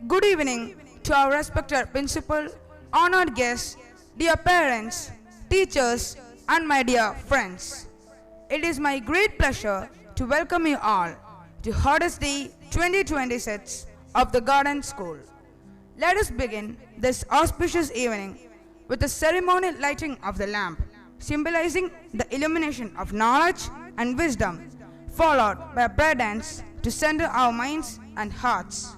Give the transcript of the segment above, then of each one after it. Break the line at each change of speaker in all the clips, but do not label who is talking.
Good evening to our respected principal, honored guests, dear parents, teachers, and my dear friends. It is my great pleasure to welcome you all to Hortus Day 2026 of the Garden School. Let us begin this auspicious evening with the ceremonial lighting of the lamp, symbolizing the illumination of knowledge and wisdom, followed by a prayer dance to center our minds and hearts.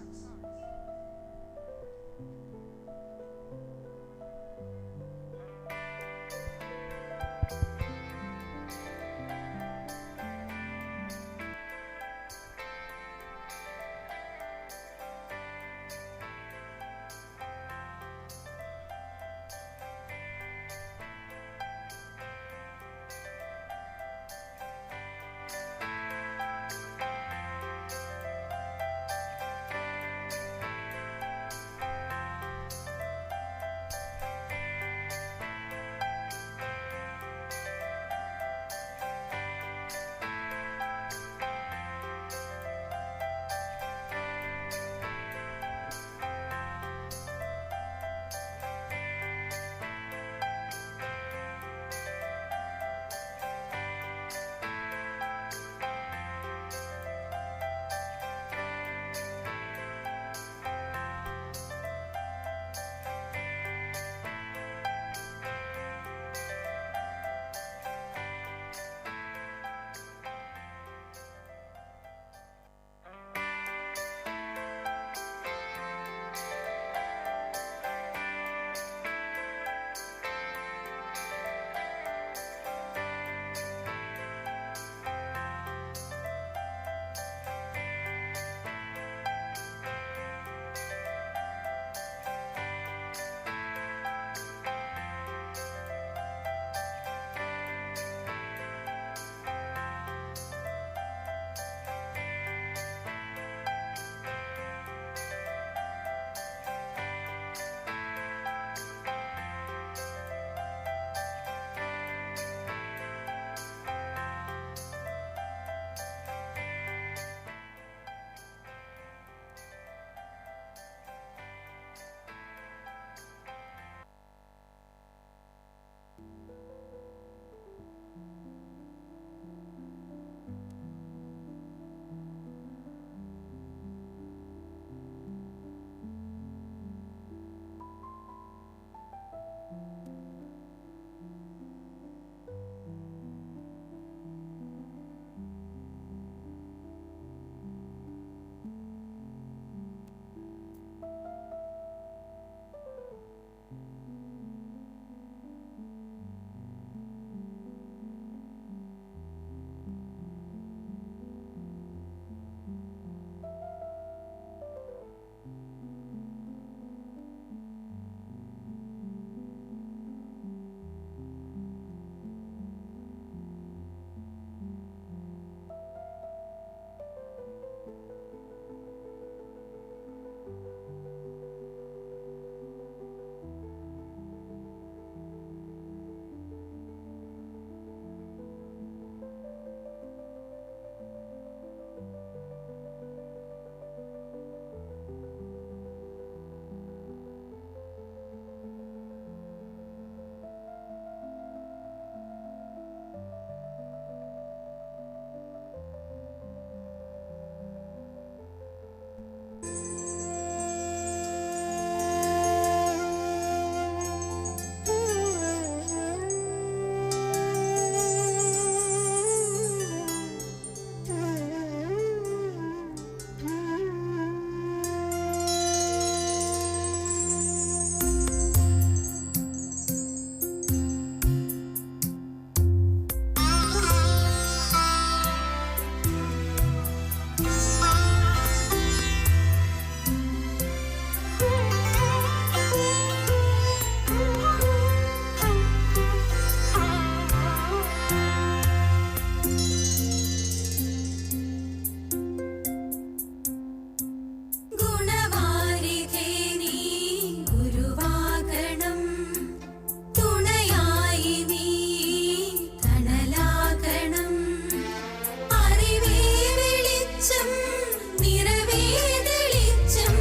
നിറവേ തെളിച്ചം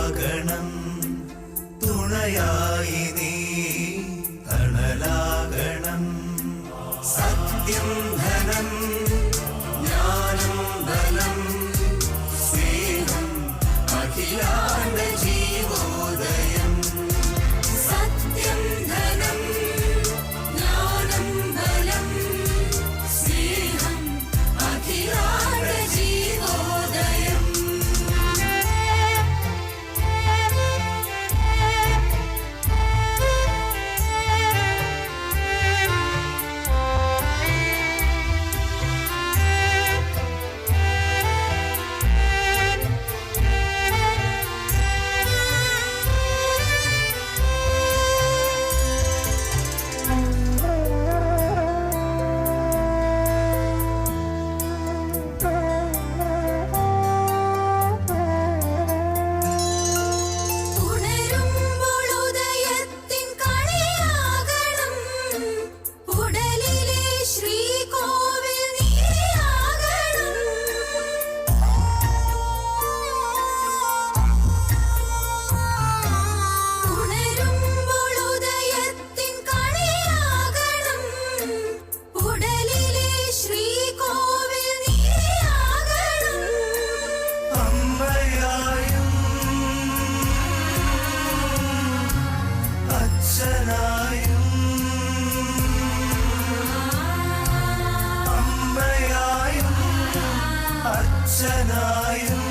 ഗുരുവാകണം തുണയായി നീ തണലാകണം സത്യം ധനം ജ്ഞാനം ബലം സ്നേഹം അഖിലാണ്ട ജീവോദയം സത്യം ധനം ജ്ഞാനം ബലം സ്നേഹം അഖിലാണ്ട ജീവോദയം അച്ഛനായും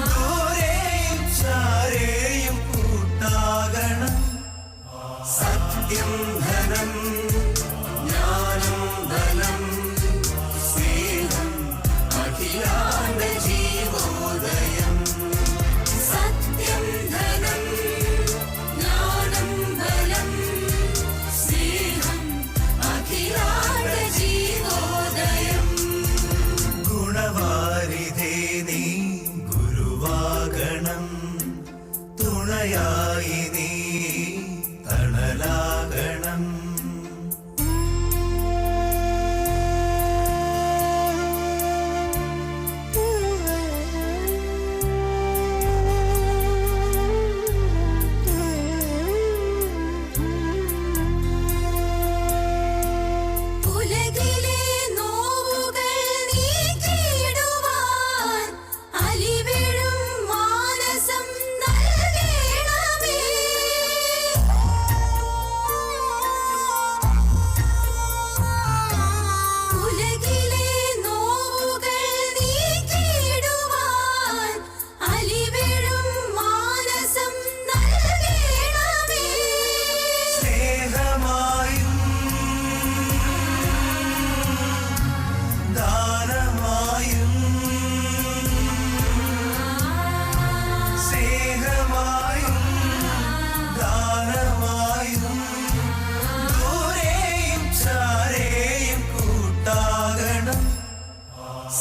ദൂരെയും ചാരെയും കൂട്ടാകണം സത്യം ധനം ജ്ഞാനം ബലം സ്നേഹം അഖിലാണ്ട ജീവോദയം സത്യം ധനം ജ്ഞാനം ബലം സ്നേഹം അഖിലാണ്ട ജീവോദയം ഗുണവാരിധേ നീ ഗുരുവാകണം തുണയായി നീ തണലാകണം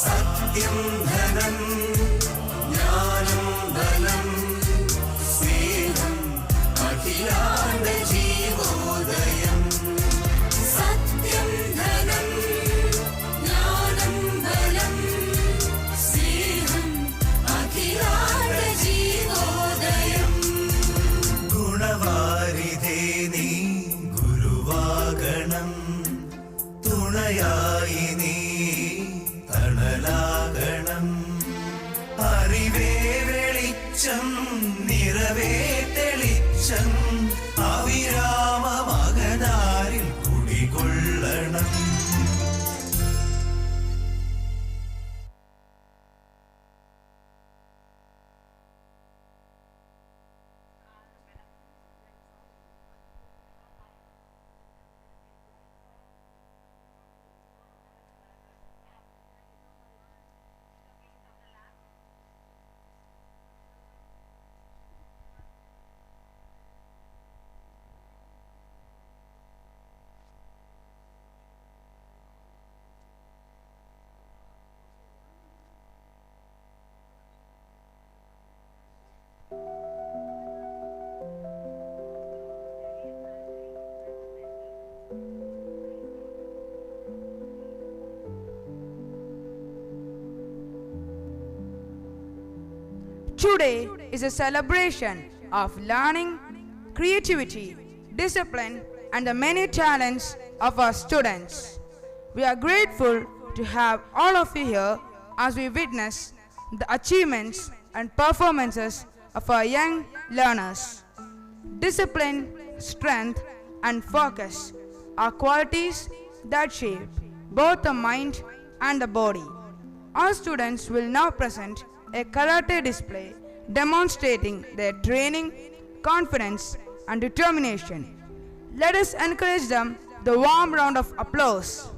സത്യം ധനം ജ്ഞാനം ബലം സ്നേഹം അഖിലാണ്ട ജീവോദയം സത്യം ധനം ജ്ഞാനം ബലം സ്നേഹം അഖിലാണ്ട ജീവോദയം ഗുണവാരിധേ നീ ഗുരുവാകണം തുണയായി നീ തണലാകണം അറിവേ വെളിച്ചം നിറവേ തെളിച്ചം അവിരാമ മകനാരിൽ കുടികൊള്ളണം
Today, is a celebration of learning, creativity, discipline, and the many talents of our students. We are grateful to have all of you here as we witness the achievements and performances of our young learners. Discipline, strength, and focus are qualities that shape both the mind and the body. Our students will now present a karate display demonstrating their training, confidence, and determination. Let us encourage them with a warm round of applause.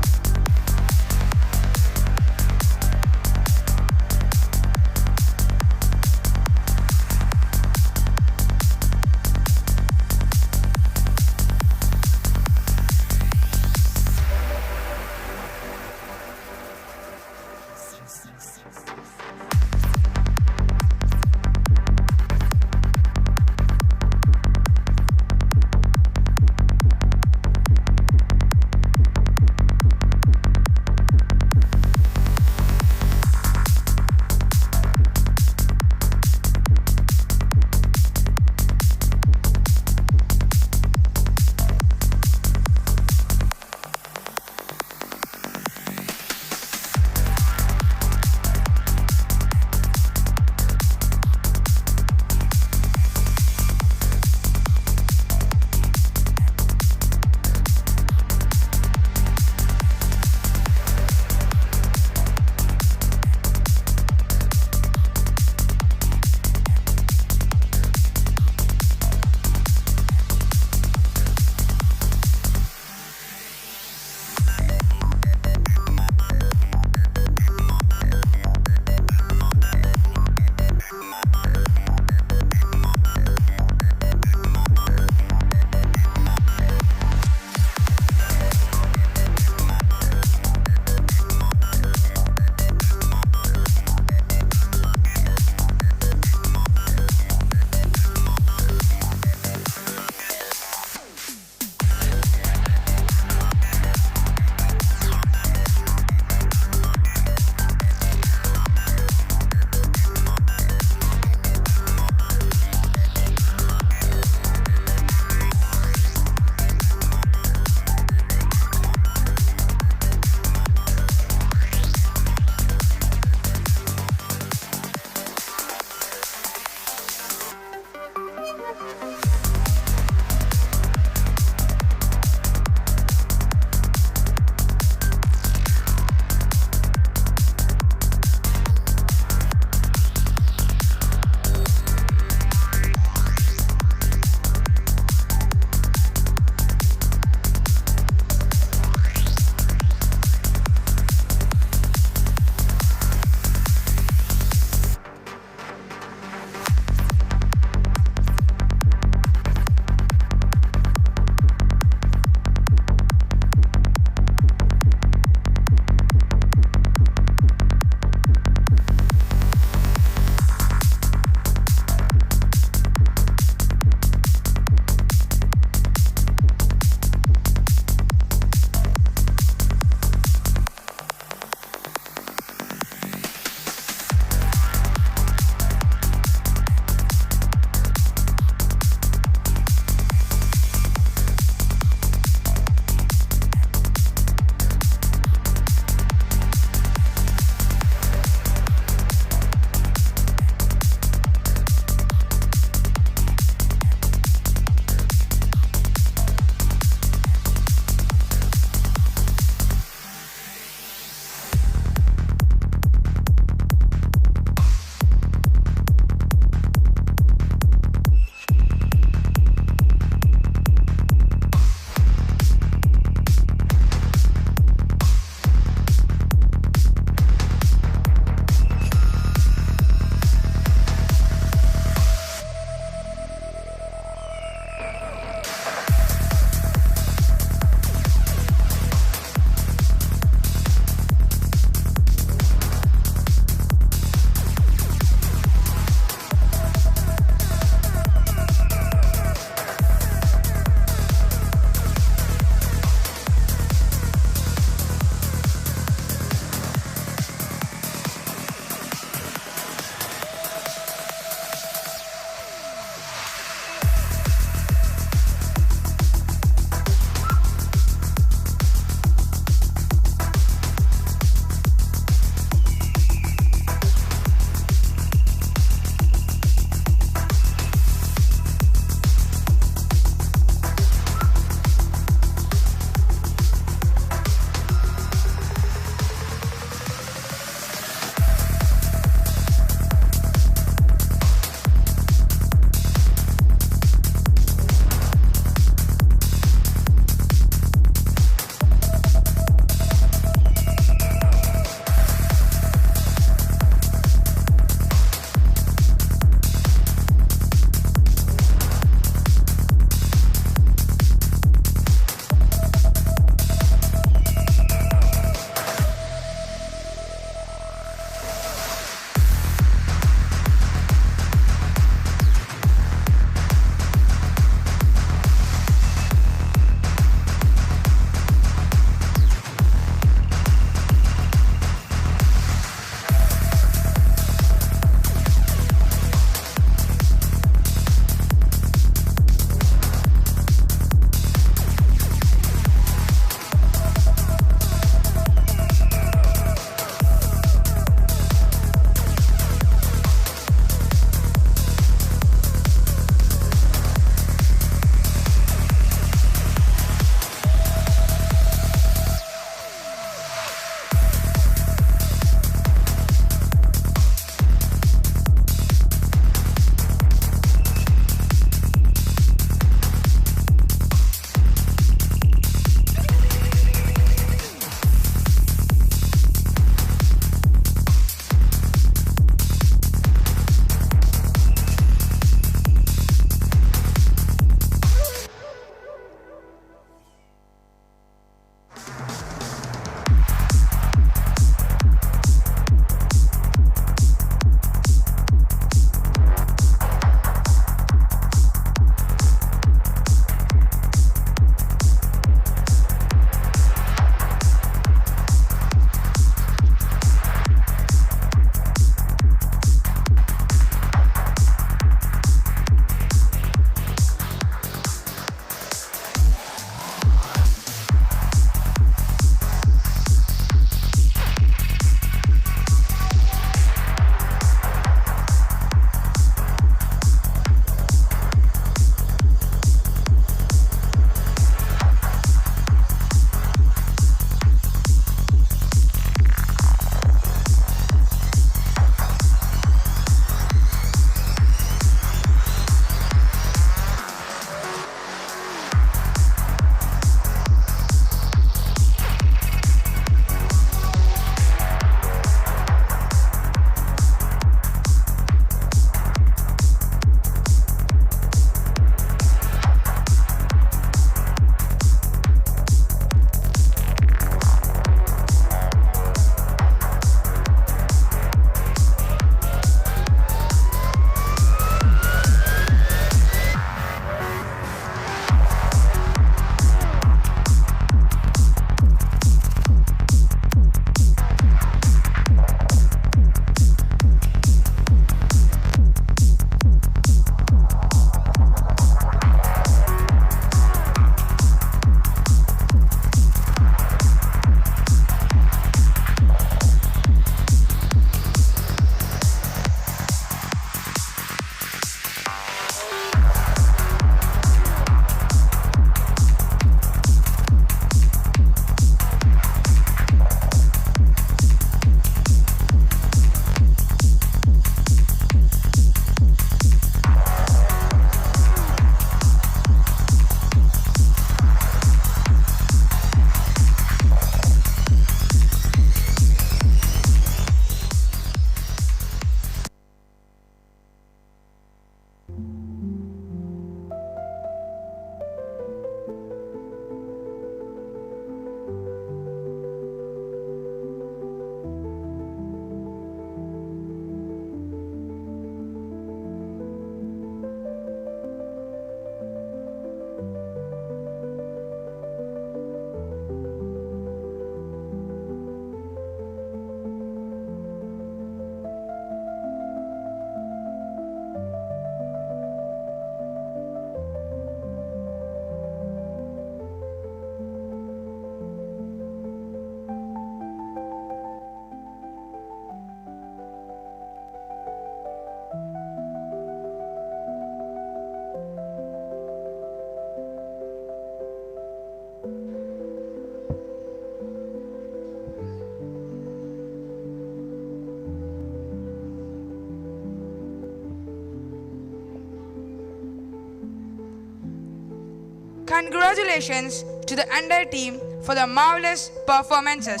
Congratulations to the entire team for the marvelous performances.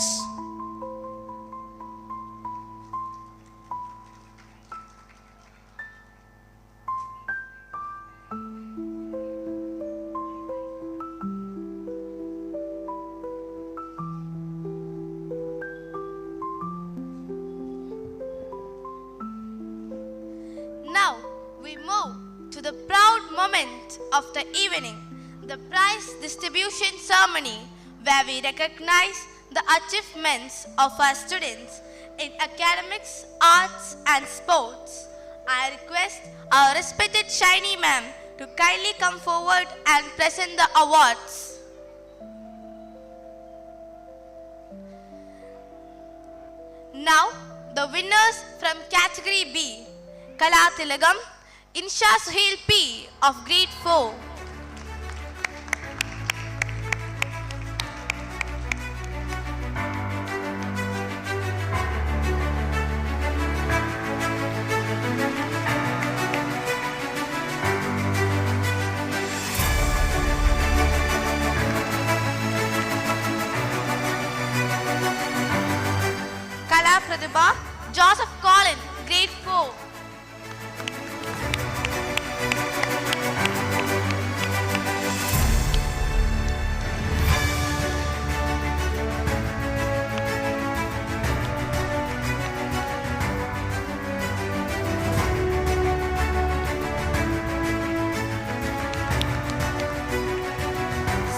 Now we move to the proud moment of the evening, the prize distribution ceremony, where we recognize the achievements of our students in academics, arts and sports. I request our respected Shiny ma'am to kindly come forward and present the awards. Now the winners from category B. Kala Tilagam, Insha Suhail P of grade 4. Kala Pratibha, Joseph Colin, grade 4.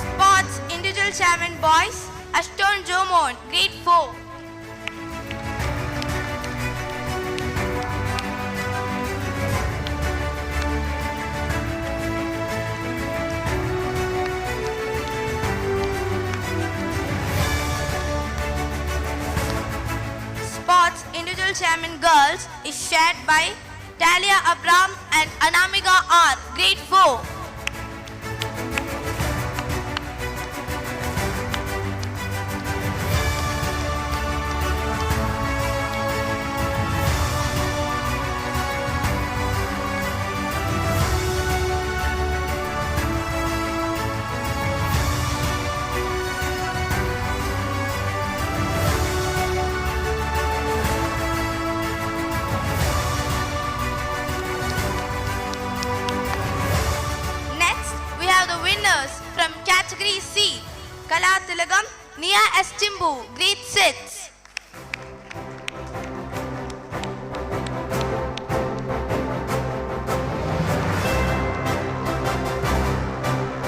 Sports Individual Chairman Boys, Ashton Jomon, grade 4. Sports Individual Chairman Girls is shared by Talia Abram and Anamika R, grade 4. Next, we have the winners from category C. Kala Tilagam, Nia S. Timbu, grade 6.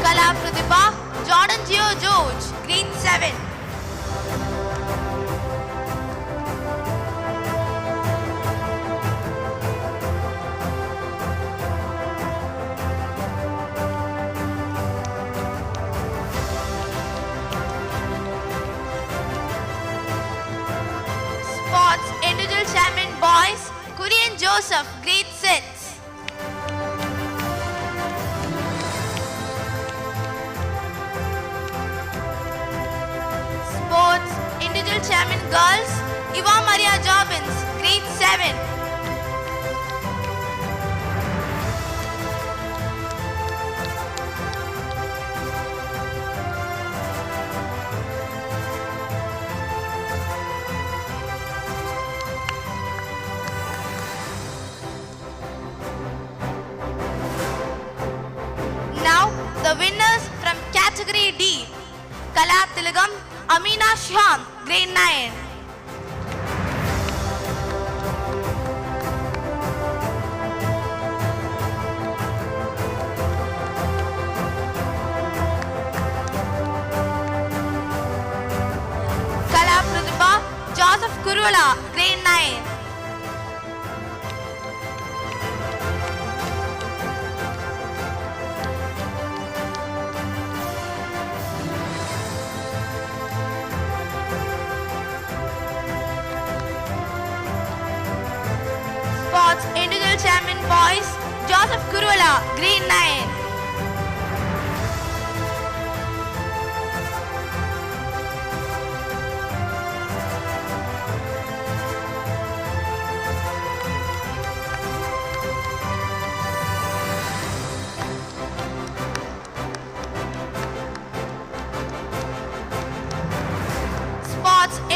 Kala Pratibha, Jordan Geo George, grade 7. Sports Individual Chairman Boys, Kurian Joseph, grade 6. Sports Individual Chairman Girls, Eva Maria Jobbins, grade 7. Now the winners from category D. Kala Tilagam, Amina Shyam, grade 9. Kala Pratibha, Joseph Kurula, grade 9. Sports Individual Chairman Boys, Joseph Kurula, grade 9.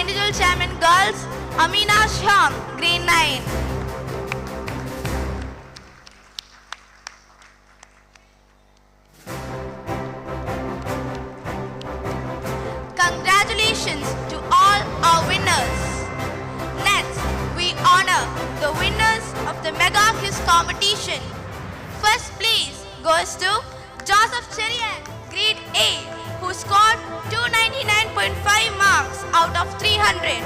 individual chairman girls, Amina Sham, grade 9. Congratulations to all our winners. Next, we honor the winners of the Mega Quiz competition. First place goes to Joseph Cherian, grade 8, who scored 299.5 marks out of 300.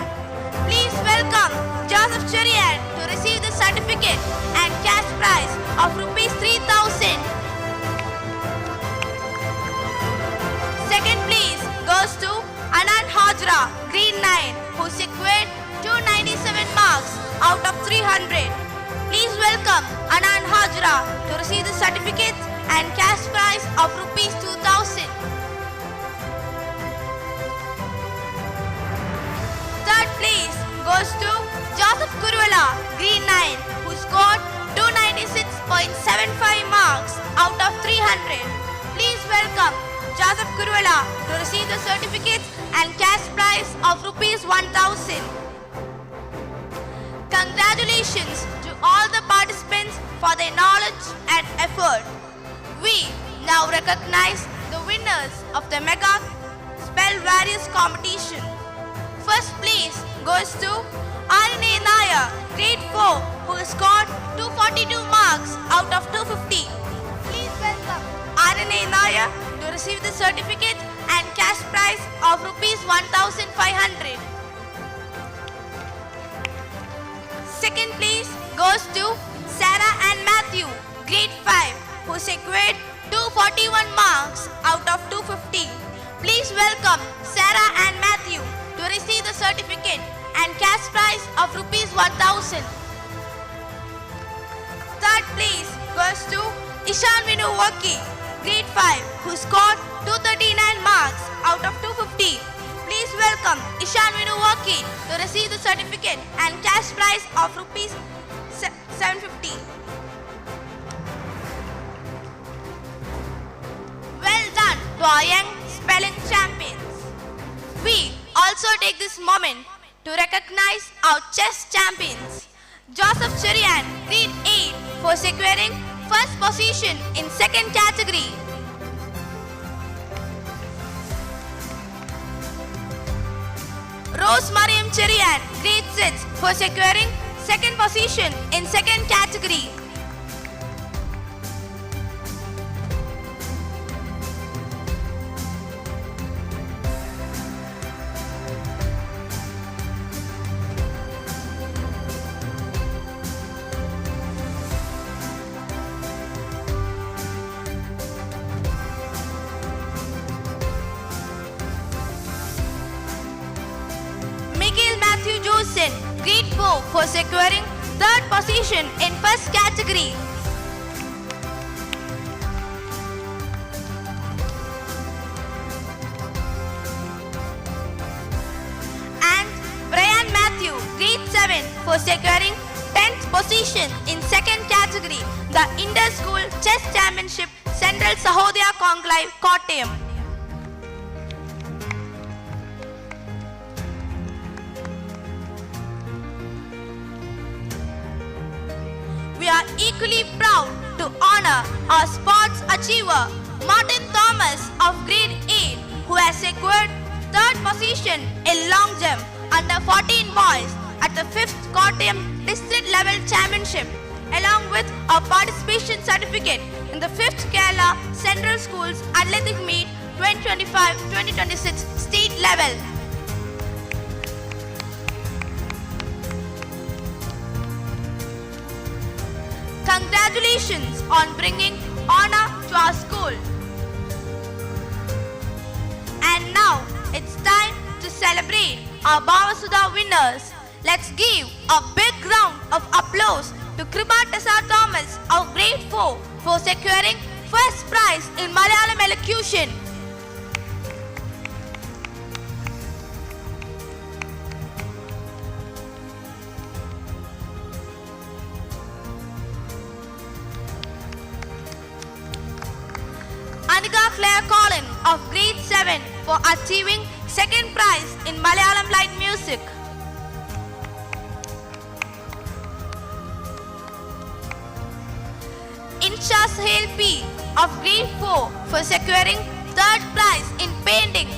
Please welcome Joseph Cherian to receive the certificate and cash prize of rupees 3,000. Second place goes to Anand Hajra, grade 9, who secured 297 marks out of 300. Please welcome Anand Hajra to receive the certificate and cash prize of rupees 2,000. Third place goes to Joseph Kurwala, grade 9, who scored 296.75 marks out of 300. Please welcome Joseph Kurwala to receive the certificate and cash prize of rupees 1,000. Congratulations to all the participants for their knowledge and effort. We now recognize the winners of the Mega Spell Various competition. First place goes to RNA Naya, grade 4, who scored 242 marks out of 250. Please welcome RNA Naya to receive the certificate and cash prize of rupees 1,500. Second place goes to Sarah and Matthew, grade 5, who secured 241 marks out of 250. Please welcome Sarah and Matthew to receive the certificate and cash prize of rupees 1,000. Third place goes to Ishan Vinuwaki, grade 5, who scored 239 marks out of 250. Please welcome Ishan Vinuwaki to receive the certificate and cash prize of rupees 750. Well done to our young spelling champions. We also take this moment to recognize our chess champions. Joseph Cherian, grade 8, for securing first position in second category. Rose Mariam Cherian, grade 6, for securing second position in second category. Grade 4 for securing third position in first category. And Brian Matthew, grade 7, for securing 10th position in second category, the Inter-School Chess Championship Central Sahodaya Conclave, Kottayam. We are equally proud to honor our sports achiever Martin Thomas of grade 8, who has secured third position in long jump under 14 boys at the 5th Kottayam District Level Championship, along with a participation certificate in the 5th Kerala Central Schools Athletic Meet 2025-2026 state level. Congratulations on bringing honor to our school. And now it's time to celebrate our Bhavasudha winners. Let's give a big round of applause to Kripa Tessa Thomas of grade 4 for securing first prize in Malayalam elocution. Anika Claire Collin of grade 7 for achieving second prize in Malayalam Light Music. Insha Sahel P of grade 4 for securing third prize in painting.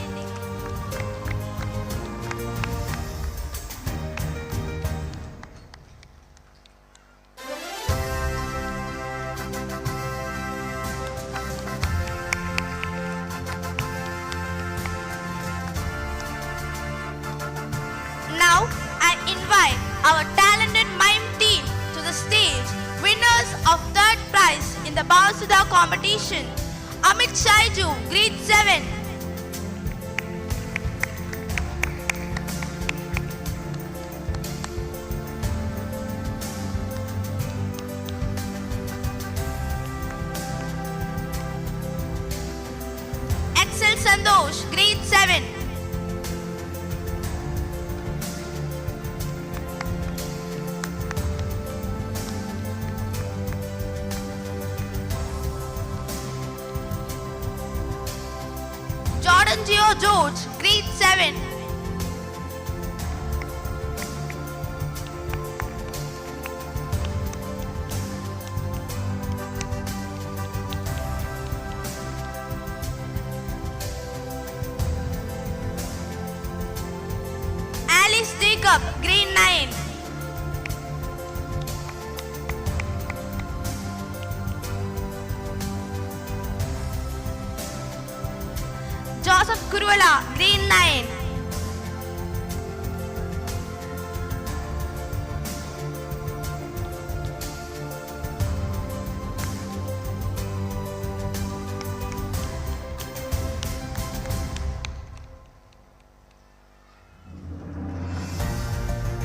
Now I invite our talented mime team to the stage. Winners of third prize in the Bhavasuddha competition, Amit Shaiju, grade 7. Excel Sandosh, grade 7. Jordan Geo George, grade 7. Alice Jacob, grade 9. Joseph Kurwala, grade 9.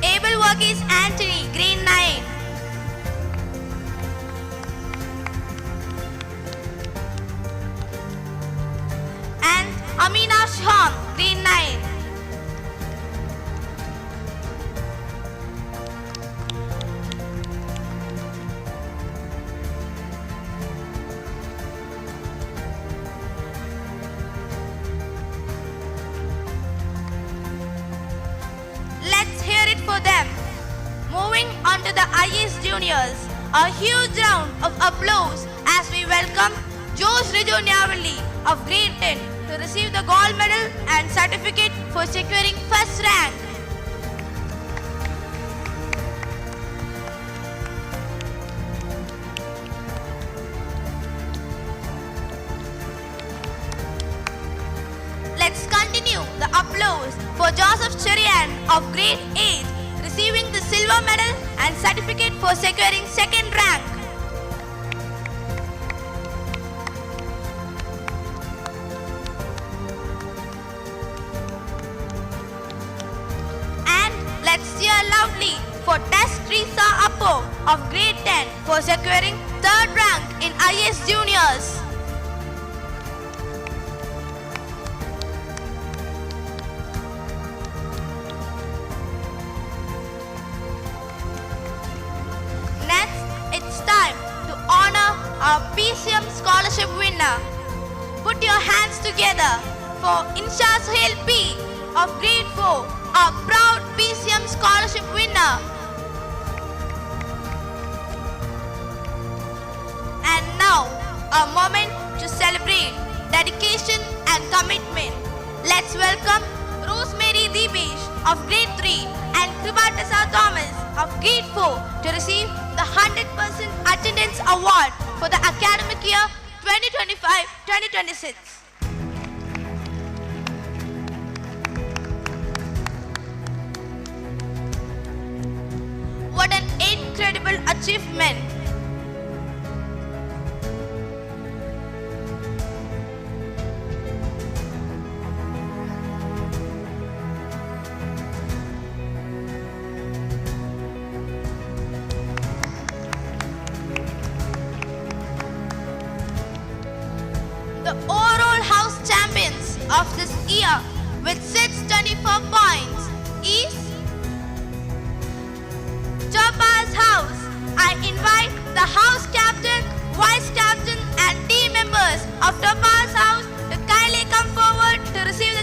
Abel Varghese Anthony, grade 9. And Amina Shaham, grade 9. Let's hear it for them. Moving on to the IS Juniors, a huge round of applause as we welcome Josh Rijo Nyavalli of grade 10 to receive the gold medal and certificate for securing first rank. Let's continue the applause for Joseph Cherian of grade 8 receiving the silver medal and certificate for securing second rank. And let's cheer loudly for Tess Teresa Appo of grade 10 for securing third rank in IS Juniors. Next, it's time to honor our PCM scholarship winner. Put your hands together for Insha Sahel P of grade 4, our proud PCM scholarship winner. And now, a moment to celebrate dedication and commitment. Let's welcome Rosemary Deebesh of grade 3 and Kribatasa Thomas of grade 4 to receive the 100% attendance award for the academic year 2025-2026. What an incredible achievement! The overall house champions of this year with 624 points is Topaz House. I invite the house captain, vice captain and team members of Topaz House to kindly come forward to receive the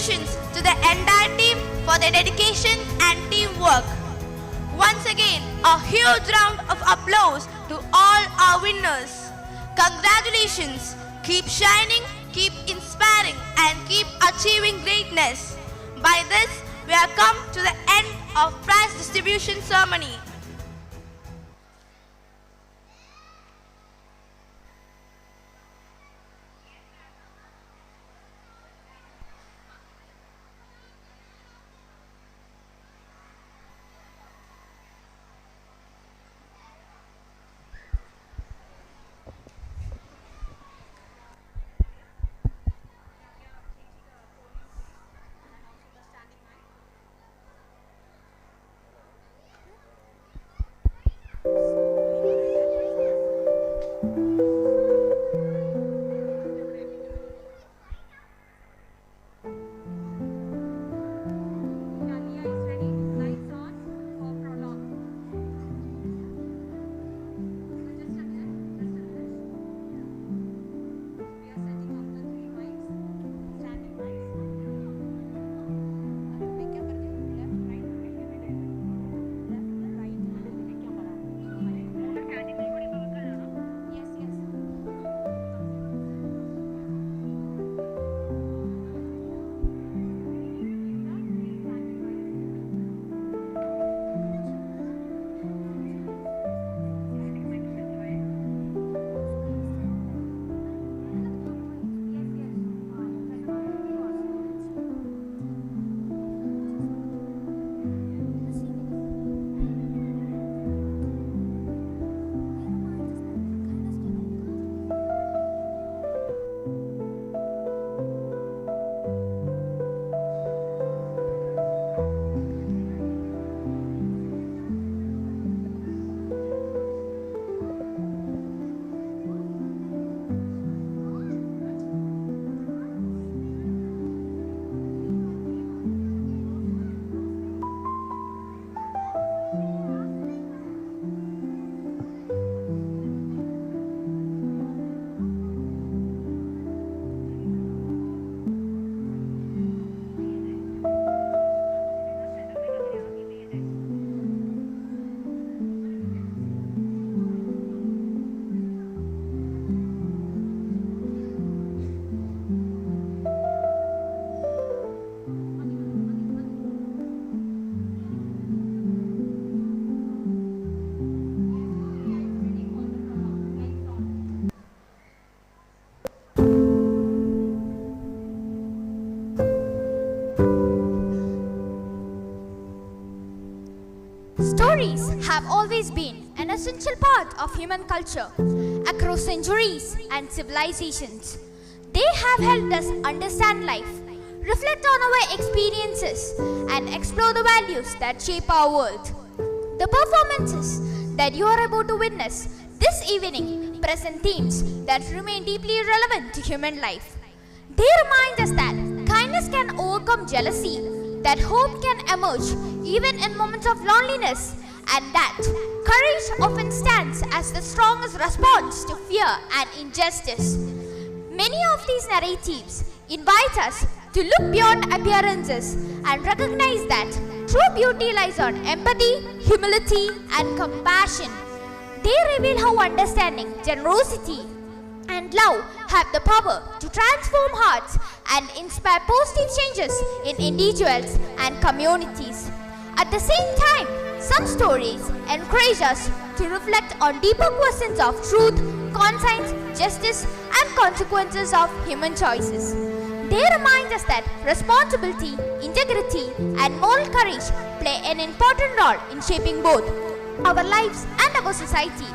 Congratulations to the entire team for their dedication and teamwork. Once again, a huge round of applause to all our winners. Congratulations. Keep shining, keep inspiring, and keep achieving greatness. By this, we have come to the end of prize distribution ceremony.
Stories have always been an essential part of human culture across centuries and civilizations. They have helped us understand life, reflect on our experiences, and explore the values that shape our world. The performances that you are about to witness this evening present themes that remain deeply relevant to human life. They remind us that kindness can overcome jealousy, that hope can emerge even in moments of loneliness, and that courage often stands as the strongest response to fear and injustice. Many of these narratives invite us to look beyond appearances and recognize that true beauty lies on empathy, humility, and compassion. They reveal how understanding, generosity, and love have the power to transform hearts and inspire positive changes in individuals and communities. At the same time, some stories encourage us to reflect on deeper questions of truth, conscience, justice, and consequences of human choices. They remind us that responsibility, integrity, and moral courage play an important role in shaping both our lives and our society.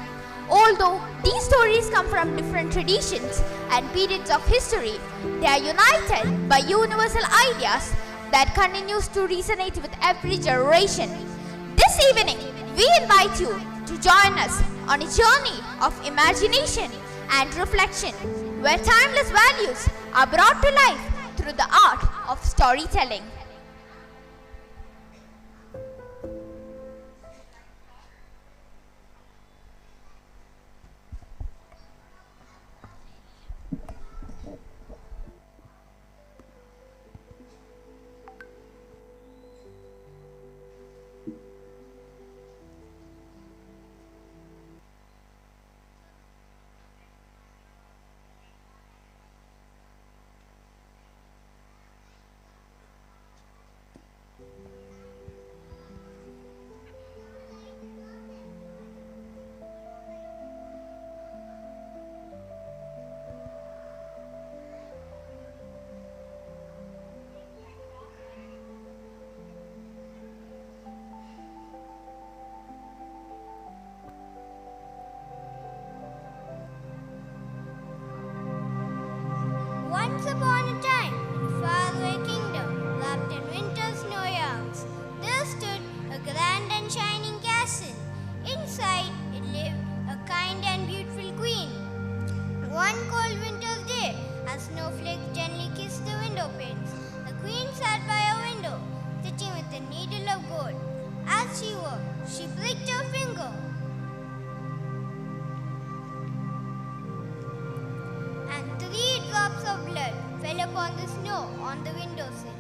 Although these stories come from different traditions and periods of history, they are united by universal ideas that continues to resonate with every generation. This evening, we invite you to join us on a journey of imagination and reflection, where timeless values are brought to life through the art of storytelling.
She pricked her finger. And 3 drops of blood fell upon the snow on the windowsill.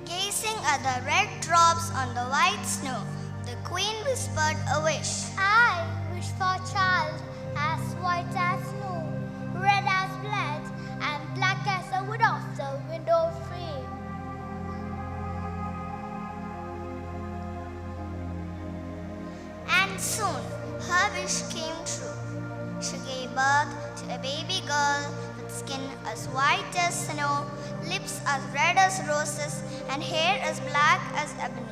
Gazing at the red drops on the white snow, the queen whispered a wish.
I wish for a child as white as snow, red as blood, and black as the wood of the window frame.
And soon her wish came true. She gave birth to a baby girl with skin as white as snow, lips as red as roses, and hair as black as ebony.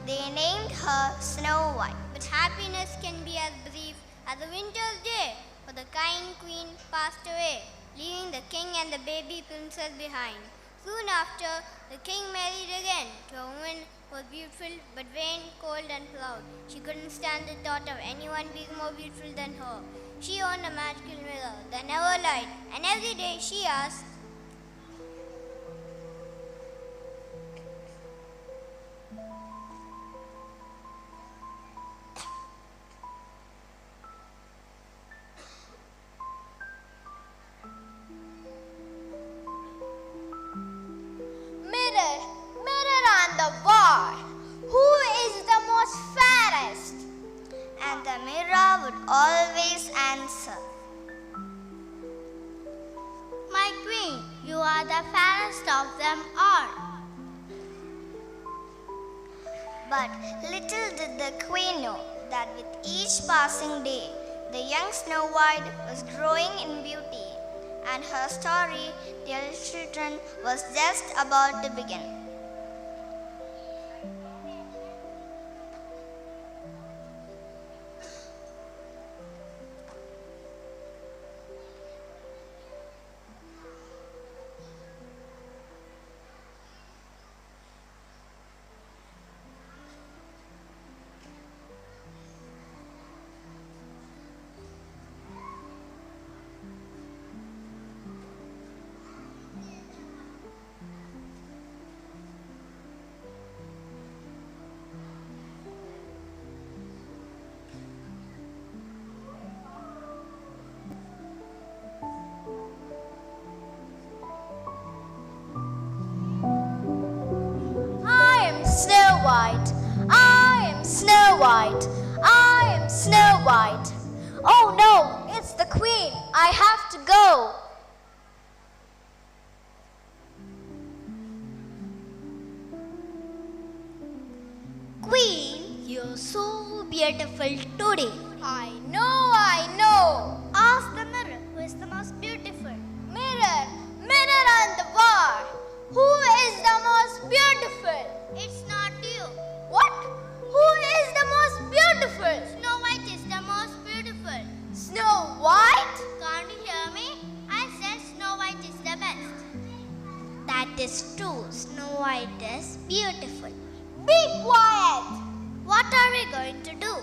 They named her Snow White. But happiness can be as brief as a winter's day, for the kind queen passed away, leaving the king and the baby princess behind. Soon after, the king married again to a woman who was beautiful but vain, cold, and proud. She couldn't stand the thought of anyone being more beautiful than her. She owned a magical mirror that never lied, and every day she asked,
Mirror, mirror on the wall, who is the most fairest?
and the mirror would always answer,
My queen, you are the fairest of them all.
But little did the queen know that with each passing day, the young Snow White was growing in beauty, and her story, dear children, was just about to begin.
Snow White, I am Snow White, I am Snow White. Oh no, it's the queen, I have to go.
Queen, you're so beautiful today.
I know.
Ask the mirror who is the most beautiful.
Mirror, mirror on the wall, who is the most beautiful?
It's not you.
What? Who is the most beautiful?
Snow White is the most beautiful.
Snow White?
Can't you hear me? I said Snow White is the best. That is true. Snow White is beautiful.
Be quiet.
What are we going to do?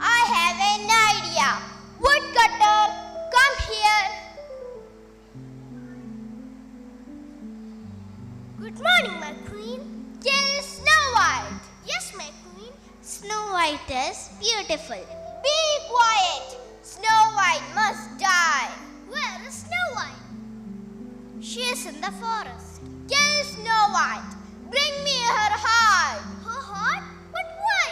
I have an idea. Woodcutter, come here.
Good morning, my queen.
Kill Snow White.
Yes, my queen. Snow White is beautiful.
Be quiet. Snow White must die.
Where is Snow White? She is in the forest.
Kill Snow White. Bring me her heart.
Her heart? But why?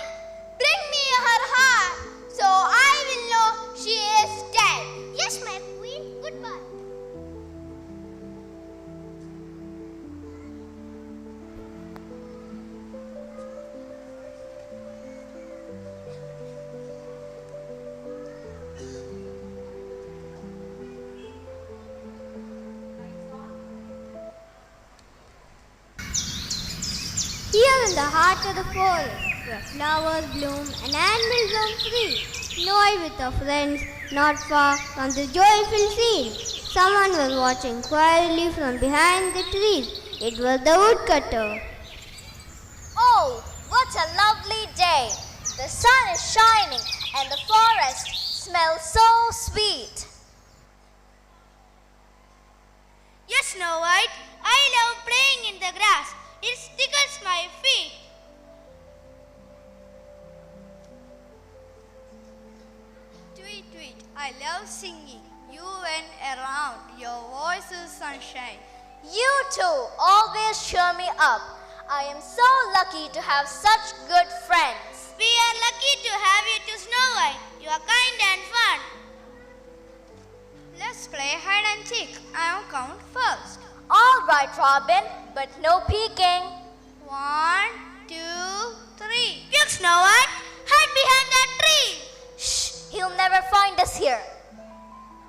Bring me her heart, so I will know she is dead.
Yes, my queen. Goodbye.
Here in the heart of the forest, where flowers bloom and animals roam free, Noy with her friends, not far from the joyful scene. Someone was watching quietly from behind the trees. It was the woodcutter. Oh, what a lovely day! The sun is shining and the forest smells so sweet.
my feet.
Tweet, tweet, I love singing. You went around, your voice is sunshine.
You too always cheer me up. I am so lucky to have such good friends.
We are lucky to have you to Snow White. You are kind and fun.
Let's play hide and seek. I'll count first.
All right, Robin, but no peeking.
1, 2, 3. Quick, Snow White. Hide behind that tree.
Shh, he'll never find us here.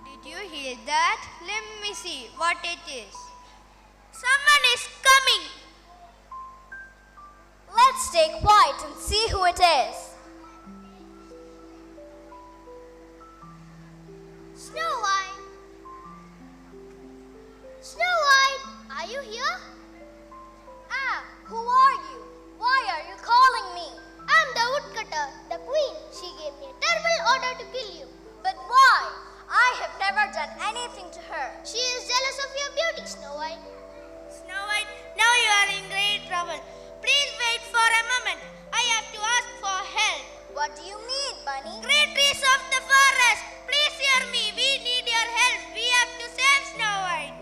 Did you hear that? Let me see what it is.
Someone is coming.
Let's stay quiet and see who it is.
Snow White! Snow White, are you here?
Ah, who are you? Why are you calling me?
I'm the woodcutter, the queen. She gave me a terrible order to kill you.
But why? I have never done anything to her.
She is jealous of your beauty, Snow White.
Snow White, now you are in great trouble. Please wait for a moment. I have to ask for help.
What do you need, Bunny?
Great trees of the forest, please hear me. We need your help. We have to save Snow White.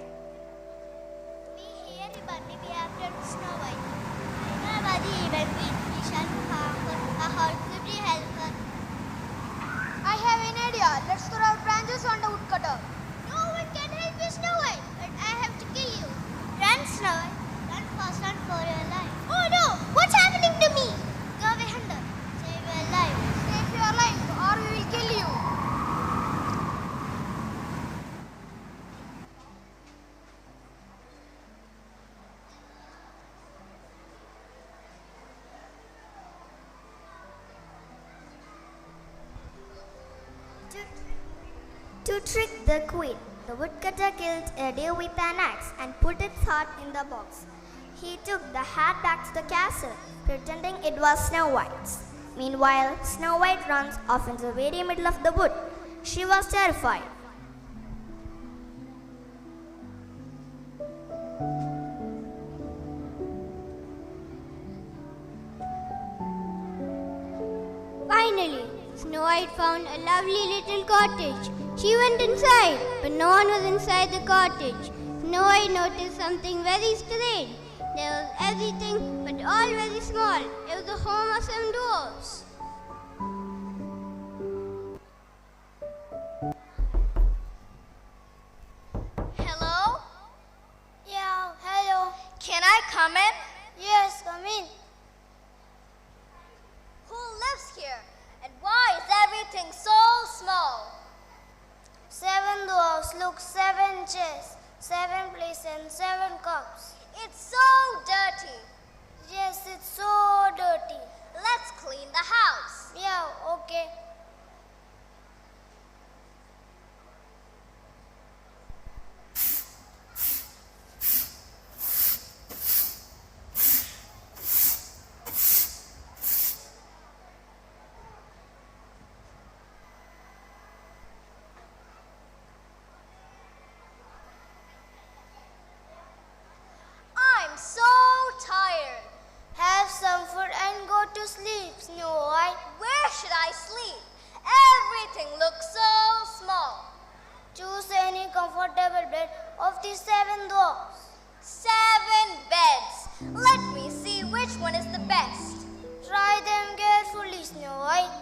We hear you, Bunny. We have to Snow White. I know about the evil queen. We shall harm her. Our heart will be help her.
I have an idea. Let's throw out branches on the woodcutter.
No one can help you, Snow White. But I have to kill you. Run, Snow White. Run fast, run for your life. Oh no! What's happening to me? Go away, Hunter. Save your life.
Save your life or we will kill you.
To trick the queen, the woodcutter killed a deer with an axe and put its heart in the box. He took the hat back to the castle, pretending it was Snow White's. Meanwhile, Snow White runs off into the very middle of the wood. She was terrified.
Finally, Snow White found a lovely little cottage. She went inside, but no one was inside the cottage. Snow White noticed something very strange. There was everything, but all very small. It was the home of some dwarfs.
Hello?
Yeah, hello.
Can I come in?
Yes, come in.
Who lives here? And why is everything so small?
7 dwarfs, look, 7 chairs, 7 plates and 7 cups.
It's so dirty.
Yes, it's so dirty.
Let's clean the house.
Yeah, okay.
I'm so tired.
Have some food and go to sleep, Snow White.
Where should I sleep? Everything looks so small.
Choose any comfortable bed of the 7 dwarfs.
7 beds. Let me see which one is the best.
Try them carefully, Snow White.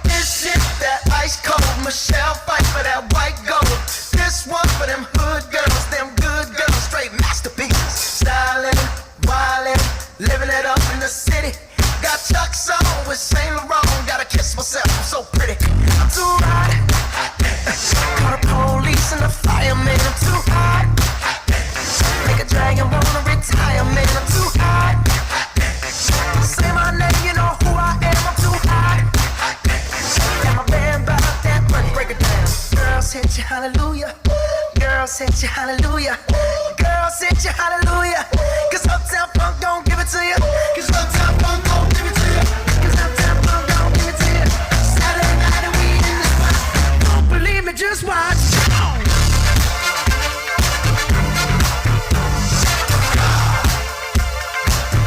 This is that ice cold Michelle fight for that white gold. This one for them hood girls, them good girls, straight masterpieces. Stylin', wildin', living it up in the city. Got Chuck's on with Saint Laurent, gotta kiss myself, I'm so hallelujah. Girls hit you hallelujah. Cause Uptown Funk don't give it to you. Cause Uptown Funk don't give it to you. Cause Uptown Funk don't give it to you. Saturday night and we in the spot. Don't believe me, just watch.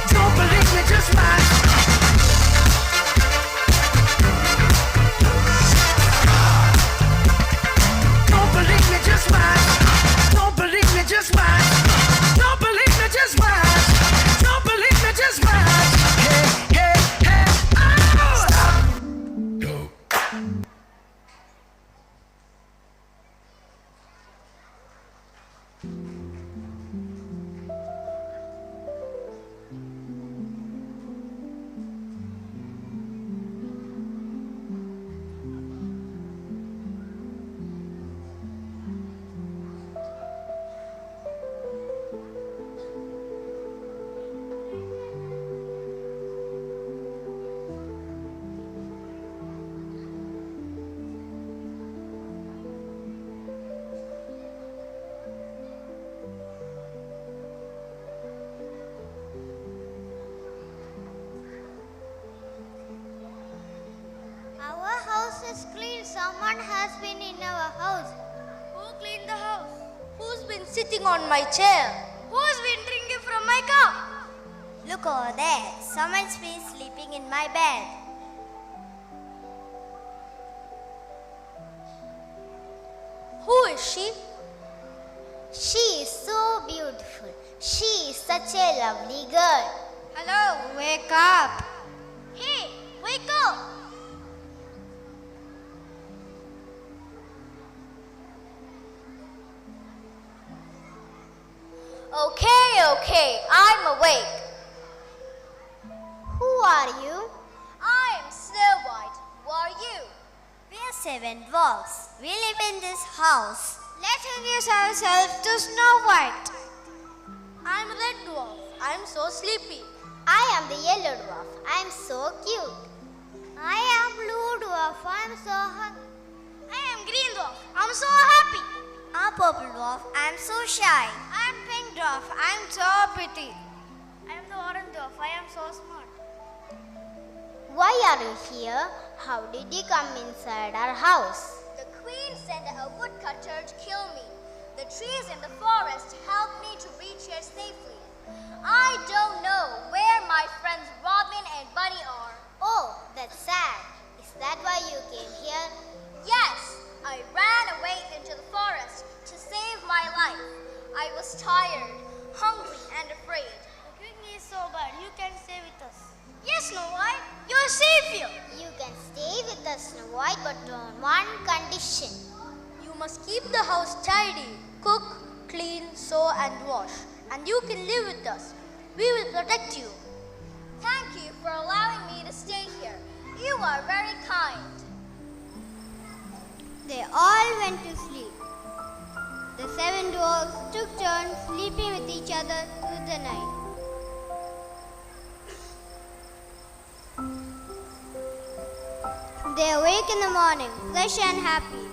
Don't believe me, just watch. Don't believe me, just watch. Don't believe me, just watch. Don't believe me, just watch. Don't believe me, just watch. Hey, hey, hey, oh! Stop. Go.
Our house is clean. Someone has been in our house.
Who cleaned the house?
Who's been sitting on my chair?
Who's been drinking from my cup?
Look over there. Someone's been sleeping in my bed.
Who is she?
She is so beautiful. She is such a lovely girl.
Hello, wake up.
Hey, wake up!
Okay, I'm awake.
Who are you?
I am Snow White. Who are you?
We are 7 dwarfs. We live in this house. Let's introduce ourselves to Snow White.
I'm Red Dwarf. I'm so sleepy.
I am the yellow dwarf. I am so cute. I am blue dwarf. I am so hungry.
I am green dwarf. I'm so happy.
I'm purple dwarf. I am so shy.
I am pink dwarf. I'm so pretty. I am the orange dwarf. I am so smart.
Why are you here? How did you come inside our house?
The queen sent a woodcutter to kill me. The trees in the forest helped me to reach here safely. I don't know where my friends Robin and Bunny are.
Oh, that's sad. Is that why you came here?
Yes, I ran away into the forest to save my life. I was tired, hungry, and afraid.
The king is so bad. You can stay with us. Yes, Snow White. You're safe here.
You can stay with us, Snow White, but on one condition.
You must keep the house tidy, cook, clean, sew, and wash. And you can live with us. We will protect you. Thank you for allowing me to stay here. You are very kind.
They all went to sleep. The 7 dwarfs took turns sleeping with each other through the night. They awake in the morning, fresh and happy.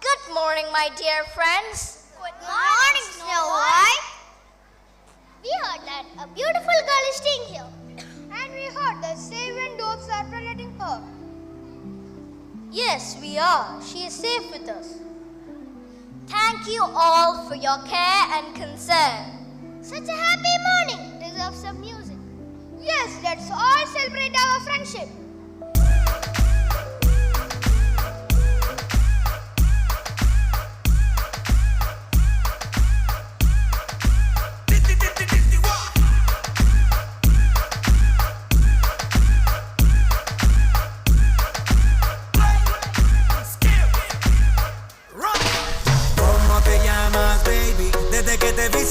Good morning, my dear friends.
Good
Morning, Snow White. We heard that a beautiful girl is staying here.
And we heard that 7 dwarfs are protecting her.
Yes, we are. She is safe with us. Thank you all for your care and concern.
Such a happy morning deserves some music.
Yes, let's all celebrate our friendship.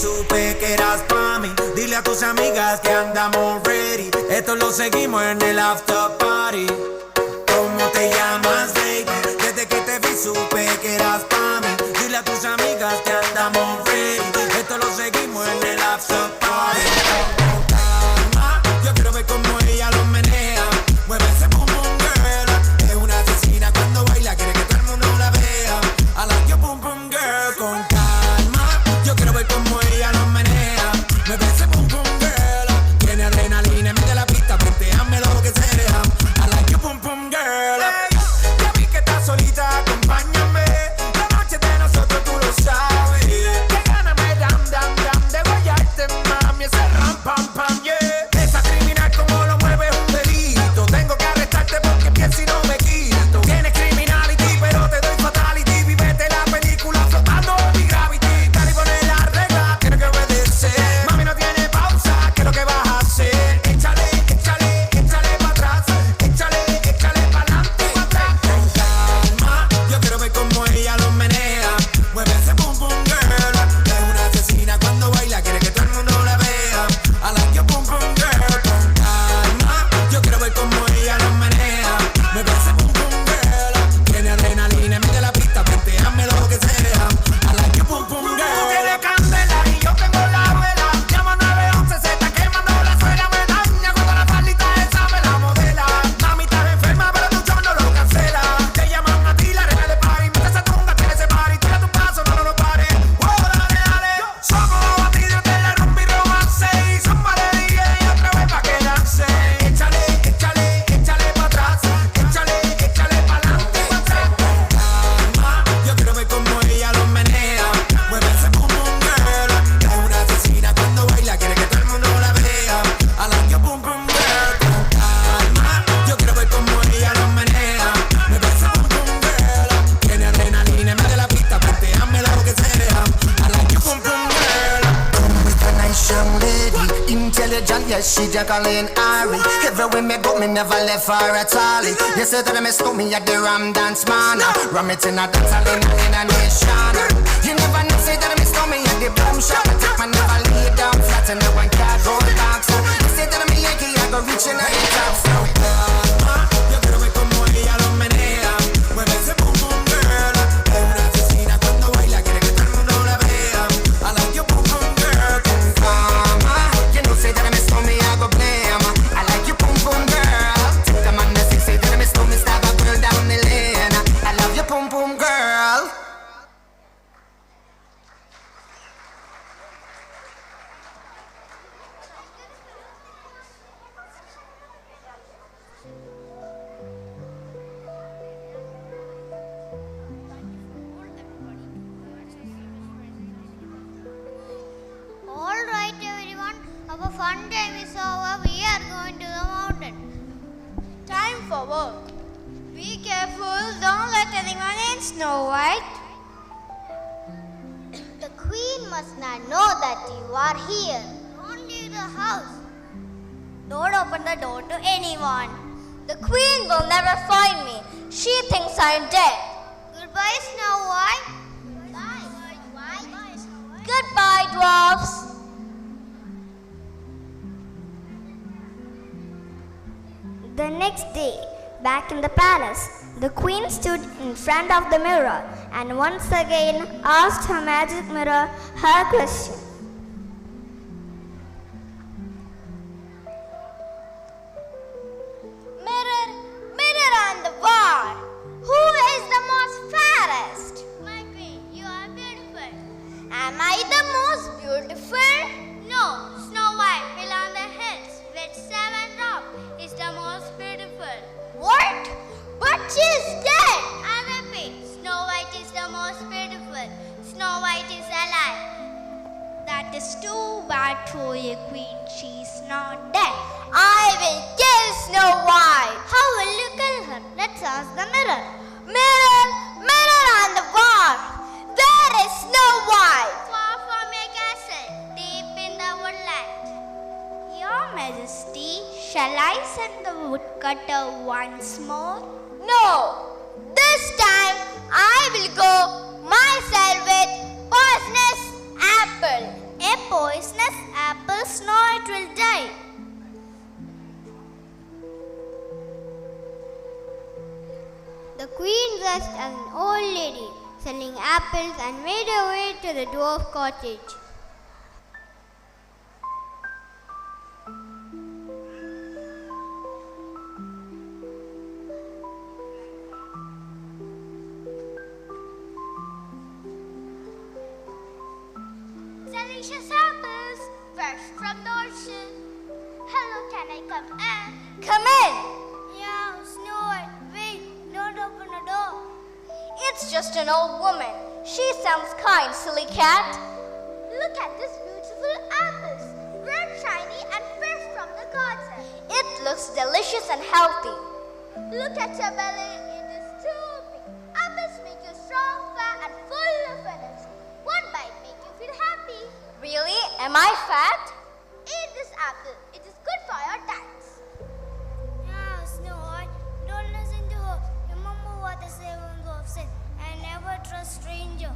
Supe que eras pa' mí. Dile a tus amigas que andamos ready. Esto lo seguimos en el after party. ¿Cómo te llamas, baby? Desde que te vi supe que eras pa' mí. Dile a tus amigas que andamos ready. Esto lo seguimos en el after party. Con calma, yo quiero ver cómo ella lo menea. Mueve ese boom boom girl. Es una asesina cuando agent, yes, she Jacqueline Ari. Everywhere me go, me never left her at all. You say that me stole me at the Ram Dance Man. Ram it in a dance hall in a nation. You never know, say that me stole me at the boom shop. I take my never lay down flat and no one can go back. So you say that me Yankee, I go reaching out the top. So yo quiero ver como ella lo menea. Mueve ese boom boom girl. Es una asesina cuando baila, quiere que todo el mundo la vea. I like your boom boom girl. You know say that me stole me, I go blame. I like your boom boom girl. Take the man that say that me stole me, stab a girl down the lane. I love your boom boom girl.
All right, everyone. Our fun time is over. We are going to the mountain.
Time for work. Be careful, don't let anyone in, Snow White.
The queen must not know that you are here. Don't leave the house.
Don't open the door to anyone. The queen will never find me. She thinks I'm dead.
Goodbye, Snow White.
Goodbye, dwarfs.
The next day, back in the palace, the queen stood in front of the mirror and once again asked her magic mirror her question.
Mirror, mirror on the wall. Who is the most fairest?
My queen, you are beautiful.
Am I the most beautiful?
No, Snow White will on the hills with 7 rock is the most beautiful.
What? But she's dead.
I repeat, Snow White is the most beautiful. Snow White is alive.
That is too bad for you, queen. She's not dead. I will kill Snow White.
How will you kill her? Let's ask the mirror.
Mirror, mirror on the wall. Where is Snow White?
Far from your castle, deep in the woodland.
Your Majesty, shall I send the woodcutter once more? No. This time I will go myself with poisonous apple.
A poisonous apple, Snow White will die. The queen dressed as an old lady, selling apples and made her way to the dwarf cottage.
Delicious apples, fresh from the ocean. Hello, can I come in? Come in.
Yeah, Snow White, wait, don't open the door.
It's just an old woman. She sounds kind, silly cat. Look at this beautiful apples, red, shiny, and fresh from the garden. It looks delicious and healthy. Look at your belly. It is too big. Apples make you strong, fat, and full of energy. One bite make you feel happy. Really? Am I fat? Eat this apple. It is good for your times.
Yeah, Snow White, don't listen to her. Remember what the seven dwarfs said. I never trust stranger.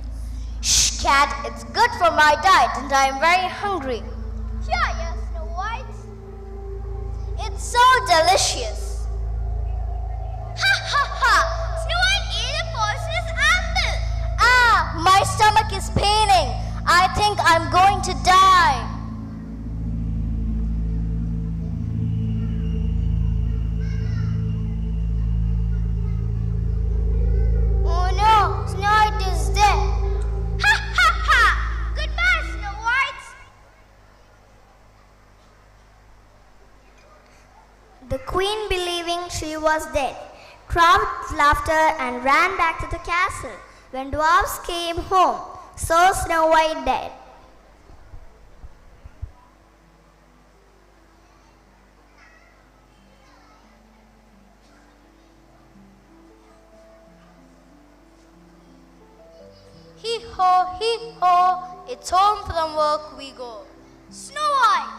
Shh, cat. It's good for my diet and I am very hungry. Here, yes, Snow White. It's so delicious. Ha ha ha! Snow White ate a poisonous apple. Ah, my stomach is paining. I think I'm going to die.
Oh no, Snow White is dead.
Ha ha ha! Goodbye, Snow White.
The queen, believing she was dead, dropped laughter and ran back to the castle. When dwarfs came home, saw Snow White dead.
Hee ho, it's home from work we go.
Snow White!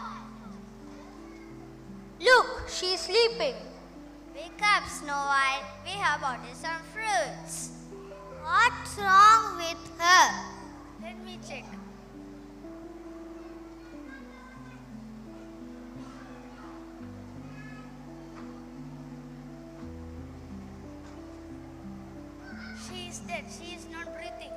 Look, she's sleeping.
Wake up, Snow White. We have bought you some fruits. What's wrong with her? Let me check. She is dead. She is not breathing.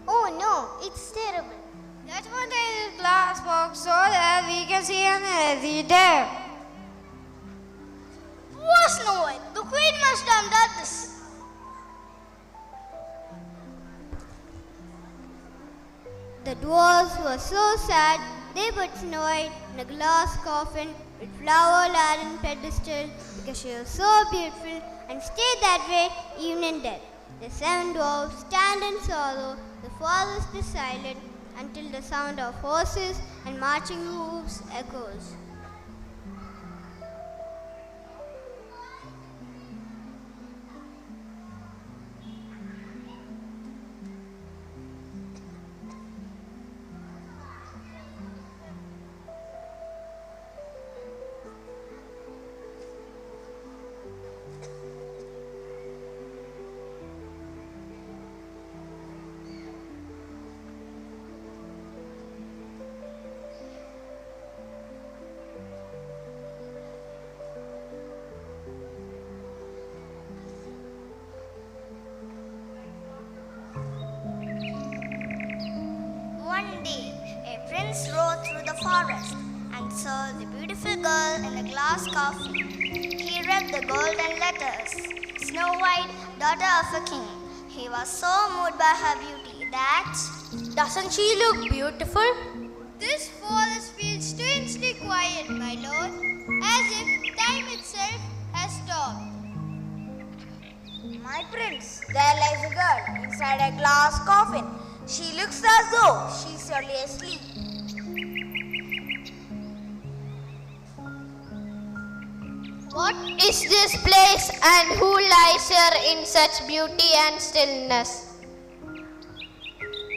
Oh no, it's terrible.
Let's put in a glass box so that we can see an healthy there.
Poor Snow White. The queen must have done this.
The dwarfs were so sad, they put Snow White in a glass coffin with flower-laden pedestal because she was so beautiful and stayed that way even in death. The 7 dwarfs stand in sorrow, the forest is silent until the sound of horses and marching hoofs echoes.
One day, a prince rode through the forest and saw the beautiful girl in the glass coffin. He read the golden letters, Snow White, daughter of a king. He was so moved by her beauty that...
Doesn't she look beautiful?
This forest feels strangely quiet, my lord, as if time itself has stopped.
My prince, there lies a girl inside a glass coffin. She looks as though she's surely asleep.
What is this place and who lies here in such beauty and stillness?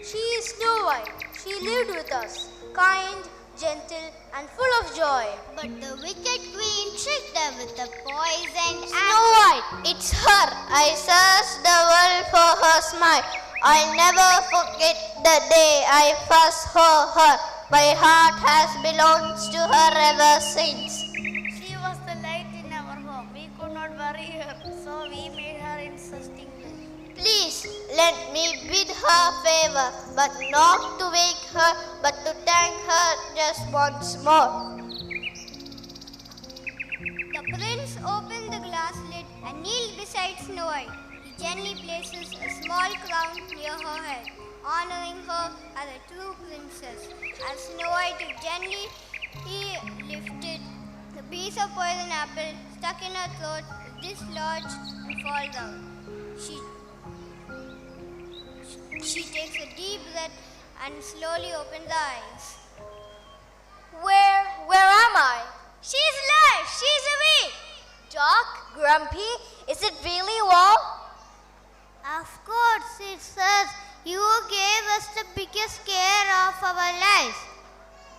She is Snow White. She lived with us, kind, gentle, and full of joy.
But the wicked queen tricked her with the poisoned
Snow White, it's her. I searched the world for her smile. I'll never forget the day I first saw her. My heart has belonged to her ever since.
She was the light in our home. We could not bury her, so we made her in such tingles.
Please let me bid her favor, but not to wake her, but to thank her just once more.
The prince opened the glass lid and kneeled beside Snow White. He gently places a small crown near her head, honoring her as a true princess. As Snow White took gently, he lifted the piece of poison apple stuck in her throat, dislodged and fall down. She takes a deep breath and slowly opens her eyes.
Where am I?
She's alive! She's awake!
Dark, grumpy, is it really war?
Of course, it's us. You gave us the biggest care of our lives.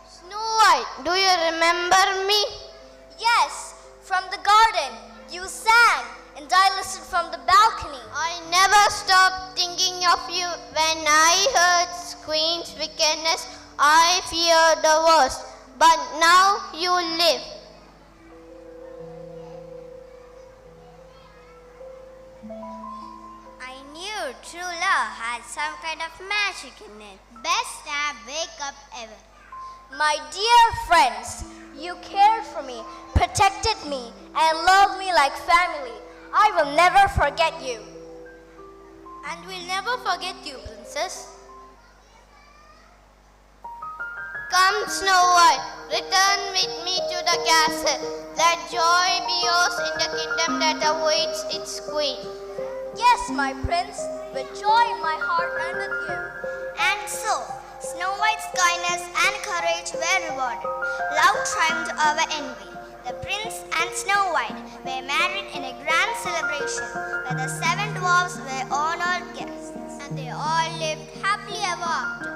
Snow White, do you remember me? Yes, from the garden. You sang and I listened from the balcony. I never stopped thinking of you. When I heard Queen's wickedness, I feared the worst. But now you live.
I knew true love had some kind of magic in it. Best wake up ever.
My dear friends, you cared for me, protected me, and loved me like family. I will never forget you. And we'll never forget you, princess. Come, Snow White, return with me to the castle. Let joy be yours in the kingdom that awaits its queen. Yes, my prince, with joy in my heart and with you.
And so, Snow White's kindness and courage were rewarded. Love triumphed over envy. The prince and Snow White were married in a grand celebration where the 7 dwarfs were honored guests.
And they all lived happily ever after.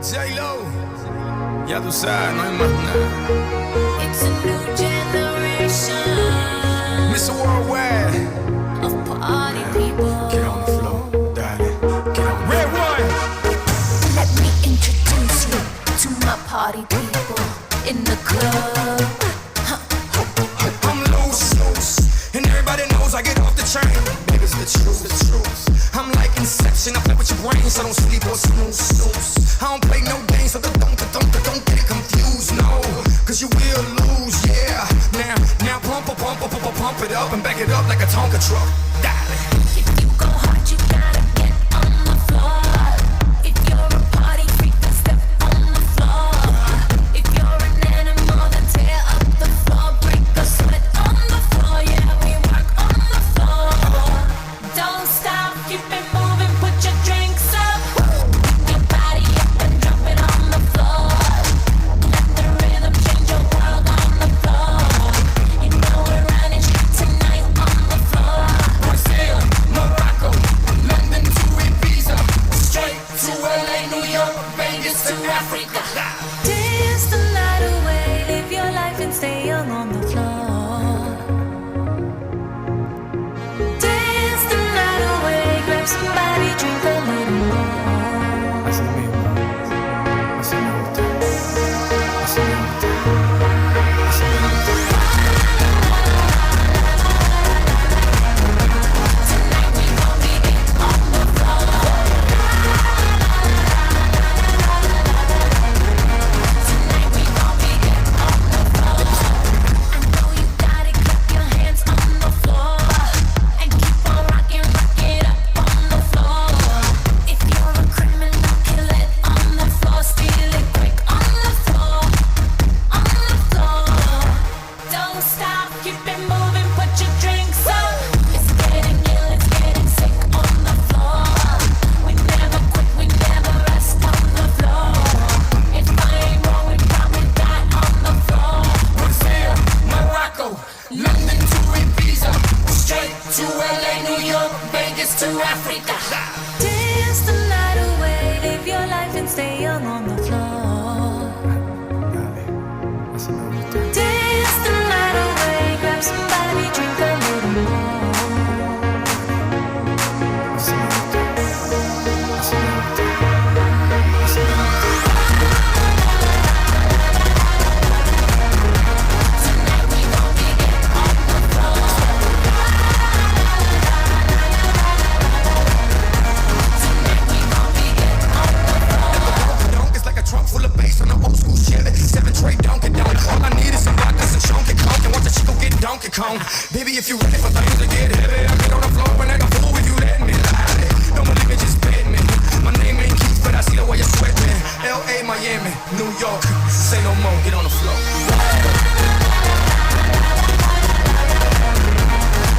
J-Lo, ya tú sabes, no hay más nada.
It's a new generation
Mr. Worldwide,
of party people.
get on the floor, darling, get on. Red one.
Let me introduce you to my party people in the club.
I'm loose, and everybody knows I get off the train. Baby, it's the truth, the truth. I'm like Inception, I play with your brain, so don't sleep or snooze. I don't play no games, so don't get it confused, no. Cause you will lose, yeah. Now pump it up and back it up like a Tonka truck. Darling.
If you go hard, you gotta get on the floor. If you're a party freak, then step on the floor. If you're an animal, then tear up the floor. Break a sweat on the floor, yeah, we work on the floor. Don't stop, keep it moving, put your drinks up. Pick your body up and drop it on the floor. Let the rhythm change your world on the floor. You know we're running shit tonight on the floor.
Brazil, Morocco, London to Ibiza, straight to LA, New York, Vegas to Africa.
Dance the night away, live your life and stay young on the floor. Dance the night away, grab somebody, drink a little more.
Así mismo, así me gusta, así me gusta, así me gusta.
Tonight we gon' be it on the floor. Tonight we gon' be it on the floor. I know you got it, clap your hands on the floor. And keep on rocking, rock it up on the floor. If you're a criminal, kill it on the floor. Steal it quick on the floor. On the floor. Don't stop, keep it moving, put your drinks up. It's getting ill, it's getting sick on the floor. We never quit, we never rest on the floor. If I ain't wrong, we probably die on the floor.
Brazil, Morocco, London to Ibiza, straight to LA, New York, Vegas to Africa.
Dance the night away, live your life and stay young on the floor.
Así me gusta.
Dance the night away, grab somebody, drink a little more.
Así me gusta, así me gusta, así me gusta.
Tonight we gon' be it on the floor. Tonight we gon' be it on the floor.
Donk is like a trunk full of bass on an old school Chevy. 7 tray Donkey Donk. All I need is some vodka, some chunky conk, and watch the Chico get Donkey Kong. Baby, if you ready for things to get heavy, I get on the floor and act a fool if you let me lie. Don't believe me, just bet me. My name ain't Keith, but I see the way you sweat me. L.A., Miami, New York, say no more, get on the floor.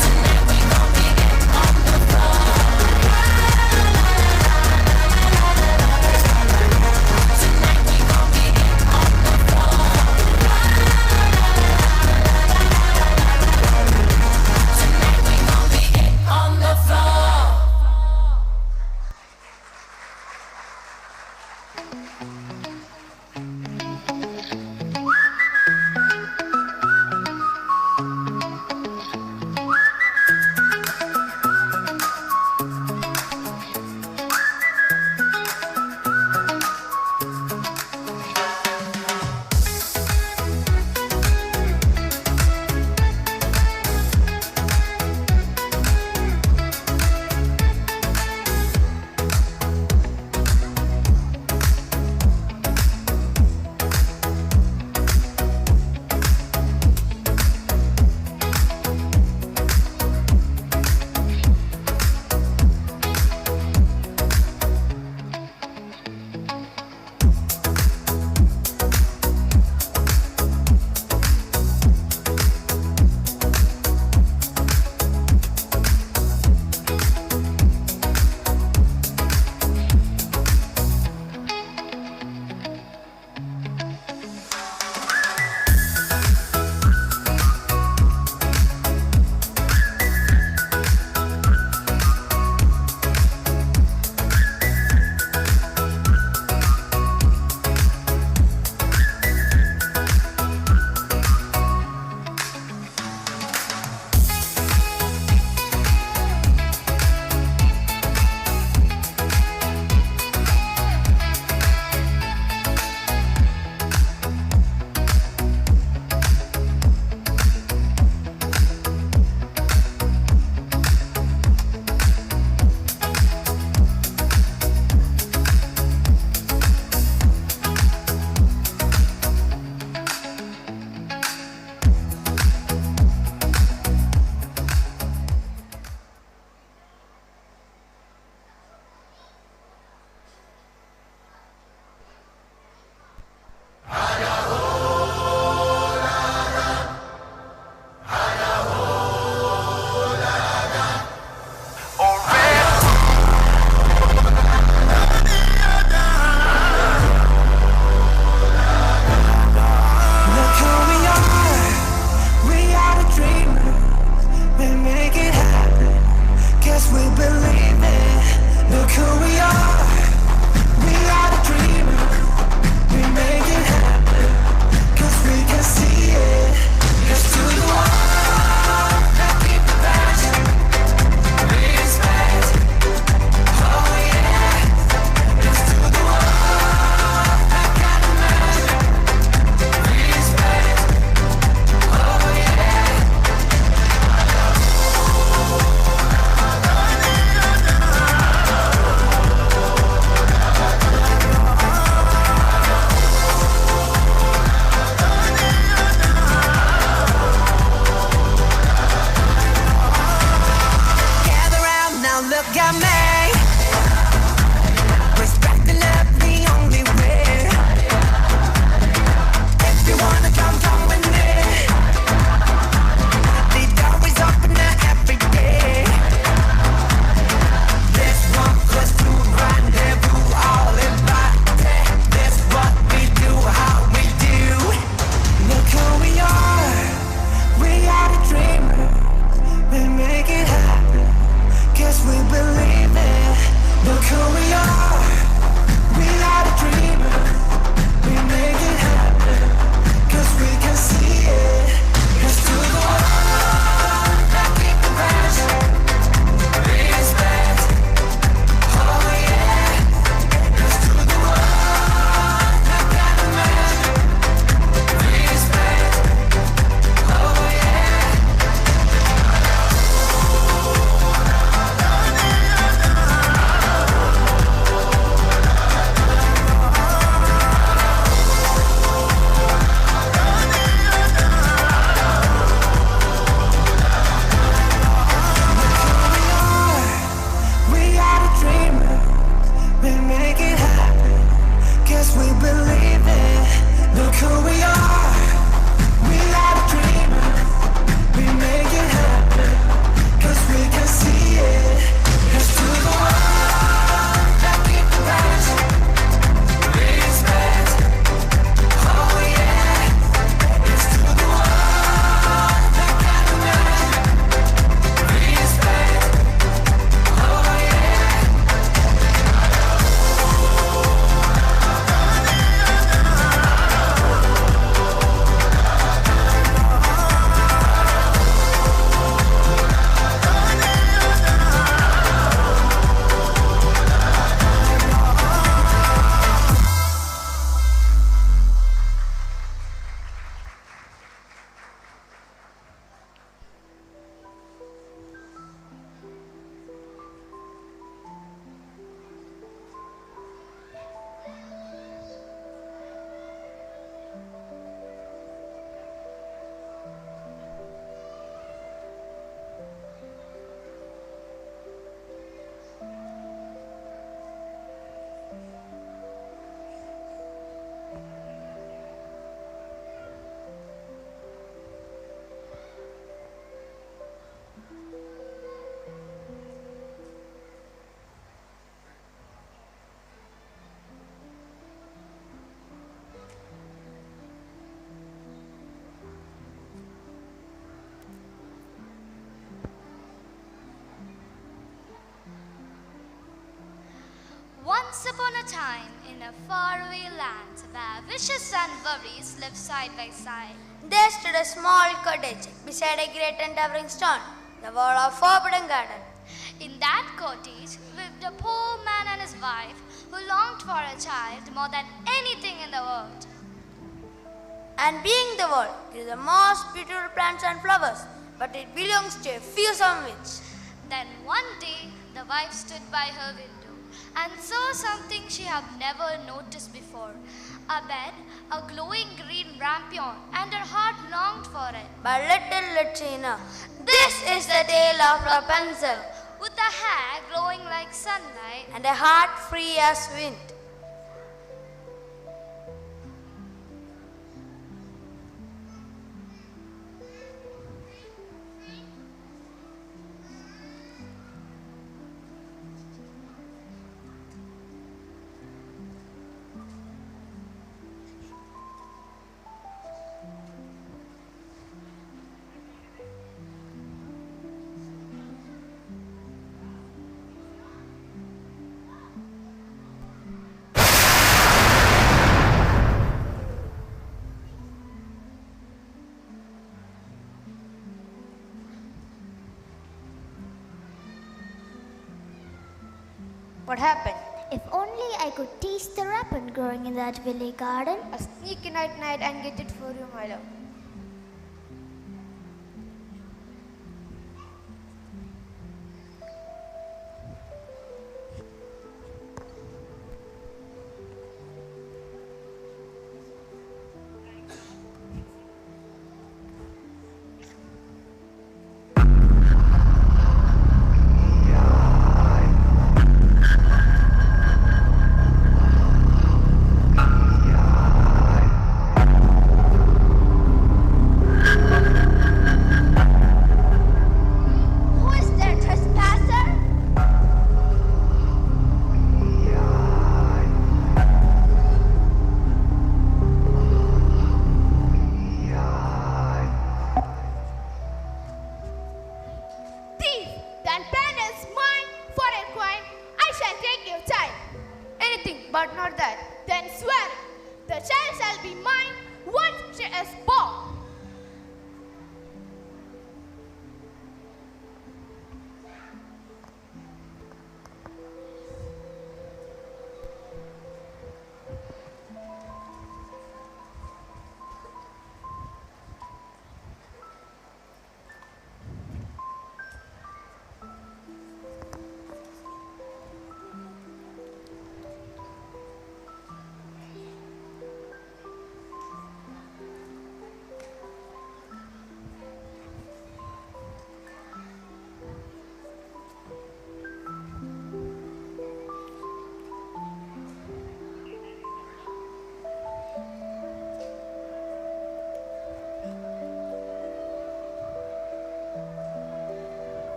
Tonight we gon' be it on the floor. Tonight we gon' be it on the floor. Tonight we gon' be it on the floor.
Once upon a time, in a faraway land where wishes and worries lived side by side,
There stood a small cottage beside a great and towering stone, the wall of forbidden garden.
in that cottage lived a poor man and his wife who longed for a child more than anything in the world.
And being the world is the most beautiful plants and flowers, but it belongs to a few some witch.
Then one day, the wife stood by her window and saw something she had never noticed before. A bed, a glowing green rampion, and her heart longed for it.
But little did she know, this is the tale of Rapunzel,
With the hair glowing like sunlight,
and a heart free as wind.
What happened?
If only I could taste the rapin growing in that willy garden.
I'll sneak in at night and get it for you, my love.
who is there, trespasser?
Thief, then pen is mine for a crime. I shall take your child.
Anything but not that.
Then swear it. The child shall be mine once she is born.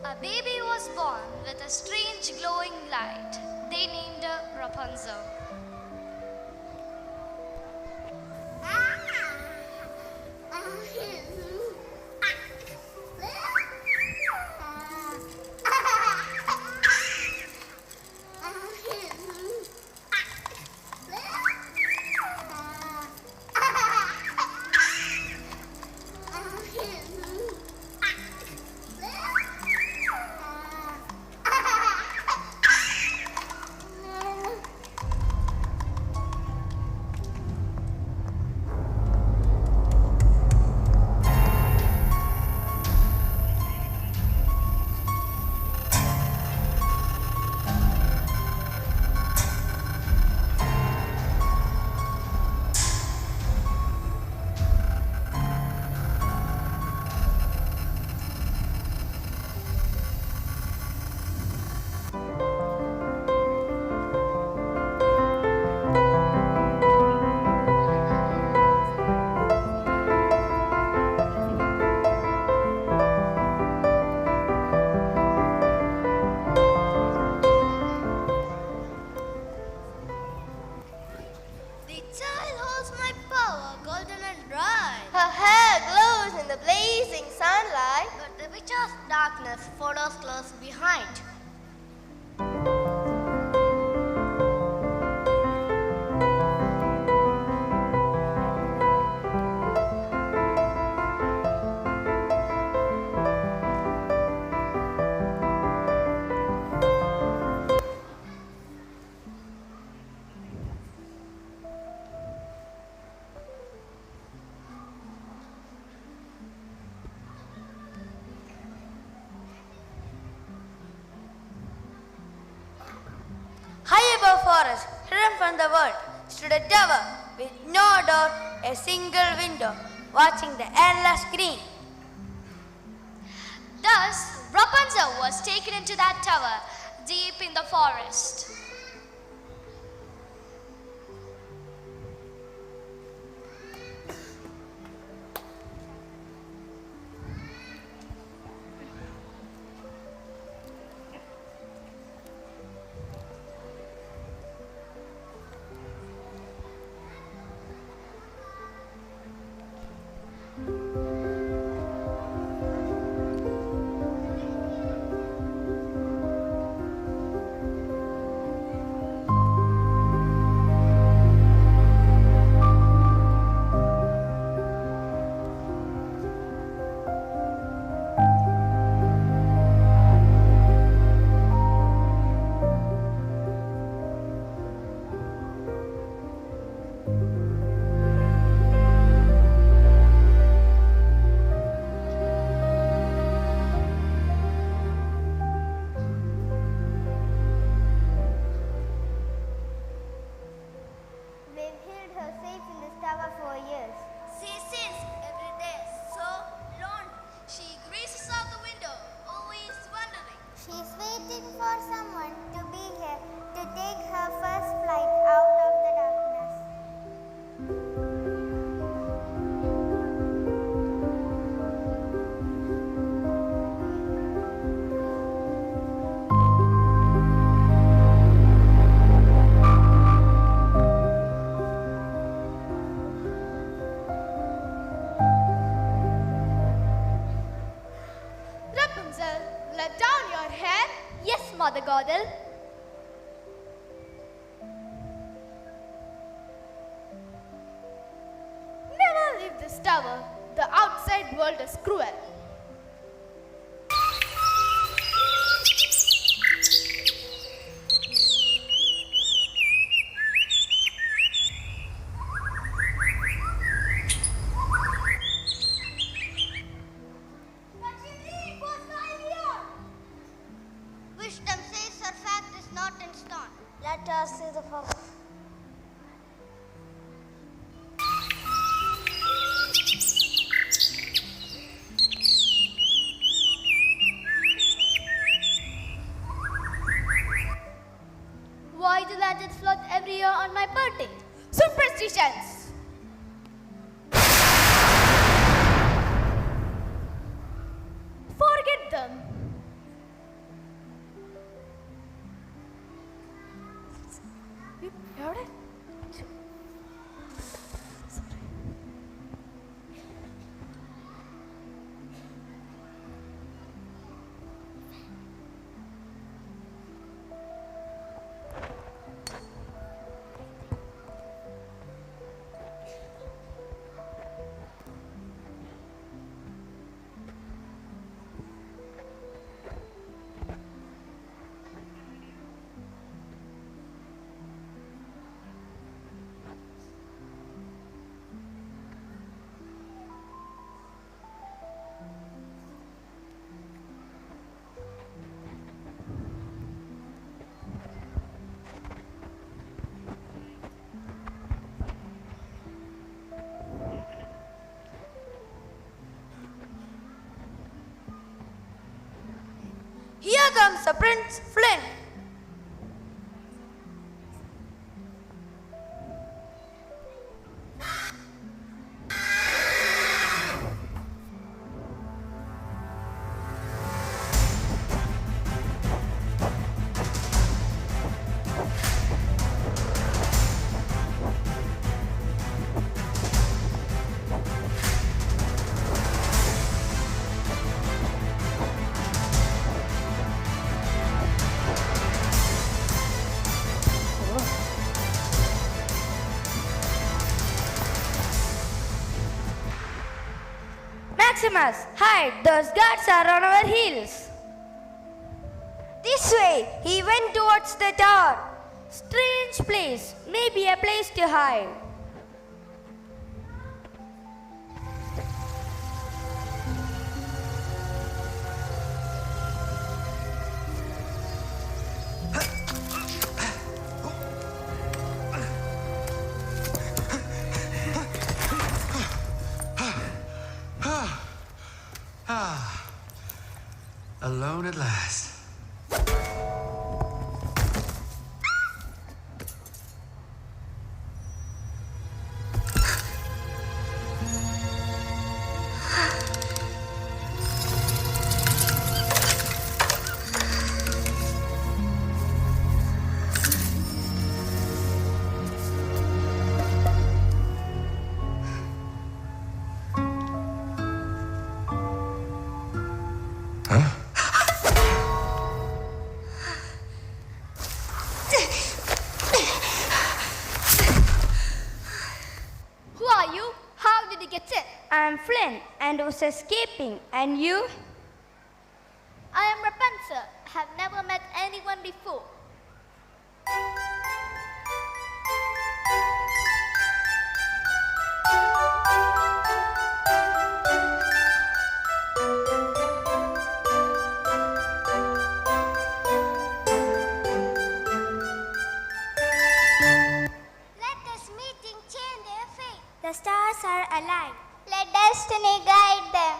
A baby was born with a strange glowing light. They named her Rapunzel. The child holds my power, golden and bright.
Her hair glows in the blazing sunlight.
But the witch of darkness follows close behind.
the world stood a tower with no door, a single window, watching the endless green.
Thus, Rapunzel was taken into that tower deep in the forest.
We've hid her safe in this tower for years.
She sins every day, so lonely. She gazes out the window, always wondering.
She's waiting for someone to be here to take her first flight out of the darkness.
Rapunzel, let down your hair. Yes, Mother Goddel. Never leave this tower. The outside world is cruel.
Wisdom says her fact is not in stone.
Let us see the first.
Why do lanterns float every year on my birthday? Superstitions! Forget them.
Here comes the Prince Flynn. Maximus, hide! Those guards are on our heels. This way! He went towards the tower. Strange place. Maybe a place to hide.
Alone at last.
Who are you? How did you get in?
I'm Flynn and was escaping. And you?
I am Rapunzel. Have never met anyone before.
Let this meeting change their fate. The stars are aligned. Let destiny guide them.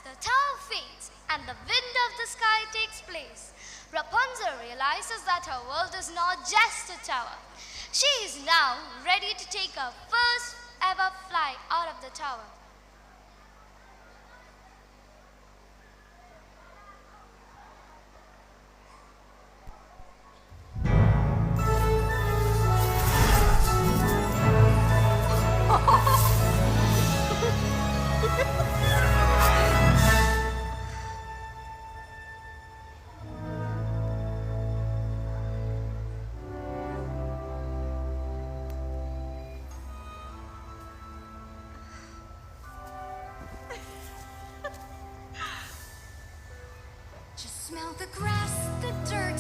the tower fades and the wind of the sky takes place, Rapunzel realizes that her world is not just a tower. She is now ready to take her first ever flight out of the tower.
Just smell the grass, the dirt,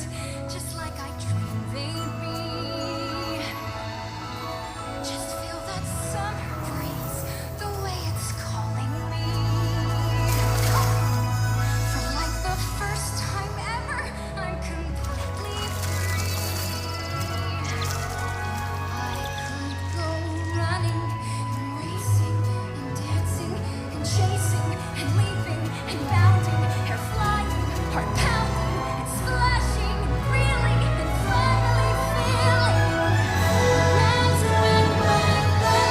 just like I dreamed they'd be. Just feel that summer breeze, the way it's calling me. For like the first time ever, I'm completely free. I could go running and racing and dancing and chasing and leaping and bounding, hair flying, heart pounding and splashing and reeling and finally feeling that's when my life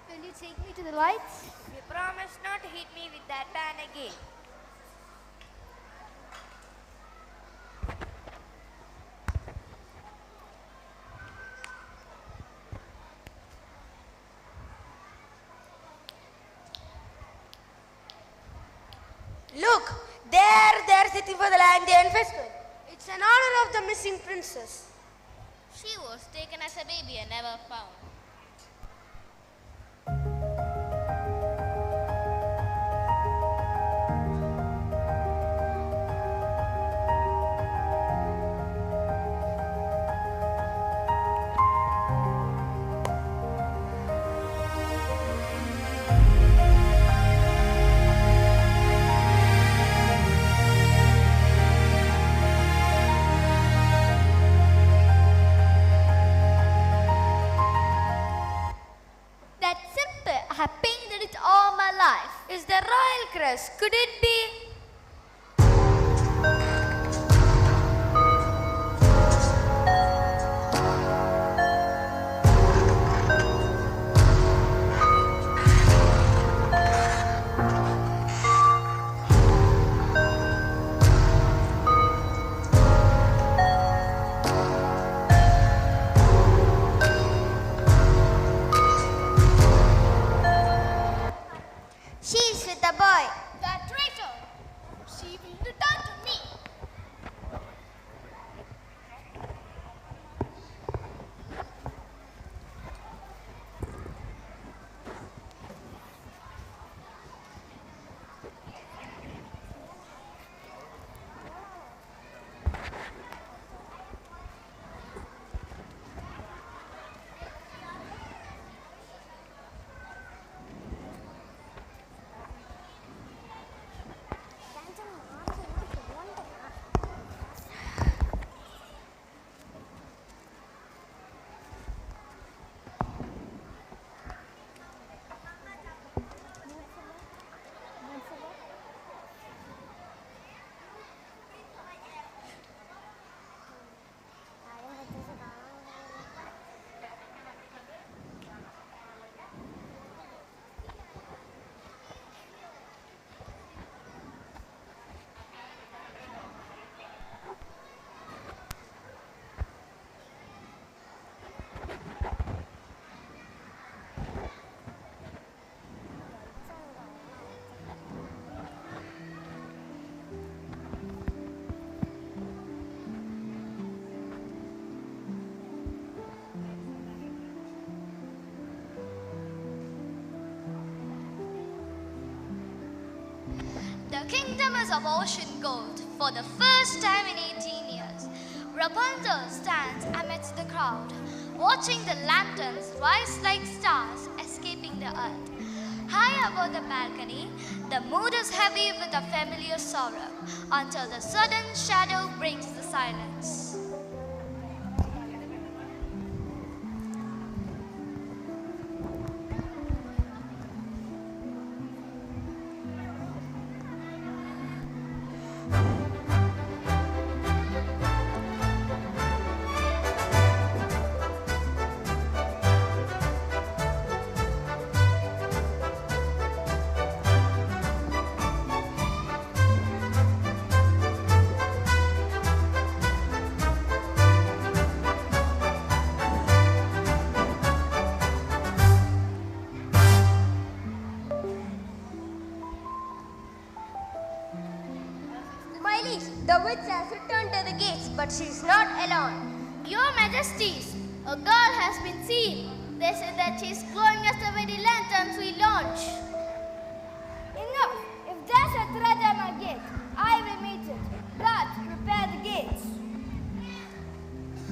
Will you take me to the lights?
You promise not to hit me with that pan again. Look, they're sitting for the Landian festival.
It's in honor of the missing princess.
She was taken as a baby and never found.
That simple, I have painted it all my life.
Is the royal crest? Could it be?
She's with the boy.
That traitor! She will return to me. The kingdom is of ocean gold for the first time in 18 years. Rapunzel stands amidst the crowd, watching the lanterns rise like stars escaping the earth. High above the balcony, the mood is heavy with a familiar sorrow until the sudden shadow breaks the silence.
My liege, the witch has returned to the gates, but she is not alone.
Your Majesties, a girl has been seen. They say that she is glowing as the very lanterns we launch.
Enough! If there's a threat at my gate, I will meet it. Guards, prepare the gates.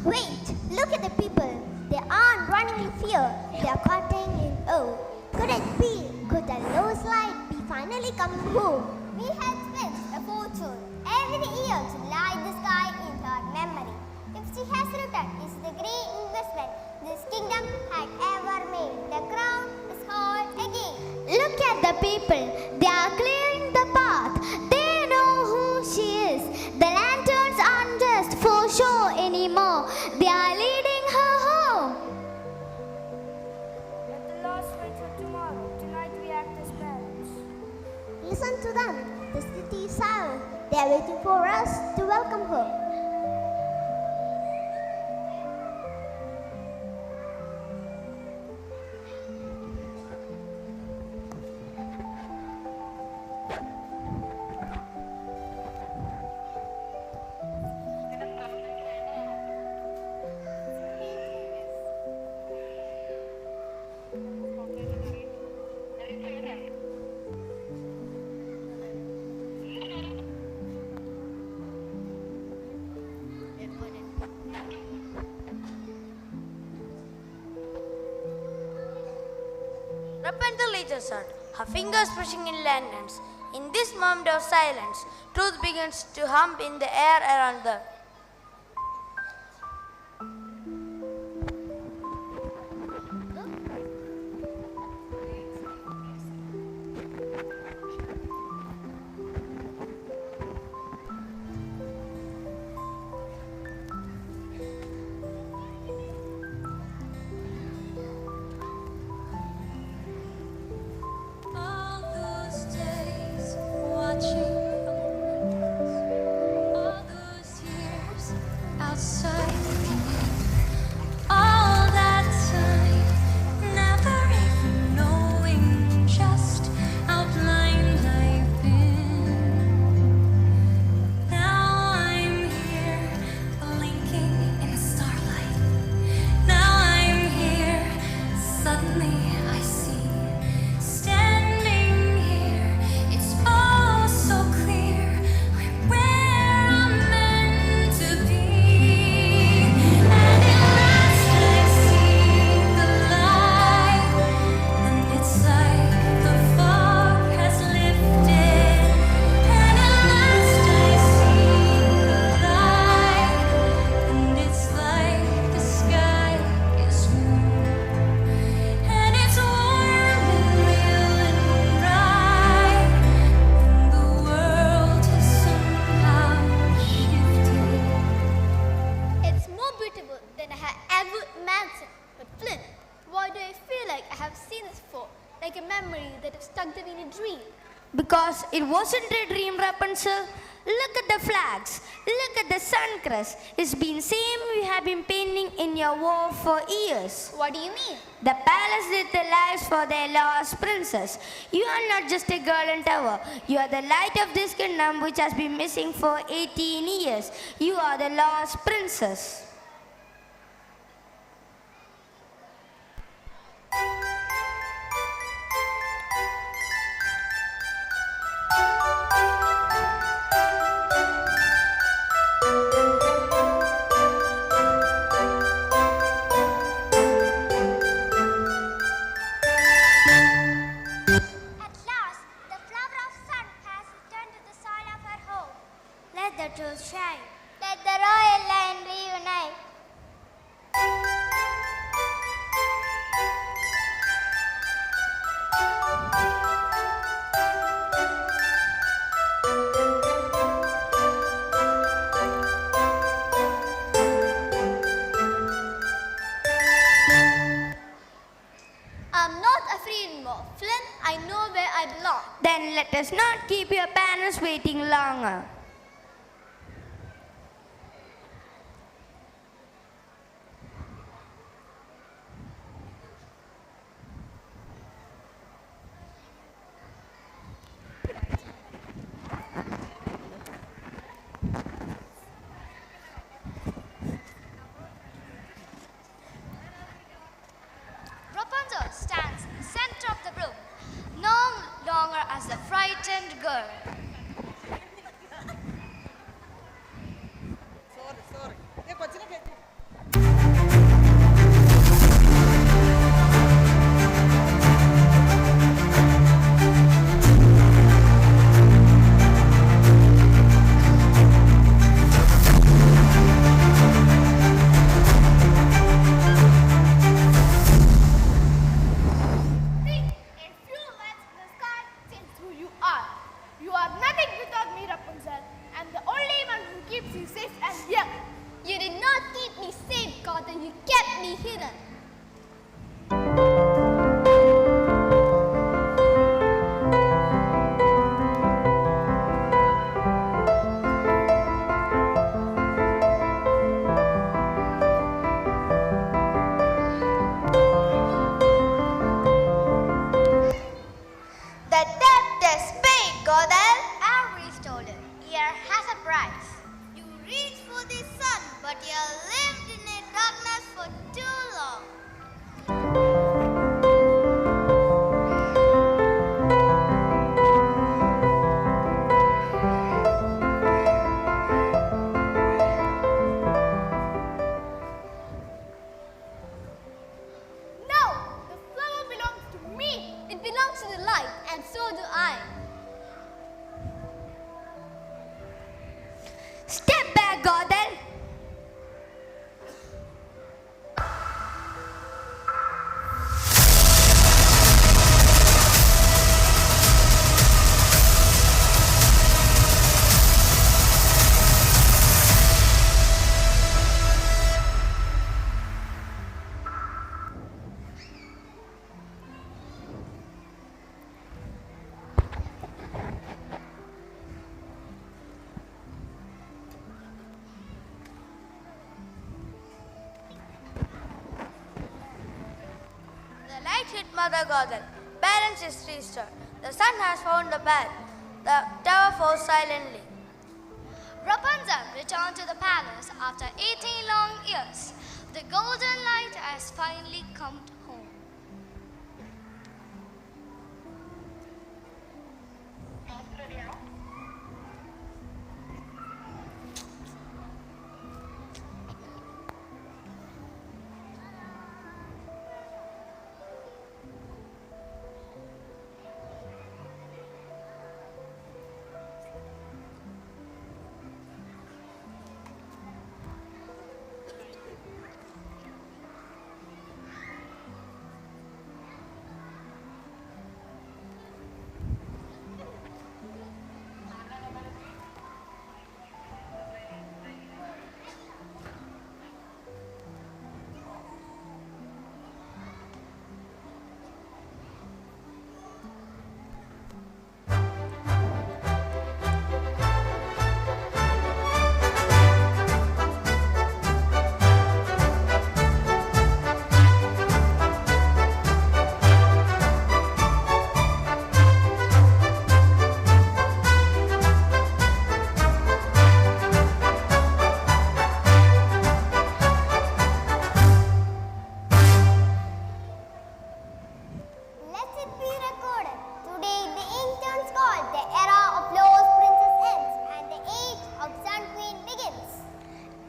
Wait, look at the people. They aren't running in fear. They are cutting in awe. Could it be? Could the Lowe's light be finally coming home? We had spent a fortune every year to light the sky in her memory. If she has returned, it's the great investment this kingdom had ever made. The crown is whole again. Look at the people. They are clearing the path. They know who she is. The lanterns aren't just for show anymore. They are leading her home.
Let the lost wait for tomorrow. Tonight we act as parents.
Listen to them. The city is silent. They are waiting for us to welcome her.
Rapunzel later said, her fingers pushing in lanterns. In this moment of silence, truth begins to hum in the air around them.
All those days watching from the windows, all those years outside looking in, all that time never even knowing just how blind I've been. Now I'm here blinking in the starlight. Now I'm here, suddenly I see. Standing here, it's all so clear. I'm where I'm meant to be. And at last I see the light. And it's like the fog has lifted. And at last I see the light. And it's like the sky is blue. And it's warm and real and bright. And the world has somehow shifted.
It's more beautiful than I had ever imagined. But Flynn, why do I feel like I have seen this before? Like a memory that has stuck them in a dream.
Because it wasn't a dream, Rapunzel. Look at the flags. Look at the sun crest. It's been same we have been painting in your wall for years.
What do you mean?
The palace did the lives for their lost princess. You are not just a girl in tower. You are the light of this kingdom which has been missing for 18 years. You are the lost princess.
anymore. Flynn, I know where I belong.
Then let us not keep your parents waiting longer.
Rapunzel stands in the center of the room, no longer as the frightened girl.
See, a few lights in the sky tells who you are. You are nothing without me, Rapunzel, and the only one who keeps you safe and young. You did not keep me safe, Gotham. You kept me hidden.
The debt is paid, Godel. Every stolen year has a price. You reached for the sun, but you lived in a darkness for too long.
No, the flower belongs to me. It belongs to the light, and so do I.
Step back, Godel.
The light hit Mother Gothel. Balance is restored. The sun has found the path. The tower falls silently.
Rapunzel returned to the palace after 18 long years. The golden light has finally come home.
Let it be recorded. Today, the ancients called the era of Lost Princess ends and the age of Sun Queen begins.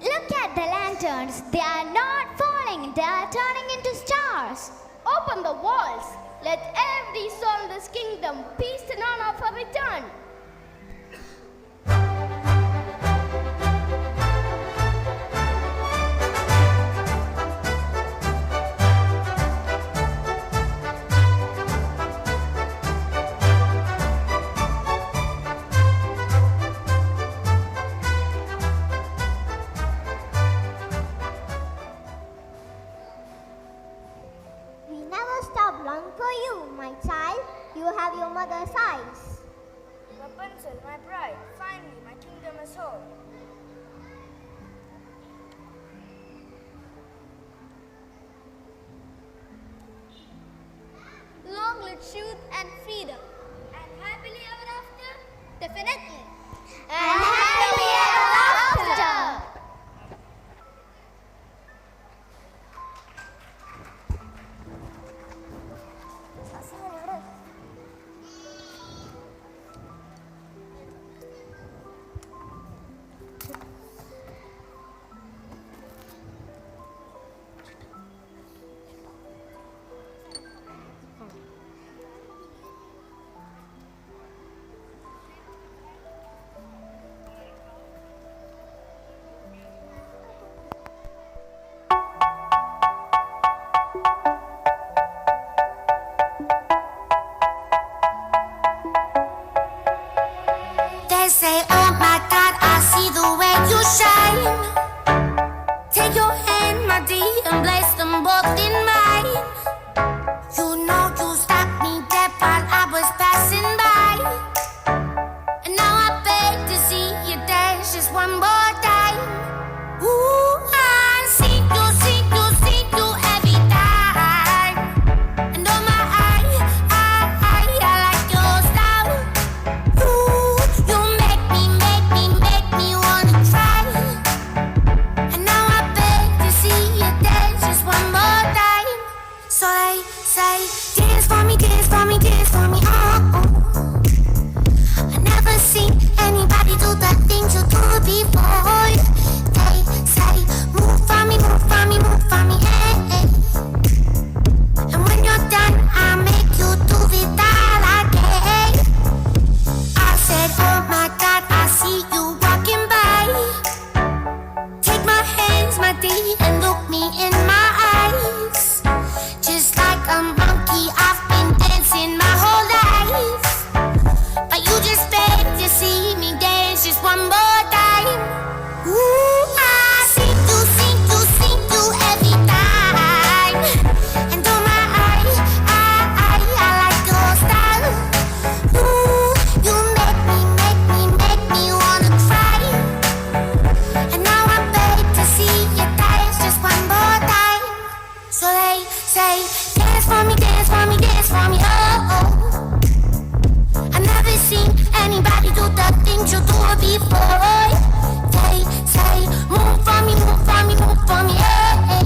Look at the lanterns. They are not falling, they are turning into stars.
Open the walls. Let every soul in this kingdom peace and honor for return.
We never
stop longing for you, my child. You have your mother's eyes.
Rapunzel, my bride, finally my kingdom is whole. Long live truth and freedom. And happily ever after? Definitely.
And happily ever after.
They say, oh my God, I see the way you shine. Take your hand, my dear, and place them both in mine. You know you stopped me dead while I was passing by. And now I beg to see you dance just one more time. Ooh, I see you every time. And oh my, I like your style. Ooh, you make me wanna try. And now I beg to see you dance just one more time. So they say, dance for me, dance for me, dance for me, oh, oh. I never seen anybody do the things you do before. They say, move for me, move for me, move for me, hey, hey. And when you're done, I'll make you do it all again. I said, oh my God, I see you walking by. Take my hands, my dear, and look me in my eyes. Just like a monkey, I've been dancing my whole life. But you just beg to see me dance just one more time. Ooh, I see you every time. And oh my, I like your style. Ooh, you make me wanna cry. And now I beg to see you dance just one more time. So they say, dance for me, dance for me, dance for me, oh, oh. I've never seen anybody do the things you do before. They say, move for me, move for me, move for me, hey, hey.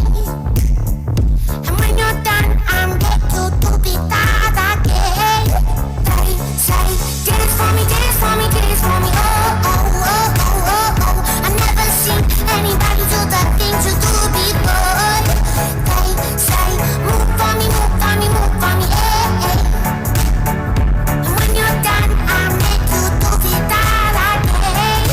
And when you're done, I'm get you to be that again. They say, dance for me, dance for me, dance for me, oh, oh, oh, oh, oh, oh. I've never seen anybody do the things you do before. They say, move for me, move for me, move for me, hey, hey. And when you're done, I'll make you do it all again.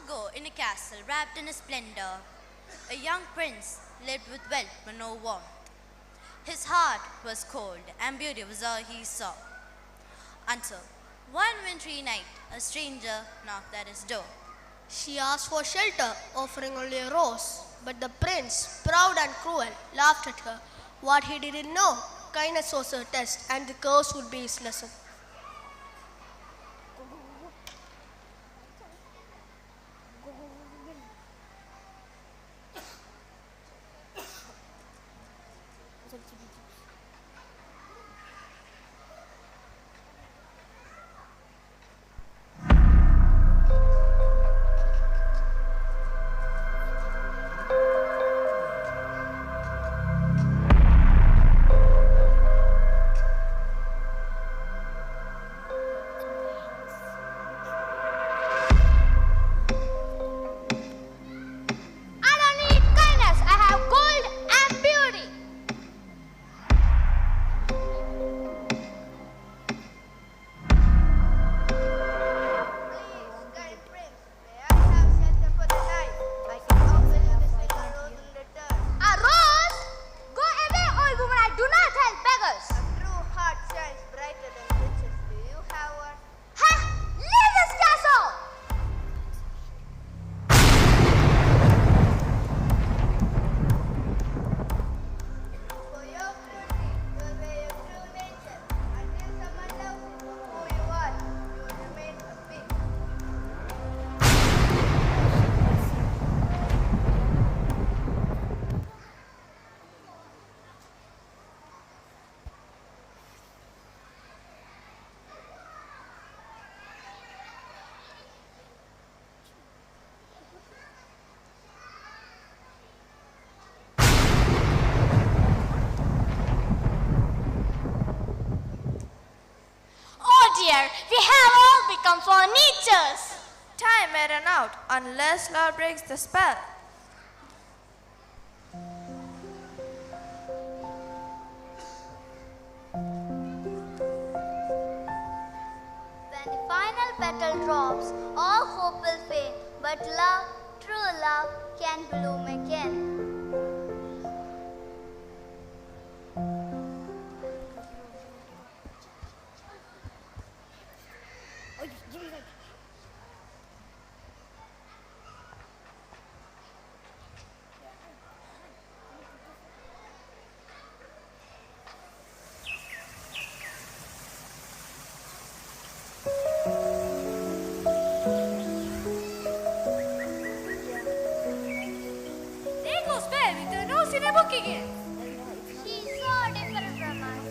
ago, in a castle wrapped in splendor, a young prince lived with wealth but no warmth. His heart was cold, and beauty was all he saw. Until one wintry night, a stranger knocked at his door.
She asked for shelter, offering only a rose. But the prince, proud and cruel, laughed at her. What he didn't know, kindness was her test, and the curse would be his lesson.
We have all become furnitures.
Time may run out unless love breaks the spell.
When the final petal drops, all hope will fade, but love, true love, can bloom again.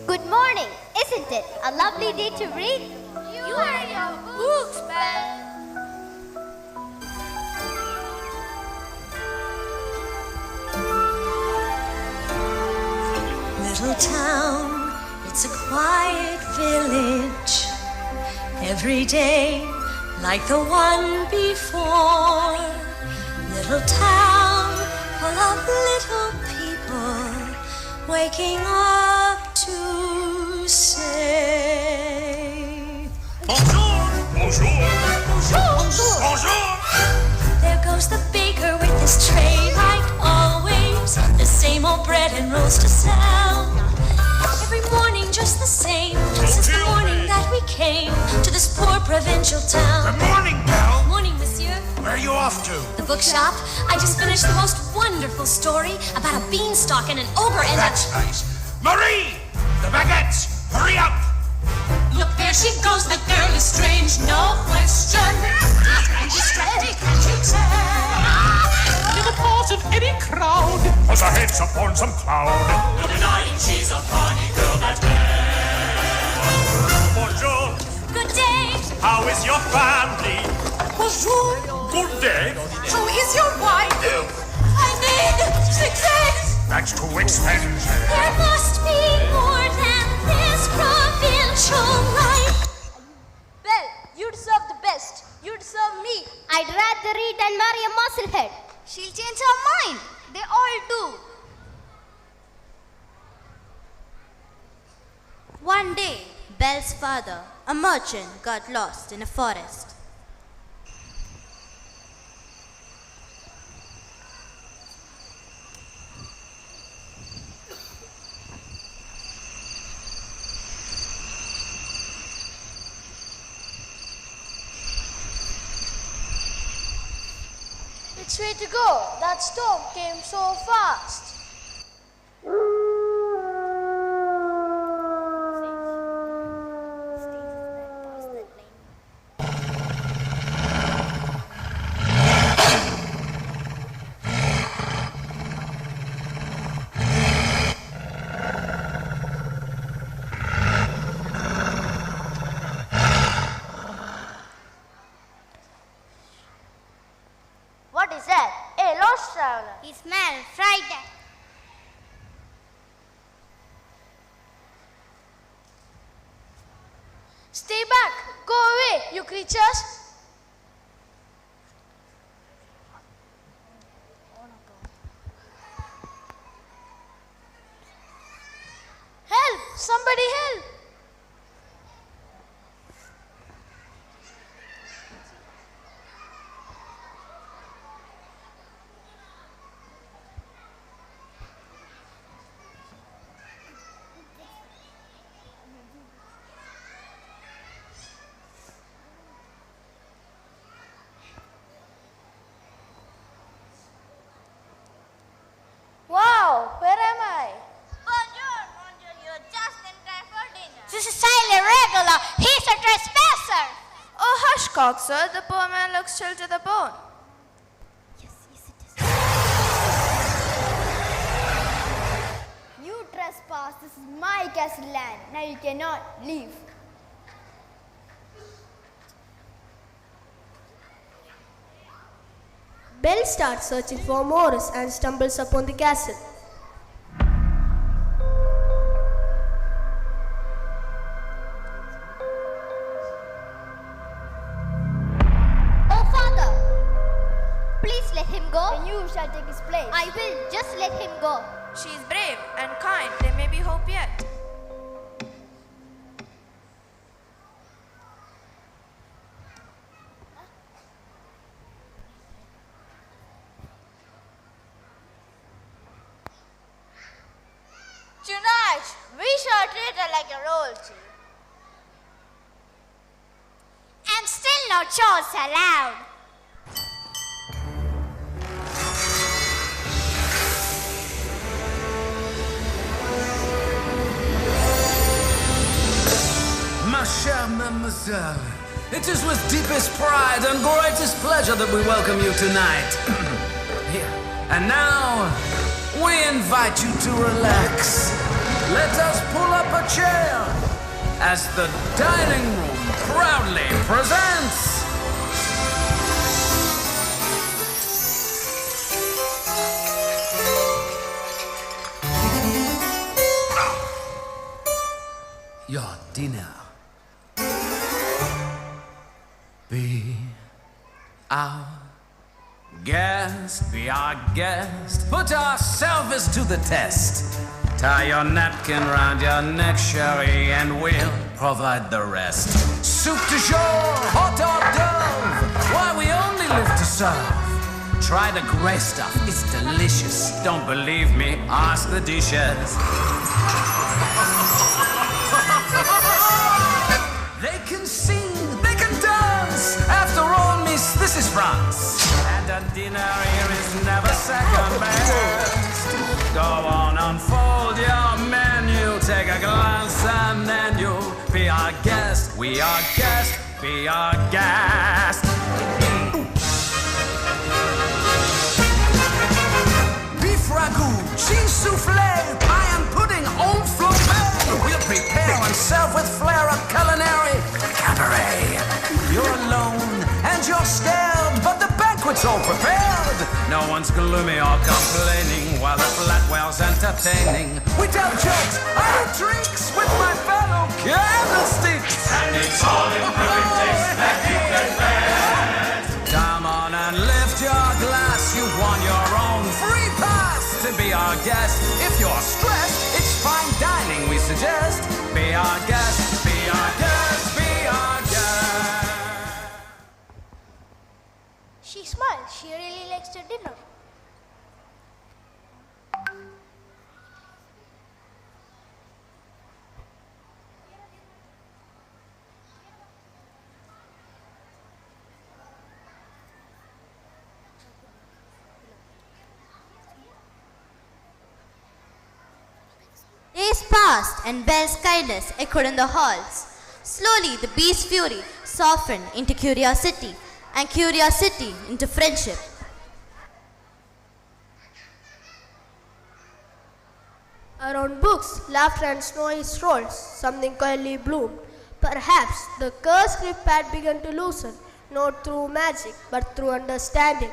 Good morning, isn't it? A lovely day to read.
You and your books, Belle.
Little town, it's a quiet village. Every day, like the one before. Little town, full of little people, waking up to say
Bonjour! Bonjour! Bonjour! Bonjour!
There goes the baker with his tray like always. The same old bread and rolls to sell. Every morning just the same. Since the morning that we came to this poor provincial town.
Good morning, pal.
Morning, monsieur.
Where are you off to?
The bookshop. I just finished the most wonderful story about a beanstalk and an ogre and
That's nice. Marie! The baguettes! Hurry up!
Look, there she goes. The girl is strange, no question. And she's strange, can't you tell?
Never part of any crowd. Cause her head's upon some cloud. No denying she's a funny girl, that belle. Bonjour.
Good day.
How is your family? Bonjour. Good day.
How is your wife? I need 6 eggs.
That's too expensive.
There must be more than this provincial life.
Well, you deserve the best. You deserve me.
I'd rather read than marry a musclehead.
She'll change her mind. They all do.
One day, Belle's father, a merchant, got lost in a forest.
Which way to go? That storm came so fast.
What is that? A lost traveler.
He smells frightened.
Stay back! Go away, you creatures! Help! Somebody help! Wow, where am I?
Bonjour, you're just in time for dinner. This is highly irregular. He's a trespasser.
Oh, hush, Coxer. The poor man looks chill to the bone.
You trespass. This is my castle land. Now you cannot leave.
Belle starts searching for Morris and stumbles upon the castle.
Oh, Father, please let him go.
And you shall take his place.
I will. Just let him go.
She is brave and kind. There may be hope yet.
Tonight, we shall treat her like a royalty.
And still no chores allowed.
Ma chère mademoiselle, it is with deepest pride and greatest pleasure that we welcome you tonight. Here. And now, we invite you to relax. Let us pull up a chair as the dining room proudly presents your dinner. Be our guest, be our guest. Put our service to the test. Tie your napkin round your neck, sherry, and we'll provide the rest. Soup du jour, hot hors d'oeuvre. Why, we only live to serve. Try the gray stuff, it's delicious. Don't believe me? Ask the dishes. They can sing, they can dance. After all, miss, this is France. And a dinner here is never second best. Go on, unfold your menu. Take a glance and then you'll be our guest. We are guest, be our guest. Beef ragout, cheese soufflé, pie and pudding, en flambé. We'll prepare and serve with flair a culinary cabaret. You're alone and you're scared, but the banquet's all prepared. No one's gloomy or complaining while the flat whale's entertaining. We tell jokes, I do drinks with my fellow candlesticks. And it's all in perfect taste that you can bet. Come on and lift your glass. You won your own free pass to be our guest. If you're stressed, it's fine dining we suggest. Be our guest, be our guest, be our guest.
She smiles. She really likes the dinner.
passed, and Belle's kindness echoed in the halls. Slowly, the beast's fury softened into curiosity, and curiosity into friendship.
Around books, laughter and snowy strolls, something quietly bloomed. Perhaps the cursed grip had begun to loosen, not through magic, but through understanding.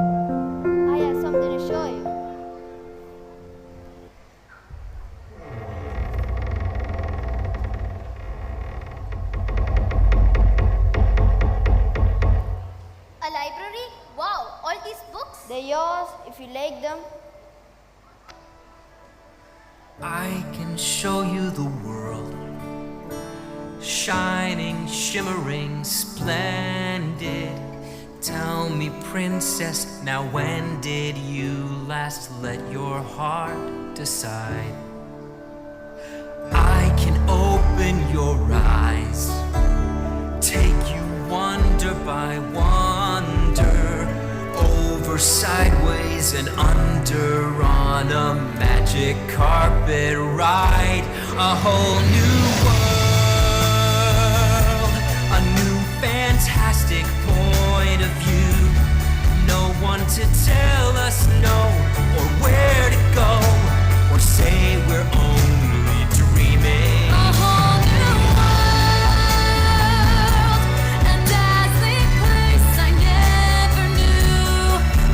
I have something to show you.
A library? Wow, all these books?
They're yours if you like them.
I can show you the world, shining, shimmering, splendid. Tell me, princess, now when did you last let your heart decide? I can open your eyes, take you wonder by wonder, over, sideways, and under on a magic carpet ride. A whole new world, a new fantastic point of view. No one to tell us no, or where to go, or say we're only dreaming.
A whole new world, a dazzling place I never knew.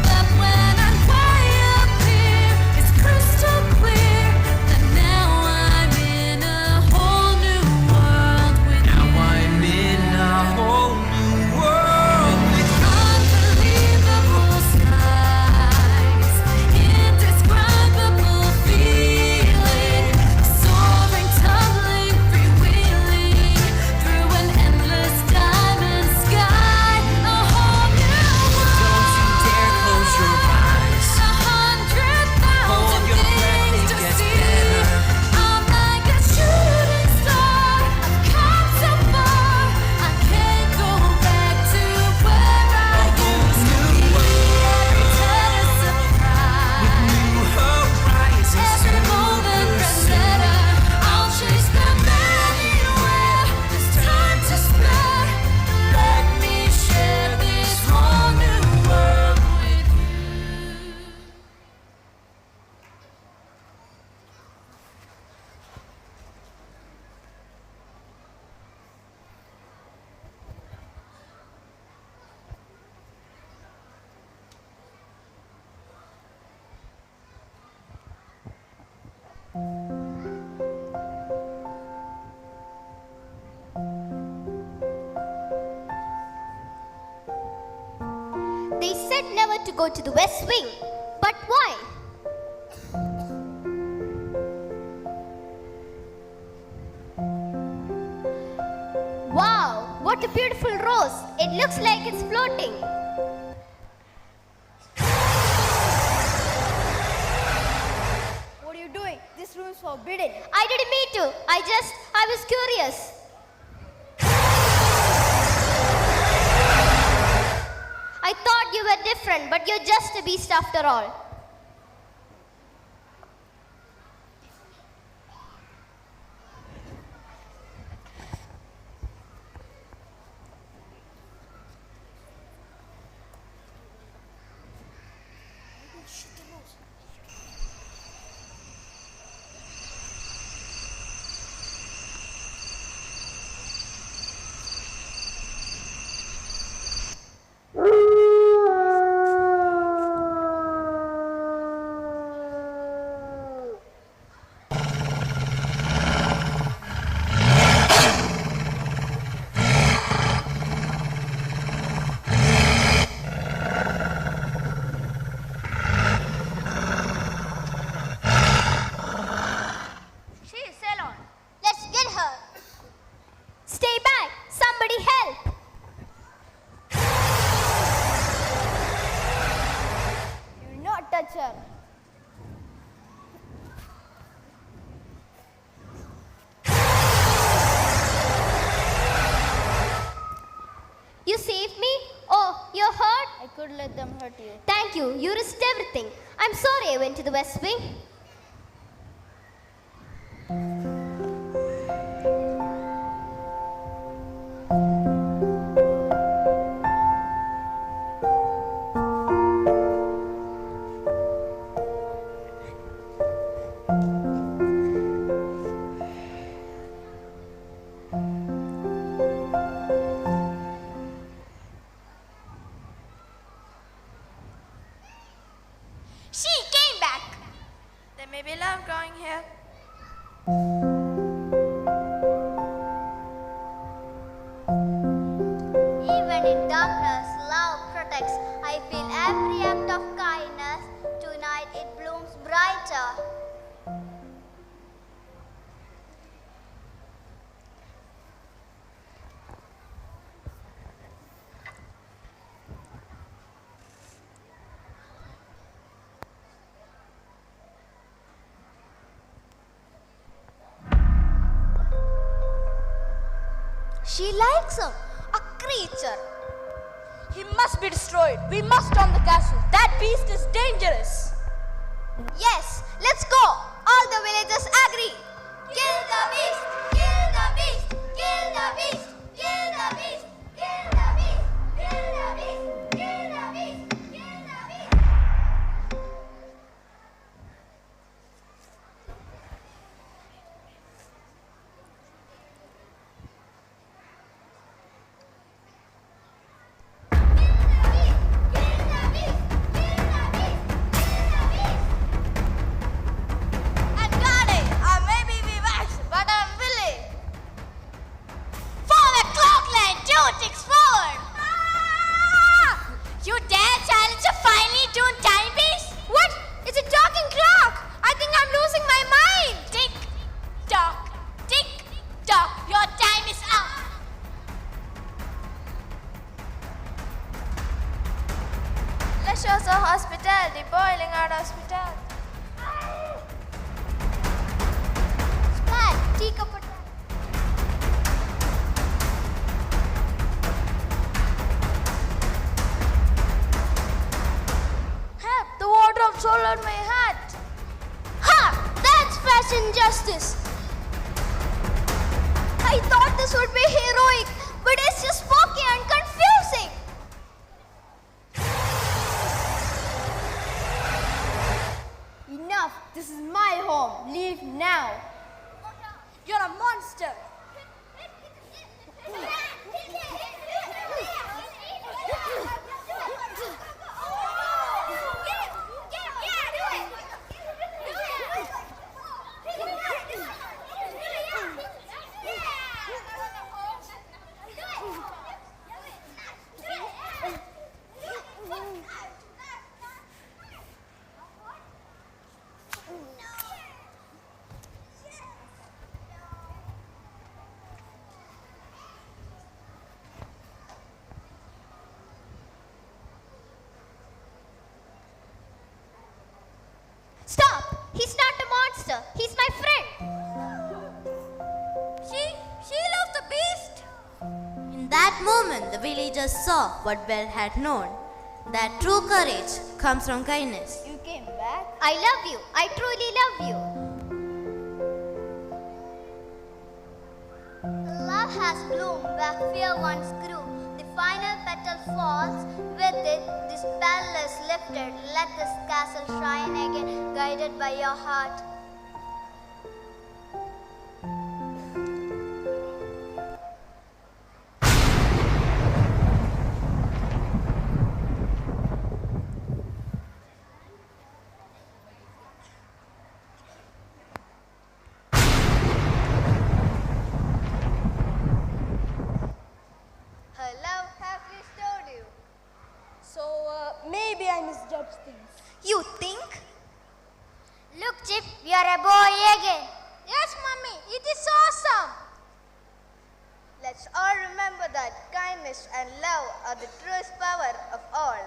But when I'm way up here, it's crystal clear that now I'm in a whole new world with you.
Now I'm in a whole new world with
Unbelievable skies, indescribable feeling, soaring, tumbling, freewheeling through an endless diamond sky. A whole new world.
Don't you dare close your eyes.
100,000
Hold your breath,
things
it
to
gets
see.
better.
I'm like a shooting star. I've come so far. I can't go back to where I used to be. Every turn a surprise.
new horizons to
Every moment gets
pursue.
better. I'll chase them anywhere. There's time to spare. Let me share this whole new world with you.
They said never to go to the West Wing. But why? Wow, what a beautiful rose. It looks like it's floating.
What are you doing? This room is forbidden.
I didn't mean to. I was curious. I thought you were different, but you're just a beast after all. let them hurt you.
Thank you. You risked everything. I'm sorry I went to the West Wing.
She came back. There may be love growing here.
Even in darkness, love protects. I feel every act of kindness. Tonight it blooms brighter.
She likes him, a creature. He must be destroyed. We must storm the castle. That beast is dangerous.
Yes, let's go. All the villagers agree. Kill the beast! Kill the beast! Kill the beast! Kill the beast! Kill the beast! Kill the beast! Kill the beast! Kill the beast!
And got it. Or maybe we waxed, but I'm willing. Forward, Clockland, 264. You dare challenge a finely tuned timepiece? What? It's a talking clock. I think I'm losing my mind. Tick tock, tick tock. Your time is up. Let's show some hospitality, boiling out hospitality.
Splat, teacup attack.
Help! The wardrobe swallowed my hat. Ha! That's fashion justice.
I thought this would be heroic, but it's just spooky and confusing.
Enough! This is my home. Leave now. You're a monster.
Stop! He's not a monster. He's my friend.
She loves the beast.
In that moment, the villagers saw what Belle had known, that true courage comes from kindness.
You came back?
I love you. I truly love you.
Love has bloomed where fear once grew. The final petal falls. With it, the spell is lifted. Let this castle shine again, guided by your heart.
Her love has restored you. So, maybe I misjudged things.
You think? Look, Chip, you're a boy again.
Yes, Mummy, it is awesome. Let's all remember that kindness and love are the truest power of all.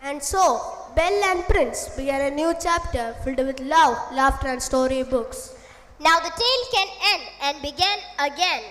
And so, Belle and Prince began a new chapter filled with love, laughter, and storybooks.
Now the tale can end and begin again.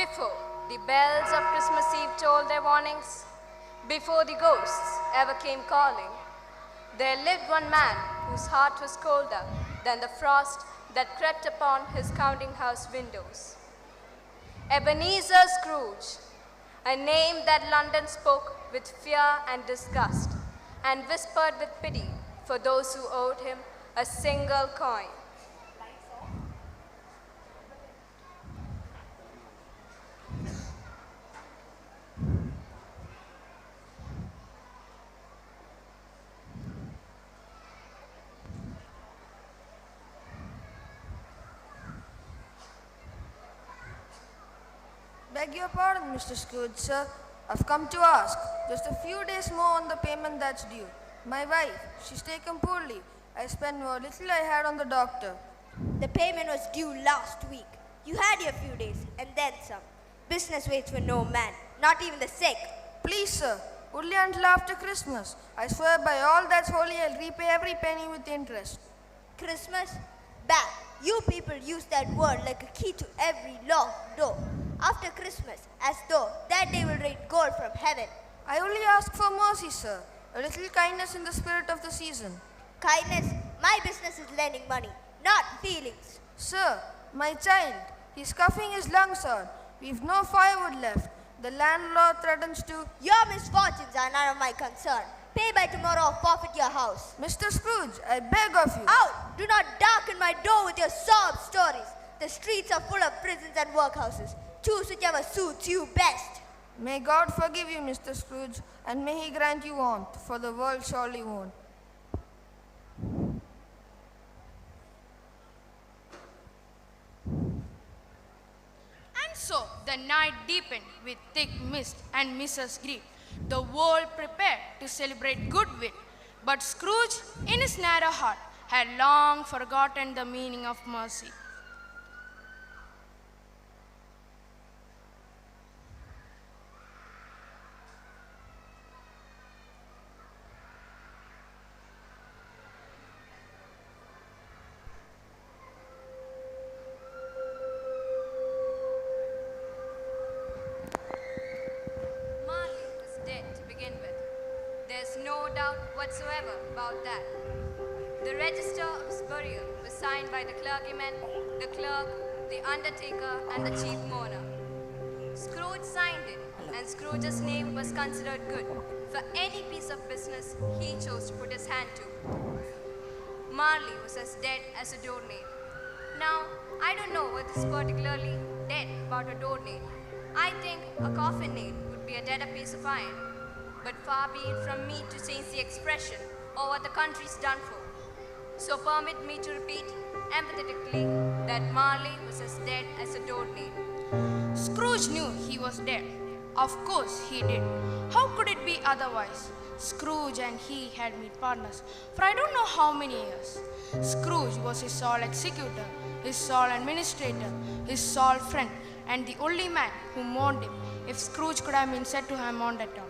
before the bells of Christmas Eve tolled their warnings, before the ghosts ever came calling, there lived one man whose heart was colder than the frost that crept upon his counting house windows. Ebenezer Scrooge, a name that London spoke with fear and disgust, and whispered with pity for those who owed him a single coin.
Beg your pardon, Mr. Scrooge, sir. I've come to ask. Just a few days more on the payment that's due. My wife, she's taken poorly. I spent what little I had on the doctor.
The payment was due last week. You had your few days, and then some. Business waits for no man, not even the sick.
Please, sir, only until after Christmas. I swear by all that's holy, I'll repay every penny with interest.
Christmas? Bah! You people use that word like a key to every locked door. After Christmas, as though that day will rain gold from heaven.
I only ask for mercy, sir. A little kindness in the spirit of the season.
Kindness? My business is lending money, not feelings.
Sir, my child, he's coughing his lungs out. We've no firewood left. The landlord threatens to...
Your misfortunes are none of my concern. Pay by tomorrow or forfeit your house.
Mr. Scrooge, I beg of you.
Out! Do not darken my door with your sob stories. The streets are full of prisons and workhouses. Choose whichever suits you best.
May God forgive you, Mr. Scrooge, and may He grant you warmth, for the world surely won't.
And so the night deepened with thick mist and Mrs. Grief. The world prepared to celebrate goodwill, but Scrooge, in his narrow heart, had long forgotten the meaning of mercy.
No doubt whatsoever about that. The register of his burial was signed by the clergyman, the clerk, the undertaker, and the chief mourner. Scrooge signed it, and Scrooge's name was considered good for any piece of business he chose to put his hand to. Marley was as dead as a doornail. Now, I don't know what is particularly dead about a doornail. I think a coffin nail would be a deader piece of iron. But far be it from me to change the expression or what the country's done for. So permit me to repeat empathetically that Marley was as dead as a doornail.
Scrooge knew he was dead. Of course he did. How could it be otherwise? Scrooge and he had been partners for I don't know how many years. Scrooge was his sole executor, his sole administrator, his sole friend, and the only man who mourned him, if Scrooge could have been said to have mourned at all.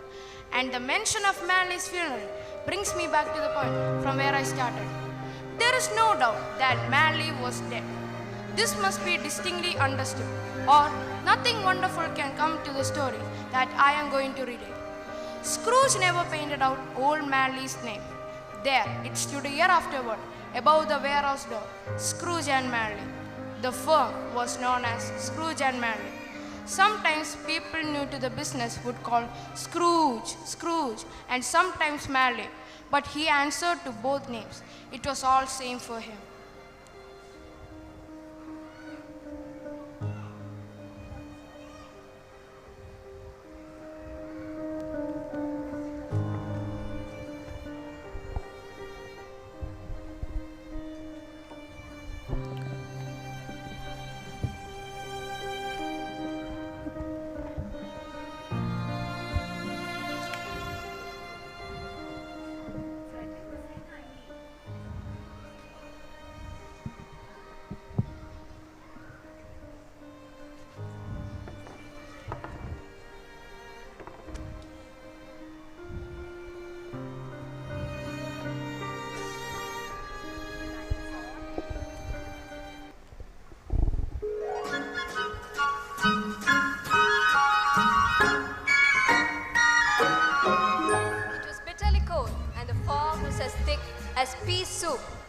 And the mention of Manly's funeral brings me back to the point from where I started. There is no doubt that Manly was dead. This must be distinctly understood, or nothing wonderful can come to the story that I am going to relate. Scrooge never painted out old Manly's name. There it stood a year afterward, above the warehouse door, Scrooge and Manly. The firm was known as Scrooge and Manly. Sometimes people new to the business would call Scrooge, Scrooge, and sometimes Manly, but he answered to both names. It was all same for him.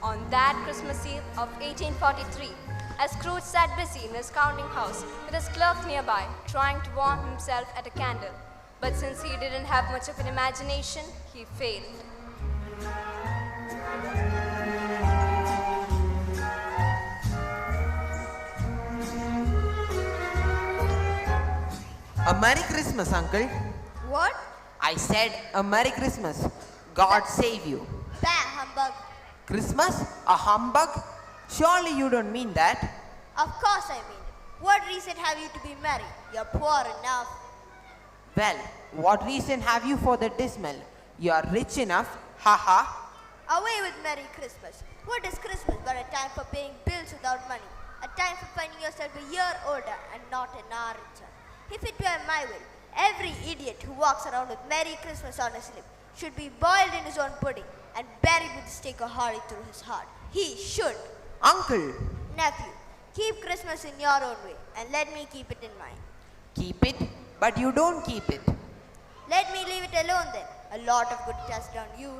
On that Christmas Eve of 1843, as Scrooge sat busy in his counting house with his clerk nearby, trying to warm himself at a candle. But since he didn't have much of an imagination, he failed.
A Merry Christmas, Uncle.
What?
I said a Merry Christmas. God save you.
Bah, humbug.
Christmas? A humbug? Surely you don't mean that.
Of course I mean it. What reason have you to be merry? You're poor enough.
Well, what reason have you for the dismal? You are rich enough. Ha ha.
Away with Merry Christmas. What is Christmas but a time for paying bills without money? A time for finding yourself a year older and not an hour richer. If it were my will, every idiot who walks around with Merry Christmas on his lip should be boiled in his own pudding and buried with a stake of holly through his heart. He should.
Uncle.
Nephew, keep Christmas in your own way and let me keep it in mine.
Keep it, but you don't keep it.
Let me leave it alone then. A lot of good it has done you.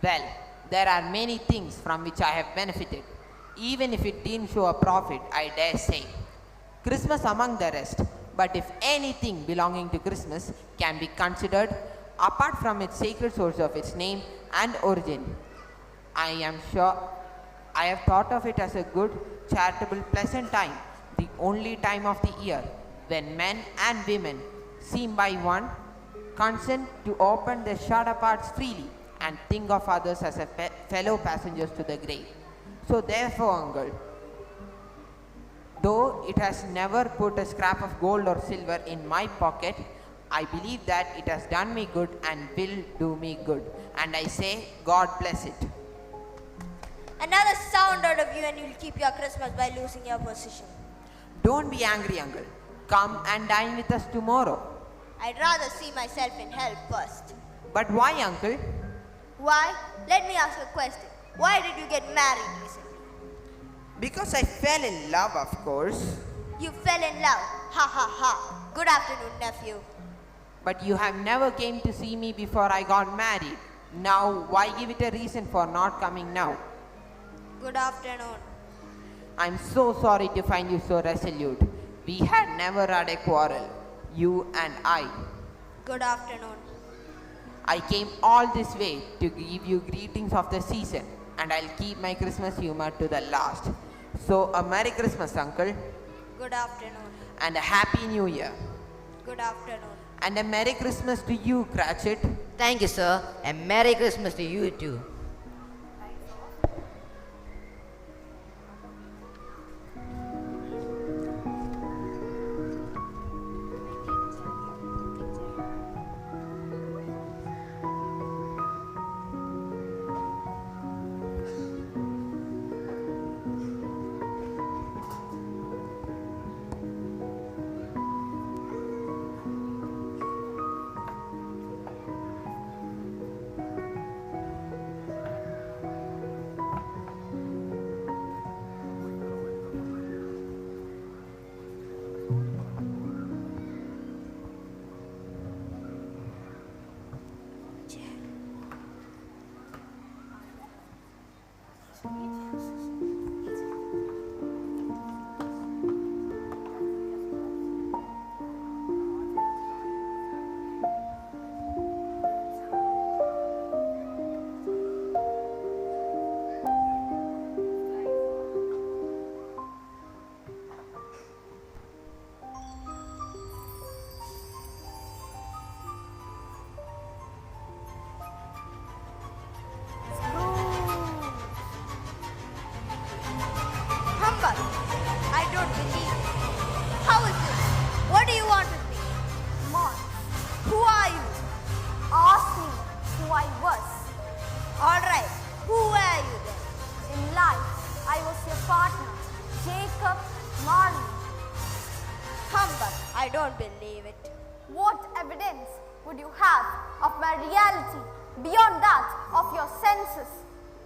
Well, there are many things from which I have benefited. Even if it didn't show a profit, I dare say. Christmas among the rest. But if anything belonging to Christmas can be considered apart from its sacred source of its name and origin, I am sure I have thought of it as a good, charitable, pleasant time, the only time of the year when men and women seem by one consent to open their shut-up hearts freely and think of others as a fellow passengers to the grave. So therefore, Uncle, though it has never put a scrap of gold or silver in my pocket, I believe that it has done me good and will do me good. And I say, God bless it.
Another sound out of you and you'll keep your Christmas by losing your position.
Don't be angry, Uncle. Come and dine with us tomorrow.
I'd rather see myself in hell first.
But why, Uncle?
Why? Let me ask a question. Why did you get married recently?
Because I fell in love, of course.
You fell in love. Ha ha ha. Good afternoon, nephew.
But you have never came to see me before I got married. Now, why give it a reason for not coming now?
Good afternoon.
I'm so sorry to find you so resolute. We had never had a quarrel, you and I.
Good afternoon.
I came all this way to give you greetings of the season, and I'll keep my Christmas humor to the last. So, a Merry Christmas, Uncle.
Good afternoon.
And a Happy New Year.
Good afternoon.
And a Merry Christmas to you, Cratchit.
Thank you, sir. And Merry Christmas to you too.
I don't believe it. How is this? What do you want with me?
Mom,
Who are you?
ask me who I was.
Alright, who were you then?
In life, I was your partner, Jacob Marley.
Humbug, I don't believe it.
What evidence would you have of my reality beyond that of your senses?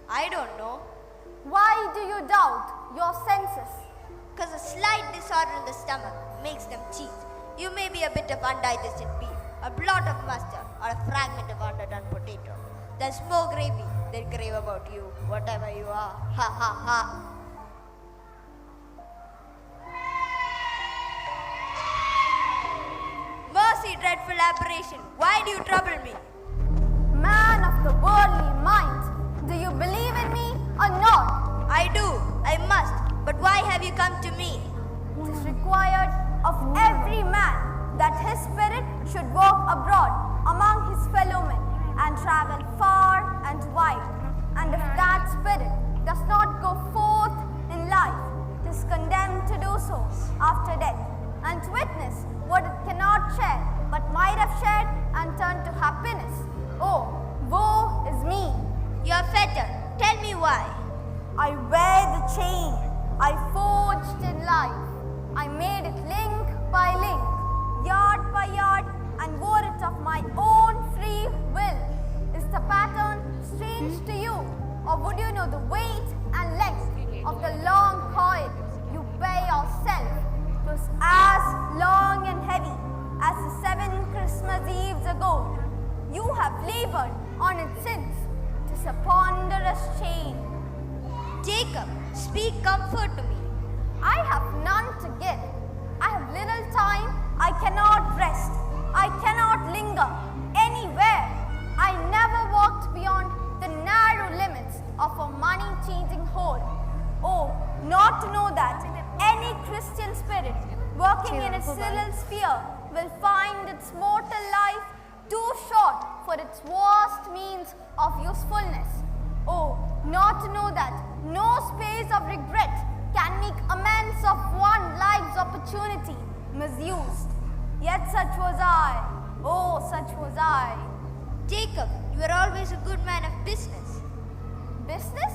I don't know.
Why do you doubt your senses?
Because a slight disorder in the stomach makes them cheat. You may be a bit of undigested beef, a blot of mustard, or a fragment of underdone potato. There's more gravy than grave about you, whatever you are. Ha ha ha. Mercy, dreadful aberration, why do you trouble me?
Man of the worldly mind, do you believe in me or not?
I do, I must, but why have you come to me?
It is required of every man that his spirit should walk abroad among his fellow men and travel far and wide. And if that spirit does not go forth in life, it is condemned to do so after death, and to witness what it cannot share, but might have shared and turned to happiness. Oh, woe is me!
You are fettered. Tell me why.
I wear the chain I forged in life. I made it link by link, yard by yard, and wore it of my own free will. Is the pattern strange to you, or would you know the weight and length of the long coil you bear yourself? It was as long and heavy as the 7 Christmas Eves ago. You have labored on it since. 'Tis a ponderous chain.
Jacob, speak comfort to me.
I have none to give. I have little time. I cannot rest. I cannot linger anywhere. I never walked beyond the narrow limits of a money-changing hole. Oh, not to know that any Christian spirit working in its little sphere will find its mortal life too short for its vast means of usefulness. Oh, not to know that no space of regret can make amends of one life's opportunity misused. Yet such was I. Oh, such was I.
Jacob, you were always a good man of business.
Business?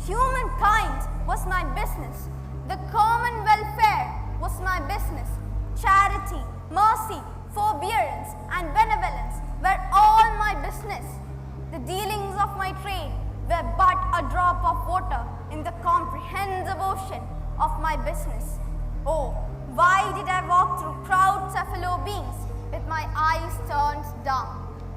Humankind was my business. The common welfare was my business. Charity, mercy, forbearance, and benevolence were all my business. The dealings of my trade were but a drop of water in the comprehensive ocean of my business. Oh, why did I walk through crowds of fellow beings with my eyes turned down,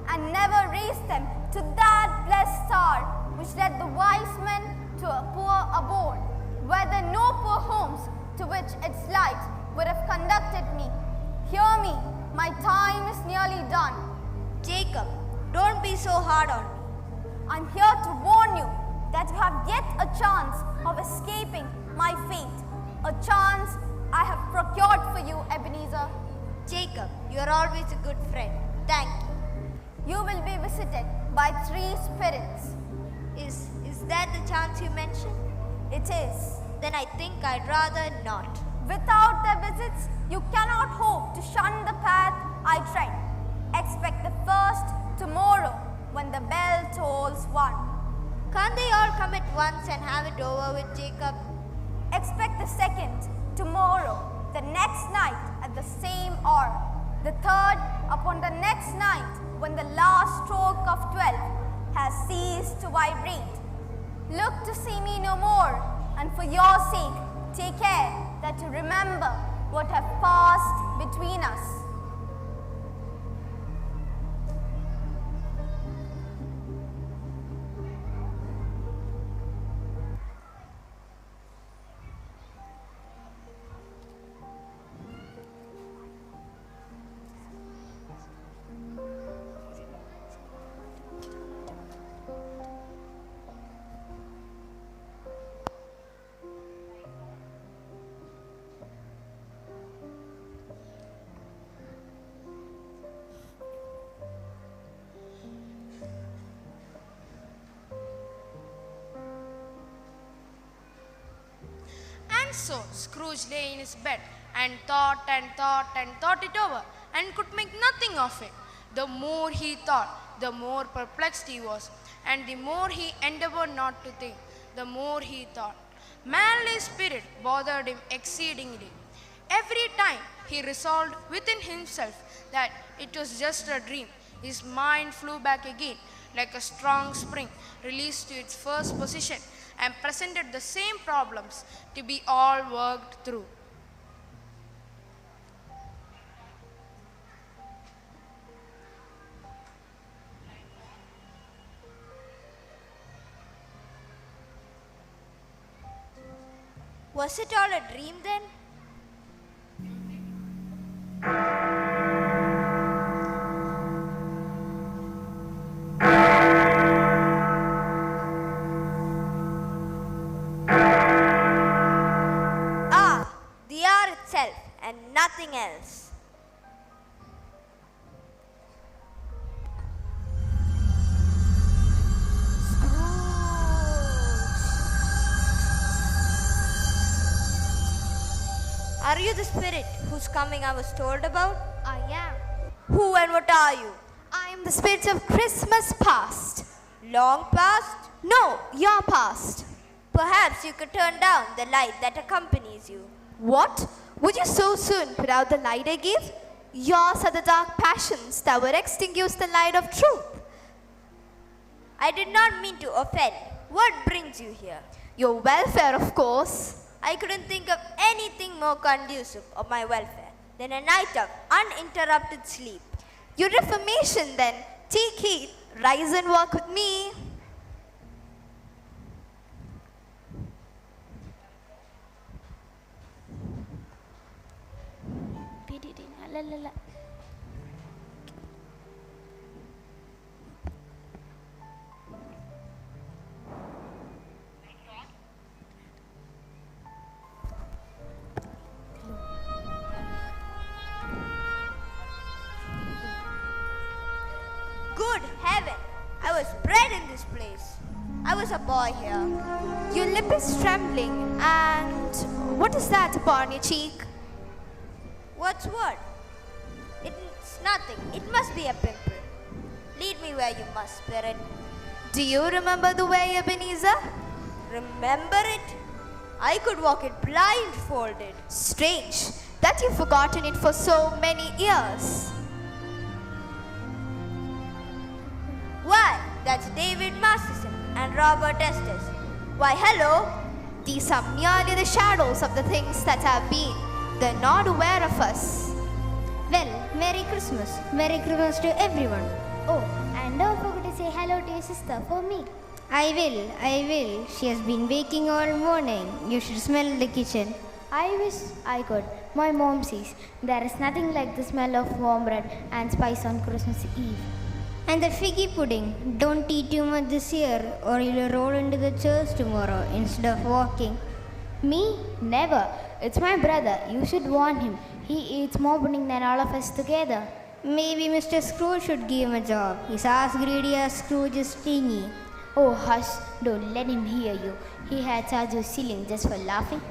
and never raise them to that blessed star which led the wise men to a poor abode, where there are no poor homes to which its light would have conducted me? Hear me, my time is nearly done.
Jacob, don't be so hard on me.
I'm here to warn you that you have yet a chance of escaping my fate, a chance I have procured for you, Ebenezer.
Jacob, you are always a good friend. Thank you.
You will be visited by 3 spirits.
Is that the chance you mentioned?
It is.
Then I think I'd rather not.
Without their visits, you cannot hope to shun the path I tread. Expect the first tomorrow when the bell tolls 1.
Can't they all come at once and have it over with, Jacob?
Expect the second tomorrow, the next night at the same hour. The third upon the next night when the last stroke of 12 has ceased to vibrate. Look to see me no more, and for your sake, take care that you remember what have passed between us.
And so Scrooge lay in his bed and thought and thought and thought it over and could make nothing of it. The more he thought, the more perplexed he was, and the more he endeavored not to think, the more he thought. Manly spirit bothered him exceedingly. Every time he resolved within himself that it was just a dream, his mind flew back again like a strong spring released to its first position and presented the same problems to be all worked through.
Was it all a dream then? Ah, the hour itself and nothing else. Are you the spirit whose coming I was told about?
I am.
Who and what are you?
I am the spirit of Christmas past.
Long past?
No, your past.
Perhaps you could turn down the light that accompanies you.
What? Would you so soon put out the light I give? Yours are the dark passions that would extinguish the light of truth.
I did not mean to offend. What brings you here?
Your welfare, of course.
I couldn't think of anything more conducive of my welfare than a night of uninterrupted sleep.
Your reformation then. Take heed. Rise and walk with me.
Good heaven! I was bred in this place. I was a boy here.
Your lip is trembling, and what is that upon your cheek?
What's what? It's nothing. It must be a pimple. Lead me where you must, spirit.
Do you remember the way, Ebenezer?
Remember it? I could walk it blindfolded.
Strange that you've forgotten it for so many years.
Why, that's David Masterson and Robert Estes. Why, hello.
These are merely the shadows of the things that have been. They're not aware of us.
Well, Merry Christmas. Merry Christmas to everyone. Oh, and don't forget to say hello to your sister for me. I will. She has been baking all morning. You should smell the kitchen. I wish I could. My mom says there is nothing like the smell of warm bread and spice on Christmas Eve. And the figgy pudding. Don't eat too much this year or you'll roll into the church tomorrow instead of walking.
Me? Never. It's my brother. You should warn him. He eats more pudding than all of us together.
Maybe Mr. Scrooge should give him a job. He's as greedy as Scrooge is stingy.
Oh, hush. Don't let him hear you. He had charged you ceiling just for laughing.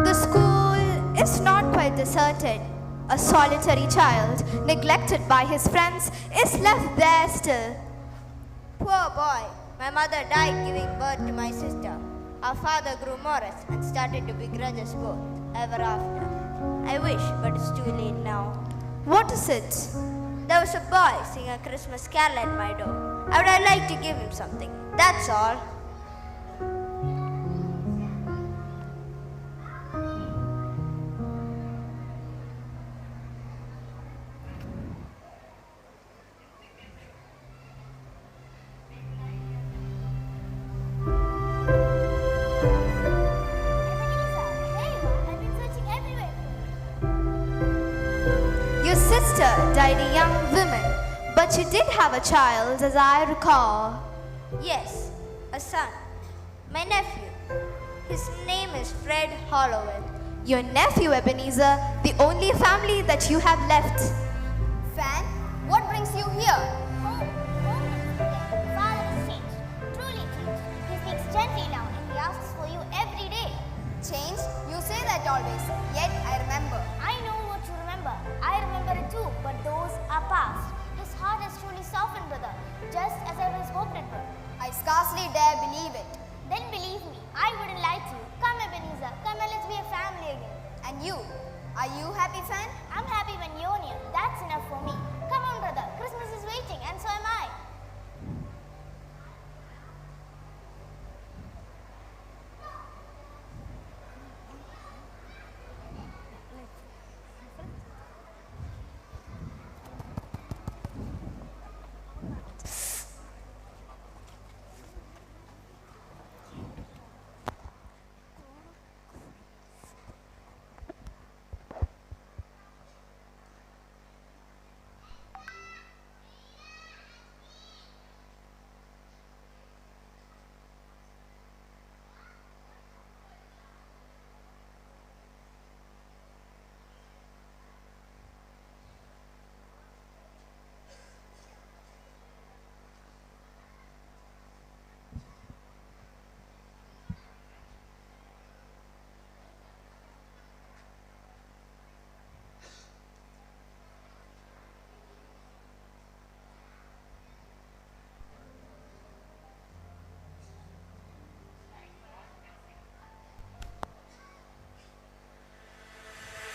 The school is not quite deserted. A solitary child, neglected by his friends, is left there still.
Poor boy. My mother died giving birth to my sister. Our father grew morose and started to begrudge us both ever after. I wish, but it's too late now.
What is it?
There was a boy singing a Christmas carol at my door. I would like to give him something. That's all.
Your sister died a young woman, but you did have a child, as I recall.
Yes, a son. My nephew. His name is Fred Hollowell.
Your nephew, Ebenezer, the only family that you have left.
Fan, what brings you here?
Father has changed. Truly changed. He speaks gently now and he asks for you every day.
Changed? You say that always. Yet I remember.
I know what you remember. I remember it too, but those are past. His heart has truly softened, brother, just as I was hoped it would.
I scarcely dare believe it.
Then believe me, I wouldn't lie to you. Come,
Ebenezer. Come and let's be a family again.
And you? Are you happy, fan?
I'm happy when you're near. That's enough for me. Come on, brother. Christmas is waiting, and so am I.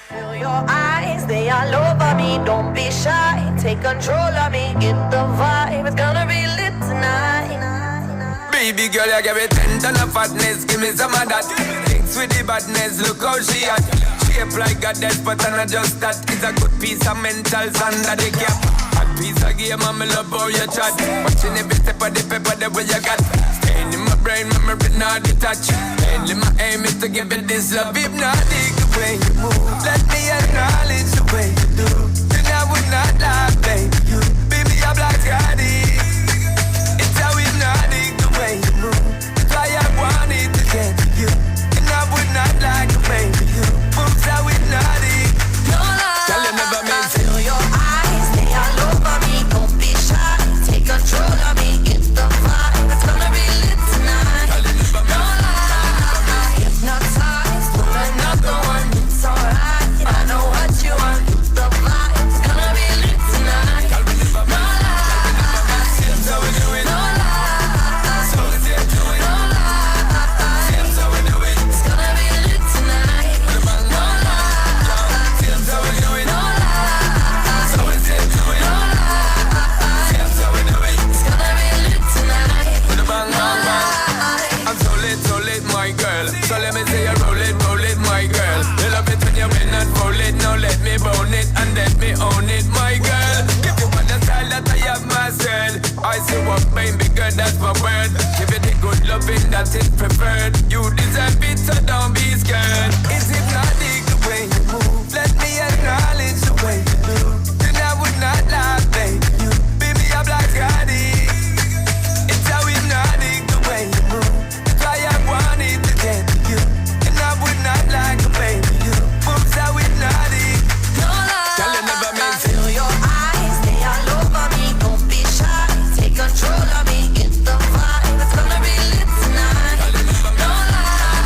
Feel your eyes, they all over me. Don't be shy, take control of me. Get the vibe, it's gonna be lit tonight.
Baby girl, you give me 10 ton of fatness, give me some of that. Thinks with the badness, look how she at. Shape like a death, but I'm not just that. It's a good piece of mental under the cap. Hot piece of game, I'm love how you chat. Watching every step of the paper, the way you got. Staying in my brain, memory not detached. Mainly my aim is to give it this love. If not, dig the way you move. Let me acknowledge the way you do. Then I would not lie, baby. You be me a black daddy. It's how we not dig the way you move. That's why I wanted to get to you. And I would not like to baby you. Moves how we not dig. No lie. Tell you never meant to.
Feel your eyes, they all over me. Don't be shy, take control of me. Get the vibe, it's gonna be lit tonight. No lie, hypnotized, pull another one. It's alright, I know what you want. The vibe, it's gonna be lit tonight. No lie, seems how we do it. No lie, so let's get to it. No lie, seems how we do it. It's gonna be lit tonight. No lie, seems how we do it. No lie, so let's get to it. No lie, seems how we do it. It's gonna be lit tonight.
With a bang, bang, bang. I'm so lit, my girl. So let me say you roll it, my girl. You love it when you win and roll it. Now let me bone it and let me own it, my girl. If you want the style that I have myself, I say what baby girl, that's my word. Give it the good loving that is preferred. You deserve it, so don't be scared. Is it not the way you move? Let me acknowledge the way you do. Then I would not lie, baby. You be me a black daddy. It's how we not dig the way you move. That's why I wanted to get to you. And I would not like to baby you. Moves how we not dig.
No lie,
Tell you never meant to.
feel your eyes, they all over me. Don't be shy, take control of me. Get the vibe, it's gonna be lit tonight. No lie,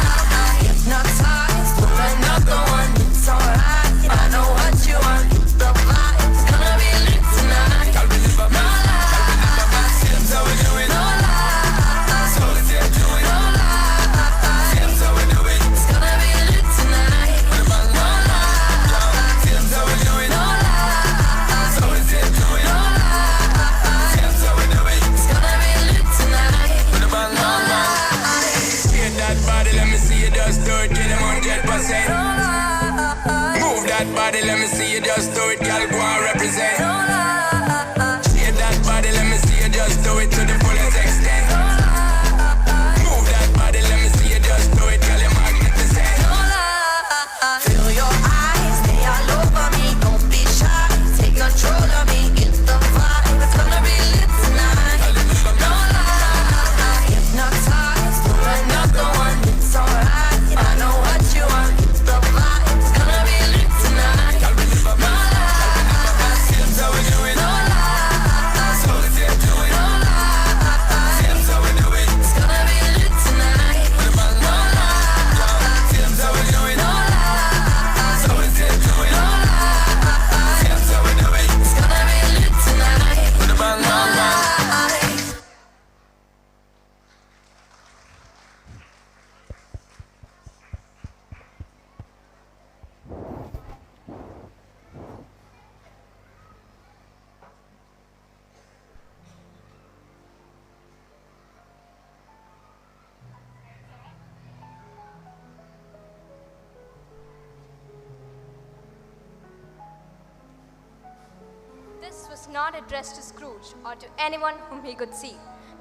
This was not addressed to Scrooge or to anyone whom he could see,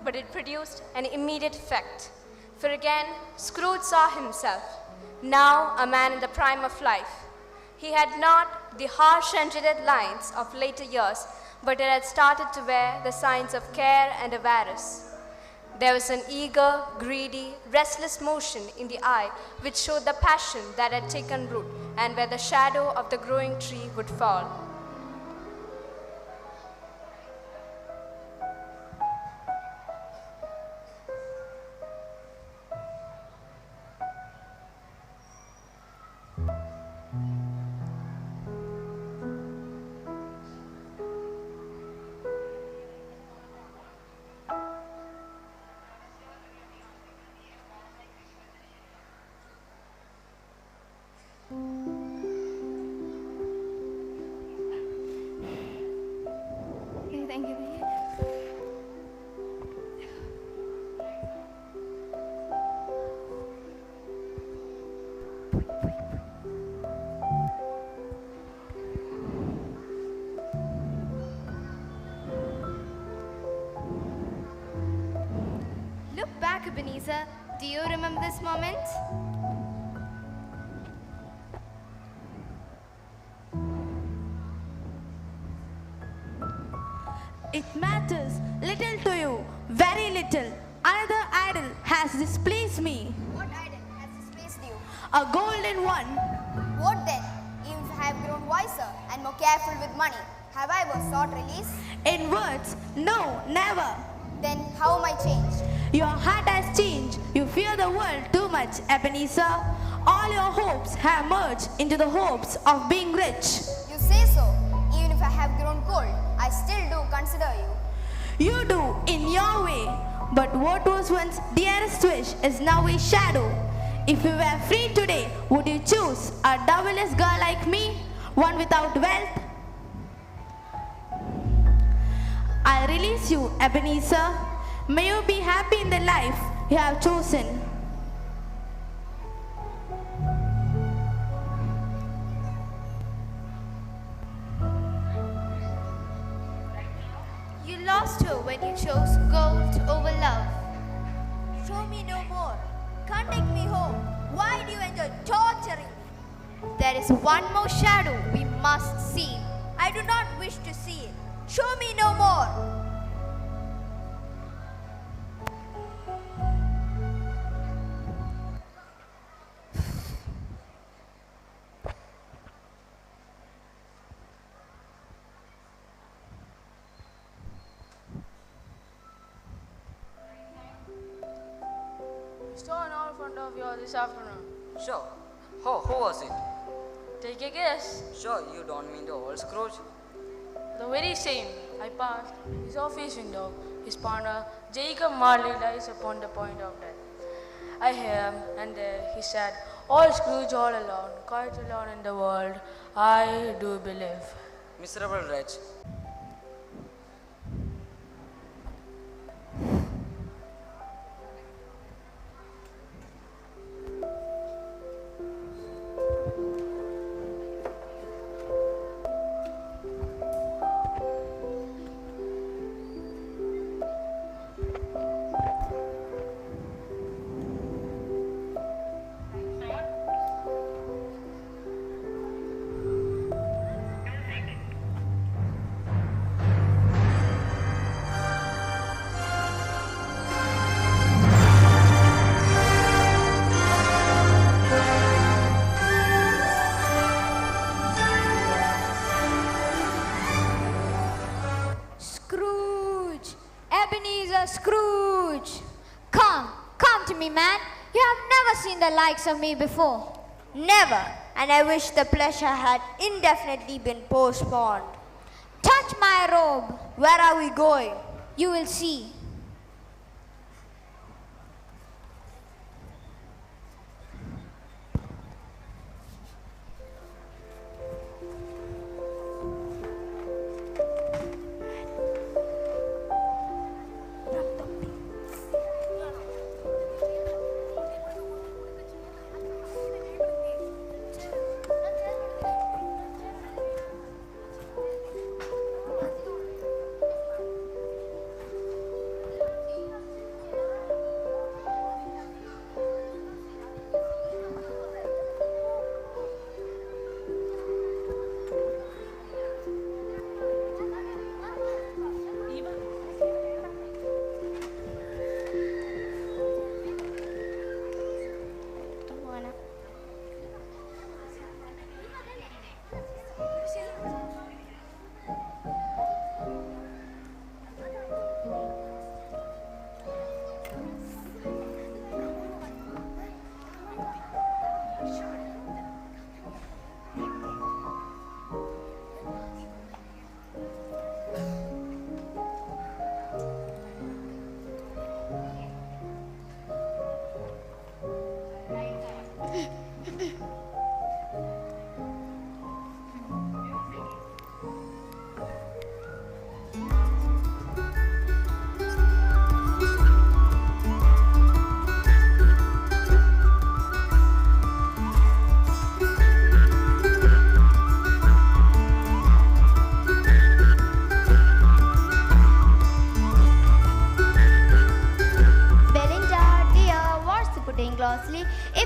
but it produced an immediate effect. For again, Scrooge saw himself, now a man in the prime of life. He had not the harsh and jaded lines of later years, but it had started to wear the signs of care and avarice. There was an eager, greedy, restless motion in the eye which showed the passion that had taken root and where the shadow of the growing tree would fall.
Thank you.
Look back, Ebenezer. Do you remember this moment?
It matters little to you, very little. Another idol has displeased me,
What idol has displeased you?
a golden one.
What then? Even if I have grown wiser and more careful with money, have I ever sought release?
In words, no, never.
Then how am I changed?
Your heart has changed. You fear the world too much, Ebenezer. All your hopes have merged into the hopes of being rich.
You say so. Even if I have grown cold, I still do consider you.
You do in your way, but what was once dearest wish is now a shadow. If you were free today, would you choose a doubleless girl like me, one without wealth? I release you, Ebenezer. May you be happy in the life you have chosen.
You lost her when you chose gold over love.
Show me no more. Can't take me home. Why do you enjoy torturing me?
There is one more shadow we must see.
I do not wish to see it. Show me no more.
Saw an owl in front of you this afternoon.
Sure. Who was it?
Take a guess.
Sure, you don't mean the old Scrooge?
The very same. I passed his office window. His partner, Jacob Marley, lies upon the point of death. I hear him, and there he said, "All Scrooge all alone, quite alone in the world, I do believe."
Miserable wretch.
Scrooge! Ebenezer Scrooge! Come to me, man. You have never seen the likes of me before.
Never. And I wish the pleasure had indefinitely been postponed.
Touch my robe.
Where are we going?
You will see.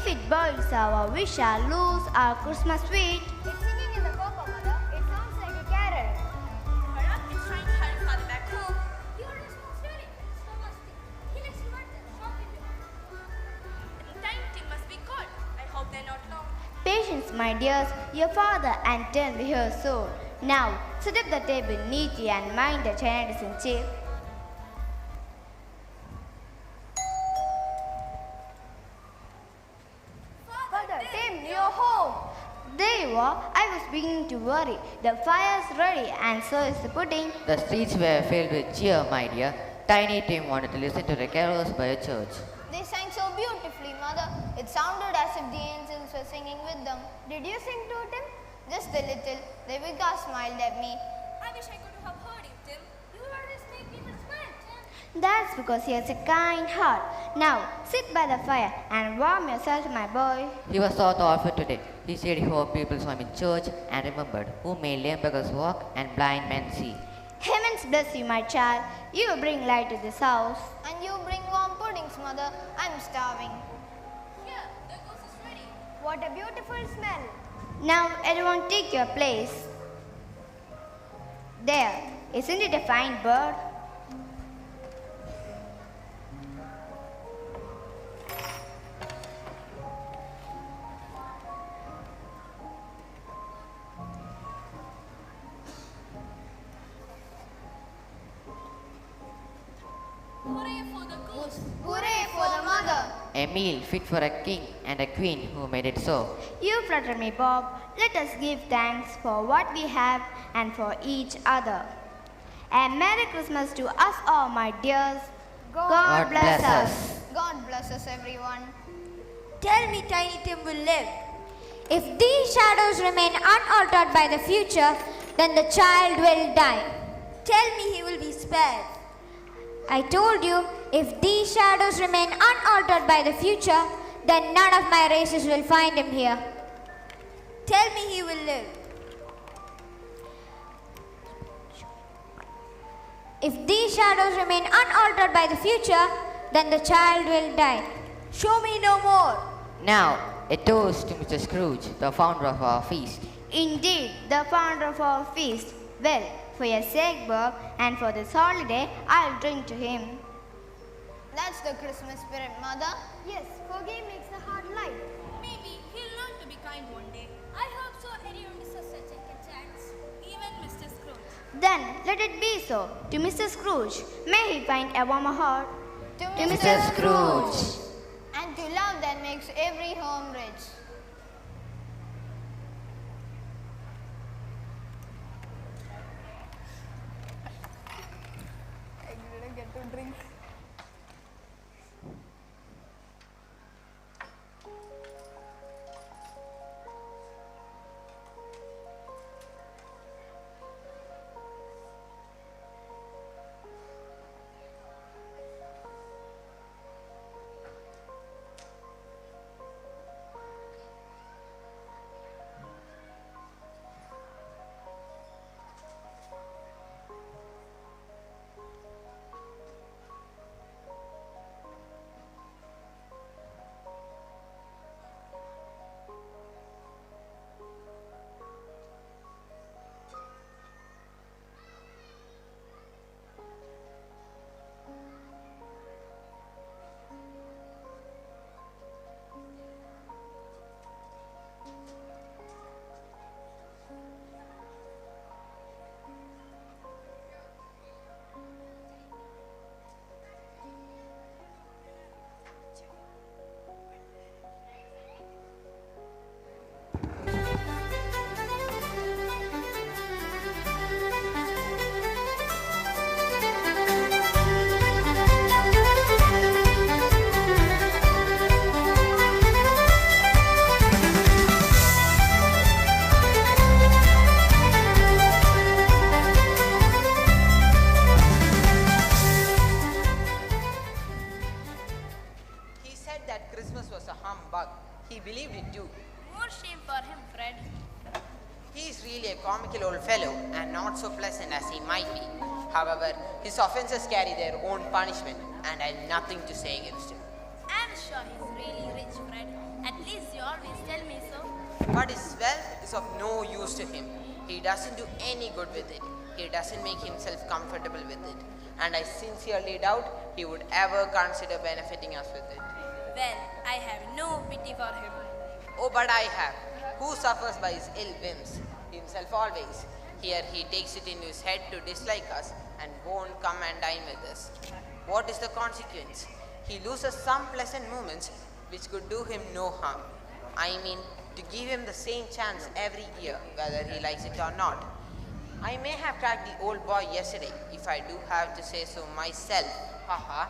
If it boils over, we shall lose our Christmas sweet.
It's singing in the cocoa, Mother. It sounds like a carol.
Perhaps it's trying to hurry father back home.
You are responsible. So must be. He likes to work there. Shop in
The time it must be good. I hope they're not long. Patience, my dears. Your father and Tim will be here soon. Now, set up the table neatly and mind the china doesn't chip.
Father, Tim, you're home.
There you are. I was beginning to worry. The fire's ready and so is the pudding.
The streets were filled with cheer, my dear. Tiny Tim wanted to listen to the carols by a church.
They sang so beautifully, Mother. It sounded as if the angels were singing with them. Did you sing to Tim? Just a little. The vicar smiled at me. I wish I could have heard him, Tim. You always make people smile, Tim.
That's because he has a kind heart. Now, sit by the fire and warm yourself, my boy.
He was so thoughtful today. He said he hoped people saw him in church and remembered who made lame beggars walk and blind men see.
Heavens bless you, my child. You bring light to this house.
And you bring warm puddings, Mother. I'm starving. Here, the goose is ready. What a beautiful smell.
Now, everyone take your place. There, isn't it a fine bird?
Hooray for the goose. Hooray for the mother.
A meal fit for a king and a queen who made it so.
You flatter me, Bob. Let us give thanks for what we have and for each other. And Merry Christmas to us all, my dears. God bless us.
God bless us, everyone.
Tell me, Tiny Tim will live.
If these shadows remain unaltered by the future, then the child will die.
Tell me he will be spared.
I told you, if these shadows remain unaltered by the future, then none of my races will find him here.
Tell me he will live.
If these shadows remain unaltered by the future, then the child will die.
Show me no more.
Now, a toast to Mr. Scrooge, the founder of our feast.
Indeed, the founder of our feast. Well, for your sake, Bob, and for this holiday, I'll drink to him.
That's the Christmas spirit, Mother. Yes, forgive makes the heart light. Maybe he'll learn to be kind one day. I hope so. Anyone deserves such a chance. Even Mr. Scrooge.
Then let it be so. To Mr. Scrooge, may he find a warmer heart.
To
Mr. Scrooge.
And to love that makes every home rich. I didn't get to drink.
He believed it too.
More shame for him, Fred.
He is really a comical old fellow and not so pleasant as he might be. However, his offenses carry their own punishment and I have nothing to say against him.
I'm sure he's really rich, Fred. At
But his wealth is of no use to him. He doesn't do any good with it. He doesn't make himself comfortable with it. And I sincerely doubt he would ever consider benefiting us with it.
Well, I have no pity for him.
Oh, but I have. Who suffers by his ill whims? Himself always. Here he takes it into his head to dislike us and won't come and dine with us. What is the consequence? He loses some pleasant moments which could do him no harm. I mean, to give him the same chance every year, whether he likes it or not. I may have tracked the old boy yesterday, if I do have to say so myself. Haha.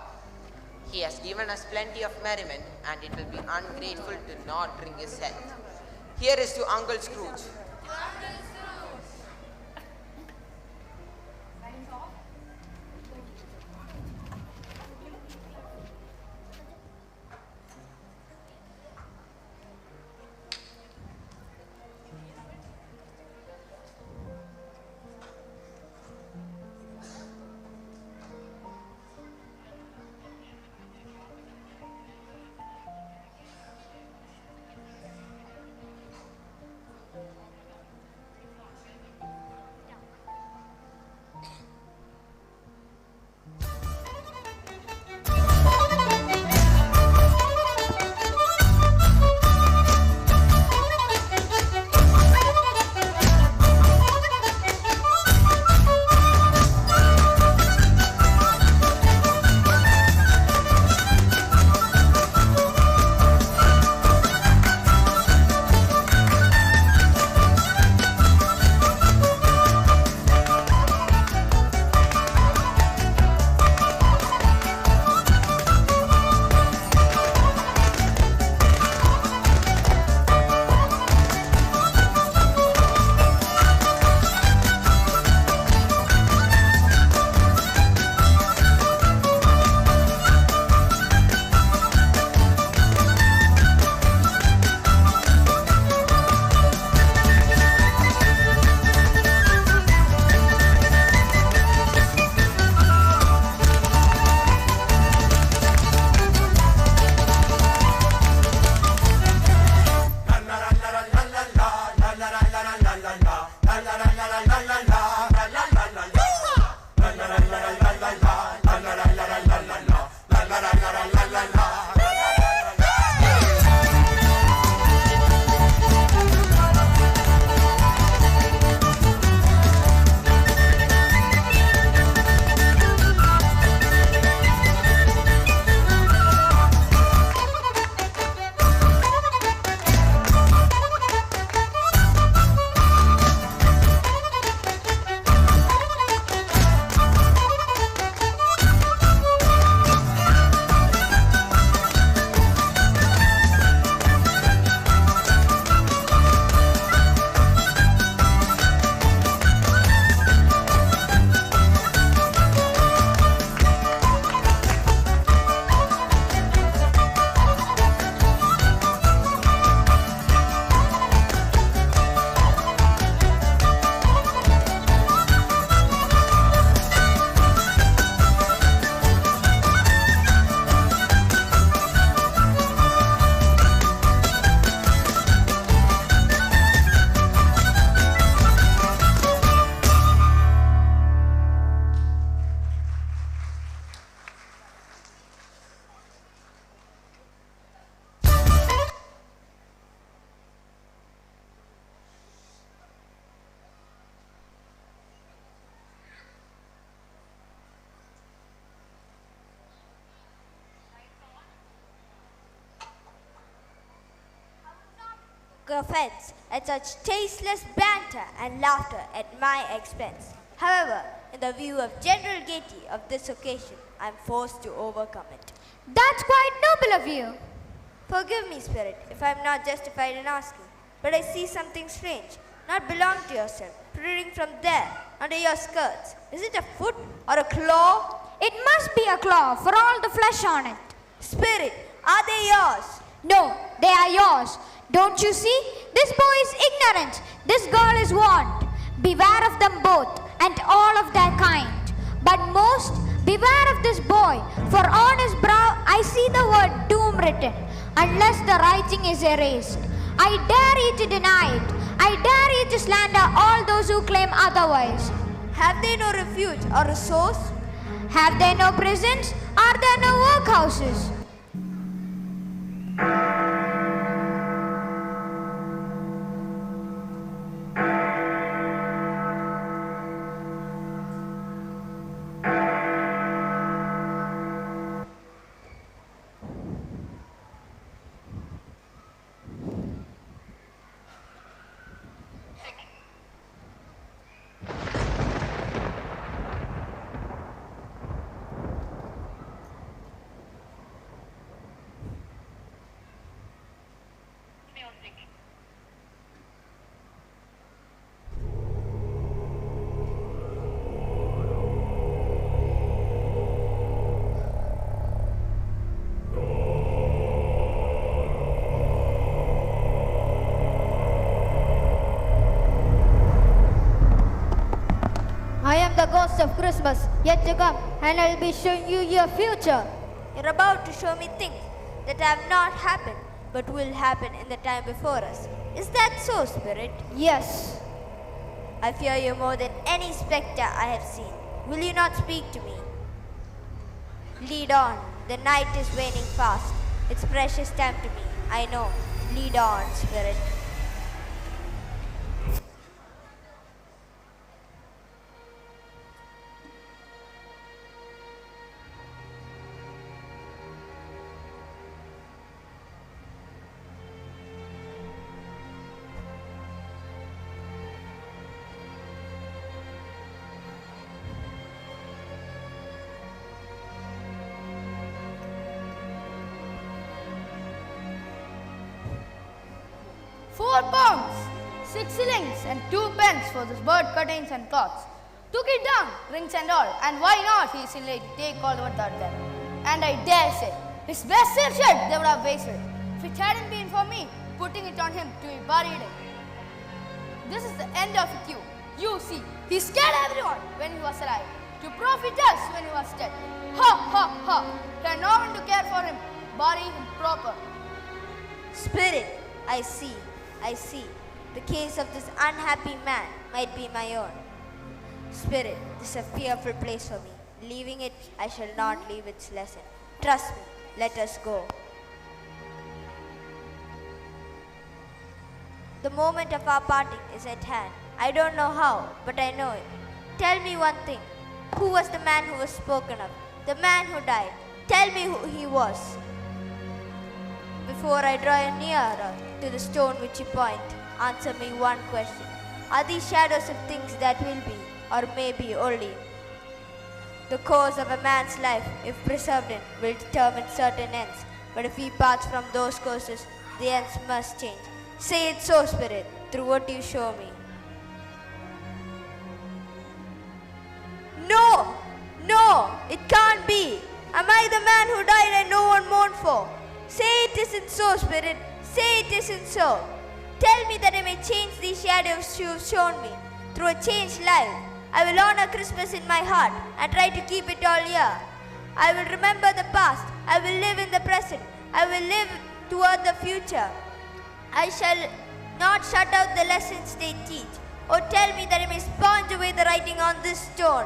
He has given us plenty of merriment, and it will be ungrateful to not drink his health. Here is to Uncle Scrooge.
Offense at such tasteless banter and laughter at my expense. However, in the view of general gaiety of this occasion, I am forced to overcome it.
That's quite noble of you.
Forgive me, Spirit, if I am not justified in asking, but I see something strange, not belong to yourself, protruding from there, under your skirts. Is it a foot or a claw?
It must be a claw for all the flesh on it.
Spirit, are they yours?
No, they are yours. Don't you see? This boy is ignorant. This girl is warned. Beware of them both and all of their kind. But most, beware of this boy, for on his brow I see the word doom written, unless the writing is erased. I dare you to deny it. I dare you to slander all those who claim otherwise.
Have they no refuge or a source?
Have they no prisons? Are there no workhouses?
I am the ghost of Christmas yet to come, and I will be showing you your future. You're about to show me things that have not happened but will happen in the time before us. Is that so, Spirit? Yes. I fear you more than any spectre I have seen. Will you not speak to me? Lead on. The night is waning fast. It's precious time to me. I know. Lead on, Spirit.
£4, 6 shillings and 2 pence for this bird curtains and cloths. Took it down, rings and all, and why not, he said, lady, take all without them. And I dare say, his best silk shirt they would have wasted, if it hadn't been for me putting it on him to be buried in. This is the end of it, you. You see, he scared everyone when he was alive, to profit us when he was dead. Ha, ha, ha. He had no one to care for him, bury him proper.
Spirit, I see. The case of this unhappy man might be my own. Spirit, this is a fearful place for me. Leaving it, I shall not leave its lesson. Trust me, let us go. The moment of our parting is at hand. I don't know how, but I know it. Tell me one thing. Who was the man who was spoken of? The man who died. Tell me who he was. Before I draw nearer to the stone which you point, answer me one question. Are these shadows of things that will be, or may be only? The course of a man's life, if preserved in, will determine certain ends. But if he parts from those courses, the ends must change. Say it so, Spirit, through what you show me. No, it can't be. Am I the man who died and no one mourned for? Say it isn't so, Spirit. Say it isn't so. Tell me that I may change these shadows you have shown me. Through a changed life, I will honor Christmas in my heart and try to keep it all year. I will remember the past. I will live in the present. I will live toward the future. I shall not shut out the lessons they teach. Or tell me that I may sponge away the writing on this stone.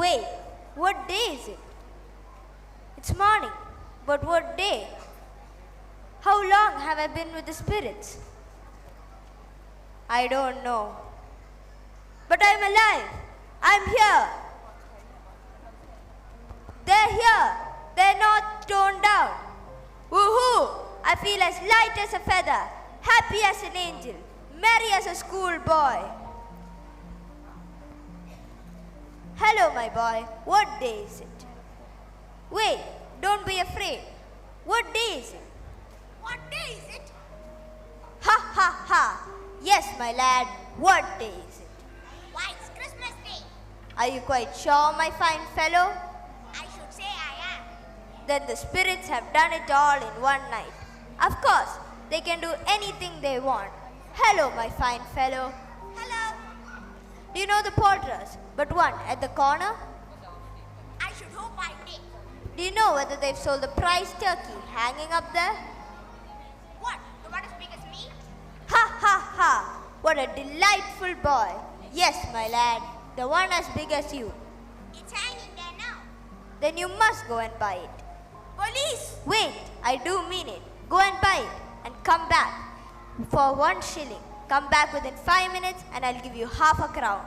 Wait, what day is it? It's morning, but what day? How long have I been with the spirits? I don't know. But I'm alive. I'm here. They're here. They're not toned down. Woohoo! I feel as light as a feather, happy as an angel, merry as a schoolboy. Hello, my boy. What day is it? Wait, don't be afraid. What day is it?
What day is it?
Ha ha ha. Yes, my lad. What day is it?
Why, it's Christmas Day.
Are you quite sure, my fine fellow?
I should say I am.
Then the spirits have done it all in one night. Of course, they can do anything they want. Hello, my fine fellow.
Hello.
Do you know the porters, but one at the corner?
I should hope I did.
Do you know whether they've sold the prize turkey hanging up there?
What? The one as big as me?
Ha ha ha! What a delightful boy. Yes, my lad, the one as big as you.
It's hanging there now.
Then you must go and buy it.
Police!
Wait, I do mean it. Go and buy it and come back. For 1 shilling. Come back within 5 minutes and I'll give you half a crown.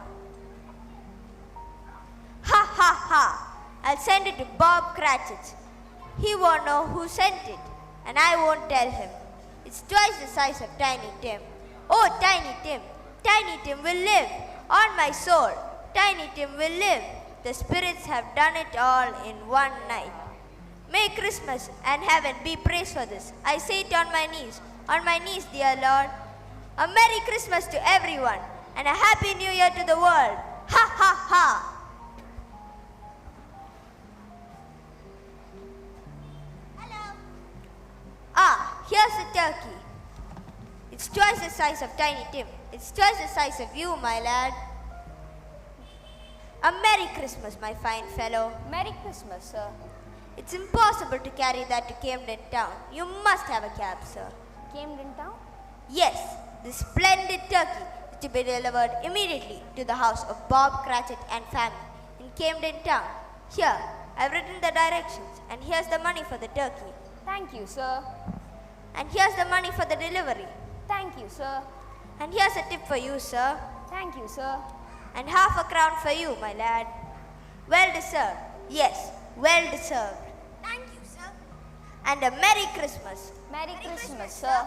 Ha ha ha! I'll send it to Bob Cratchit's. He won't know who sent it, and I won't tell him. It's twice the size of Tiny Tim. Oh, Tiny Tim! Tiny Tim will live! On my soul, Tiny Tim will live! The spirits have done it all in one night. May Christmas and heaven be praised for this. I say it on my knees, dear Lord. A Merry Christmas to everyone, and a Happy New Year to the world. Ha ha ha! Ah, here's the turkey. It's twice the size of Tiny Tim. It's twice the size of you, my lad. A Merry Christmas, my fine fellow.
Merry Christmas, sir.
It's impossible to carry that to Camden Town. You must have a cab, sir.
Camden Town?
Yes, the splendid turkey is to be delivered immediately to the house of Bob Cratchit and family in Camden Town. Here, I've written the directions, and here's the money for the turkey.
Thank you, sir.
And here's the money for the delivery.
Thank you, sir.
And here's a tip for you, sir.
Thank you, sir.
And half a crown for you, my lad. Well deserved. Yes, well deserved.
Thank you, sir.
And a Merry Christmas.
Merry Christmas, sir.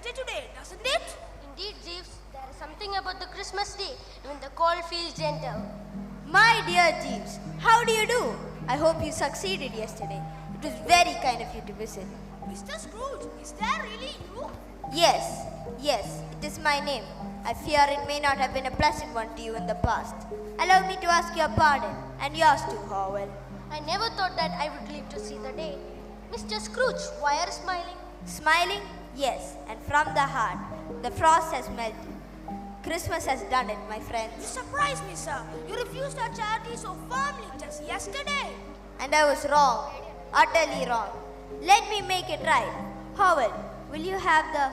lighter today, doesn't it?
Indeed, Jeeves. There is something about the Christmas day when the cold feels gentle.
My dear Jeeves, how do you do? I hope you succeeded yesterday. It was very kind of you to visit.
Mr. Scrooge, is that really you?
Yes, it is my name. I fear it may not have been a pleasant one to you in the past. Allow me to ask your pardon, and yours too, Howell.
I never thought that I would live to see the day. Mr. Scrooge, why are you smiling?
Smiling? Yes, and from the heart. The frost has melted. Christmas has done it, my friends.
You surprised me, sir. You refused our charity so firmly just yesterday.
And I was wrong, utterly wrong. Let me make it right. Howell, will you have the...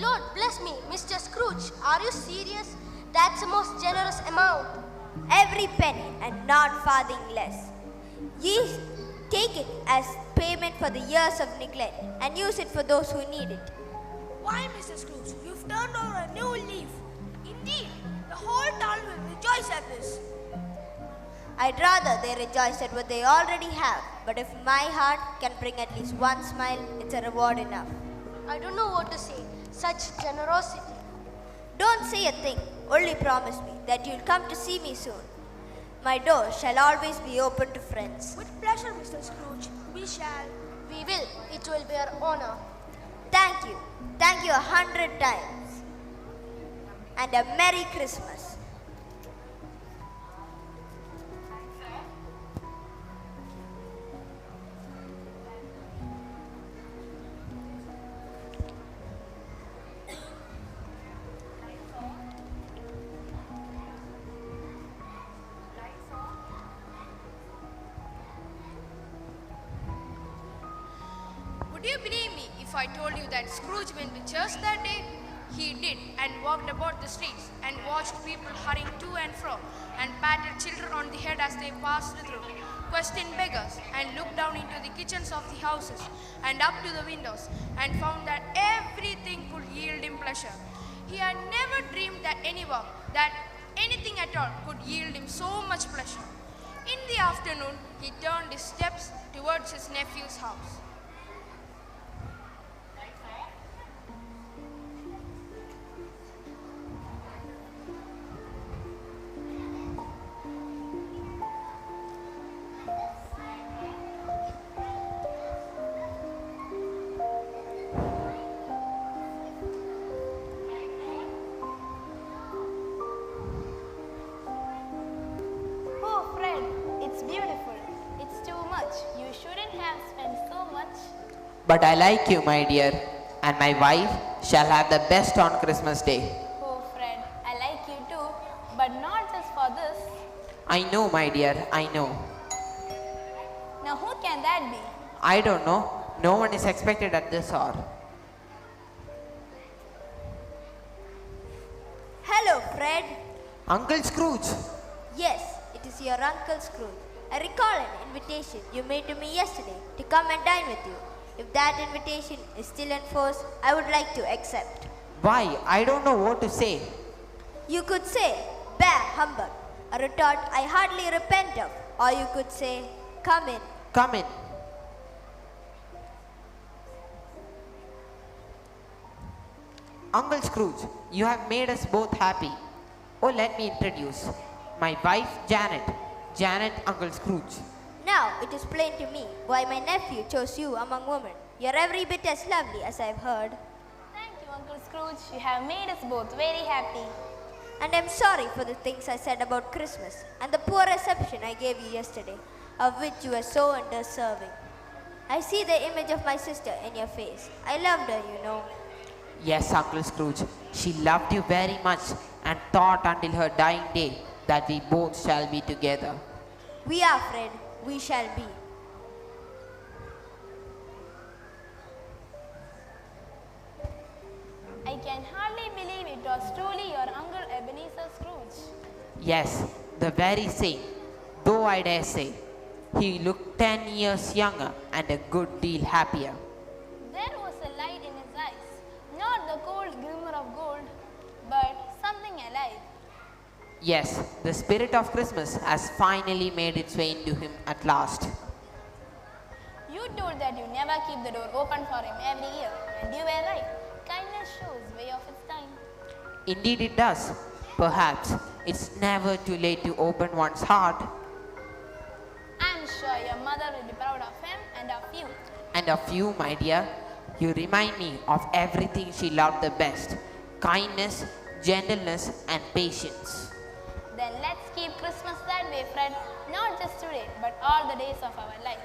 Lord bless me, Mr. Scrooge. Are you serious? That's the most generous amount.
every penny and not farthing less. Ye take it as payment for the years of neglect and use it for those who need it.
Why, Mr. Scrooge, you've turned over a new leaf. Indeed, the whole town will rejoice at this.
I'd rather they rejoice at what they already have, but if my heart can bring at least one smile, it's a reward enough.
I don't know what to say. Such generosity.
Don't say a thing, only promise me that you'll come to see me soon. My door shall always be open to friends.
With pleasure, Mr. Scrooge. We shall. We will. It will be our honor.
Thank you. Thank you 100 times. And a Merry Christmas.
Would you believe me if I told you that Scrooge went to church that day? He did, and walked about the streets and watched people hurrying to and fro and patted children on the head as they passed through, questioned beggars and looked down into the kitchens of the houses and up to the windows and found that everything could yield him pleasure. He had never dreamed that anything at all could yield him so much pleasure. In the afternoon, he turned his steps towards his nephew's house.
Oh, Fred, it's beautiful. It's too much. You shouldn't have spent so much.
But I like you, my dear, and my wife shall have the best on Christmas Day.
Oh, Fred, I like you too, but not just for this.
I know, my dear, I know.
Now, who can that be?
I don't know. No one is expected at this hour.
Hello, Fred.
Uncle Scrooge.
Yes, it is your Uncle Scrooge. I recall an invitation you made to me yesterday to come and dine with you. If that invitation is still in force, I would like to accept.
Why? I don't know what to say.
You could say, bah, humbug, a retort I hardly repent of. Or you could say, come in.
Come in. Uncle Scrooge, you have made us both happy. Oh, let me introduce. My wife, Janet. Janet, Uncle Scrooge.
Now it is plain to me why my nephew chose you among women. You're every bit as lovely as I've heard.
Thank you, Uncle Scrooge. You have made us both very happy.
And I'm sorry for the things I said about Christmas and the poor reception I gave you yesterday, of which you were so undeserving. I see the image of my sister in your face. I loved her, you know.
Yes, Uncle Scrooge. She loved you very much and thought until her dying day that we both shall be together.
We are, Fred. We shall be.
I can hardly believe it was truly your Uncle Ebenezer Scrooge.
Yes, the very same. Though I dare say, he looked 10 years younger and a good deal happier.
There was a light in his eyes, not the cold glimmer of gold, but something alive.
Yes, the spirit of Christmas has finally made its way into him at last.
You told that you never keep the door open for him every year, and you were right. Kindness shows way of its time.
Indeed it does. Perhaps it's never too late to open one's heart.
I'm sure your mother will be proud of him and of you.
And of you, my dear. You remind me of everything she loved the best. Kindness, gentleness, and patience.
Then let's keep Christmas that way, Fred. Not just today, but all the days of our life.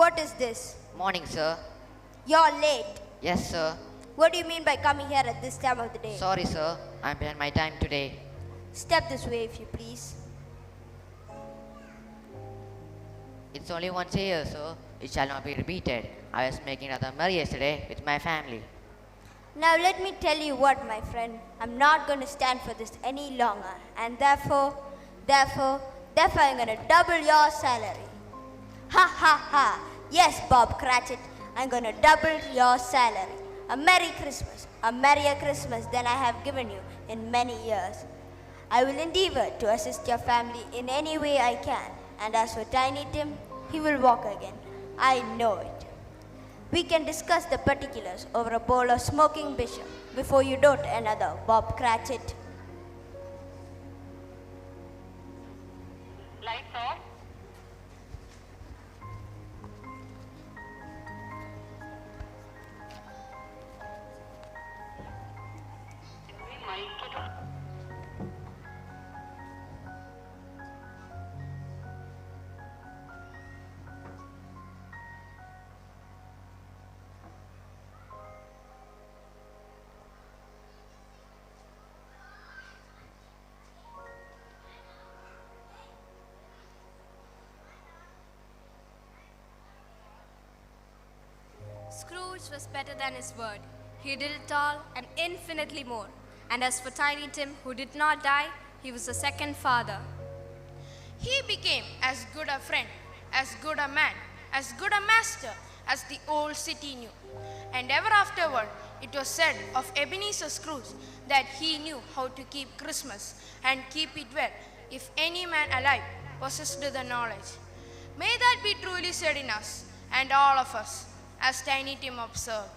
What is this?
Morning, sir.
You're late.
Yes, sir.
What do you mean by coming here at this time of the day?
Sorry, sir. I'm behind my time today.
Step this way if you please.
It's only once a year, sir. It shall not be repeated. I was making rather merry yesterday with my family.
Now let me tell you what, my friend. I'm not going to stand for this any longer. And therefore, I'm going to double your salary. Ha ha ha. Yes, Bob Cratchit. I'm going to double your salary. A Merry Christmas. A merrier Christmas than I have given you in many years. I will endeavor to assist your family in any way I can. And as for Tiny Tim, he will walk again. I know it. We can discuss the particulars over a bowl of smoking bishop before you dote another, Bob Cratchit.
Lights off.
Scrooge was better than his word. He did it all and infinitely more. And as for Tiny Tim, who did not die, he was a second father.
He became as good a friend, as good a man, as good a master as the old city knew. And ever afterward, it was said of Ebenezer Scrooge that he knew how to keep Christmas and keep it well, if any man alive possessed the knowledge. May that be truly said in us and all of us, as Tiny Tim observed.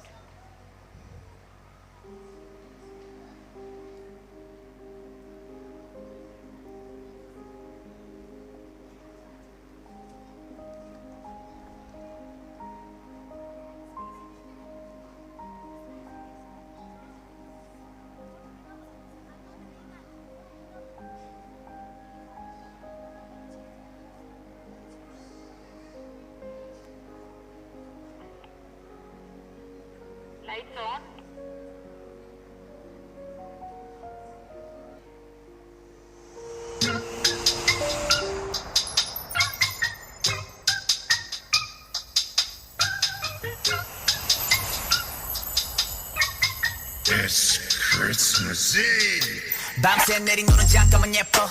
Lights on.
It's Christmas Eve.
밤새 내린 눈은 잠깐만 예뻐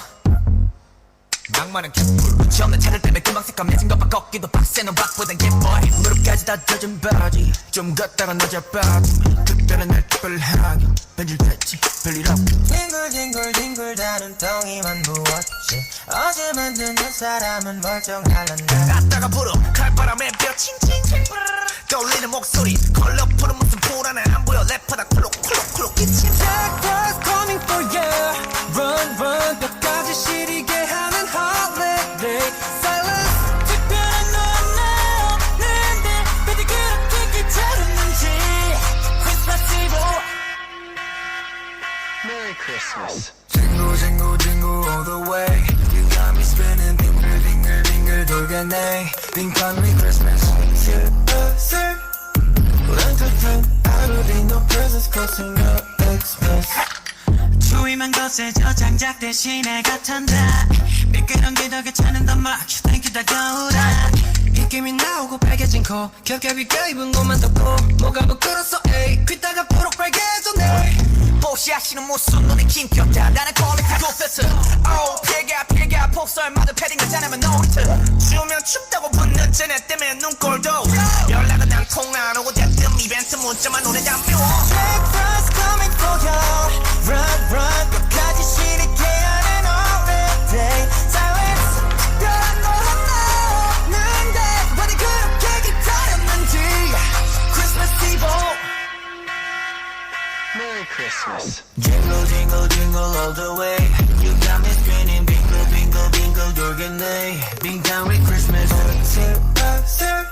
낭만은 개뿔 끝이 없는 차를 때문에 금방 새까매진 것만 걷기도 빡세는 박보단 예뻐 무릎까지 다 젖은 바지 좀 걷다가 늦어 빠지 특별한 날 특별하게 변질됐지 별일 없고
뒹굴뒹굴 다른 덩이만 부었지 어제 만든 옛사람은 멀쩡할란다
갔다가 부러 칼바람에 뼈 칭칭칭 떠올리는 목소리 컬러풀은 무슨 불안해 안 보여 랩하다 콜록콜록콜록 기침
Santa's coming for you Run run 뼈까지 시리게 하는 holiday Silence 특별한 넌 없는데 근데 그렇게 귀찮았는지 Christmas Eve Merry Christmas
Jingle jingle jingle all the way You got me spinning 빙글 빙글 빙글 돌겠네 Think on me Christmas Sir I will be no presents crossing your Xmas
추위만 거세져 장작 대신에 같은다 미끄러운 게 더 괜찮은 더 much Thank you 다가오라 입김이 나오고 빨개진 코 겹겹이 껴입은 것만 덮고 뭐가 부끄러서 에이 귀따가 푸록 빨개졌네
보시하시는 모습 눈에 김겼다 나는 퀄리티 고패스 Oh 피가 폭설마다 패딩을 짜내면 놀이트 추우면 춥다고 붙는 쟤네 때문에 눈꼴도 연락은 난 통 안 오고 대뜸 이벤트 문자만 노래 담벼
Santa's coming for you Run run 끝까지 시리게 하는 holiday Silence 특별한 너 하나 없는데 왜 그렇게 기다렸는지 Christmas Eve Merry Christmas
Jingle jingle jingle all the way You got me spinning bingle bingle bingle 돌겠네 Bing down with Christmas
Sir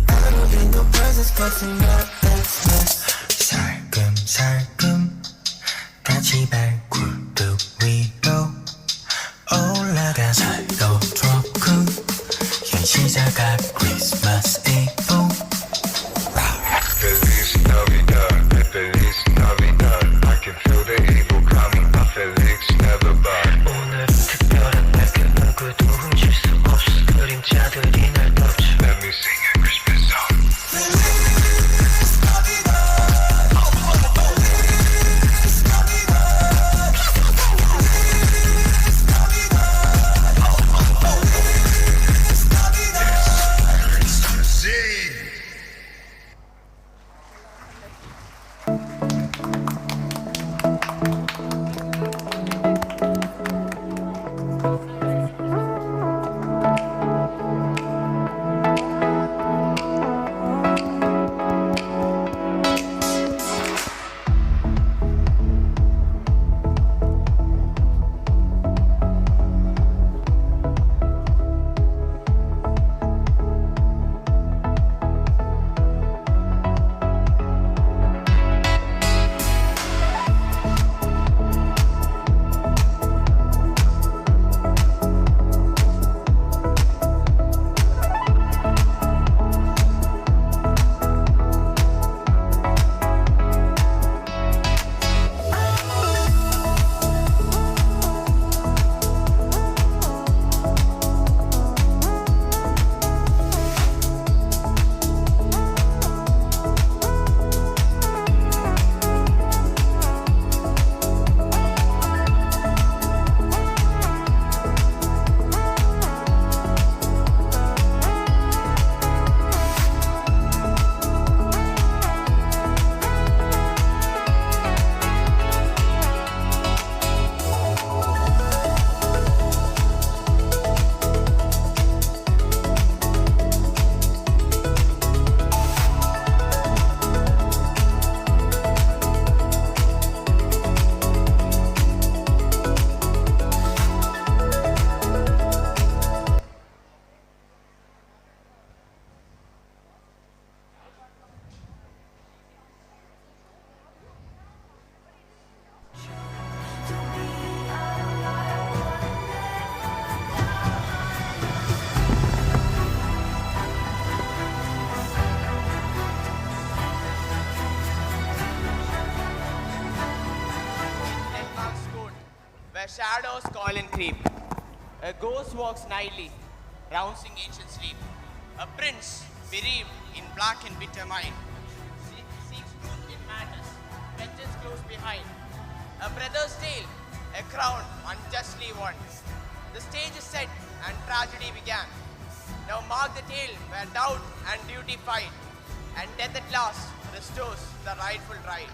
I will be no presents crossing your Xmas 살금살금 같이 발굴뚝 위로 올라가 살도 조금 현실 자각
shadows call and creep. A ghost walks nightly, rousing ancient sleep. A prince, bereaved in black and bitter mind, seeks truth in madness, vengeance close behind. A brother's tale, a crown unjustly won. The stage is set and tragedy began. Now mark the tale where doubt and duty fight, and death at last restores the rightful right.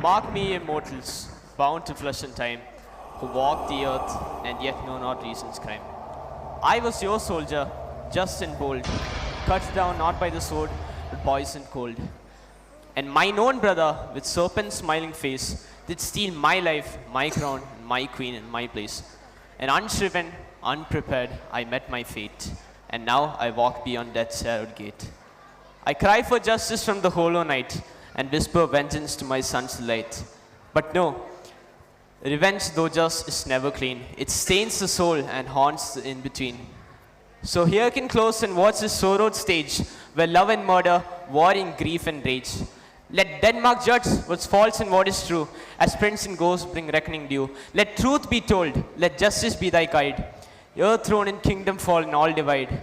Mark me, ye mortals, bound to flesh and time, who walk the earth and yet know not reason's crime. I was your soldier, just and bold, cut down not by the sword, but poisoned cold. And mine own brother, with serpent's smiling face, did steal my life, my crown, and my queen, and my place. And unshriven, unprepared, I met my fate, and now I walk beyond death's shadowed gate. I cry for justice from the hollow night, and whisper vengeance to my son's delight. But no, revenge, though just, is never clean. It stains the soul and haunts the in-between. So here can close and watch this sorrowed stage, where love and murder, war in grief and rage. Let Denmark judge what's false and what is true, as prince and ghosts bring reckoning due. Let truth be told, let justice be thy guide. Your throne and kingdom fall and all divide.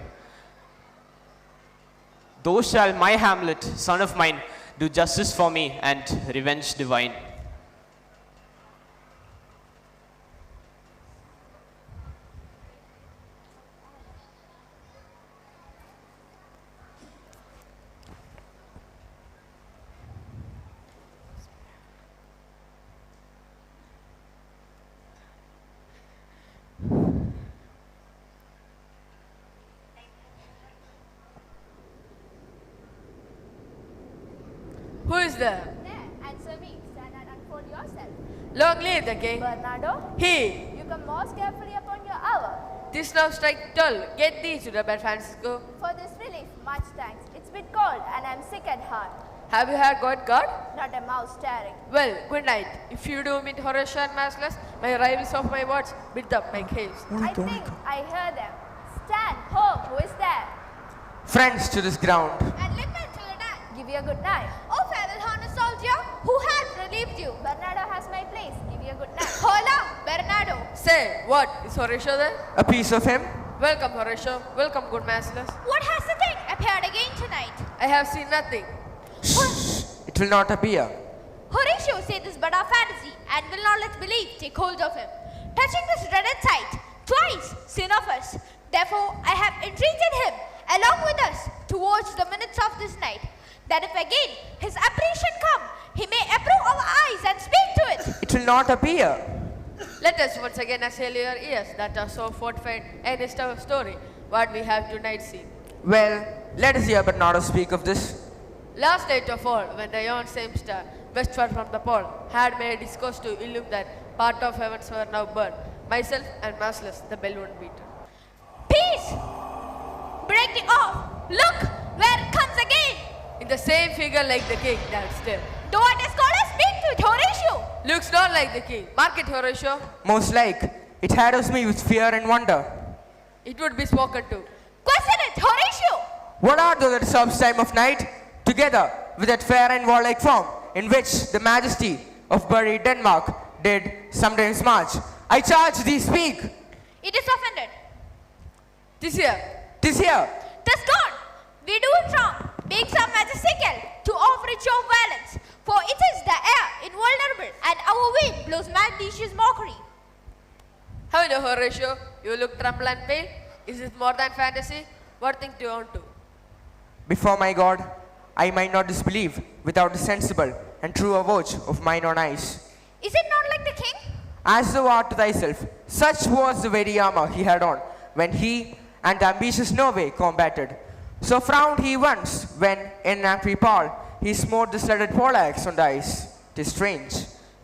Though shall my Hamlet, son of mine, do justice for me and revenge divine.
Who is there?
There, answer me. Stand and unfold yourself.
Long live the king.
Bernardo?
He.
You come most carefully upon your hour.
This now strike 12. Get thee to the bed, Francisco.
For this relief, much thanks. It's bit cold and I'm sick at heart.
Have you had God guard?
Not a mouse staring.
Well, good night. If you do meet Hortus and Maskless, my rivals of my words, bid them make haste.
I think I hear them. Stand, ho, who is there?
Friends to this ground.
And listen to the dance. Give you a good night. Oh, farewell, honest soldier. Who has relieved you? Bernardo has my place. Give you a good night. Hola, Bernardo.
Say, what? Is Horatio there?
A piece of him.
Welcome, Horatio. Welcome, good Maskless.
What has the thing appeared again tonight?
I have seen nothing.
It will not appear.
Horatio said this but our fantasy and will not let belief take hold of him.
touching this dreaded sight, twice sin of us. Therefore, I have entreated him along with us to watch the minutes of this night, that if again his apparition come, he may approve our eyes and speak to it.
It will not appear.
Let us once again assail your ears that are so fortified against our story, what we have tonight seen.
Well, let us hear Bernardo speak of this.
Last night of all, when the yon same star, westward from the pole, had made a discourse to illumine that part of heavens were now burned, myself and Marcellus, the bell would beat.
Peace! Breaking off! Look, where it comes again!
In the same figure like the king, that still.
Do what a scholar speak to it, Horatio!
Looks not like the king. Mark it, Horatio.
Most like, it harassed me with fear and wonder.
It would be spoken to.
Question it, Horatio!
What are those that serves time of night? Together with that fair and warlike form, in which the majesty of buried Denmark did sometimes march. I charge thee, speak!
It is offended.
'Tis here.
'Tis here.
'Tis gone. We do it wrong, being some majestical, to offer it show of violence. For it is the air invulnerable, and our wind blows malicious mockery.
How now, Horatio? You look tremble and pale. Is it more than fantasy? What think do you want to?
Before my God, I might not disbelieve without the sensible and true avouch of mine own eyes.
Is it not like the king?
As thou art to thyself, such was the very armor he had on when he and the ambitious Norway combated. So frowned he once when, in angry Paul, he smote the studded poleaxe on the ice. 'Tis strange.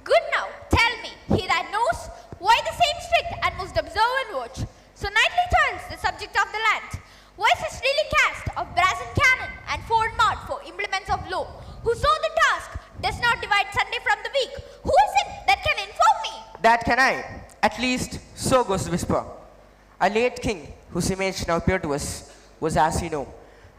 Good now, tell me, he that knows, why the same strict and most observant watch, so nightly toils the subject of the land? Why such really cast of brazen cannon and foreign mart for implements of law? Who so the task does not divide Sunday from the week? Who is it that can inform me?
That can I. At least, so goes the whisper. A late king, whose image now appeared to us, was, as you know,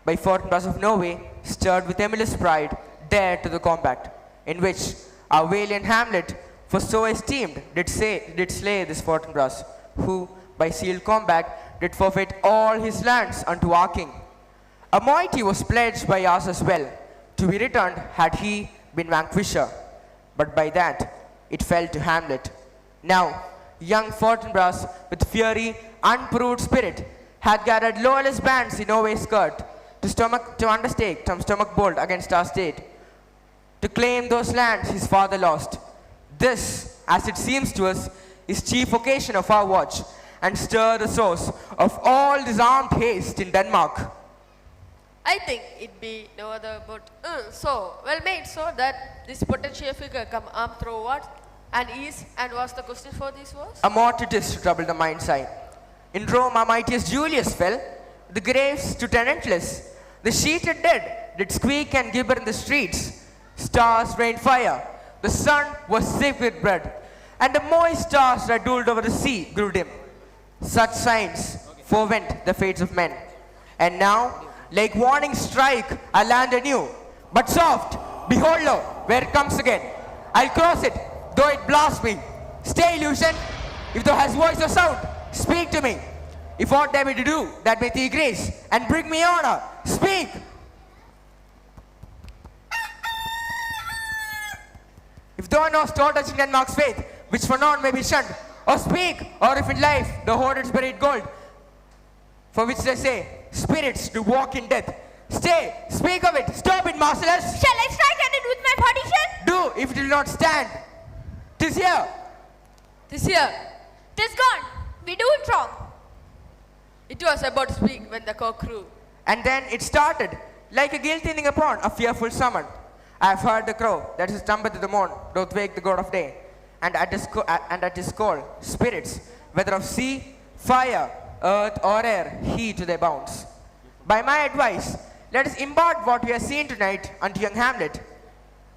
by Fortinbras of Norway, stirred with emulous pride, dared to the combat, in which our valiant Hamlet, for so esteemed, did slay this Fortinbras, who, by sealed combat, did forfeit all his lands unto our king. A moiety was pledged by us as well, to be returned had he been vanquisher, but by that it fell to Hamlet. Now, young Fortinbras, with fiery, unproved spirit, had gathered lawless bands in Norway's skirt to undertake some stomach bold against our state, to claim those lands his father lost. This, as it seems to us, is chief occasion of our watch, and stir the source of all disarmed haste in Denmark.
I think it be no other but so well made so that this potential figure come armed through what and ease, and was the question for this was?
A mort it is to trouble the mind's eye. In Rome, our mightiest Julius fell, the graves stood tenantless, the sheeted dead did squeak and gibber in the streets, stars rained fire, the sun was sick with blood, and the moist stars that ruled over the sea grew dim. Such signs forewent the fates of men. And now, like warning strike, I land anew. But soft, behold lo, where it comes again. I'll cross it, though it blast me. Stay, illusion. If thou hast voice or sound, speak to me. If aught there be to do, that may thee grace, and bring me honor, speak. If thou knowest all touching Denmark's faith, which for none may be shunned, or speak, or if in life the hoarded buried gold, for which they say, spirits do walk in death. Stay, speak of it, stop it, Marcellus.
Shall I strike at it with my partition?
Do, if it will not stand. 'Tis here.
'Tis here.
'Tis gone. We do it wrong.
It was about to speak when the cock crew.
And then it started, like a guilty thing upon a fearful summon. I have heard the crow that is trumpet to the morn, doth wake the god of day. And at his call, spirits, whether of sea, fire, earth, or air, heed to their bounds. By my advice, let us impart what we have seen tonight unto young Hamlet.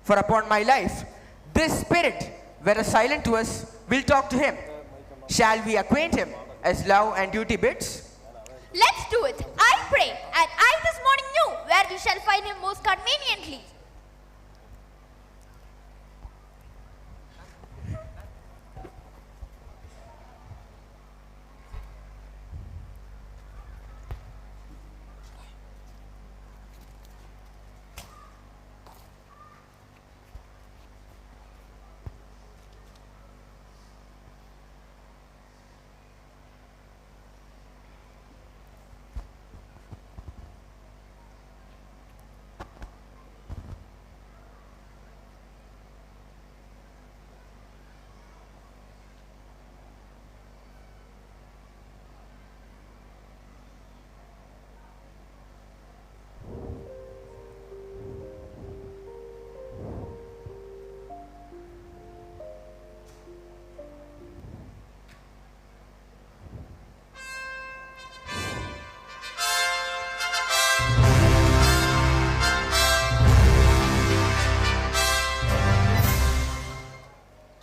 For upon my life, this spirit, whether silent to us, will talk to him. Shall we acquaint him as love and duty bids?
Let's do it, I pray, and I this morning knew where we shall find him most conveniently.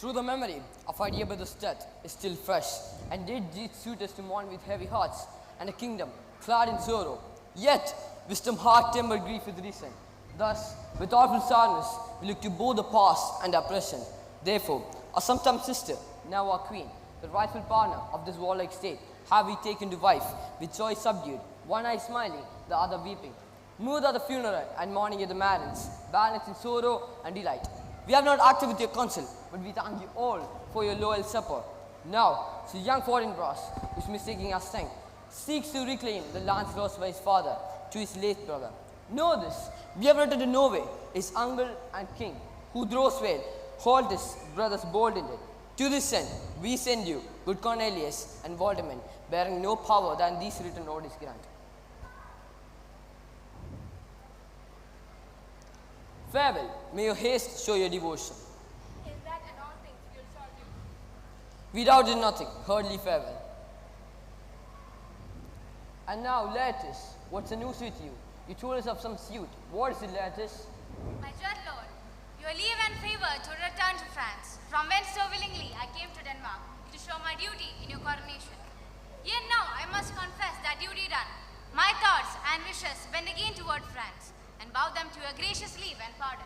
Through the memory of our dear brother's death is still fresh, and did these suitors to mourn with heavy hearts, and a kingdom clad in sorrow. Yet wisdom hard-tempered grief with reason. Thus, with awful sadness, we look to both the past and our present. Therefore, our sometime sister, now our queen, the rightful partner of this warlike state, have we taken to wife, with joy subdued, one eye smiling, the other weeping. Moved at the funeral and mourning at the marriage, balanced in sorrow and delight. We have not acted with your counsel, but we thank you all for your loyal support. Now, so young foreign brass, who's mistaking our strength, seeks to reclaim the lands lost by his father to his late brother. Know this, we have returned to Norway, his uncle and king, who draws well, Hortus, brothers bold in it. To this end, we send you, good Cornelius and Waldemar, bearing no power than these written orders grant. Farewell, may your haste show your devotion.
In that and all things we will serve you.
We doubted nothing, hardly farewell. And now, Laertes, what's the news with you? You told us of some suit. What is it, Laertes?
My dread lord, your leave and favor to return to France, from whence so willingly I came to Denmark, to show my duty in your coronation. Yet now I must confess that duty done, my thoughts and wishes bend again toward France, and bow them to your gracious leave and pardon.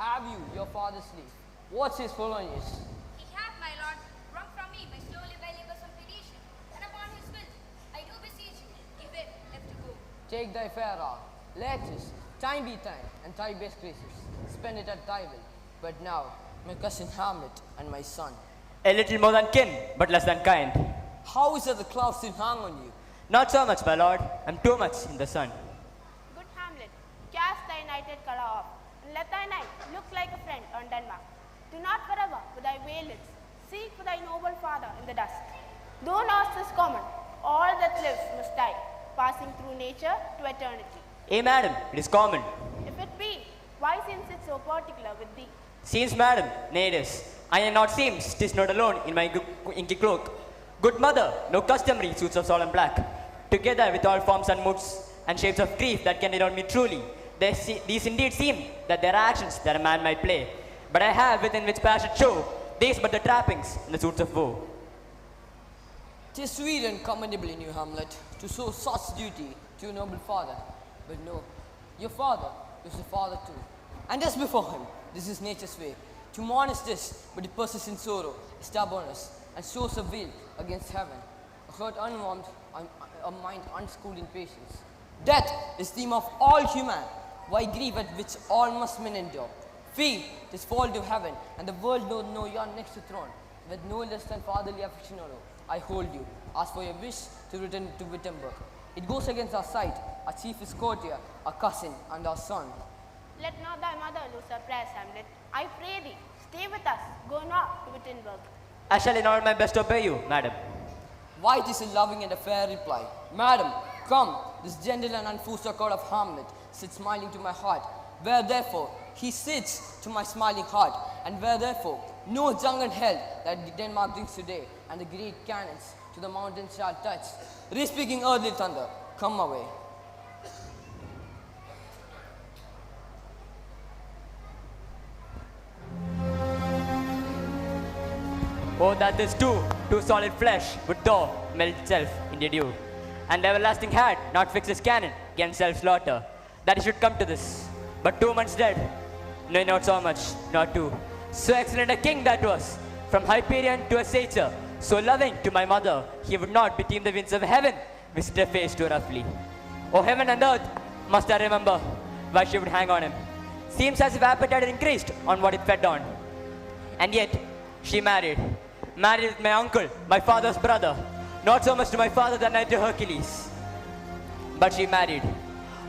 Have you your father's leave? What's his Polonius?
He hath, my lord, wrung from me by slowly by labors of petition, and upon his will, I do beseech you, give it left to go.
Take thy fair hour. Laertes, time be time, and thy best graces. Spend it at thy will. But now, my cousin Hamlet and my son.
A little more than kin, but less than kind.
How is it the clouds still hang on you?
Not so much, my lord. I'm too much in the sun.
Good Hamlet, cast thy knighted colour off, and let thy knight look like a friend on Denmark. Do not forever with thy wailets seek for thy noble father in the dust. Though loss is common, all that lives must die, passing through nature to eternity.
Eh, madam, it is common.
If it be, why seems it so particular with thee?
Seems, madam, nay it is. I am not seems, 'tis not alone in my inky cloak. Good mother, no customary suits of solemn black. Together with all forms and moods and shapes of grief that can denote me truly, these indeed seem that there are actions that a man might play. But I have within which passion show, these but the trappings and the suits of woe.
'Tis sweet and commendable in you, Hamlet, to show such duty to your noble father. But no, your father is the father too. And just before him, this is nature's way. To mourn is this, but it persists in sorrow, stubbornness, and shows a will against heaven. A heart unwarmed, a mind unschooled in patience. Death is theme of all human. Why grieve at which all must men endure? Feel, 'tis fall to heaven, and the world knows no you are next to throne. With no less than fatherly affection, I hold you. Ask for your wish to return to Wittenberg. It goes against our sight, our chief is courtier, our cousin, and our son.
Let not thy mother lose her prayers, Hamlet. I pray thee, stay with us, go not to Wittenberg.
I shall in all my best obey you, madam.
Why it is a loving and a fair reply. Madam, come, this gentle and unforced accord of Hamlet sits smiling to my heart, where therefore he sits to my smiling heart, and where therefore no jungle hell that Denmark drinks today, and the great cannons to the mountains shall touch. Re-speaking earthly thunder, come away.
Oh, that this too solid flesh would though melt itself into dew, and everlasting had not fixed his cannon against self-slaughter, that it should come to this. But 2 months dead, no, not so much, not two. So excellent a king that was, from Hyperion to a satyr, so loving to my mother, he would not beteem the winds of heaven, visit her face too roughly. Oh, heaven and earth, must I remember why she would hang on him. Seems as if appetite had increased on what it fed on. And yet, she married with my uncle, my father's brother, not so much to my father than I to Hercules. But she married,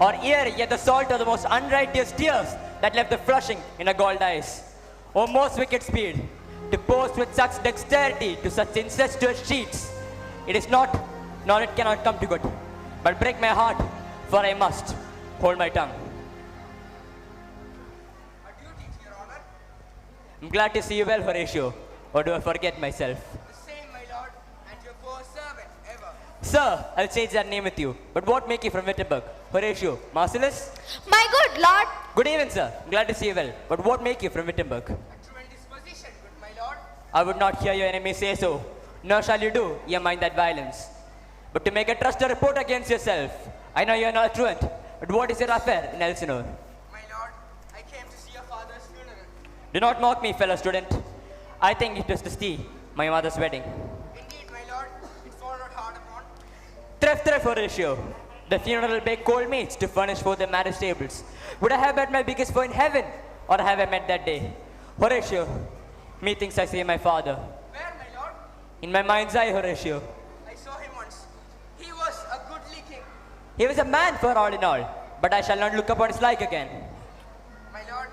or ere yet the salt of the most unrighteous tears that left the flushing in her gold eyes. O most wicked speed, to boast with such dexterity to such incestuous cheats, it is not, nor it cannot come to good, but break my heart, for I must hold my tongue. I'm glad to see you well, Horatio. Or do I forget myself?
The same, my lord, and your poor servant ever.
Sir, I'll change that name with you. But what make you from Wittenberg? Horatio, Marcellus?
My good lord.
Good evening, sir. I'm glad to see you well. But what make you from Wittenberg?
A tremendous position, good my lord.
I would not hear your enemy say so, nor shall you do ye mind that violence. But to make a trusted report against yourself, I know you are not truant, but what is your affair in Elsinore?
My lord, I came to see your father's funeral.
Do not mock me, fellow student. I think it was to see my mother's wedding.
Indeed, my lord, it followed hard upon.
Tref, Horatio. The funeral baked cold meats to furnish for the marriage tables. Would I have met my biggest foe in heaven, or have I met that day? Horatio, methinks I see my father.
Where, my lord?
In my mind's eye, Horatio.
I saw him once. He was a goodly king.
He was a man for all in all, but I shall not look upon his like again.
My lord,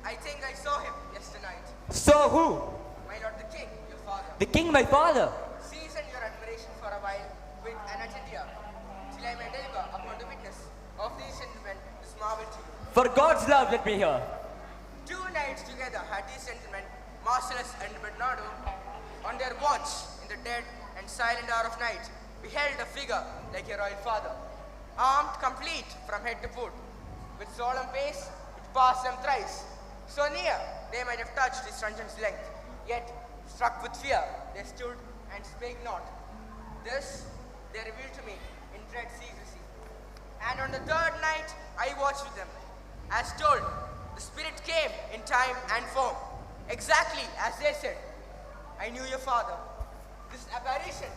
I think I saw him yesternight.
So who?
My lord, the king, your father.
The king, my father.
Season your admiration for a while with an agenda, till I may deliver upon the witness of these gentlemen this marvel to you.
For God's love, let me hear.
2 nights together had these gentlemen, Marcellus and Bernardo, on their watch in the dead and silent hour of night, beheld a figure like your royal father, armed complete from head to foot. With solemn pace, it passed them thrice. So near, they might have touched his truncheon's length. Yet, struck with fear, they stood and spake not. This they revealed to me in dread secrecy. And on the 3rd night, I watched with them. As told, the spirit came in time and form, exactly as they said. I knew your father. This apparition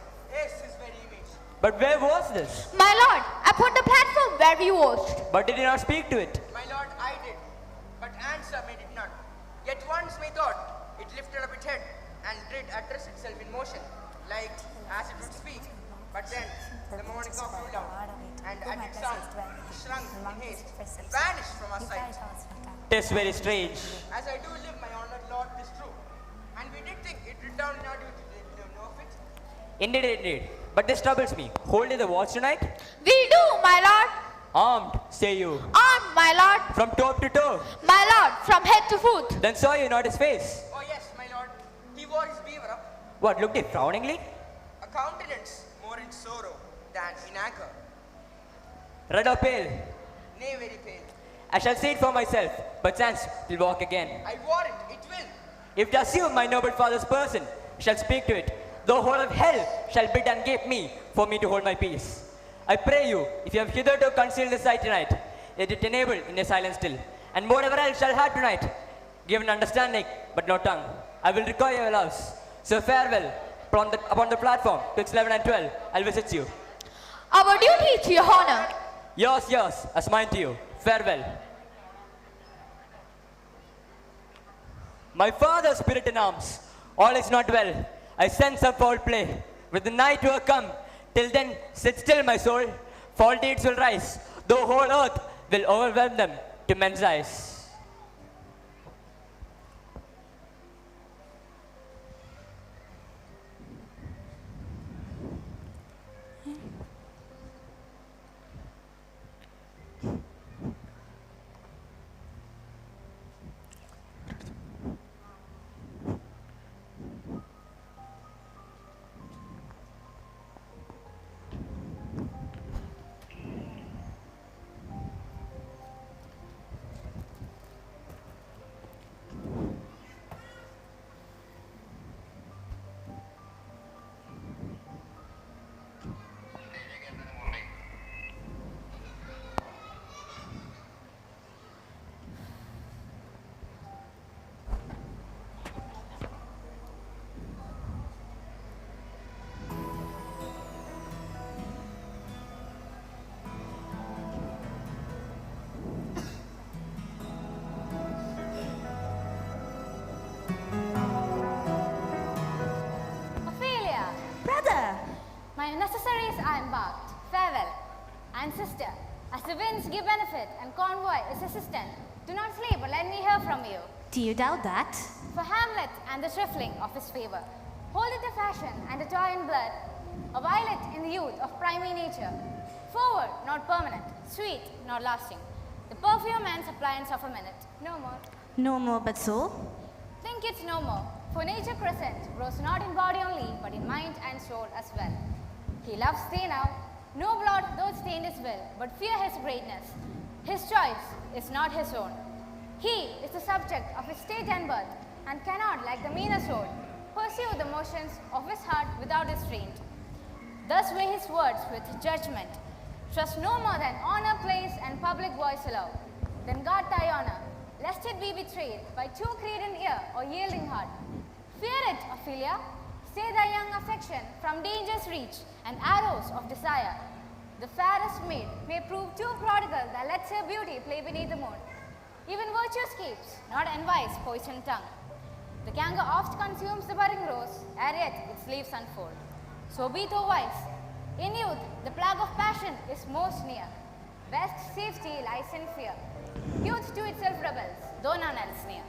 is his very image.
But where was this?
My lord, upon the platform where we watched.
But did he not speak to it?
My lord, I did, but answer made it none. Yet once methought it lifted up its head and did address itself in motion, like as it would speak. But then the morning cock flew down, and at its sound it shrunk in haste and vanished from our sight.
Tis very strange.
As I do live, my honored lord, this true. And we did think it written down in our duty. Did you know of it?
Indeed. But this troubles me. Hold you the watch tonight?
We do, my lord.
Armed, say you.
Armed, my lord.
From top to toe.
My lord, from head to foot.
Then saw you not his face.
Oh yes, my lord. He wore his beaver up,
What, looked he frowningly?
a countenance more in sorrow than in anger.
Red or pale?
Nay, very pale.
I shall see it for myself, but chance will walk again.
I wore it, it will.
If to assume my noble father's person, shall speak to it, the whole of hell shall bid and gape me for me to hold my peace. I pray you, if you have hitherto concealed the sight tonight, let it enable in your silence still, and whatever else shall have tonight, give an understanding, but no tongue. I will require your loves. So farewell, upon the platform, twixt 11 and 12, I'll visit you.
Our duty to your honor.
Yours, as mine to you. Farewell. My father's spirit in arms, all is not well. I sense some foul play. With the night to come, till then sit still, my soul. Foul deeds will rise, though whole earth will overwhelm them to men's eyes.
My necessaries are embarked. Farewell. And sister, as the winds give benefit and convoy is assistant, do not sleep but let me hear from you.
Do you doubt that?
For Hamlet and the trifling of his favor, hold it a fashion and a toy in blood, a violet in the youth of primary nature, forward, not permanent, sweet, not lasting, the perfume and appliance of a minute, no more.
No more but so?
Think it's no more, for nature crescent grows not in body only, but in mind and soul as well. He loves thee now, no blood though stained his will, but fear his greatness. His choice is not his own. He is the subject of his state and birth, and cannot, like the meaner soul, pursue the motions of his heart without restraint. Thus weigh his words with judgment. Trust no more than honor, place, and public voice allow. Then guard thy honor, lest it be betrayed by too creedent ear or yielding heart. Fear it, Ophelia. Stay thy young affection from danger's reach and arrows of desire. The fairest maid may prove too prodigal that lets her beauty play beneath the moon. Even virtue escapes, not envy's poisoned tongue. The canker oft consumes the budding rose, ere yet its leaves unfold. So be thou wise. In youth, the plague of passion is most near. Best safety lies in fear. Youth to itself rebels, though none else near.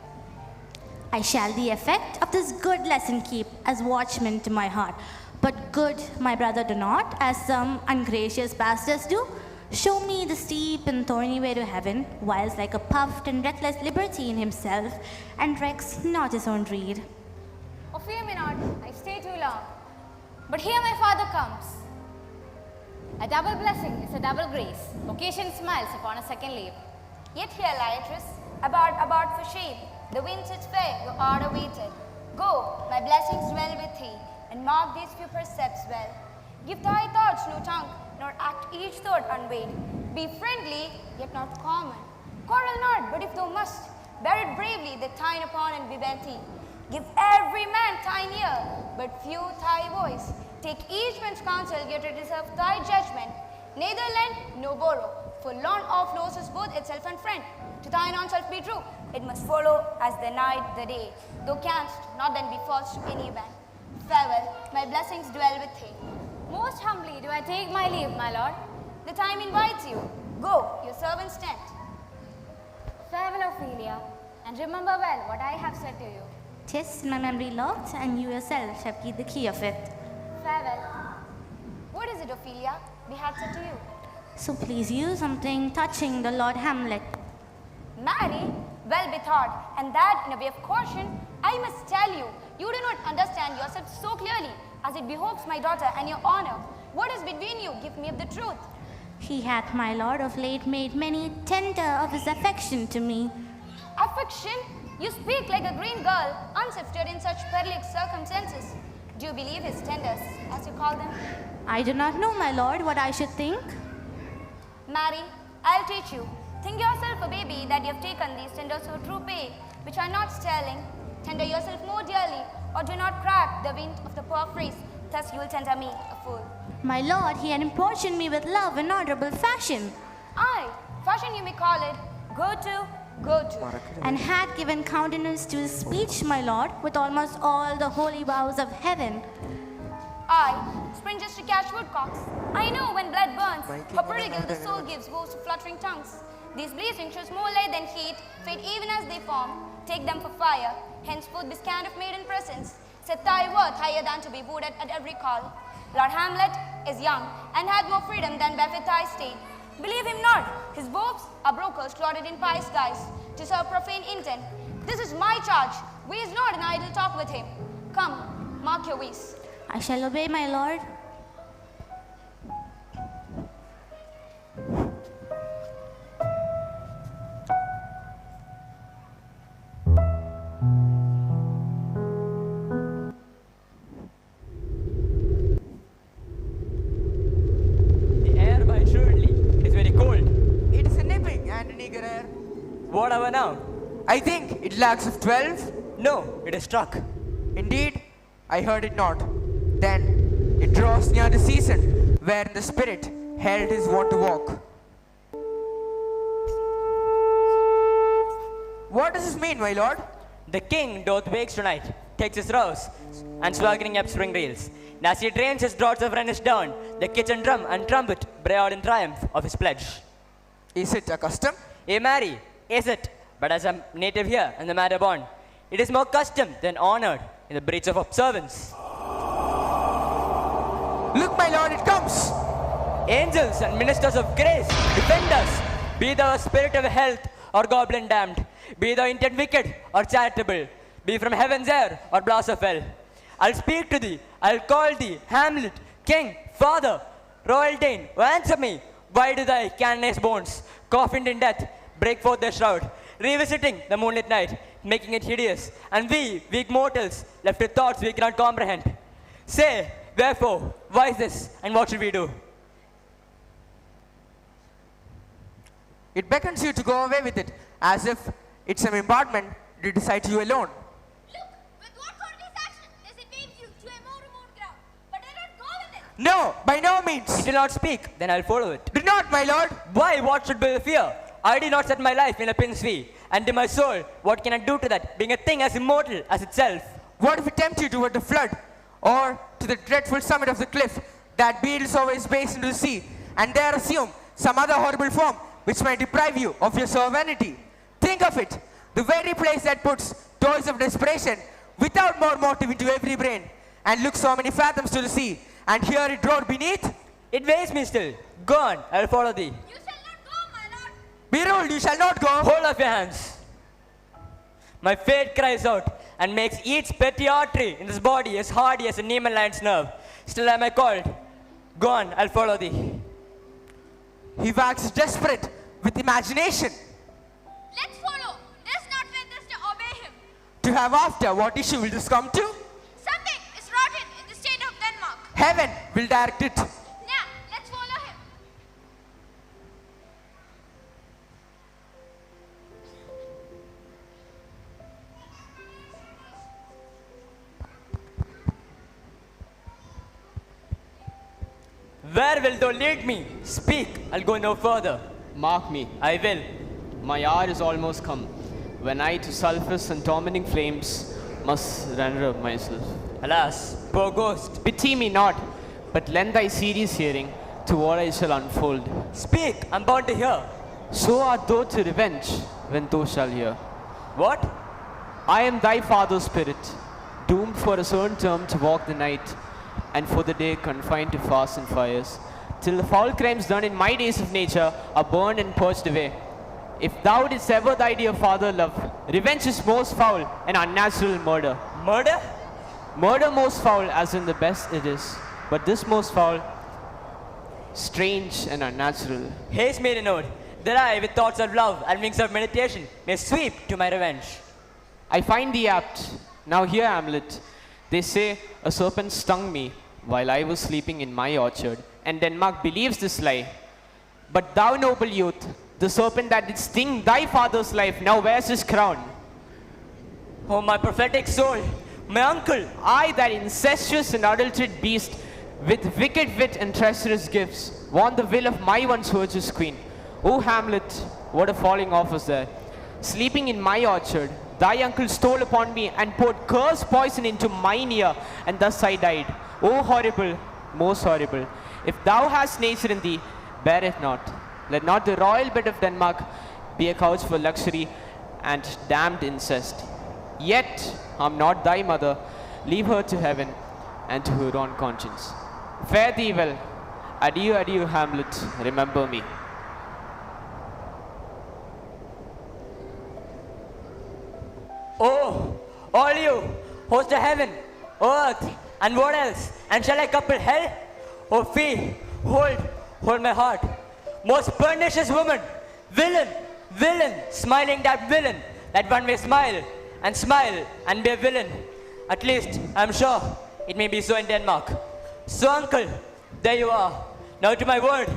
I shall the effect of this good lesson keep as watchman to my heart. But good my brother do not, as some ungracious bastards do. Show me the steep and thorny way to heaven, whilst like a puffed and reckless liberty in himself, and recks not his own rede.
Oh, fear me not, I stay too long. But here my father comes. A double blessing is a double grace. Occasion smiles upon a second leave.
Yet here, Lytris, about for shame. The wind sits fair, your order waited. Go, my blessings dwell with thee, and mark these few precepts well. Give thy thoughts no tongue, nor act each thought unweighed. Be friendly, yet not common. Quarrel not, but if thou must, bear it bravely that thine opponent be bent thee. Give every man thine ear, but few thy voice. Take each man's counsel, yet it is of thy judgment. Neither lend, nor borrow, for loan off loses both itself and friend. To thine own self be true, it must follow as the night the day. Thou canst not then be false to any man. Farewell, my blessings dwell with thee.
Most humbly do I take my leave, my lord.
The time invites you. Go, your servant stand.
Farewell, Ophelia, and remember well what I have said to you.
'Tis in my memory locked, and you yourself shall keep the key of it.
Farewell.
What is it, Ophelia, we have said to you?
So please you, something touching the Lord Hamlet.
Marry? Well bethought, and that in a way of caution, I must tell you, you do not understand yourself so clearly as it behoves my daughter and your honor. What is between you? Give me of the truth.
He hath, my lord, of late made many tender of his affection to me.
Affection? You speak like a green girl, unsifted in such perilous circumstances. Do you believe his tenders, as you call them?
I do not know, my lord, what I should think.
Mary, I'll teach you. Think yourself a baby that you have taken these tenders so true pay, which are not sterling. Tender yourself more dearly, or do not crack the wind of the poor phrase. Thus you will tender me, a fool.
My lord, he had importuned me with love in honorable fashion.
Aye, fashion you may call it. Go to.
And had given countenance to his speech, my lord, with almost all the holy vows of heaven.
Aye, spring just to catch woodcocks. I know when blood burns, how prodigal the soul gives voice to fluttering tongues. These blazing shows more light than heat, fade even as they form. Take them for fire, henceforth be scant of maiden presence. Set thy worth higher than to be wooed at every call. Lord Hamlet is young, and hath more freedom than befit thy state. Believe him not, his wolves are brokers clothed in pious guise, to serve profane intent. This is my charge, waste not an idle talk with him. Come, mark your ways.
I shall obey, my lord.
What hour now?
I think it lacks of 12.
No, it is struck.
Indeed, I heard it not. Then it draws near the season wherein the Spirit held his wont to walk. What does this mean, my lord?
The king doth wakes tonight, takes his rouse, and swaggering up spring reels. And as he drains his draughts of Rhenish down, the kitchen drum and trumpet bray out in triumph of his pledge.
Is it a custom?
Ye marry, is it? But as a native here and the matter born, it is more custom than honored in the breach of observance.
Look, my lord, it comes!
Angels and ministers of grace, defend us, be thou a spirit of health or goblin damned, be thou intent wicked or charitable, be from heaven's air or blast of hell. I'll speak to thee, I'll call thee, Hamlet, king, father, royal Dane, oh, answer me. Why do thy canonized bones, coffined in death, break forth their shroud, revisiting the moonlit night, making it hideous, and we, weak mortals, left with thoughts we cannot comprehend. Say, wherefore, why is this, and what should we do?
It beckons you to go away with it, as if it's an bombardment to decide you alone.
With what Hortus action does it wave you to a more remote ground? But I don't go with it.
No, by no means.
It will not speak, then I'll follow it.
Do not, my lord.
Why? What should be the fear? I did not set my life in a pin's fee, and to my soul, what can I do to that, being a thing as immortal as itself?
What if it tempt you toward the flood, or to the dreadful summit of the cliff that beetles always base into the sea, and there assume some other horrible form which might deprive you of your sovereignty? Think of it, the very place that puts toys of desperation without more motive into every brain, and looks so many fathoms to the sea, and hear it roar beneath.
It weighs me still. Go on, I'll follow thee.
You shall not go, my lord.
Be ruled, you shall not go.
Hold up your hands. My fate cries out and makes each petty artery in this body as hardy as a Neiman lion's nerve. Still am I called. Go on, I'll follow thee.
He waxes desperate with imagination
Let's follow. Does not went us to obey him.
to have after what issue will this come to?
Something is rotten in the state of Denmark.
Heaven will direct it.
Now, let's follow him.
Where will thou lead me? Speak, I'll go no further.
Mark me,
I will.
my hour is almost come, when I to sulphurous and tormenting flames must render myself.
Alas, poor ghost.
Pity me not, but lend thy serious hearing to what I shall unfold.
Speak, I'm bound to hear.
So art thou to revenge when thou shalt hear.
What?
I am thy father's spirit, doomed for a certain term to walk the night, and for the day confined to fasts and fires, till the foul crimes done in my days of nature are burned and purged away. If thou didst ever thy dear father love, revenge is most foul and unnatural murder.
Murder?
Murder most foul as in the best it is, but this most foul, strange and unnatural.
Haste made a note, that I, with thoughts of love and wings of meditation, may sweep to my revenge.
I find thee apt. Now hear, Hamlet. They say a serpent stung me while I was sleeping in my orchard, and Denmark believes this lie. But thou, noble youth, the serpent that did sting thy father's life now wears his crown.
Oh, my prophetic soul, my uncle.
I, that incestuous and adulterate beast, with wicked wit and treacherous gifts, won the will of my once virtuous queen. O Hamlet, what a falling off was there. Sleeping in my orchard, thy uncle stole upon me and poured cursed poison into mine ear, and thus I died. O horrible, most horrible. If thou hast nature in thee, bear it not. Let not the royal bed of Denmark be a couch for luxury and damned incest. Yet I'm not thy mother. Leave her to heaven and to her own conscience. Fare thee well. Adieu, adieu, Hamlet. Remember me.
Oh, all you, host of heaven, earth, and what else? And shall I couple hell? Oh, fee, hold my heart. Most pernicious woman, villain, smiling that villain, that one may smile and be a villain. At least, I'm sure it may be so in Denmark. So, uncle, there you are. Now to my word,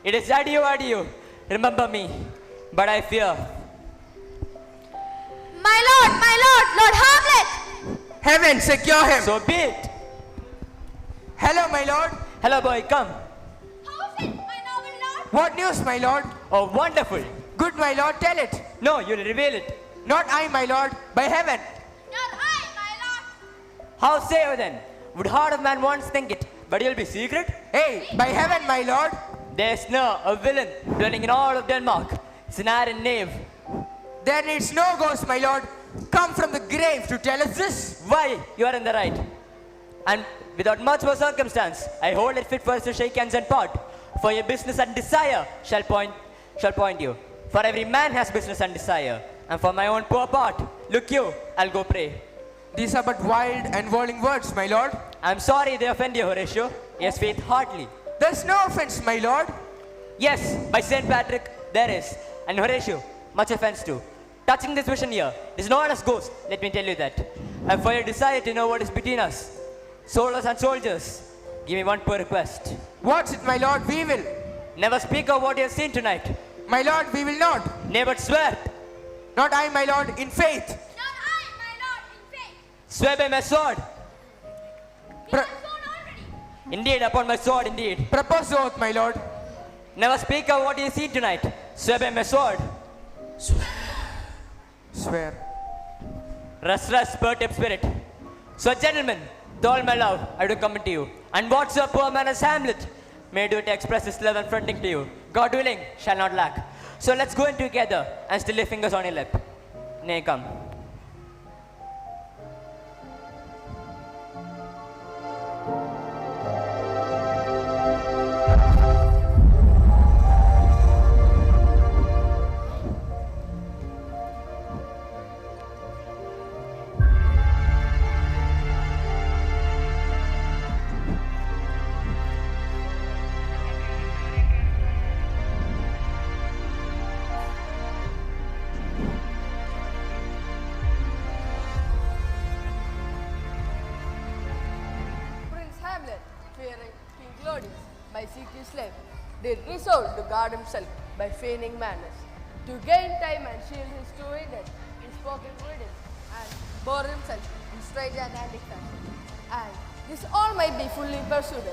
it is adieu, adieu. Remember me, but I fear.
Lord Hamlet!
Heaven, secure him.
So be it.
Hello, my lord.
Hello, boy, come.
How is it, my noble lord?
What news, my lord?
Oh, wonderful.
Good, my lord, tell it.
No, you'll reveal it.
Not I, my lord, by heaven.
Not I, my lord.
How say you then? Would heart of man once think it, but you'll be secret?
Hey, by heaven, my lord.
There's no a villain dwelling in all of Denmark. It's an iron knave.
There needs no ghost, my lord, come from the grave to tell us this.
Why, you are in the right. And without much more circumstance, I hold it fit for us to shake hands and part. For your business and desire shall point you. For every man has business and desire. And for my own poor part, look you, I'll go pray.
These are but wild and whirling words, my lord.
I'm sorry they offend you, Horatio. Yes, faith heartily.
There's no offense, my lord.
Yes, by St. Patrick, there is. And Horatio, much offense too. touching this vision here. It is not as ghost, let me tell you that. And for your desire to know what is between us, soldiers and soldiers, give me one poor request.
What's it, my lord? We will.
Never speak of what you have seen tonight.
My lord, we will not.
Nay, but swear.
Not I, my lord, in faith.
Not I, my lord, in faith.
Swear by my sword.
We have sworn already.
Indeed, upon my sword, indeed.
Propose the oath, my lord.
Never speak of what you have seen tonight. Swear by my sword.
Swear.
Rest, Pertip spirit. So, gentlemen, with all my love, I do come to you. And what's a poor man as Hamlet may do to express his love and fronting to you, God willing, shall not lack. So let's go in together and still lay fingers on your lip. Nay, come.
my secret slave, did resolve to guard himself by feigning madness. To gain time and shield his true intent, he spoke in riddles and bore himself in strange and antique fashion. And this all might be fully pursued.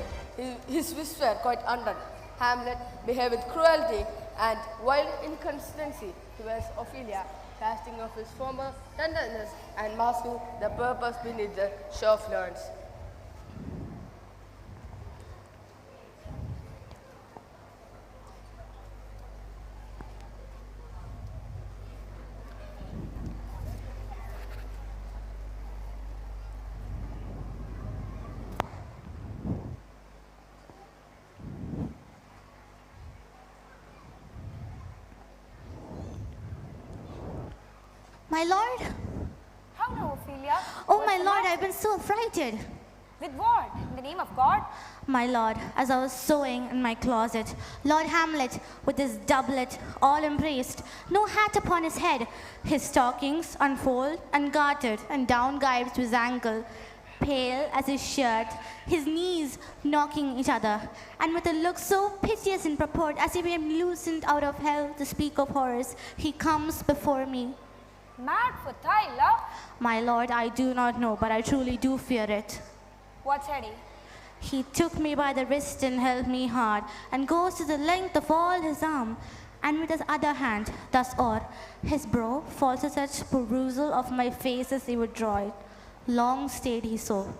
His wishes were quite undone. Hamlet behaved with cruelty and wild inconsistency towards Ophelia, casting off his former tenderness and masking the purpose beneath the show of lawrence.
My lord?
How now, Ophelia?
Oh,
What's
my
the
lord,
matter?
I've been so affrighted.
With what? In the name of God?
My lord, as I was sewing in my closet, Lord Hamlet, with his doublet all embraced, no hat upon his head, his stockings unfold, ungartered, and down gibes to his ankle, pale as his shirt, his knees knocking each other, and with a look so piteous in purport, as if he had loosened out of hell to speak of horrors, he comes before me.
Mad for thy love?
My lord, I do not know, but I truly do fear it.
What said he?
He took me by the wrist and held me hard, and goes to the length of all his arm, and with his other hand, thus o'er his brow, falls to such perusal of my face as he would draw it. Long stayed he so.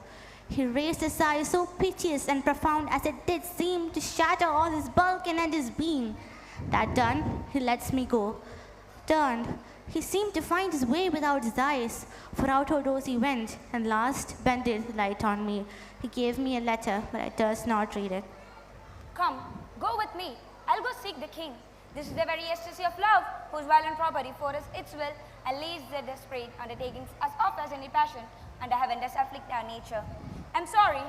He raised his eyes so piteous and profound as it did seem to shatter all his bulk and his being. That done, he lets me go. Turned, he seemed to find his way without his eyes, for out of doors he went, and last bended light on me. He gave me a letter, but I durst not read it.
Come, go with me. I'll go seek the king. This is the very ecstasy of love, whose violent property forces its will and leads the desperate undertakings as oft as any passion under heaven does afflict our nature. I'm sorry.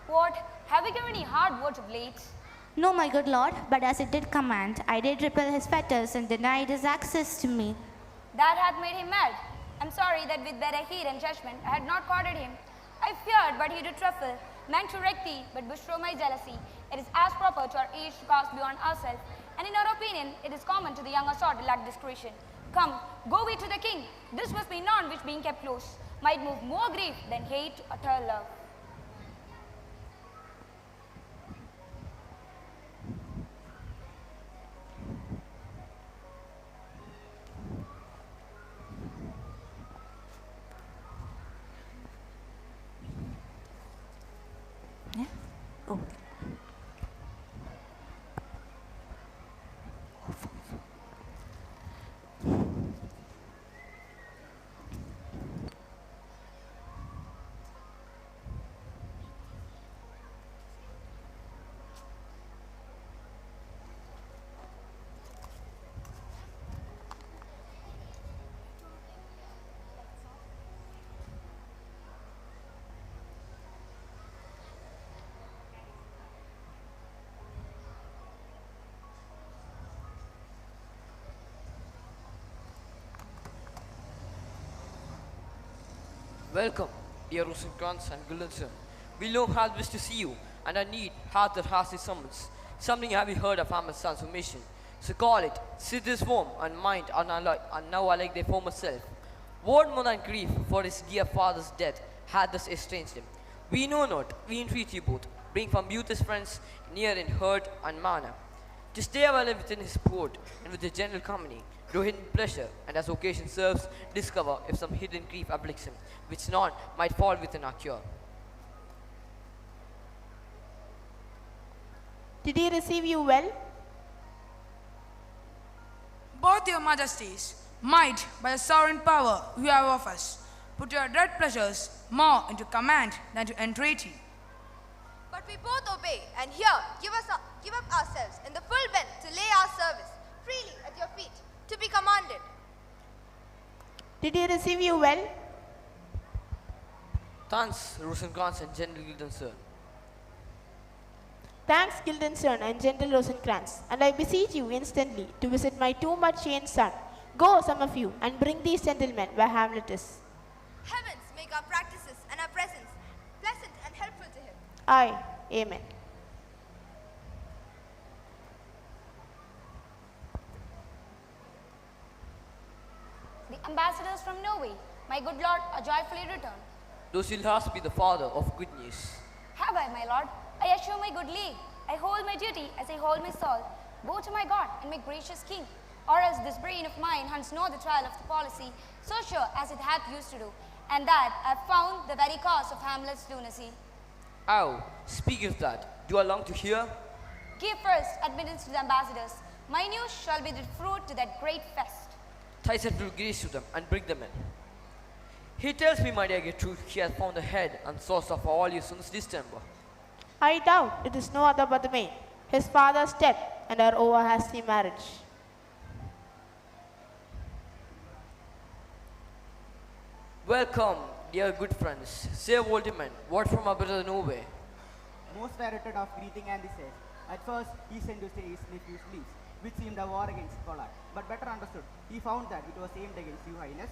What? Have you given any hard words of late?
No, my good lord, but as it did command, I did repel his fetters and denied his access to me.
That hath made him mad. I'm sorry that with better heed and judgment I had not courted him. I feared, but he did truffle, meant to wreck thee, but bestow my jealousy. It is as proper to our age to pass beyond ourselves, and in our opinion, it is common to the younger sort to lack discretion. Come, go we to the king. This must be none which, being kept close, might move more grief than hate to utter love.
Oh.
Welcome, dear Rosencrantz and Guildenstern. We long have wished to see you, and our need hath that has his summons. Something have we heard of Hamlet's transformation. So call it, sit this form and mind are now alike their former self. What more than grief for his dear father's death had thus estranged him? We know not, we entreat you both, bring from youth his friends, near in hurt and manner, to stay awhile within his port, and with the general company, do hidden pleasure, and as occasion serves, discover if some hidden grief afflicts him, which none might fall within our cure.
Did he receive you well?
Both your majesties might, by the sovereign power you have of us, put your dread pleasures more into command than to entreaty.
But we both obey, and here give up ourselves in the full bent to lay our service freely at your feet, to be commanded.
Did he receive you well?
Thanks, Rosencrantz and General Guildenstern.
Thanks, Guildenstern and Gentle Rosencrantz, and I beseech you instantly to visit my too much changed son. Go, some of you, and bring these gentlemen where Hamlet is.
Heavens make our practices and our presence pleasant and helpful to him.
Aye, amen.
The ambassadors from Norway, my good lord, are joyfully returned.
Those will last be the father of good news.
Have I, my lord? I assure my good league. I hold my duty as I hold my soul, both to my God and my gracious king. Or else this brain of mine hunts not the trial of the policy, so sure as it hath used to do, and that I have found the very cause of Hamlet's lunacy.
Oh, speak of that. Do I long to hear?
Give first admittance to the ambassadors. My news shall be the fruit to that great fest.
Thyself will grace to them and bring them in. He tells me, my dear Gertrude, he has found the head and source of all your sins this temper.
I doubt it is no other but the maid, his father's step, and our over hasty marriage.
Welcome, dear good friends. Say, Voltiman, what from our brother Norway?
Most merited of greeting and the said. At first, he sent to stay his nephew's leaves, which seemed a war against Pollard. But better understood, he found that it was aimed against you, Highness.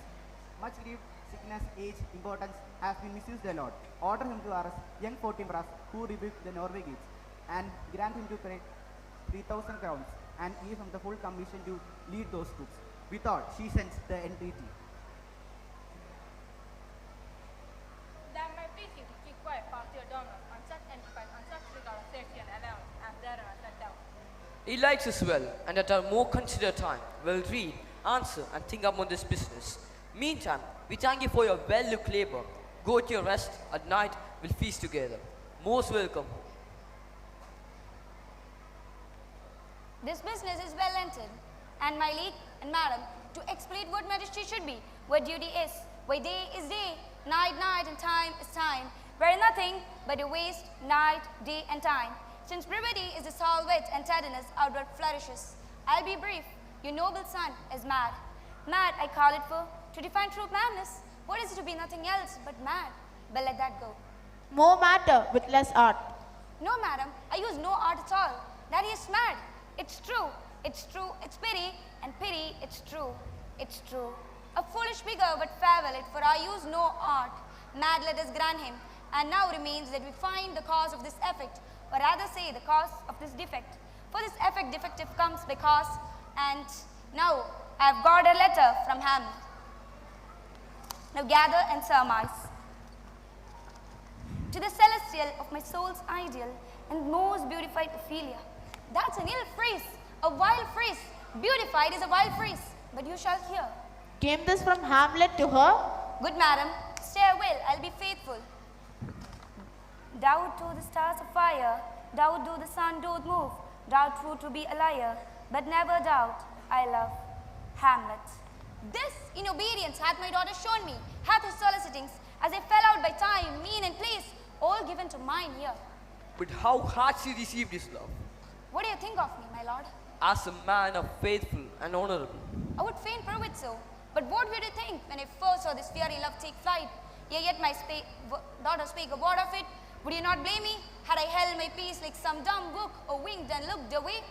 Much grief, sickness, age, importance has been misused a lot. Order him to arrest young Fortinbras who rebuked the Norway gates, and grant him to pay 3,000 crowns, and give him the full commission to lead those troops. We thought she sends the entreaty.
That my preaching to keep quiet past your dominance on such enterprise, on such regard of safety and allowance as therein are set down.
He likes us well, and at our more considered time, will read, answer, and think upon this business. Meantime, we thank you for your well-looked labor. Go to your rest. At night, we'll feast together. Most welcome.
This business is well entered, and my league and madam, to explain what majesty should be, what duty is, why day is day, night, night, and time is time, where nothing but a waste, night, day, and time. Since brevity is the sole wit and tardiness outward flourishes, I'll be brief. Your noble son is mad. Mad, I call it for. To define true madness, what is it to be nothing else but mad? But let that go.
More matter with less art.
No, madam, I use no art at all. That he is mad. It's true, it's true, it's pity, and pity, it's true, it's true. A foolish figure, but farewell it, for I use no art. Mad, let us grant him, and now remains that we find the cause of this effect, or rather say the cause of this defect. For this effect defective comes because, and now I have got a letter from Hamlet. Now gather and surmise. To the celestial of my soul's ideal and most beautified Ophelia. That's an ill phrase, a wild phrase. Beautified is a wild phrase, but you shall hear.
Came this from Hamlet to her?
Good madam, stay I will, I'll be faithful. Thou to the stars of fire, thou do the sun doth move, thou true to be a liar, but never doubt I love Hamlet. This in obedience hath my daughter shown me, hath his solicitings, as I fell out by time, mean and place, all given to mine ear.
But how has she received his love?
What do you think of me, my lord?
As a man of faithful and honorable.
I would fain prove it so, but what would you think when I first saw this fiery love take flight? Yet my daughter spake a word of it. Would you not blame me, had I held my peace like some dumb book, or winked and looked away?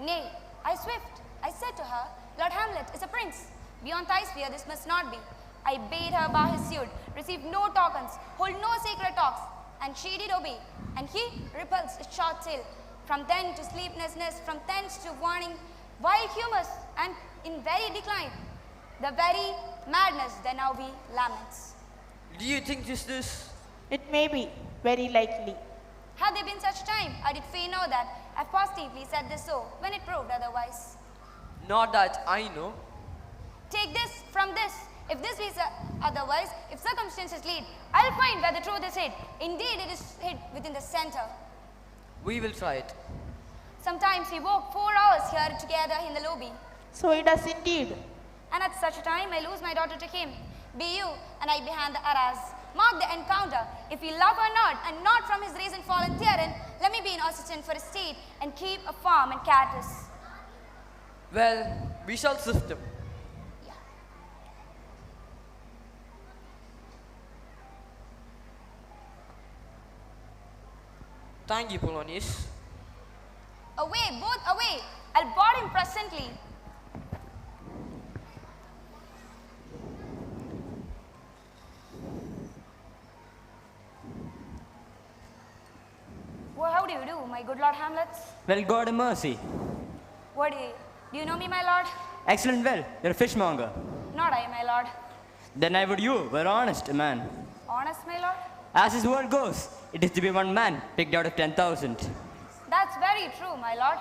Nay, I said to her, Lord Hamlet is a prince. Beyond thy sphere this must not be.
I bade her bow his suit, receive no tokens, hold no sacred talks, and she did obey. And he repulsed his short tale, from thence to sleeplessness, from thence to warning, wild humors, and in very decline, the very madness that now we laments.
Do you think this?
It may be, very likely.
Had there been such time, I did fain know that I positively said this so, when it proved otherwise.
Not that I know.
Take this from this. If this be otherwise, if circumstances lead, I'll find where the truth is hid. Indeed, it is hid within the center.
We will try it.
Sometimes we walk 4 hours here together in the lobby.
So it does indeed.
And at such a time, I lose my daughter to him. Be you and I behind the arras. Mark the encounter. If he love or not, and not from his reason fallen therein, let me be an assistant for his state and keep a farm and cattle.
Well, we shall sift him. Thank you, Polonius.
Away, both away. I'll board him presently. Well, how do you do, my good Lord Hamlet?
Well, God have mercy.
What do you know me, my lord?
Excellent, well, you're a fishmonger.
Not I, my lord.
Then I would you were honest, man.
Honest, my lord?
As his word goes, it is to be one man picked out of 10,000.
That's very true, my lord.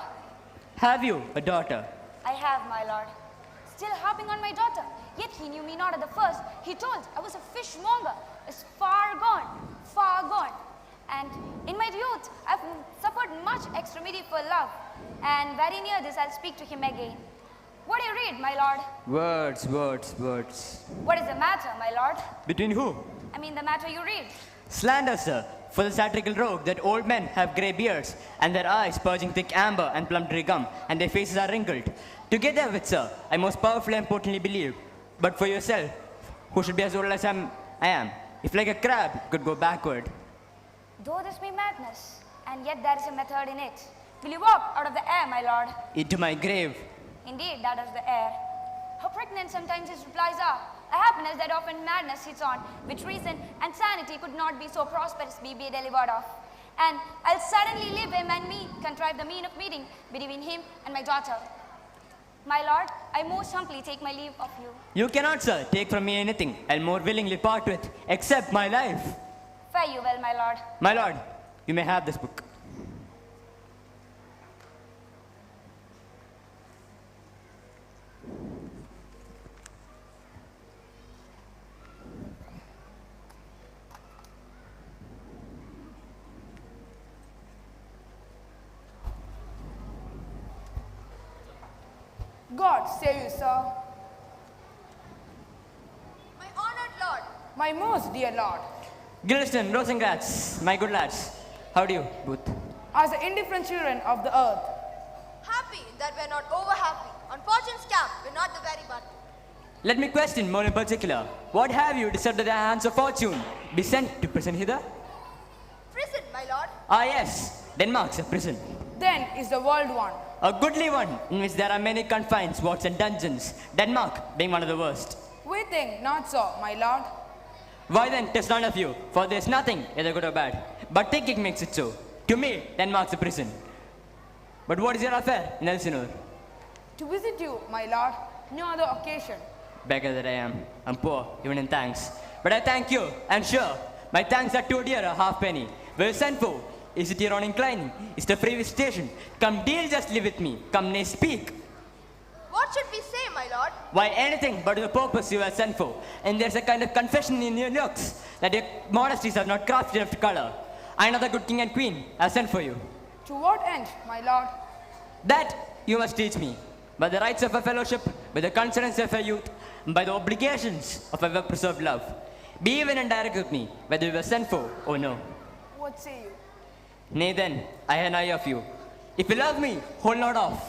Have you a daughter?
I have, my lord. Still harping on my daughter. Yet he knew me not at the first. He told I was a fishmonger. Is far gone, far gone. And in my youth, I've suffered much extremity for love. And very near this, I'll speak to him again. What do you read, my lord?
Words, words, words.
What is the matter, my lord?
Between who?
I mean the matter you read.
Slander, sir, for the satirical rogue that old men have grey beards, and their eyes purging thick amber and plumberry gum, and their faces are wrinkled. Together with, sir, I most powerfully and potently believe. But for yourself, who should be as old as I am, if like a crab could go backward.
Though this be madness, and yet there is a method in it. Will you walk out of the air, my lord?
Into my grave.
Indeed, that is the air. How pregnant sometimes his replies are. A happiness that often madness hits on, which reason and sanity could not be so prosperously be delivered of. And I'll suddenly leave him and me, contrive the mean of meeting between him and my daughter. My lord, I most humbly take my leave of you.
You cannot, sir, take from me anything I'll more willingly part with, except my life.
Fare you well, my lord.
My lord, you may have this book.
God save you, sir.
My honored lord.
My most dear lord.
Gilston, Rosengrats, my good lads. How do you, Booth?
As the indifferent children of the earth.
Happy that we're not over happy. On fortune's camp, we're not the very button.
Let me question more in particular. What have you deserved at the hands of fortune? Be sent to prison hither?
Prison, my lord.
Ah yes, Denmark's a prison.
Then is the world one.
A goodly one, in which there are many confines, wards and dungeons. Denmark being one of the worst.
We think not so, my lord.
Why then, 'tis none of you, for there is nothing, either good or bad. But thinking makes it so. To me, Denmark's a prison. But what is your affair in Elsinore?
To visit you, my lord, no other occasion.
Beggar that I am. I'm poor, even in thanks. But I thank you, and sure, my thanks are too dear a halfpenny. Well sent for. Is it your own inclining? Is the free visitation? Come deal justly with me. Come nay speak.
What should we say, my lord?
Why anything but to the purpose you are sent for. And there's a kind of confession in your looks that your modesties are not crafted enough to color. I know the good king and queen are sent for you.
To what end, my lord?
That you must teach me. By the rights of a fellowship, by the concerns of a youth, and by the obligations of a well-preserved love. Be even and direct with me, whether you were sent for or no.
What say you?
Nay then, I have an eye of you. If you love me, hold not off.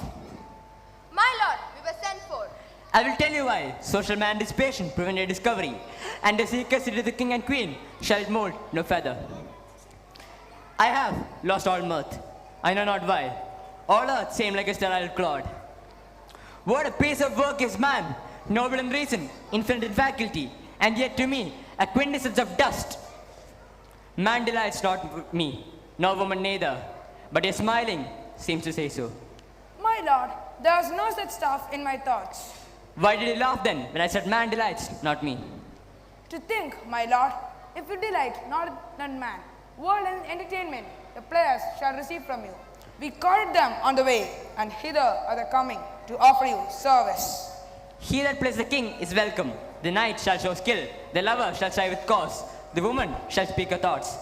My lord, we were sent for.
I will tell you why. Social man dissipation prevent your discovery, and the secrets to the king and queen shall mold no feather. I have lost all mirth. I know not why. All earth seemed like a sterile clod. What a piece of work is man, noble in reason, infinite in faculty, and yet to me, a quintessence of dust. Man delights not me, nor woman neither, but your smiling seems to say so.
My lord, there is no such stuff in my thoughts.
Why did you laugh then when I said man delights, not me?
To think, my lord, if you delight not in man, world and entertainment, the players shall receive from you. We called them on the way, and hither are they coming to offer you service.
He that plays the king is welcome. The knight shall show skill. The lover shall sigh with cause. The woman shall speak her thoughts.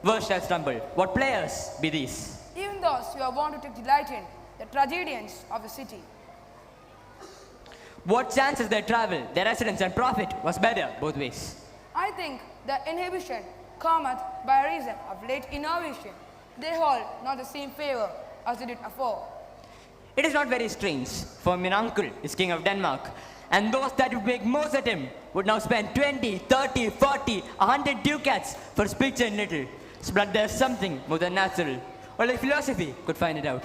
Words shall stumble. What players be these?
Even those who are wont to take delight in, the tragedians of the city.
What chances their travel, their residence and profit was better both ways?
I think the inhibition cometh by reason of late innovation. They hold not the same favor as they did afore.
It is not very strange, for my uncle is king of Denmark, and those that would make most at him would now spend 20, 30, 40, 100 ducats for speech and little. But there's something more than natural. Only philosophy could find it out.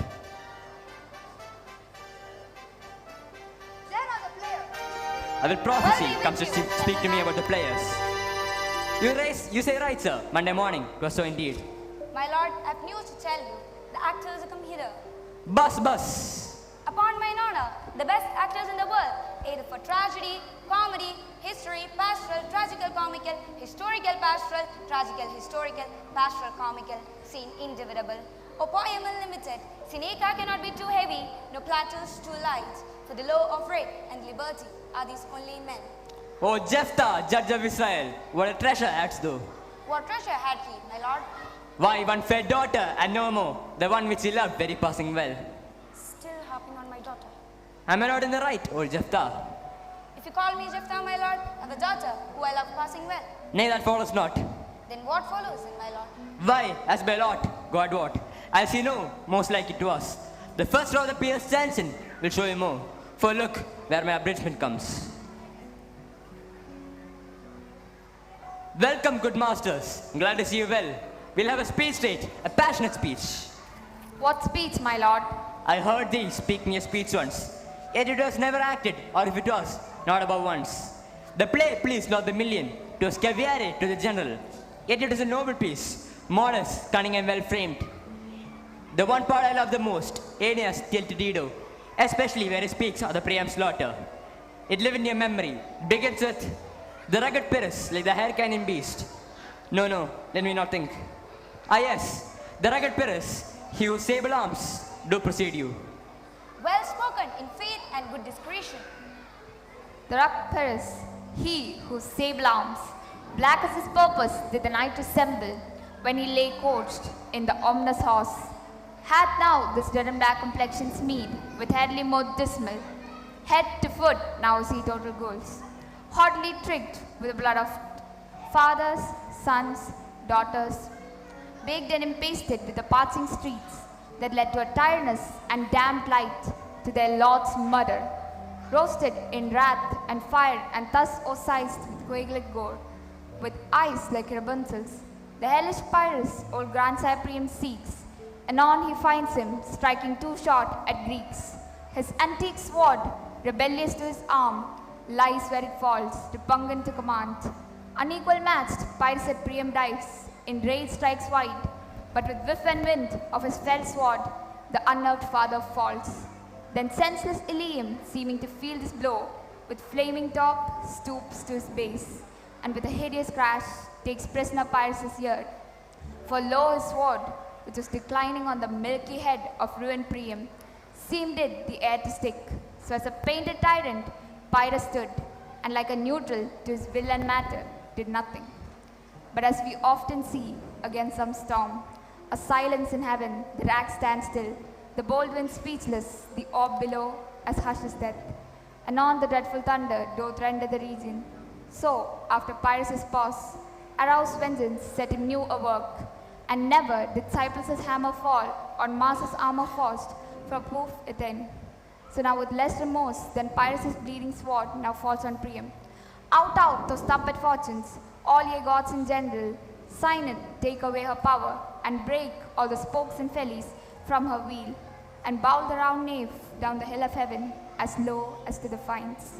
There are the players.
A will prophecy comes to speak to me about the players. You say right, sir. Monday morning, it was so indeed.
My lord, I have news to tell you. The actors are come hither.
Bus.
Upon mine honor, the best actors in the world, either for tragedy, comedy, history, pastoral, tragical, comical, historical, pastoral, tragical, historical, pastoral, comical, scene indivisible, or poem unlimited. Seneca cannot be too heavy, no plateaus too light. For the law of rape and liberty are these only men.
Oh, Jephthah, judge of Israel, what a treasure hadst thou.
What treasure had he, my lord?
Why, one fair daughter, and no more, the one which he loved very passing well.
Still harping on my daughter.
Am I not in the right, old Jephthah?
If you call me Jephthah, my lord, I have a daughter who I love passing well.
Nay, that follows not.
Then what follows in my lord?
Why, as by lot, God wot, as you know, most like it was. The first row of the Pierce Jansen will show you more. For look where my abridgment comes. Welcome, good masters. Glad to see you well. We'll have a speech straight, a passionate speech.
What speech, my lord?
I heard thee speaking a speech once, yet it was never acted, or if it was, not above once. The play pleased not the million, it was caviare to the general, yet it is a noble piece, modest, cunning and well framed. The one part I love the most, Aeneas till to Dido, especially where he speaks of the Priam slaughter. It lives in your memory, it begins with the rugged Pyrrhus, like the Hyrcanian beast. No, let me not think. Ah yes, the rugged Pyrrhus, he whose sable arms do precede you.
Well spoken in faith and good discretion.
The rugged Pyrrhus, he whose sable arms, black as his purpose, did the night resemble when he lay couched in the ominous horse, hath now this red and black complexion smeared with headly more dismal, head to foot now is he total goals, hotly tricked with the blood of fathers, sons, daughters, baked and impasted with the parching streets that led to a tyrannous and damned light to their lord's murder, roasted in wrath and fire and thus ossized with coagulate gore, with eyes like rapunzels, the hellish Pyrrhus old grandsire Priam seeks. Anon he finds him striking too short at Greeks. His antique sword, rebellious to his arm, lies where it falls, repugnant to command. Unequal matched, Pyrrhus at Priam dives, in rage strikes wide, but with whiff and wind of his fell sword, the unnerved father falls. Then senseless Ilium, seeming to feel this blow, with flaming top, stoops to his base, and with a hideous crash, takes prisoner Pyrrhus' ear. For lo, his sword, which was declining on the milky head of ruined Priam, seemed it the air to stick. So as a painted tyrant, Pyrrhus stood, and like a neutral to his will and matter, did nothing. But as we often see, against some storm, a silence in heaven, the rack stands still, the bold wind speechless, the orb below as hushed as death. Anon the dreadful thunder doth render the region. So, after Pyrrhus' pause, aroused vengeance set him new a work, and never did Cyprus' hammer fall on Mars' armor forged for proof within. So now with less remorse than Pyrrhus' bleeding sword now falls on Priam. Out, those trumpet fortunes, all ye gods in general, sign it, take away her power, and break all the spokes and fellies from her wheel, and bowl the round nave down the hill of heaven as low as to the fines.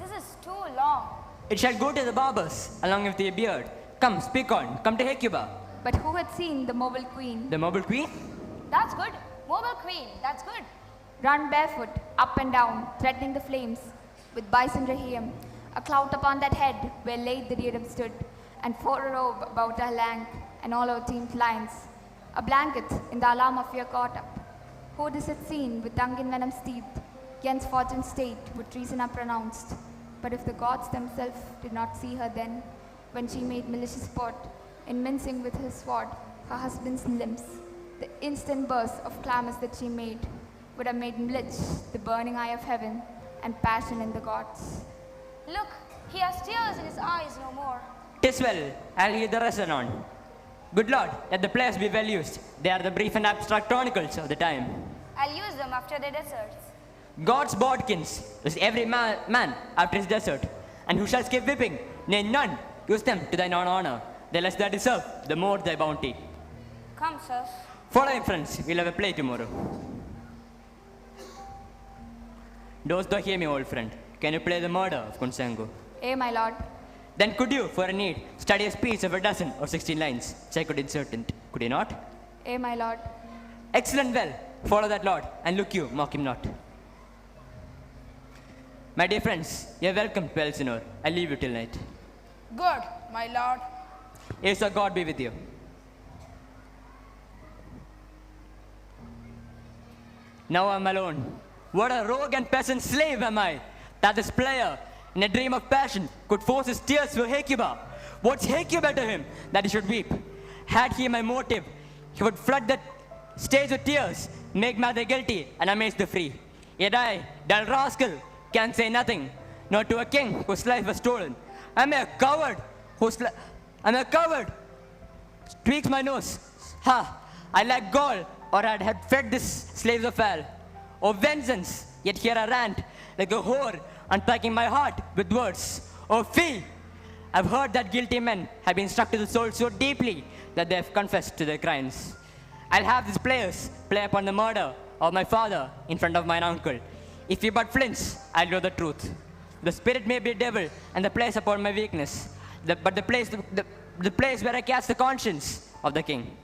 This is too long.
It shall go to the barbers, along with their beard. Come, speak on. Come to Hecuba.
But who had seen the mobile queen?
The mobile queen?
That's good. Mobile queen, that's good. Run barefoot, up and down, threatening the flames. With bison Rahim, a clout upon that head where laid the diadem stood, and for a robe about her lank and all her teamed lines. A blanket in the alarm of fear caught up. Hortus had seen with tongue in venom's teeth, against fortune's state would treason are pronounced. But if the gods themselves did not see her then, when she made malicious sport, in mincing with her sword her husband's limbs, the instant burst of clamors that she made would have made bleach the burning eye of heaven and passion in the gods.
Look, he has tears in his eyes no more.
'Tis well, I'll hear the rest anon. Good Lord, let the players be well used. They are the brief and abstract chronicles of the time.
I'll use them after the deserts.
God's bodkins is every man after his desert, and who shall skip whipping? Nay, none. Use them to thine own honor. The less they deserve, the more thy bounty.
Come, sirs.
Follow him, friends. We'll have a play tomorrow. Dost thou hear me, old friend? Can you play the murder of Consango?
Eh, my lord.
Then could you, for a need, study a speech of a dozen or 16 lines, which I could insert in? Could you not?
Eh, my lord.
Excellent, well. Follow that lord, and look you, mock him not. My dear friends, you are welcome to Elsinore. I leave you till night.
Good, my lord.
Yes, sir, God be with you. Now I'm alone. What a rogue and peasant slave am I, that this player, in a dream of passion, could force his tears for Hecuba. What's Hecuba to him, that he should weep? Had he my motive, he would flood the stage with tears, make mother guilty, and amaze the free. Yet I, dull rascal, can say nothing, nor to a king whose life was stolen. I'm a coward, tweaks my nose. Ha! I lack gall, or I had fed this slaves of hell. Oh, vengeance! Yet here I rant, like a whore, unpacking my heart with words. Oh, fee! I've heard that guilty men have been struck to the soul so deeply that they have confessed to their crimes. I'll have these players play upon the murder of my father in front of mine uncle. If he but flints, I'll know the truth. The spirit may be a devil, and the place upon my weakness, but the place where I cast the conscience of the king.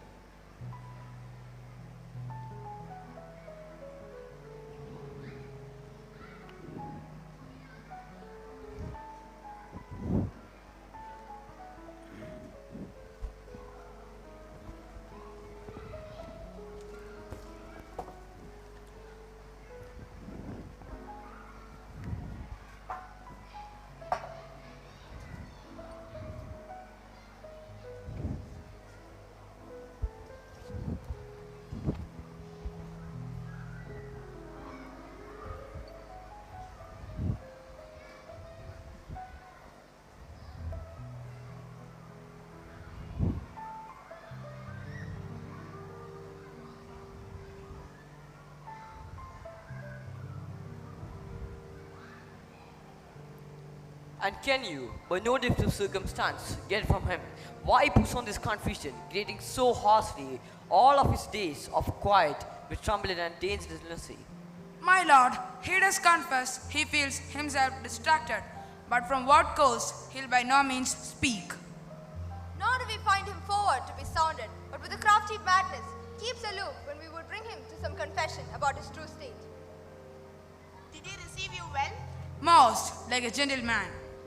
And can you, by no depth of circumstance, get from him why he puts on this confusion, grating so harshly all of his days of quiet which trembled and dangerously?
My lord, he does confess he feels himself distracted, but from what cause he'll by no means speak.
Nor do we find him forward to be sounded, but with a crafty madness keeps aloof when we would bring him to some confession about his true state.
Did he receive you well?
Most like a gentleman.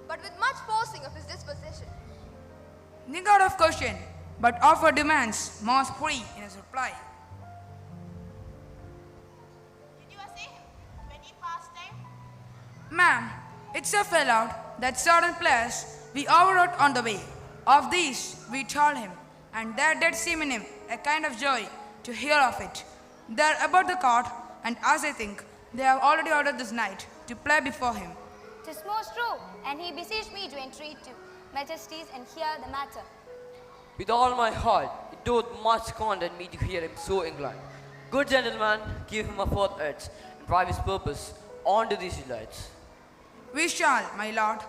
But with much forcing of his disposition.
Think out of question, but offer demands most free in his reply.
Did you assay him when he passed time?
Ma'am, it so fell out that certain players we overrode on the way. Of these we told him, and there did seem in him a kind of joy to hear of it. They are about the court, and as I think, they have already ordered this night to play before him.
'Tis most true, and he beseeched me to entreat to majesties and hear the matter.
With all my heart, it doth much content me to hear him so inclined. Good gentleman, give him a fourth edge, and drive his purpose on to these delights.
We shall, my lord.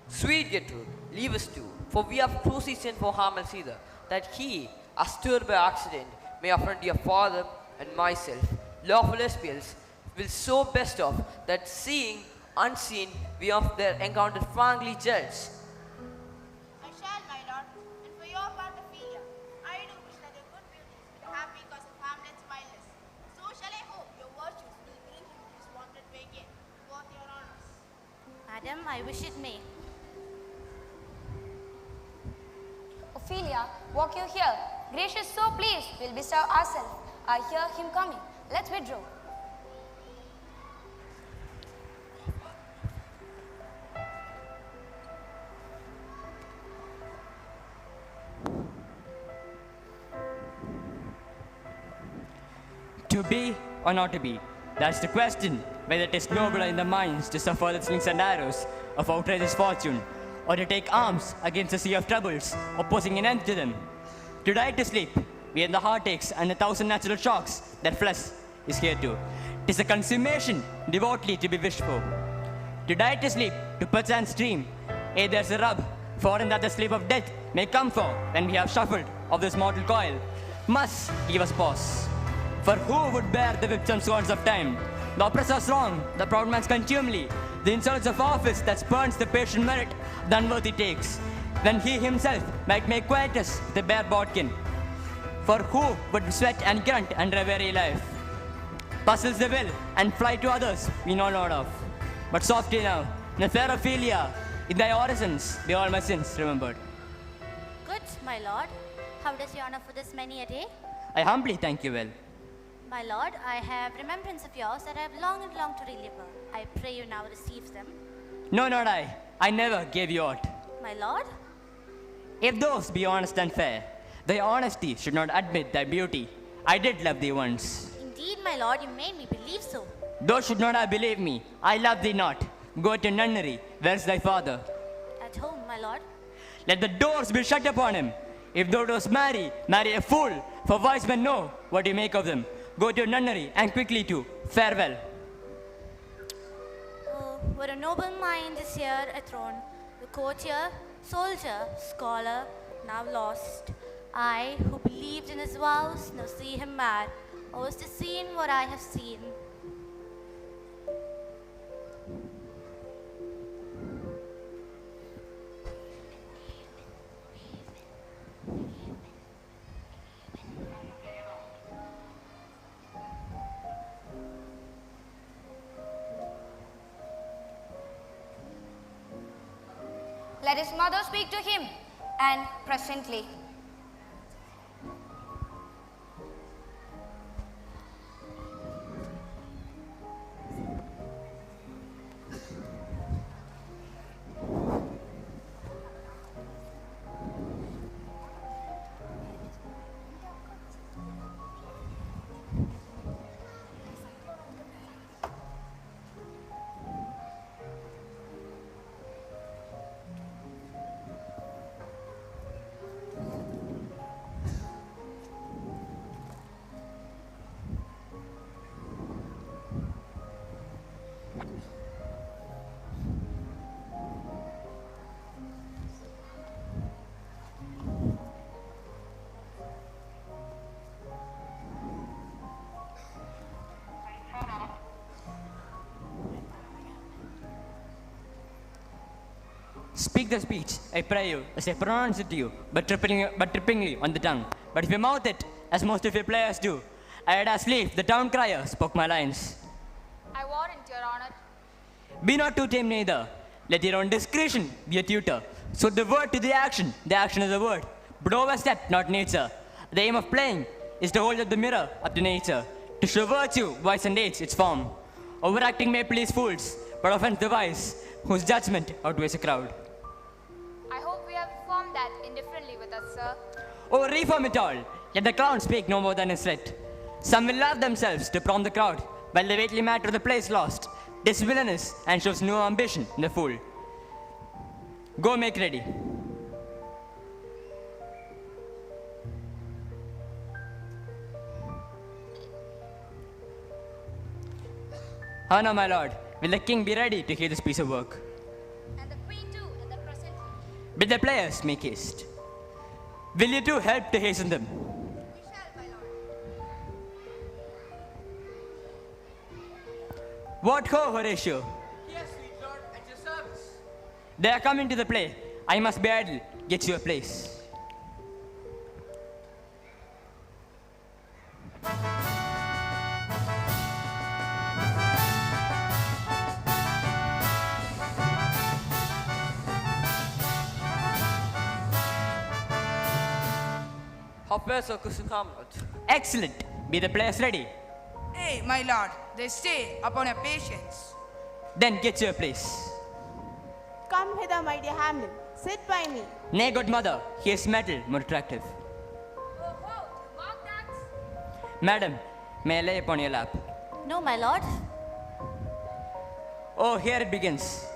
Sweet Gertrude, leave us too, for we have closely sent for Hamelceder, that he, as stirred by accident, may affront your father and myself, lawful espials, will so best off that seeing Unseen, we of their encounter frankly judge.
I shall, my lord, and for your part, Ophelia, I do wish that your good beauties be the happy cause of Hamlet's mildness. So shall I hope your virtues will bring him to his wonted way again, both your honors.
Madam, I wish it may.
Ophelia, walk you here. Gracious, so pleased, we'll bestow ourselves. I hear him coming. Let's withdraw.
To be or not to be? That's the question, whether it is nobler in the minds to suffer the slings and arrows of outrageous fortune, or to take arms against a sea of troubles, opposing an end to them. To die to sleep, we the heartaches and a thousand natural shocks that flesh is here to. 'Tis a consummation devoutly to be wished for. To die to sleep, to perchance dream, there's a rub, for in that the sleep of death may come for, when we have shuffled of this mortal coil, must give us pause. For who would bear the whips and swords of time? The oppressor's wrong, the proud man's contumely, the insolence of office that spurns the patient merit the unworthy takes, when he himself might make quietus the bare bodkin. For who would sweat and grunt under a very life? Puzzles the will and fly to others we know not of. But softly now, in the fair Ophelia, in thy orisons be all my sins remembered.
Good, my lord. How does your honor for this many a day?
I humbly thank you well.
My lord, I have remembrance of yours that I have long and long to deliver. I pray you now receive them.
No, not I. I never gave you aught.
My lord?
If those be honest and fair, thy honesty should not admit thy beauty. I did love thee once.
Indeed, my lord, you made me believe so.
Those should not have believed me. I love thee not. Go to nunnery. Where's thy father?
At home, my lord.
Let the doors be shut upon him. If thou dost marry, marry a fool, for wise men know what you make of them. Go to your nunnery and quickly to farewell.
Oh, what a noble mind is here enthroned. The courtier, soldier, scholar, now lost. I, who believed in his vows, now see him mad. Or was to seen what I have seen.
Let his mother speak to him, and presently.
Speak the speech, I pray you, as I pronounce it to you, but trippingly on the tongue. But if you mouth it, as most of your players do, I had as lief the town crier spoke my lines.
I warrant, your honor.
Be not too tame neither. Let your own discretion be a tutor. So the word to the action is the word. But overstep not nature. The aim of playing is to hold up the mirror up to nature, to show virtue, vice and age its form. Overacting may please fools, but offends the wise, whose judgment outweighs a crowd.
I hope we have formed that indifferently with us, sir.
Oh, reform it all. Let the clown speak no more than his threat. Some will love themselves to prompt the crowd, while the weighty matter of the place lost. 'Tis villainous and shows no ambition in the fool. Go make ready. How now, my lord? Will the king be ready to hear this piece of work?
And the queen too, in the present.
Bid the players make haste. Will you too help to hasten them?
We shall, my lord.
What ho, Horatio?
Yes, sweet
They are coming to the play. I must be idle. Get you a place.
How fares our cousin Hamlet?
Excellent. Be the players ready?
Hey, my lord, they stay upon your patience.
Then get you a place.
Come hither, my dear Hamlin. Sit by me.
Nay, good mother, here's metal more attractive. Madam, may I lay upon your lap?
No, my lord.
Oh, here it begins.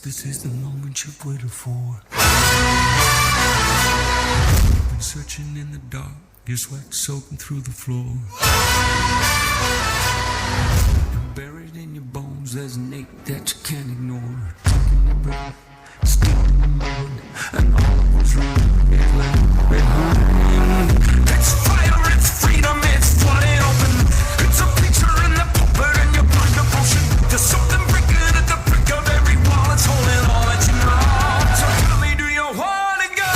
This is the moment you've waited for. You've been searching in the dark, your sweat soaking through the floor. And buried in your bones, there's an ache that you can't ignore. Taking your breath, stealing your mind, and all that was wrong is left behind. It's fire, it's freedom, it's flooding open. It's a picture in the puppet and your blind devotion. There's something breaking at the brick of every wall. It's holding all that you know. So tell me, do you want to go?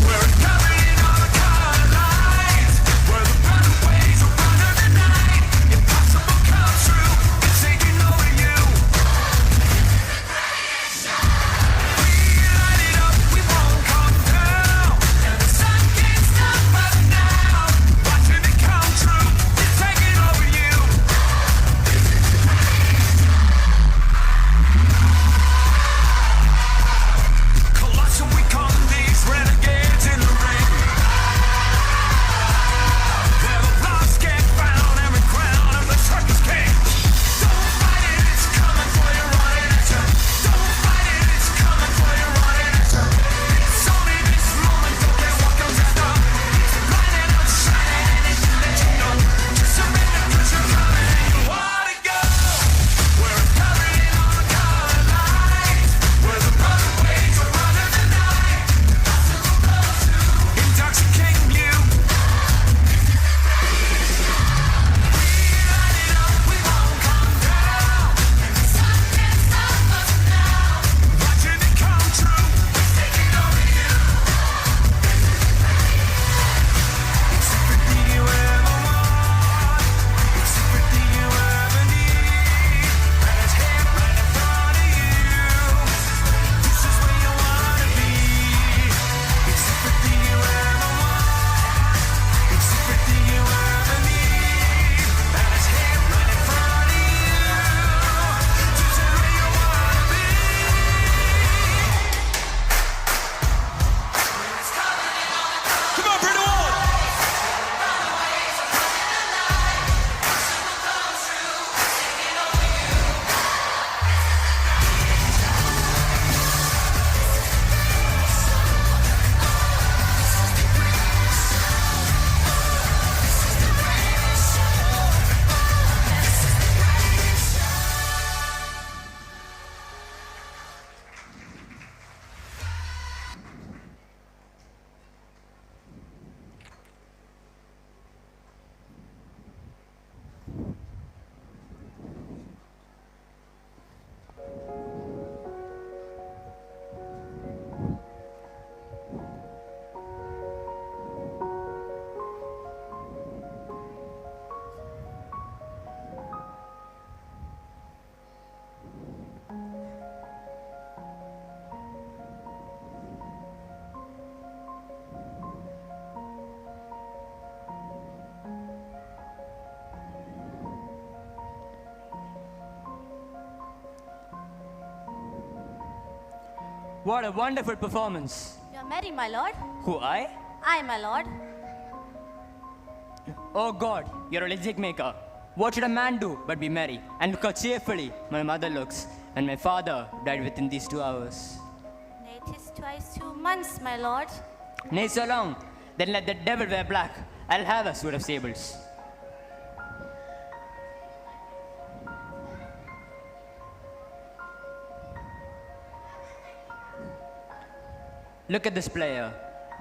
Where it's covered in all the color lines, where the runaways are running the night.
What a wonderful performance.
You are merry, my lord.
Who, I?
I, my lord.
Oh God, you're a logic maker. What should a man do but be merry? And look how cheerfully my mother looks, and my father died within these 2 hours.
Nay, 'tis twice 2 months, my lord.
Nay, so long. Then let the devil wear black. I'll have a suit of sables. Look at this player.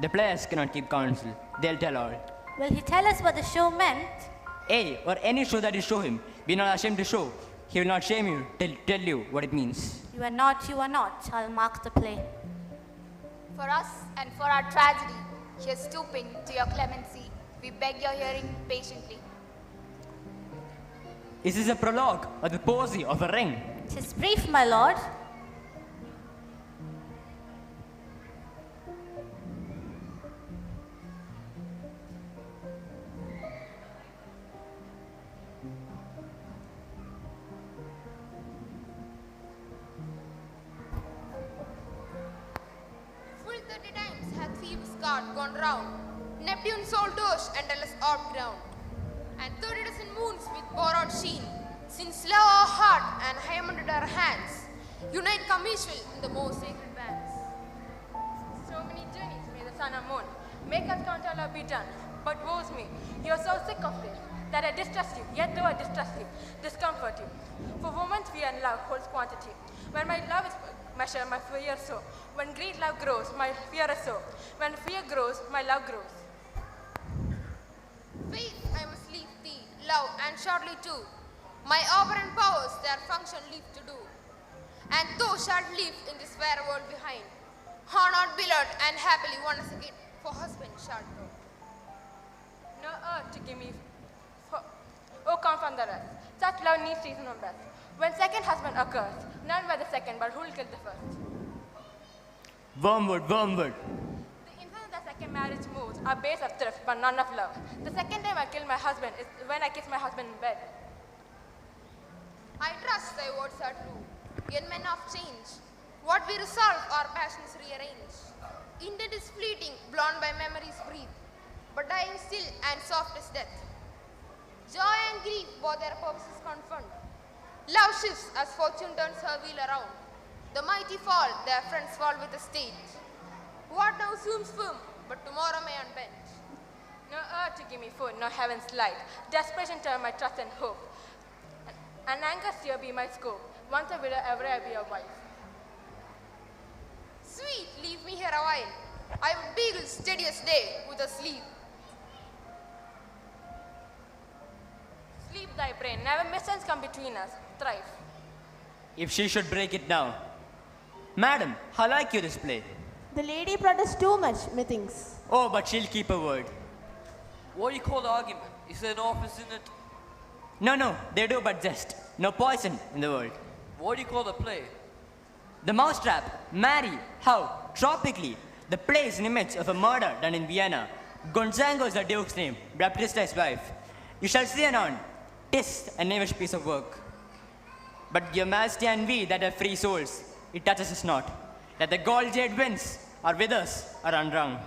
The players cannot keep counsel. They'll tell all.
Will he tell us what the show meant?
A, or any show that you show him, be not ashamed to show. He will not shame you, tell you what it means.
You are not, you are not. I'll mark the play.
For us and for our tragedy, here stooping to your clemency, we beg your hearing patiently.
Is this a prologue or the posy of a ring?
'Tis brief, my lord.
Full 30 times hath Phoebus' cart gone round, Neptune's Hortus and Delos orbed ground, and 30 dozen moons with borrowed sheen, since love our heart and Hymen our hands, unite commutual in the most sacred bands.
So many journeys may the sun and moon make us count all our be done. But woe's me, you are so sick of this, that I distrust you, yet though I distrust you, discomfort you. For moments fear and love holds quantity. When my love is measured, my fear so. When great love grows, my fear is so. When fear grows, my love grows.
Faith, I must leave thee, love, and shortly too. My operant powers their function leave to do. And thou shalt live in this fair world behind. Honored, beloved, and happily once again, for husband shalt go.
No earth to give me, oh come from the rest. Such love needs season of best. When second husband occurs, none by the second, but who'll kill the first?
Wormwood, wormwood.
The infant that second marriage moves are base of thrift, but none of love. The second time I kill my husband is when I kiss my husband in bed.
I trust thy words are true, yet men of change. What we resolve, our passions rearrange. Intent is fleeting, blown by memories breathe, but dying still and soft as death. Joy and grief, both their purposes confront. Love shifts as fortune turns her wheel around. The mighty fall, their friends fall with a state. What now seems firm, but tomorrow may unbend.
No earth to give me food, no heaven's light. Desperation turn my trust and hope. And anger still be my scope. Once a widow, ever I be a wife.
Sweet, leave me here a while. I would beagle steadiest day with a sleep.
Sleep thy brain, never mischance come between us. Thrive.
If she should break it now. Madam, how like you this play?
The lady protests too much, methinks.
Oh, but she'll keep her word.
What do you call the argument? Is there no offense in it?
No, they do but jest. No poison in the world.
What do you call the play?
The mousetrap, marry, how, tropically. The play is an image of a murder done in Vienna. Gonzango is the duke's name, Baptista his wife. You shall see anon. 'Tis a knavish piece of work. But your majesty and we that have free souls, it touches us not. That the gold jade wins, our withers are unwrung.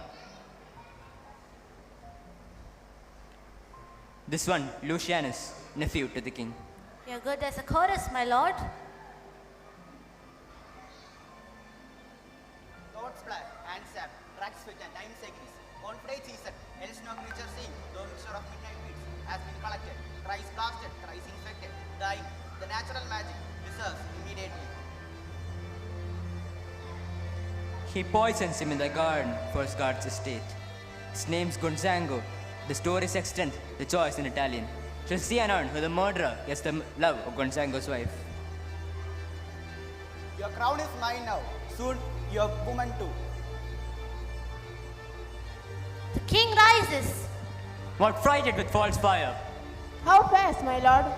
This one, Lucianus, nephew to the king.
You're good as a chorus, my lord.
Thoughts flat, hands up, tracks fit and time seconds. On freight season, else no creature seen, though mixture of midnight beats has been collected. Thrice blasted, thrice infected, dying. The natural magic deserves immediately.
He poisons him in the garden for his guard's estate. His name's Gonzango. The story's extent, the choice in Italian. Shall see anon who the murderer gets the love of Gonzango's wife.
Your crown is mine now. Soon your woman too.
The king rises.
What frighted with false fire?
How fast, my lord?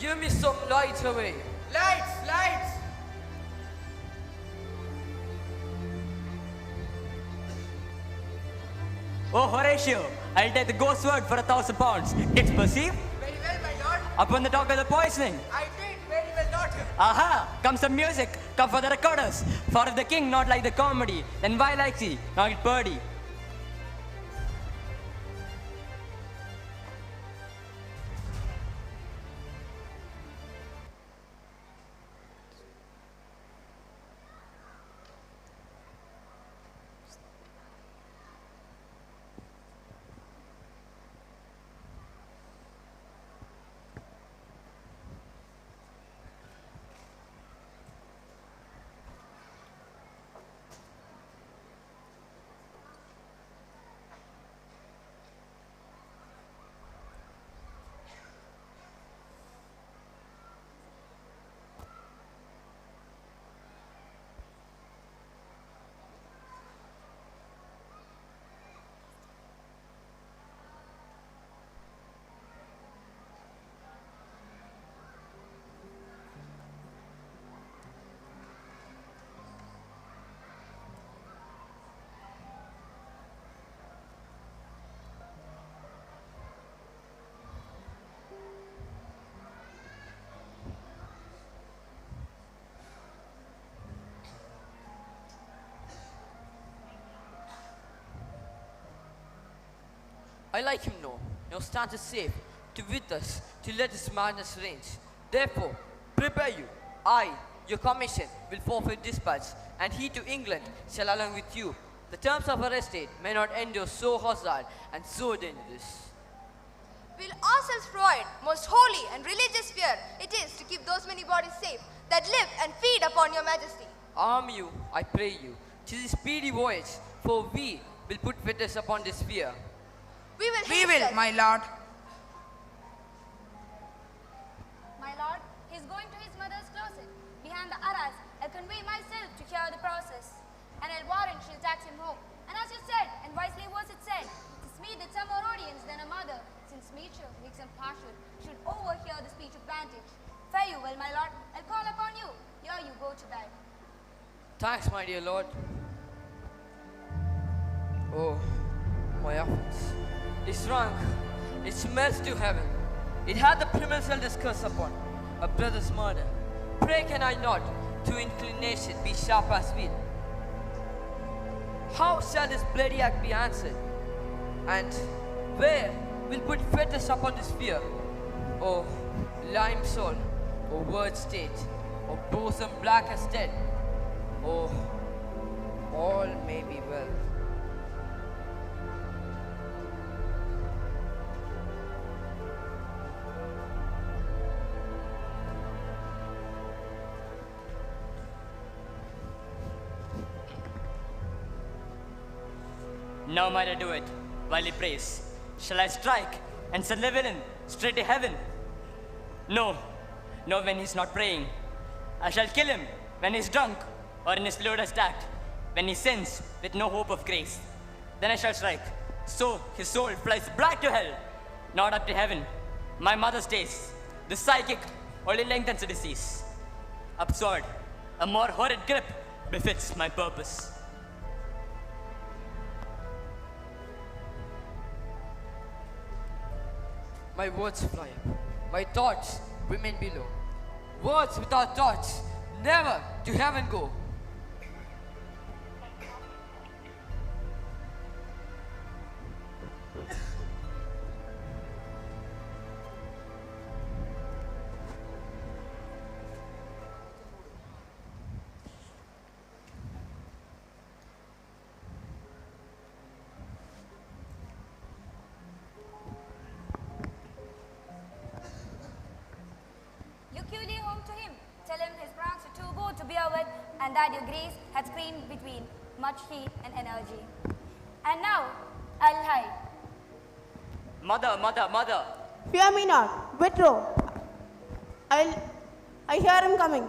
Give me some light away.
Lights, lights!
Oh, Horatio, I'll take the ghost word for 1,000 pounds. Didst perceive?
Very well, my lord.
Upon the talk of the poisoning.
I did very well, not.
Aha! Come some music. Come for the recorders. For if the king not like the comedy, then why like he not it birdie? I like him no stand is safe, to with us, to let his madness range. Therefore, prepare you, I, your commission, will forfeit dispatch, and he to England shall along with you. The terms of our estate may not endure so hostile and so dangerous.
We'll ourselves provide most holy and religious fear it is to keep those many bodies safe that live and feed upon your majesty.
Arm you, I pray you, to this speedy voyage, for we will put fetters upon this fear.
We will
We will, my lord.
My lord, he is going to his mother's closet. Behind the arras, I'll convey myself to hear the process. And I'll warrant she'll tax him home. And as you said, and wisely was it said, it's me that some more audience than a mother, since nature makes him partial, should overhear the speech of vantage. Fare you well, my lord. I'll call upon you. Here you go to bed.
Thanks, my dear lord. Oh, my offense. It's wrong. It smells to heaven. It had the criminal discuss upon a brother's murder. Pray can I not, to inclination, be sharp as will? How shall this bloody act be answered? And where will put fetters upon this fear? Oh, lime soul, oh word state, oh bosom black as dead. Oh, all may be well.
Now might I do it, while he prays. Shall I strike and send the villain straight to heaven? No, no, when he's not praying. I shall kill him when he's drunk or in his lewdest act, when he sins with no hope of grace. Then I shall strike, so his soul flies black to hell, not up to heaven. My mother's days, the psychic only lengthens the disease. Absurd, a more horrid grip befits my purpose.
My words fly up, my thoughts remain below. Words without thoughts never to heaven go.
Look you home to him. Tell him his pranks are too good to bear with, and that your grace hath screened between much heat and energy. And now, I'll hide.
Mother, mother, mother.
Fear me not. Withdraw. I hear him coming.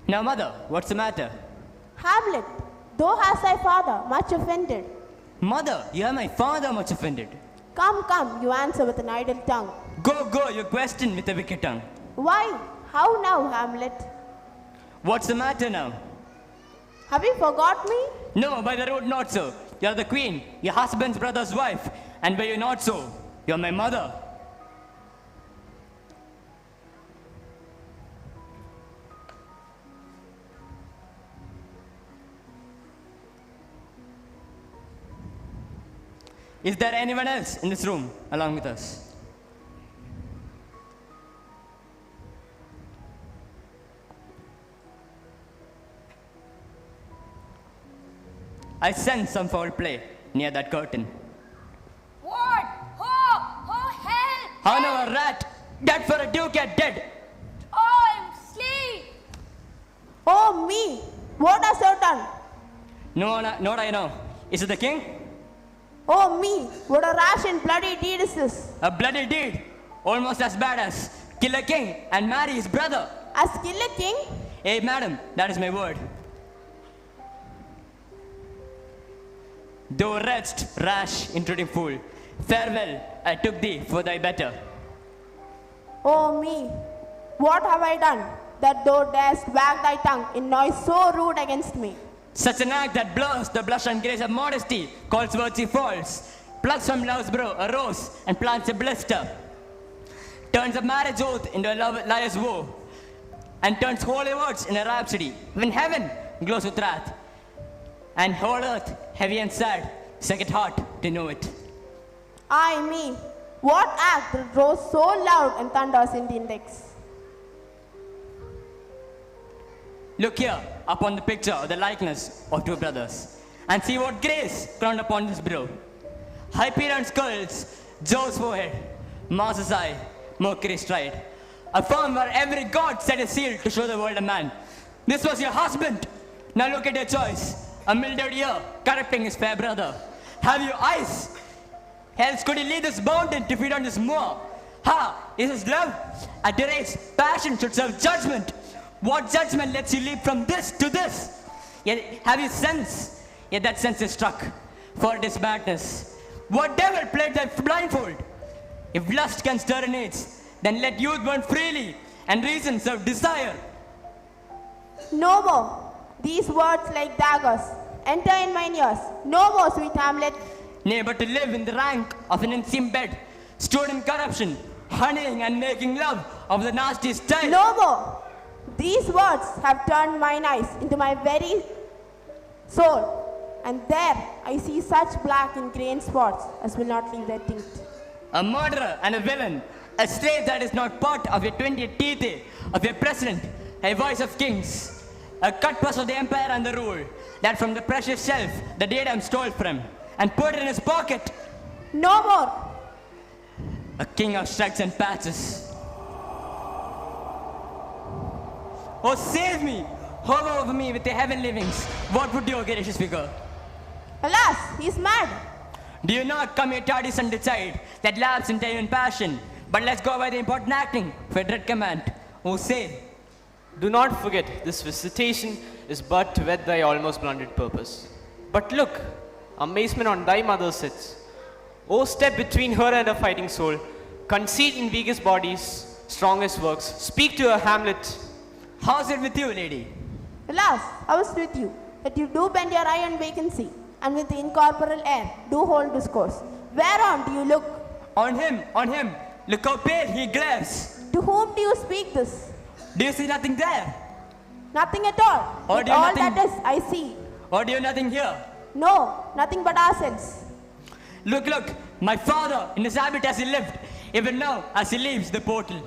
Now, mother, what's the matter?
Hamlet, thou hast thy father much offended.
Mother, you are my father much offended.
Come, come, you answer with an idle tongue.
Go, go, you question with a wicked tongue.
Why? How now, Hamlet?
What's the matter now?
Have you forgot me?
No, by the road not so. You are the queen, your husband's brother's wife, and by you not so. You are my mother. Is there anyone else in this room along with us? I sense some foul play near that curtain.
What? Oh, hell!
How now a rat? Dead for a duke yet dead.
Oh, I'm slain!
Oh, me! What hast thou done?
No, not I know. Is it the king?
Oh, me! What a rash and bloody deed is this?
A bloody deed, almost as bad as kill a king and marry his brother.
As kill a king?
Hey, madam, that is my word. Thou wretched, rash, intruding fool, farewell, I took thee for thy better.
Oh, me! What have I done that thou darest wag thy tongue in noise so rude against me?
Such an act that blurs the blush and grace of modesty, calls virtue false, plucks from love's brow a rose and plants a blister, turns a marriage oath into a liar's woe, and turns holy words in a rhapsody, when heaven glows with wrath, and whole earth, heavy and sad, second heart to know it.
Ay, me! What act that rose so loud and thunders in the index?
Look here upon the picture of the likeness of two brothers, and see what grace crowned upon this brow. Hyperion skulls, Jove's forehead, Mars' eye, Mercury's stride. A form where every god set a seal to show the world a man. This was your husband. Now look at your choice. A mildewed ear corrupting his fair brother. Have you eyes? Else could he leave this mountain to feed on this moor? Ha! Is his love? At your age, passion should serve judgment. What judgment lets you leap from this to this? Yet have you sense? Yet that sense is struck, for it is madness. What devil played that blindfold? If lust can stir in age, then let youth burn freely, and reason serve desire.
No more. These words like daggers enter in mine ears. No more, sweet Hamlet.
Nay, but to live in the rank of an enseamed bed, stored in corruption, honeying and making love of the nasty style.
No more. These words have turned mine eyes into my very soul, and there I see such black and grey spots as will not leave their tint.
A murderer and a villain, a slave that is not part of your 20th teeth, of your president, a voice of kings, a cutpurse of the empire and the rule, that from the precious shelf the diadem stole from, and put it in his pocket.
No more.
A king of strikes and patches. Oh, save me! Hover over me with the heavenly wings. What would your gracious figure?
Alas, he's mad.
Do you not come here tardy and decide that lapse in time and passion? But let's go by the important acting for a dread command. Oh, say.
Do not forget, this visitation is but to wed thy almost blunted purpose. But look, amazement on thy mother sits. O step between her and her fighting soul, conceit in weakest bodies, strongest works, speak to her Hamlet.
How's it with you, lady?
Alas, how is it with you, that you do bend your eye on vacancy, and with the incorporeal air do hold discourse? Whereon do you look?
On him, on him. Look how pale he glares.
To whom do you speak this?
Do you see nothing there?
Nothing at all.
Or
But
do you
all
nothing-
that is, I see.
Or do you nothing here?
No, nothing but ourselves.
Look, look, my father, in his habit as he lived, even now as he leaves the portal.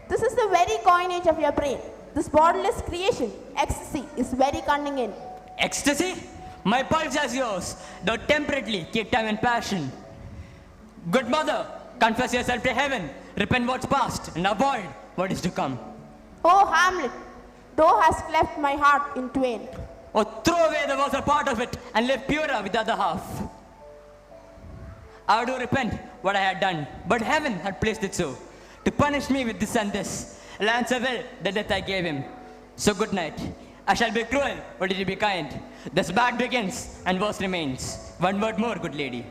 This is the very coinage of your brain. This borderless creation, ecstasy, is very cunning in.
Ecstasy? My pulse as yours, though temperately keep time and passion. Good mother, confess yourself to heaven, repent what's past, and avoid what is to come.
Oh, Hamlet, thou hast cleft my heart in twain.
Or throw away the worst part of it and live purer with the other half. I do repent what I had done, but heaven had placed it so, to punish me with this and this. I'll answer well the death I gave him. So good night. I shall be cruel, but it will be kind. Thus bad begins and worse remains. One word more, good lady.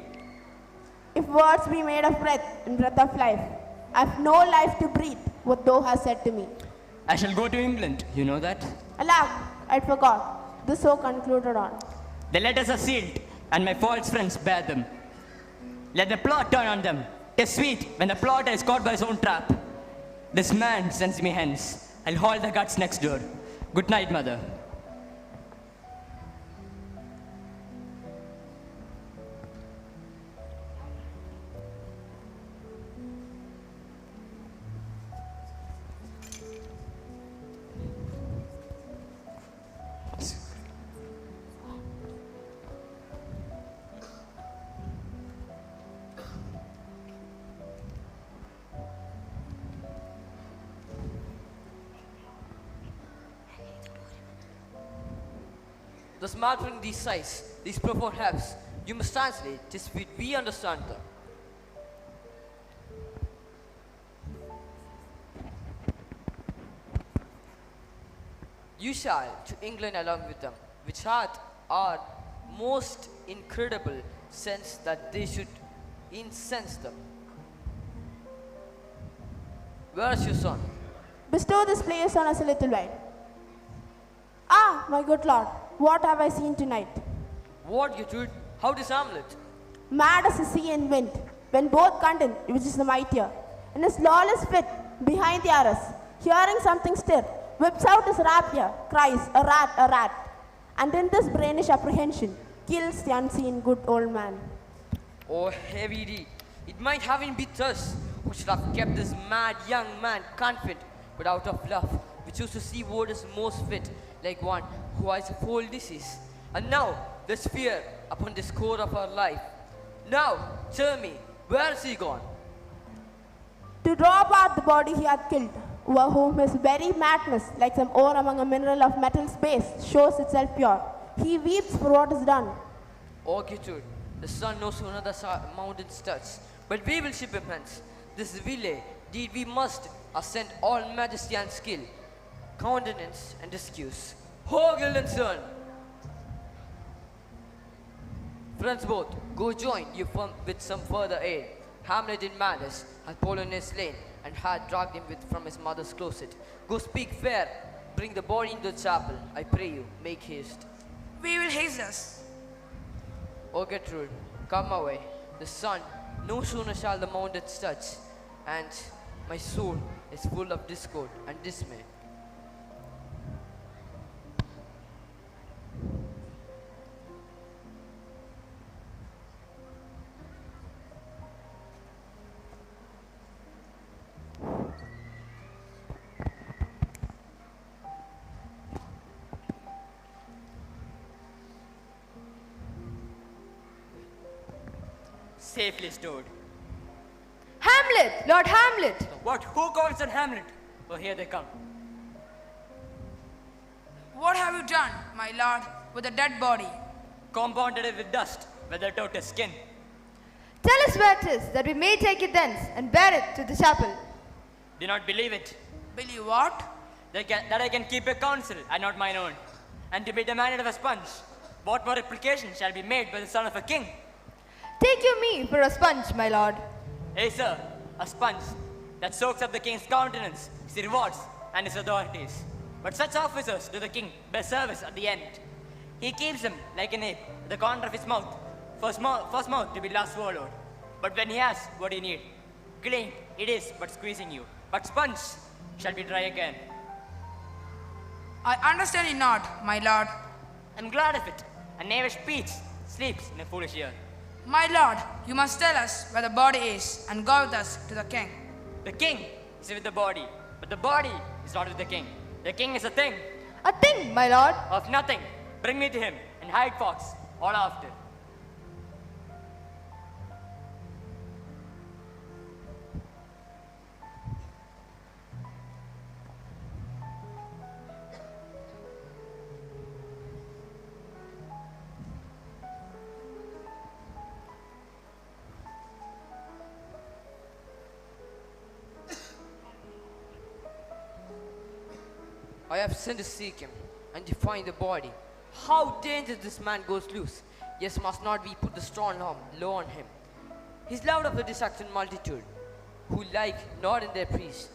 If words be made of breath and breath of life, I have no life to breathe what thou hast said to me.
I shall go to England, you know that?
Alack, I forgot. This so concluded on.
The letters are sealed, and my false friends bear them. Let the plot turn on them. 'Tis sweet when the plotter is caught by his own trap. This man sends me hence. I'll haul the guts next door. Good night, mother.
must malbring these sights, these profound helps. You must translate, just we understand them. You shall to England along with them, which hath our most incredible sense that they should incense them. Where is your son?
Bestow this place on us a little while. Ah, my good lord, what have I seen tonight?
What, Gertrude? How is Hamlet?
Mad as the sea and wind, when both contend which is the mightier. In his lawless fit, behind the arras, hearing something stir, whips out his rapier, cries, a rat, a rat. And in this brainish apprehension, kills the unseen good old man.
Oh, heavy deed. It might have been us who should have kept this mad young man confident, but out of love, we chose to see what is most fit, like one who has a foul disease. And now, there's fear upon this core of our life. Now, tell me, where is he gone?
To draw apart the body he hath killed, over whom his very madness, like some ore among a mineral of metal space, shows itself pure. He weeps for what is done.
Oh, Gertrude, the sun knows who another mountain starts, but we will ship him hence. This village, deed we must ascend all majesty and skill, countenance and excuse. Ho, Gilden's son! Friends both, go join you with some further aid. Hamlet in malice hath Polonius slain, and had dragged him from his mother's closet. Go speak fair, bring the body into the chapel. I pray you, make haste.
We will haste us.
O Gertrude, come away. The sun, no sooner shall the mountains touch, and my soul is full of discord and dismay.
Safely stored.
Hamlet! Lord Hamlet!
What? Who calls on Hamlet? Oh, here they come.
What have you done, my lord, with the dead body?
Compounded it with dust, weathered out his skin.
Tell us where it is, that we may take it thence and bear it to the chapel.
Do not believe it.
Believe what?
That I can keep a counsel and not mine own, and to be demanded of a sponge. What more application shall be made by the son of a king?
Take you me for a sponge, my lord.
Hey, sir, a sponge that soaks up the king's countenance, his rewards, and his authorities. But such officers do the king best service at the end. He keeps him like an ape at the corner of his mouth, first mouth to be last swallowed. But when he has what he need, clean it is but squeezing you. But sponge shall be dry again.
I understand it not, my lord.
I'm glad of it. A knavish peach sleeps in a foolish ear.
My lord, you must tell us where the body is and go with us to the king.
The king is with the body, but the body is not with the king. The king is a thing.
A thing, my lord.
Of nothing. Bring me to him and hide fox all after.
I have sent to seek him and to find the body. How dangerous this man goes loose. Yes, must not we put the strong arm low on him. He's loved of the distracted multitude, who like not in their priest,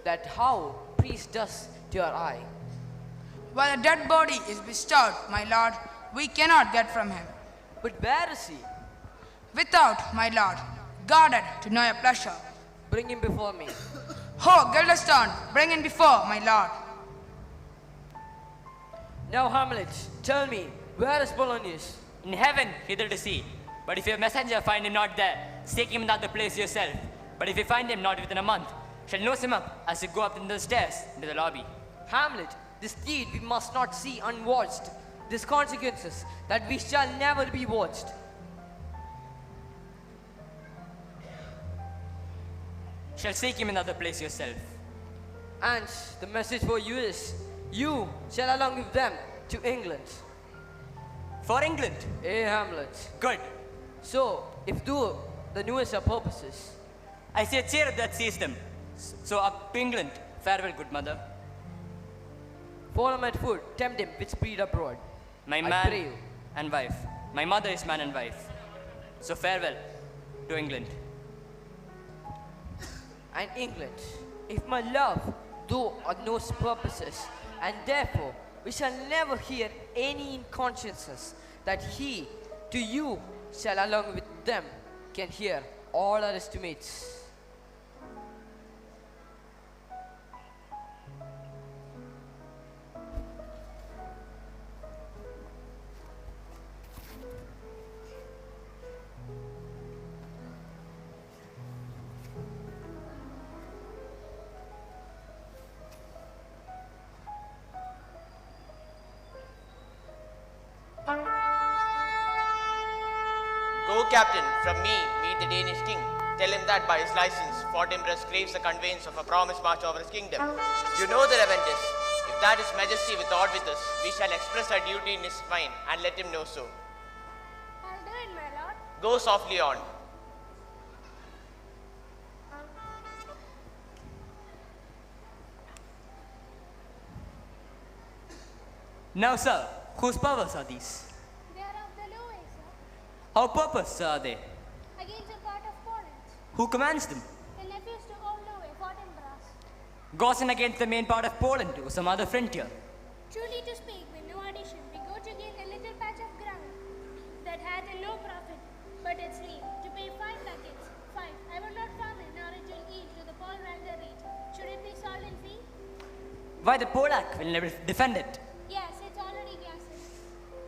that how priest does to your eye.
While a dead body is bestowed, my lord, we cannot get from him.
But where is he?
Without, my lord, guarded to know your pleasure.
Bring him before me.
Ho, Guildenstern, bring him before, my lord.
Now, Hamlet, tell me, where is Polonius?
In heaven, hither to see. But if your messenger find him not there, seek him in the other place yourself. But if you find him not within a month, shall nose him up as you go up into the stairs into the lobby.
Hamlet, this deed we must not see unwatched. This consequences that we shall never be watched.
Shall seek him in the other place yourself.
And the message for you is, you shall along with them to England.
For England.
Hamlet.
Good.
So, if the newest are purposes,
I see a cherub that sees them. So up to England. Farewell, good mother.
follow my foot, tempt him with speed abroad.
My
I
man
pray you.
and wife. My mother is man and wife. So farewell to England.
And England, if my love, though are no purposes, and therefore we shall never hear any in consciences that he to you shall along with them can hear all our estimates.
Go, Captain, from me, meet the Danish king. Tell him that by his license, Fort Empress craves the conveyance of a promised march over his kingdom. You know the event is. If that his majesty with aught with us, we shall express our duty in his mind and let him know so.
I'll do it, my lord.
Go softly on.
Now, sir, whose powers are these?
They are of the Louis, sir.
How purpose are they?
Against a part of Poland.
Who commands them?
The nephews to old Louis, fought in brass.
Gossen against the main part of Poland or some other frontier.
Truly to speak, with no addition, we go to gain a little patch of ground that hath no profit, but its need to pay 5 ducats. 5. I will not farm it, nor it will eat to the Paul Ranger rate. Should it be sold in fee?
Why the Polak will never defend it?
Yes, it's already gassed.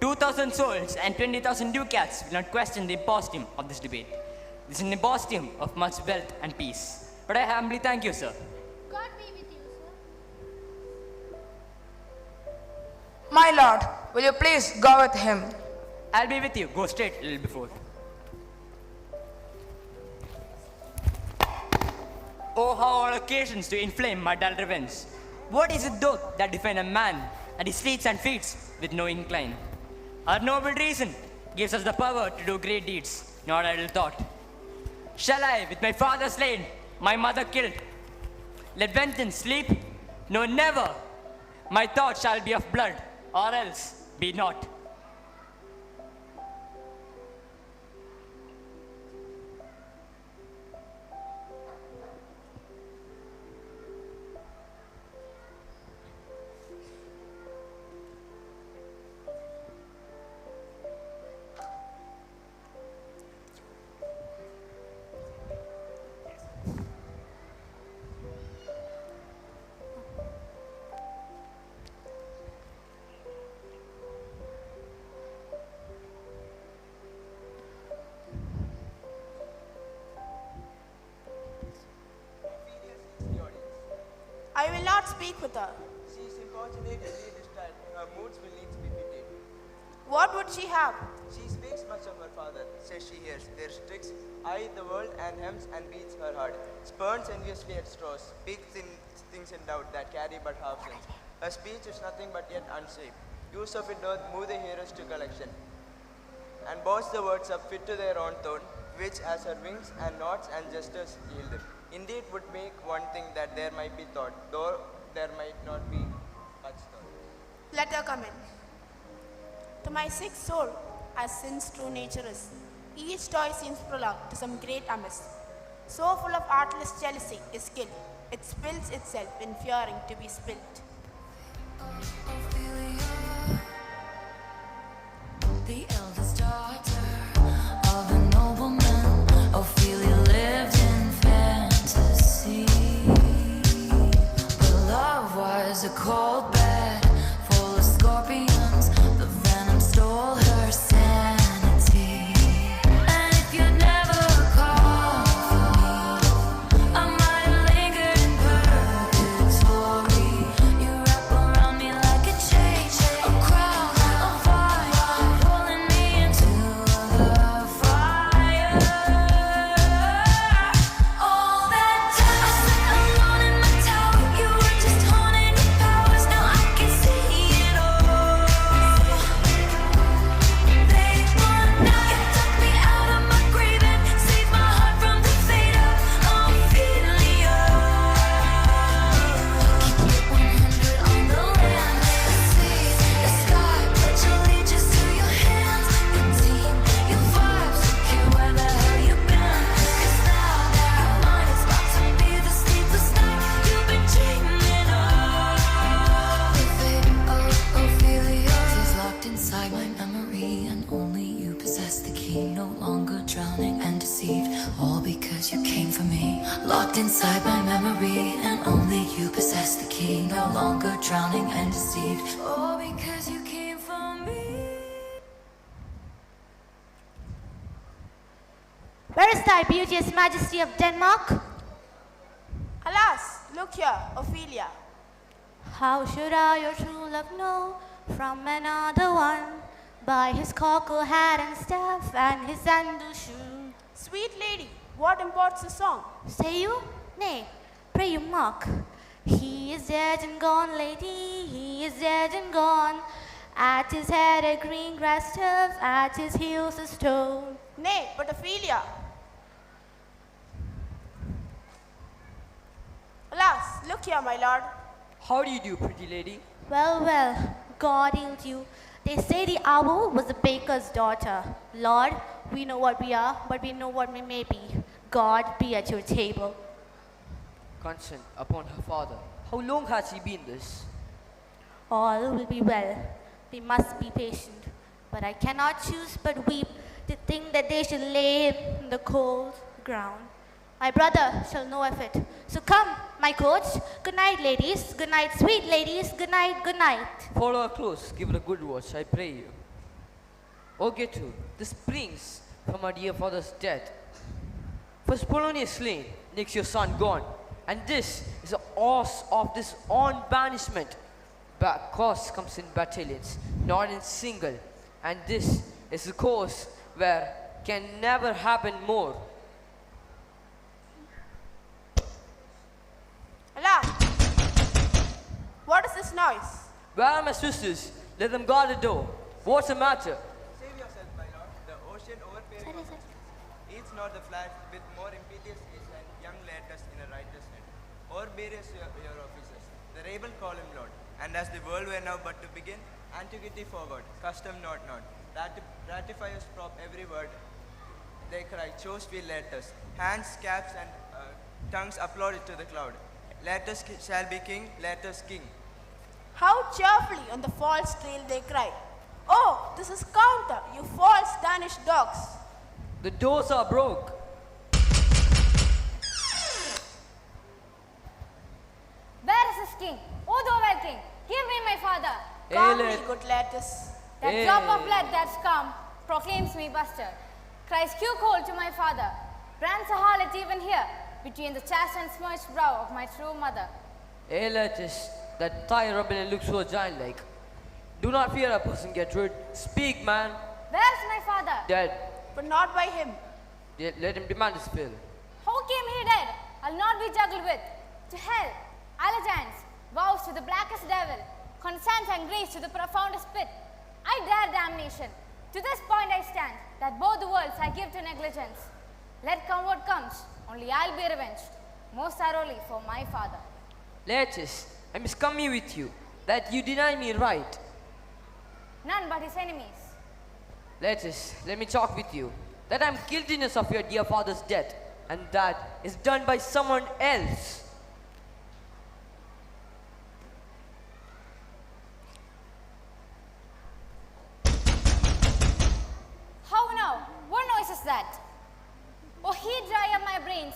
2,000 souls and 20,000 ducats will not question the impostum of this debate. This is an impostum of much wealth and peace. But I humbly thank you, sir.
God be with you, sir.
My lord, will you please go with him?
I'll be with you. Go straight a little before. Oh, how all occasions to inflame my dull revenge. What is it though that define a man and his sleeps and feats with no incline? Our noble reason gives us the power to do great deeds, not idle thought. Shall I, with my father slain, my mother killed, let vengeance sleep? No, never. My thought shall be of blood, or else be not.
I will not speak with her.
She is importunate and distraught. Her moods will need to be pitied.
What would she have?
She speaks much of her father, says she hears their tricks, eye the world and hems and beats her heart, spurns enviously at straws, speaks things in doubt that carry but half sense. Her speech is nothing but yet unsafe. Use of it doth move the hearers to collection, and boast the words up fit to their own tone, which as her wings and nods and gestures yield. Indeed would make one thing that there might be thought, though there might not be much thought.
Let her come in. To my sick soul, as sin's true nature is, each toy seems prologue to some great amiss. So full of artless jealousy is skill, it spills itself in fearing to be spilt.
The eldest daughter of a nobleman, Ophelia lived in fantasy. But love was a cold bed full of scorpions. The venom stole her sanity. And if you'd never called for me, I might have lingered in purgatory. You wrap around me like a chain. Locked inside my memory, and only you possess the key. No longer drowning and deceived. Oh, because you came for me.
Where is thy beauteous majesty of Denmark?
Alas, look here, Ophelia.
How should I your true love know from another one? By his cockle hat and staff and his sandal shoe.
Sweet lady, what imports the song?
Say you? Nay, pray you mark. He is dead and gone, lady, he is dead and gone. At his head a green grass turf, at his heels a stone.
Nay, but Ophelia. Alas, look here, my lord.
How do you do, pretty lady?
Well, well, God healed you. They say the owl was a baker's daughter. Lord, we know what we are, but we know what we may be. God be at your table.
Consent upon her father. How long has he been this?
All will be well. We must be patient. But I cannot choose but weep to think that they shall lay him in the cold ground. My brother shall know of it. So come, my coach. Good night, ladies. Good night, sweet ladies. Good night, good night.
Follow her close, give her a good watch, I pray you. O Getu, this springs from our dear father's death. First Polonius slain, next your son gone. And this is the cause of this on banishment. But cause comes in battalions, not in single. And this is the cause where can never happen more.
Alas, what is this noise?
Where are my sisters? Let them guard the door. What's the matter?
Save yourself, my lord. The ocean overbearing eats not the flat with more impetuous is and young latest in a righteous net. Overbearious your officers. The rebel call him lord. And as the world were now but to begin, antiquity forward, custom not known. Ratifiers prop every word. They cry, chose we letters. Hands, caps, and tongues applaud it to the cloud. Let us shall be king, let us king.
How cheerfully on the false trail they cry. Oh, this is counter, you false Danish dogs.
The doors are broke.
Where is this king? O thou well king, give me my father.
Come me, good lettuce.
That drop of blood that's come proclaims me bastard. Cries Q cold to my father. Brands a harlot even here, between the chaste and smirched brow of my true mother.
Elatus, that Thai rebellion looks so giant-like. Do not fear a person get rid. Speak, man.
Where's my father?
Dead.
But not by him.
Yet let him demand his fill.
How came he dead? I'll not be juggled with. To hell, allegiance, vows to the blackest devil, consent and grace to the profoundest pit. I dare damnation. To this point I stand, that both the worlds I give to negligence. Let come what comes, only I'll be revenged, most thoroughly for my father.
Letus, I must come here with you, that you deny me right.
None but his enemies.
Letus, let me talk with you, that I'm guiltiness of your dear father's death, and that is done by someone else.
How now? What noise is that? Oh, he dry up my brains,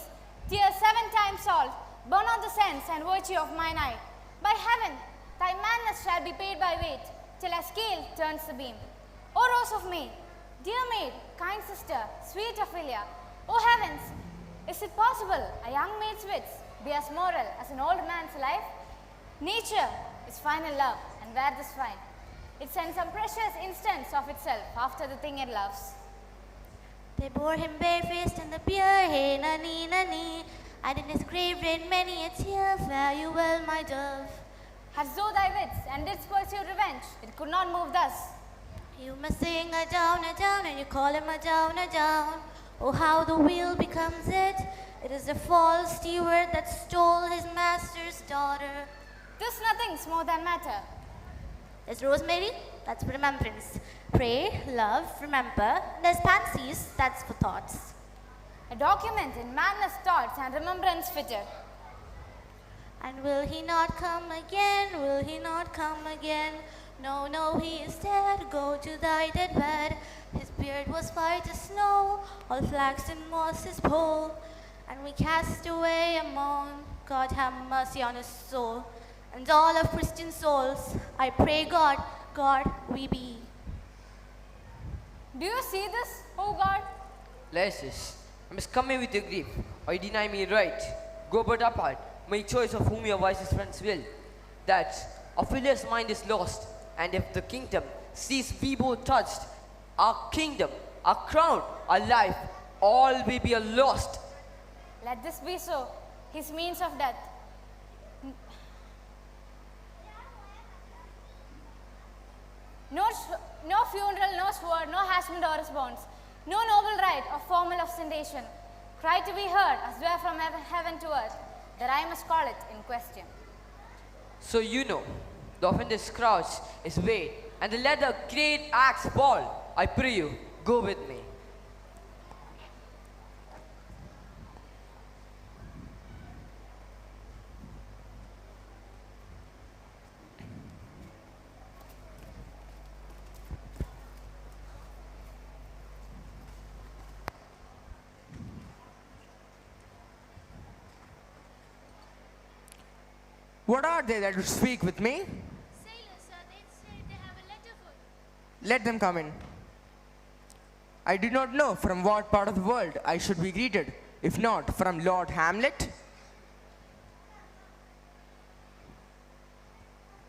tears 7 times salt, burn out the sense and virtue of mine eye. By heaven, thy madness shall be paid by weight, till a scale turns the beam. O rose of May, dear maid, kind sister, sweet Ophelia, O heavens, is it possible a young maid's wits be as moral as an old man's life? Nature is fine in love, and where this fine? It sends some precious instance of itself after the thing it loves.
They bore him barefaced in the pure hay, nanny, nanny. And in his grave rain many a tear, fare you well, my dove.
Hast thou thy wits, and didst pursue revenge, it could not move thus.
You must sing a down, and you call him a down, a down. Oh, how the wheel becomes it. It is the false steward that stole his master's daughter.
This nothing's more than matter.
There's Rosemary, that's for remembrance. Pray, love, remember. There's Pansies, that's for thoughts.
A document in madness, thoughts, and remembrance fitter.
And will he not come again? Will he not come again? No, no, he is dead. Go to thy dead bed. His beard was white as snow, all flaxen moss his pole. and we cast away a moan. God have mercy on his soul, and all of Christian souls. I pray God, God we be.
Do you see this, O God?
Lysis, I must come here with your grief, or you deny me right. Go but apart, make choice of whom your wisest friends will. That a filious mind is lost, and if the kingdom sees we both touched, our kingdom, our crown, our life, all will be lost.
Let this be so. His means of death. No funeral, no sword, no hashment or response. No noble rite or formal ostentation. Cry to be heard as were from heaven to earth, that I must call it in question.
So you know, the offender's crouch is weighed, and let the great axe fall. I pray you, go with me.
What are they that would speak with me?
Sailors, sir, they say they have a letter for you.
Let them come in. I do not know from what part of the world I should be greeted, if not from Lord Hamlet.
There's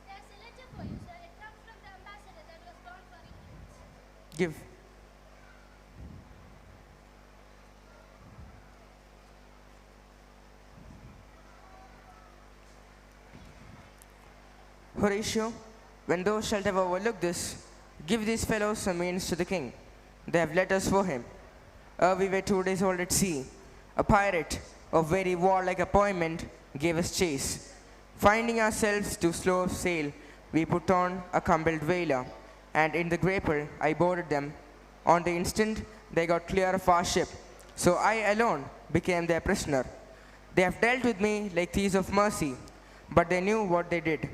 a letter for you, sir. It comes from the ambassador that was gone for England.
Give. Horatio, when thou shalt have overlooked this, give these fellows some means to the king. They have letters for him. We were 2 days old at sea. A pirate of very warlike appointment gave us chase. Finding ourselves too slow of sail, we put on a compelled whaler, and in the grapple I boarded them. On the instant, they got clear of our ship, so I alone became their prisoner. They have dealt with me like thieves of mercy, but they knew what they did.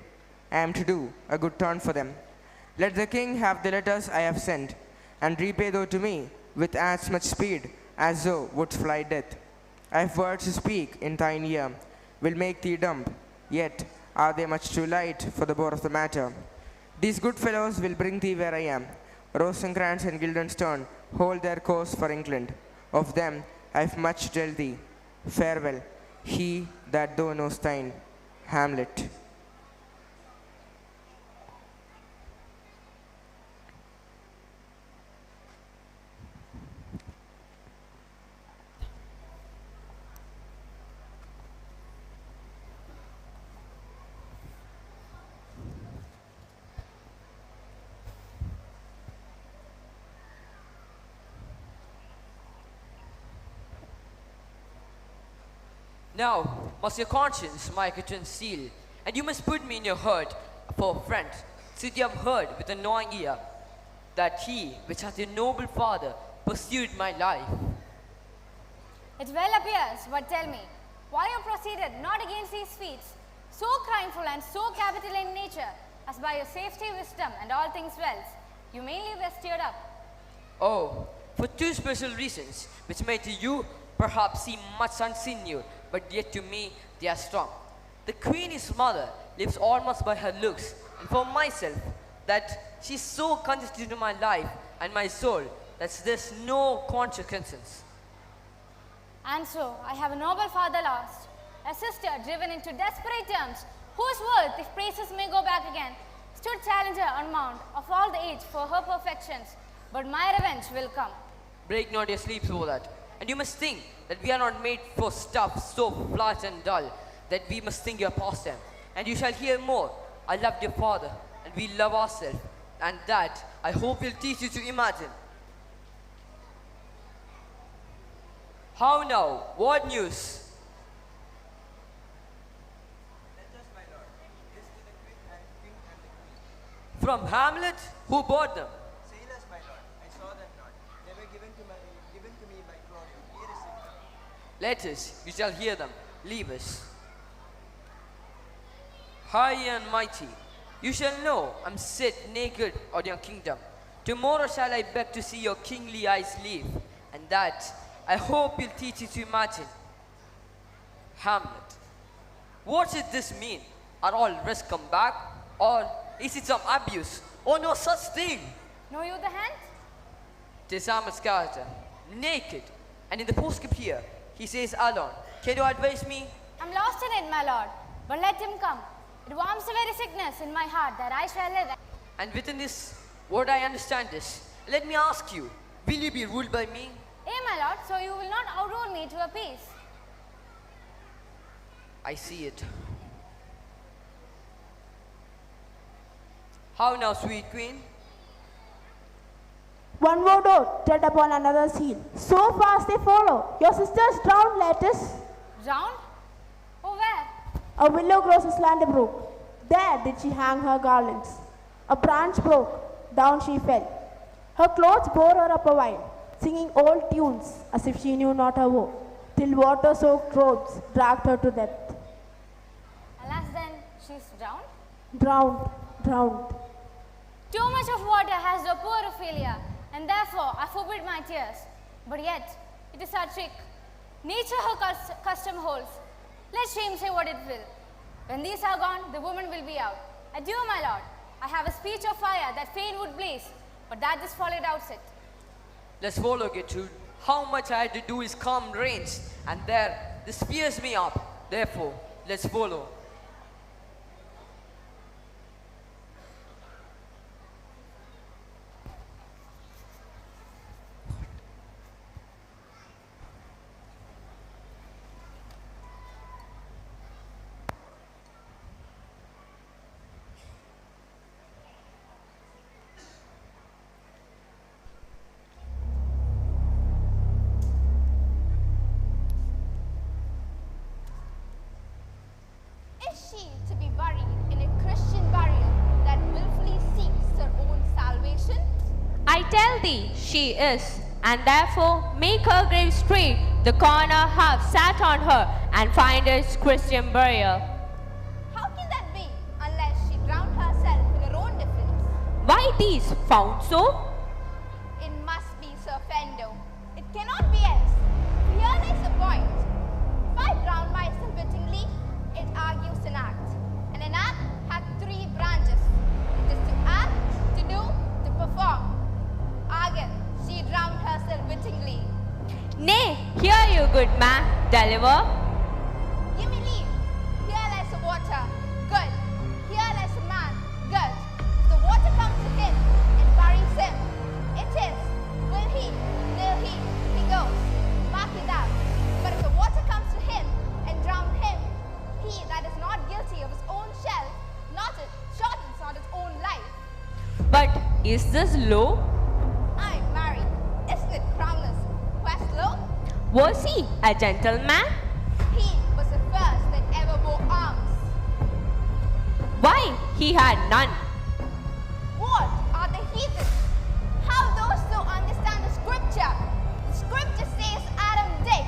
I am to do a good turn for them. Let the king have the letters I have sent, and repay thou to me with as much speed as thou wouldst fly death. I have words to speak in thine ear, will make thee dumb, yet are they much too light for the bore of the matter. These good fellows will bring thee where I am. Rosencrantz and Guildenstern hold their course for England. Of them I have much to tell thee. Farewell, he that thou knowest thine, Hamlet.
Now must your conscience my kitchen seal, and you must put me in your heart for a friend, since you have heard with a gnawing ear that he which hath your noble father pursued my life.
It well appears, but tell me, why you proceeded not against these feats, so crimeful and so capital in nature, as by your safety, wisdom, and all things well, you mainly were stirred up.
Oh, for two special reasons, which may to you perhaps seem much unsinew, but yet to me they are strong. The queen his mother lives almost by her looks, and for myself, that she is so constituted to my life and my soul that there's no consequences.
And so, I have a noble father lost, a sister driven into desperate terms, whose worth, if praises may go back again, stood challenger on mount of all the age for her perfections, but my revenge will come.
Break not your sleeps over that. And you must think that we are not made for stuff so flat and dull, that we must think your pastime. And you shall hear more. I loved your father, and we love ourselves, and that I hope will teach you to imagine. How now? What news?
Letters, my lord. This to the king and king and the queen.
From Hamlet? Who bought them?
Sailors, my lord. I saw them not. They were given to me by Claudio. He received them.
Letters, you shall hear them. Leave us. High and mighty, you shall know I'm set naked on your kingdom. Tomorrow shall I beg to see your kingly eyes leave, and that I hope will teach you to imagine. Hamlet. What does this mean? Are all risks come back? Or is it some abuse? Or no such thing?
Know you the hand?
Tis Hamlet's character, naked, and in the postscript here, he says alone. Can you advise me?
I'm lost in it, my lord, but let him come. It warms the very sickness in my heart that I shall live.
And within this, what I understand is, let me ask you, will you be ruled by me?
Eh, my lord, so you will not outrule me to a peace.
I see it. How now, sweet queen?
One more door, tread upon another's heel. So fast they follow. Your sister's drowned, Lettuce.
Drowned? Oh, where?
A willow grows aslant a brook. There did she hang her garlands. A branch broke, down she fell. Her clothes bore her up a while, singing old tunes as if she knew not her woe, till water-soaked robes dragged her to depth.
Alas then, she's drowned?
Drowned, drowned.
Too much of water has the poor Ophelia, and therefore I forbid my tears. But yet, it is our trick. Nature her custom holds. Let shame say what it will. When these are gone, the woman will be out. Adieu, my lord. I have a speech of fire that fain would blaze, but that is folly outset.
Let's follow, Gertrude. How much I had to do is calm rains, and there, this spears me up. Therefore, let's follow.
Is she to be buried in a Christian burial that willfully seeks her own salvation?
I tell thee, she is, and therefore make her grave straight, the corner have sat on her, and find its Christian burial.
How can that be, unless she drowned herself in her own defense?
Why these found so?
It must be Sir Fendo. It cannot be else. Here lies the point. If I drown myself wittingly, it argues an act. And an act hath three branches. It is to act, to do, to perform. Again, she drowned herself wittingly.
Nay, hear you, good man, deliver.
Give me leave. Here lies the water. Good. Here lies the man. Good. If the water comes to him and buries him, it is. Will he? Will he goes. Mark it out. But if the water comes to him and drown him, he that is not guilty of his own shell, shortens not his own life.
But is this low?
I married. Isn't it crownless? Quest low?
Was he a gentleman?
He was the first that ever bore arms.
Why, he had none.
What are the heathen? How those who understand the scripture? The scripture says Adam dig.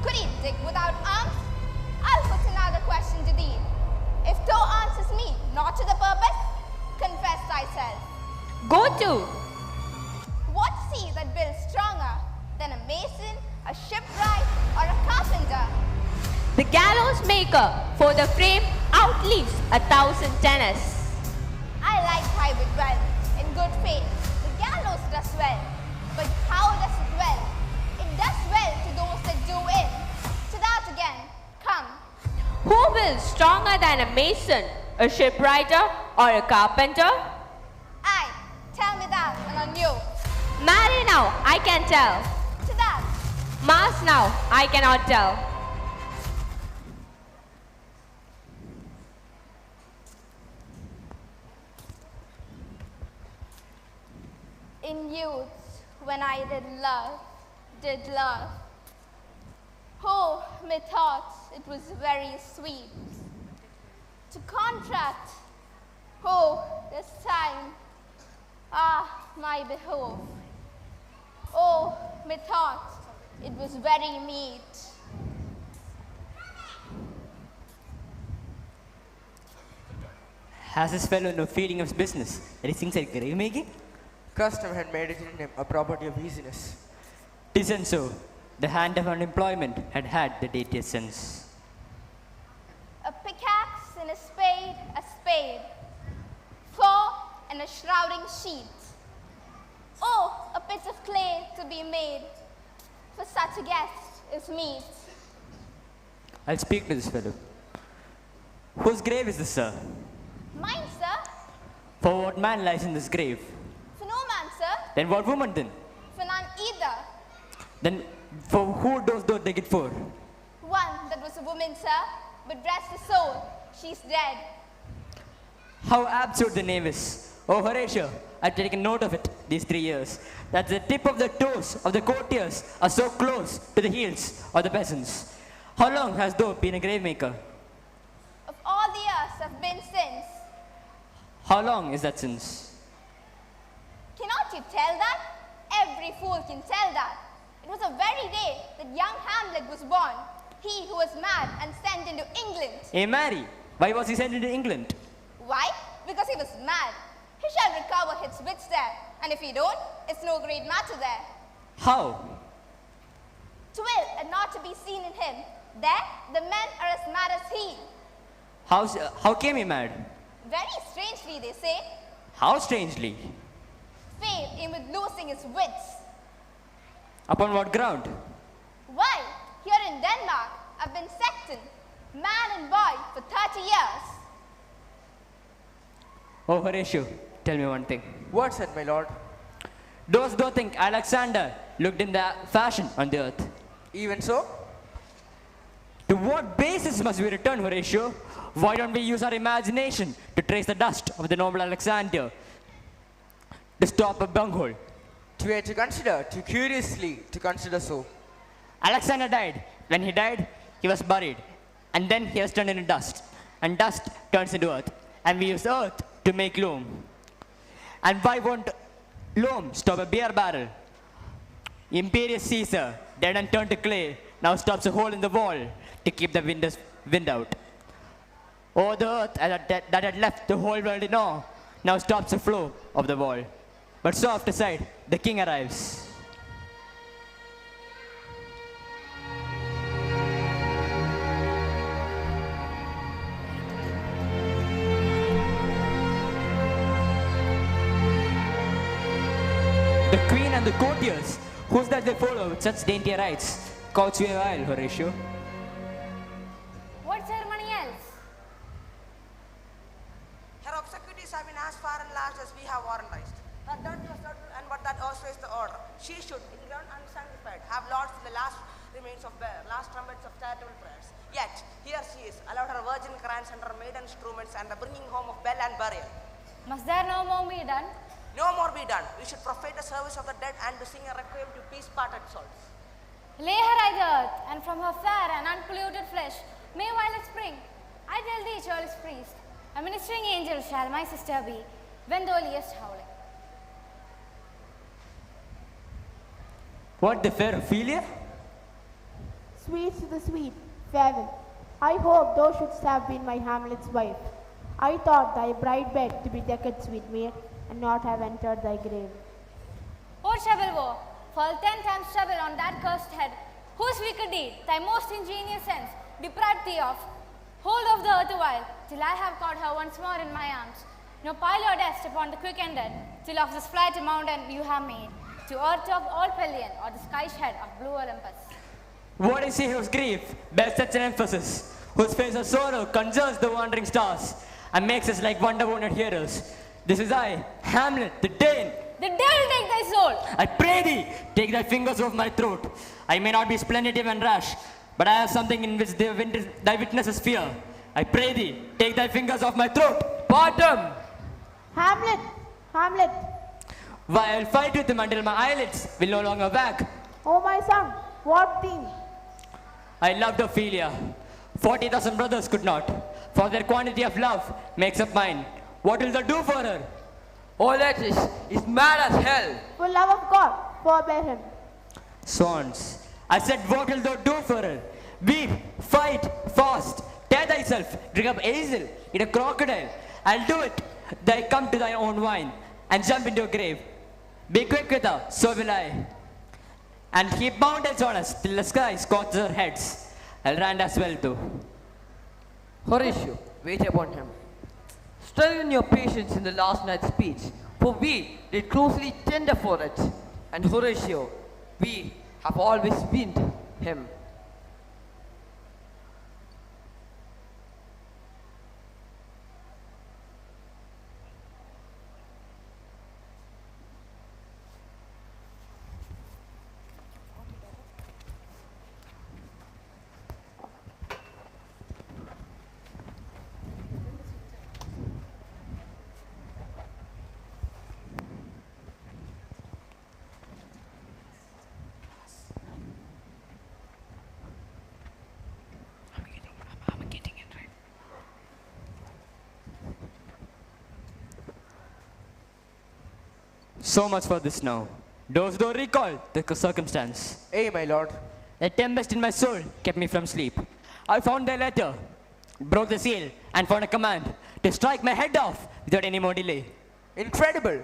Could he dig without arms? I'll put another question to thee. If thou answers me not to the purpose, confess thyself.
Go to.
What's he that builds stronger than a mason, a shipwright, or a carpenter?
The gallows maker, for the frame outlives 1,000 tenors.
I like hybrid well, in good faith. The gallows does well. But how does it well? It does well to those that do it. To that again, come.
Who builds stronger than a mason, a shipwriter, or a carpenter?
Aye, tell me that, and on you.
Marry now, I can tell.
To that.
Mass now, I cannot tell.
In youth, when I did love, oh, methought it was very sweet. To contract, oh, this time, my behove. Oh, methought it was very meet.
Has this fellow no feeling of business that he thinks at grave making?
Custom had made it in him a property of easiness.
Tisn't so. The hand of unemployment had had the daintiest sense.
and a spade, 4 and a shrouding sheet. Oh, a pit of clay to be made, for such a guest is meet.
I'll speak to this fellow. Whose grave is this, sir?
Mine, sir.
For what man lies in this grave?
For no man, sir.
Then what woman then?
For none either.
Then for who does thou take it for?
One that was a woman, sir, but rest his soul, she's dead.
How absurd the name is. Oh, Horatio, I've taken note of it these 3 years, that the tip of the toes of the courtiers are so close to the heels of the peasants. How long has thou been a grave maker?
Of all the years have been since.
How long is that since?
Cannot you tell that? Every fool can tell that. It was the very day that young Hamlet was born, he who was mad and sent into England.
Hey, Mary, why was he sent into England?
Why? Because he was mad. He shall recover his wits there, and if he don't, it's no great matter there.
How?
'Twill and not to be seen in him. There, the men are as mad as he.
How came he mad?
Very strangely, they say.
How strangely?
Fame in with losing his wits.
Upon what ground?
Why, here in Denmark, I've been sexton, man and boy, for 30 years.
Oh, Horatio, tell me one thing.
What said, my lord?
Dost thou think Alexander looked in the fashion on the earth?
Even so?
To what basis must we return, Horatio? Why don't we use our imagination to trace the dust of the noble Alexander to stop a bunghole?
To consider, too curiously to consider so.
Alexander died. When he died, he was buried. And then he was turned into dust. And dust turns into earth. And we use earth to make loam. And why won't loam stop a beer barrel? Imperious Caesar, dead and turned to clay, now stops a hole in the wall to keep the wind out. Oh, the earth that had left the whole world in awe now stops the flow of the wall. But so off aside, the king arrives. The queen and the courtiers, who's that they follow with such dainty rites? Couch you a while, Horatio.
What ceremony else?
Her obsequies have been as far and large as we have warranted. Her death was certain, and but that also is the order. She should, in ground unsanctified, have lost the last remains of bear, last trumpets of charitable prayers. Yet, here she is, allowed her virgin crowns and her maiden instruments and the bringing home of bell and burial.
Must there no more be done?
No more be done. We should profane the service of the dead and to sing a requiem to peace-parted souls.
Lay her at the earth, and from her fair and unpolluted flesh may violet spring. I tell thee, churlish priest, a ministering angel shall my sister be, when thou liest howling.
What, the fair Ophelia?
Sweet to the sweet, farewell. I hope thou shouldst have been my Hamlet's wife. I thought thy bride bed to be decked, sweet maid, and not have entered thy grave.
O trouble woe, fall 10 times trouble on that cursed head, whose wicked deed, thy most ingenious sense, deprived thee of. Hold of the earth a while, till I have caught her once more in my arms. Now pile your dust upon the quick ended, till of this flight a mountain you have made, to earth of all Pelion, or the sky shed of blue Olympus.
What is he whose grief bears such an emphasis, whose face of sorrow conjures the wandering stars, and makes us like wonder-wounded heroes? This is I, Hamlet, the Dane.
The devil take thy soul!
I pray thee, take thy fingers off my throat. I may not be splendid and rash, but I have something in which thy witnesses fear. I pray thee, take thy fingers off my throat. Bottom!
Hamlet! Hamlet!
Why, I'll fight with him until my eyelids will no longer wag.
Oh, my son, what thing?
I loved Ophelia. 40,000 brothers could not, for their quantity of love makes up mine. What will thou do for her?
Hortus is mad as hell.
For love of God, forbear him.
Swans, I said, what will thou do for her? Weep, fight, fast, tear thyself, drink up hazel, eat a crocodile. I'll do it. Thy come to thy own wine, and jump into a grave. Be quick with her, so will I. And heap mountains on us till the sky scorches our heads. I'll run as well too.
Horatio, wait upon him. Strengthen your patience in the last night's speech, for we did closely tender for it. And Horatio, we have always been him.
So much for this now. Those don't recall the circumstance.
Hey, my lord.
The tempest in my soul kept me from sleep. I found the letter, broke the seal, and found a command to strike my head off without any more delay.
Incredible.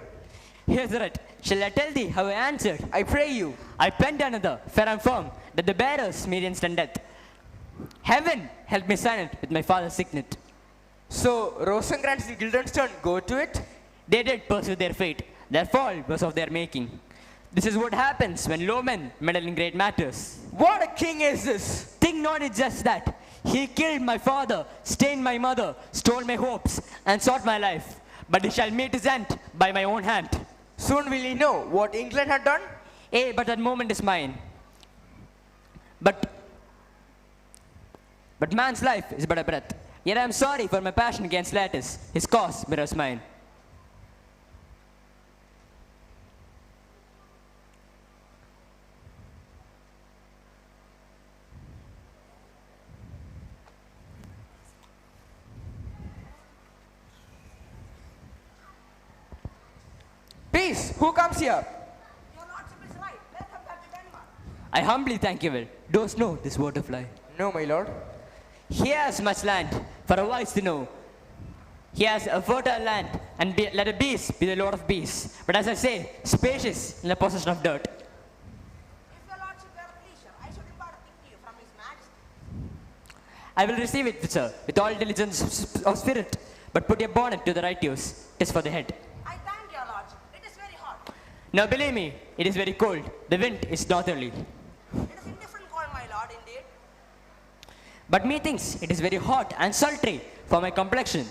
Here's it. Shall I tell thee how I answered?
I pray you.
I penned another, fair and firm, that the bearers meet instant death. Heaven help me sign it with my father's signet.
So, Rosencrantz and Guildenstern go to it?
They did pursue their fate. Their fall was of their making. This is what happens when low men meddle in great matters.
What a king is this?
Think not it's just that. He killed my father, stained my mother, stole my hopes, and sought my life. But he shall meet his end by my own hand.
Soon will he know what England had done?
But that moment is mine. But man's life is but a breath. Yet I am sorry for my passion against Latus. His cause mirrors mine.
Peace! Who comes here?
Your lordship is right. Welcome back to Denmark.
I humbly thank you well. Dost know this butterfly?
No, my lord.
He has much land for a wise to know. He has a fertile land, and let a beast be the lord of beasts. But as I say, spacious in the possession of dirt.
If your lordship were at leisure, I should impart a thing to you from his majesty.
I will receive it, sir, with all diligence of spirit. But put your bonnet to the right use. It is for the head.
I thank your lordship. It is very hot.
Now believe me, it is very cold. The wind is northerly.
It is indifferent cold, my lord, indeed.
But methinks it is very hot and sultry for my complexion.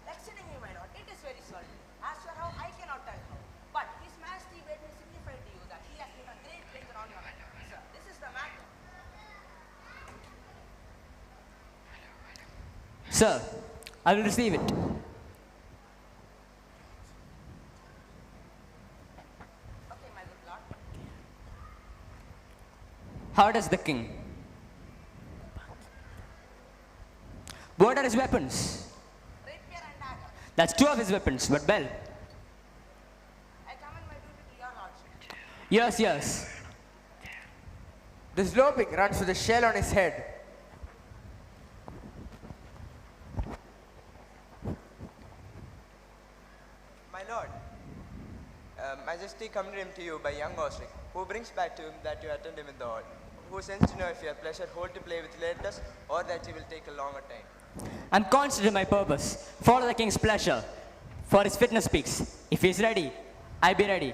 Exceedingly, my lord. It is very salty. As for how, I cannot tell how. But his majesty bade me signify to you that he has given great pleasure on your head. Sir, this is the matter.
Sir, I will receive it.
Okay, my good lord.
How does the king? What are his weapons?
Rapier and dagger.
That's two of his weapons, but well.
I commend my duty to your lordship.
Yes, yes.
This loping runs with a shell on his head.
My lord, Majesty commended him to you by young Osric, who brings back to him that you attend him in the hall, who sends to know if you have pleasure hold to play with Latus, or that he will take a longer time.
I'm constant in my purpose. Follow the king's pleasure. For his fitness speaks. If he is ready, I be ready.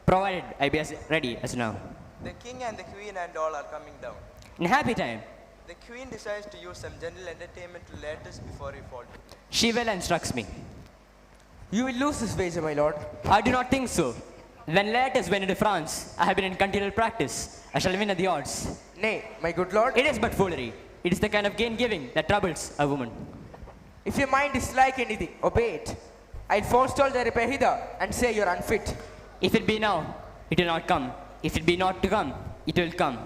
Provided I be as ready as now.
The king and the queen and all are coming down.
In happy time,
The queen desires to use some gentle entertainment to Latus before he falls.
she well instructs me.
You will lose this wager, my lord.
I do not think so. When Latus went into France, I have been in continual practice. I shall win at the odds.
Nay, my good lord.
It is but foolery. It is the kind of gain-giving that troubles a woman.
If your mind is like anything, obey it. I'll forestall the repair hither and say you're unfit.
If it be now, it will not come. If it be not to come, it will come.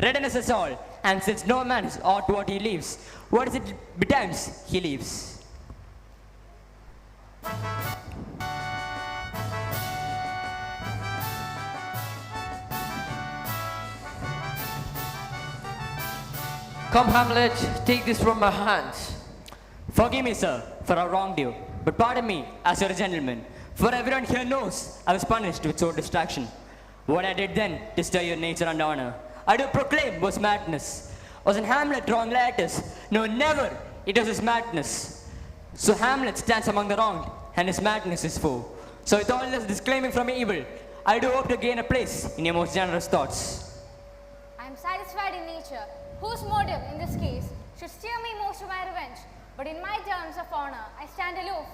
Readiness is all, and since no man is ought what he leaves, what is it betimes he leaves?
Come, Hamlet, take this from my hands.
Forgive me, sir, for our wronged but pardon me as you're a gentleman, for everyone here knows I was punished with sore distraction. What I did then to stir your nature and honor, I do proclaim was madness. Was in Hamlet wrong Latus? No, never. It was his madness. So Hamlet stands among the wronged, and his madness is foe. So with all this disclaiming from evil, I do hope to gain a place in your most generous thoughts.
I am satisfied in nature, whose motive in this case should steer me most to my revenge. But in my terms of honor, I stand aloof,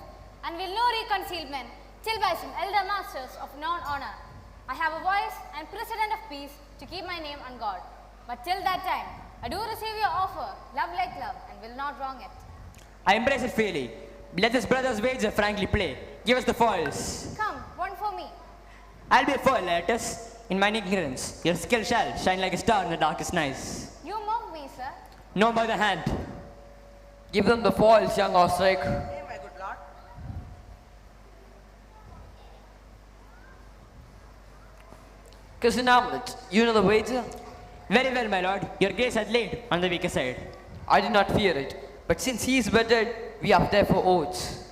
and will no reconcile till by some elder masters of non-honor. I have a voice and precedent of peace to keep my name on guard. But till that time, I do receive your offer, love like love, and will not wrong it.
I embrace it freely. Let us brothers wager frankly play. Give us the foils.
Come, one for me.
I'll be a foil, Hortus. In mine ignorance, your skill shall shine like a star in the darkest nights.
You mock me, sir.
No by the hand.
Give them the foils, young Ostrich.
Hey, my good lord.
Cousin Hamlet, you know the wager?
Very well, my lord. Your grace had laid on the weaker side.
I did not fear it, but since he is bettered, we have therefore oaths.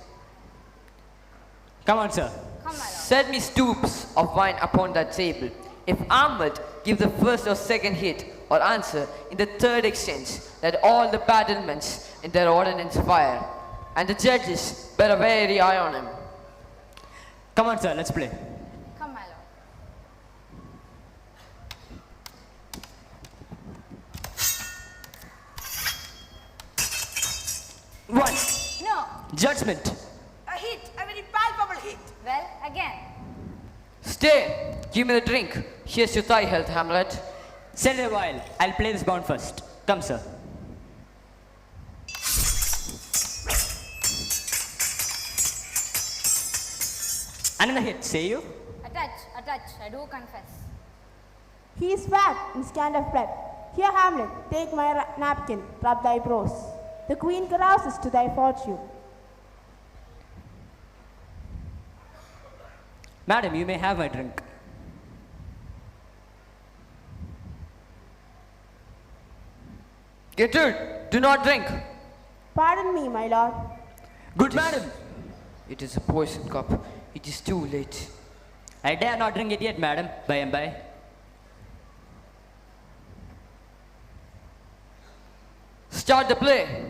Come on, sir.
Come, my lord.
Set me stoops of wine upon that table. If Hamlet give the first or second hit or answer in the third exchange, let all the battlements in their ordnance fire, and the judges bear a wary eye on him.
Come on, sir. Let's play.
Come, my lord.
One.
No.
Judgment.
A hit, a very palpable hit.
Well, again.
Stay! Give me the drink. Here's your thigh health, Hamlet.
Send it a while. I'll play this bound first. Come, sir. Another hit, say you?
A touch, I do confess.
He is fat and scant of blood. Here, Hamlet, take my napkin, rub thy brows. The queen carouses to thy fortune.
Madam, you may have my drink.
Gertrude, do not drink.
Pardon me, my lord.
Good madam.
It is a poison cup. It is too late.
I dare not drink it yet, madam. By and by.
Start the play.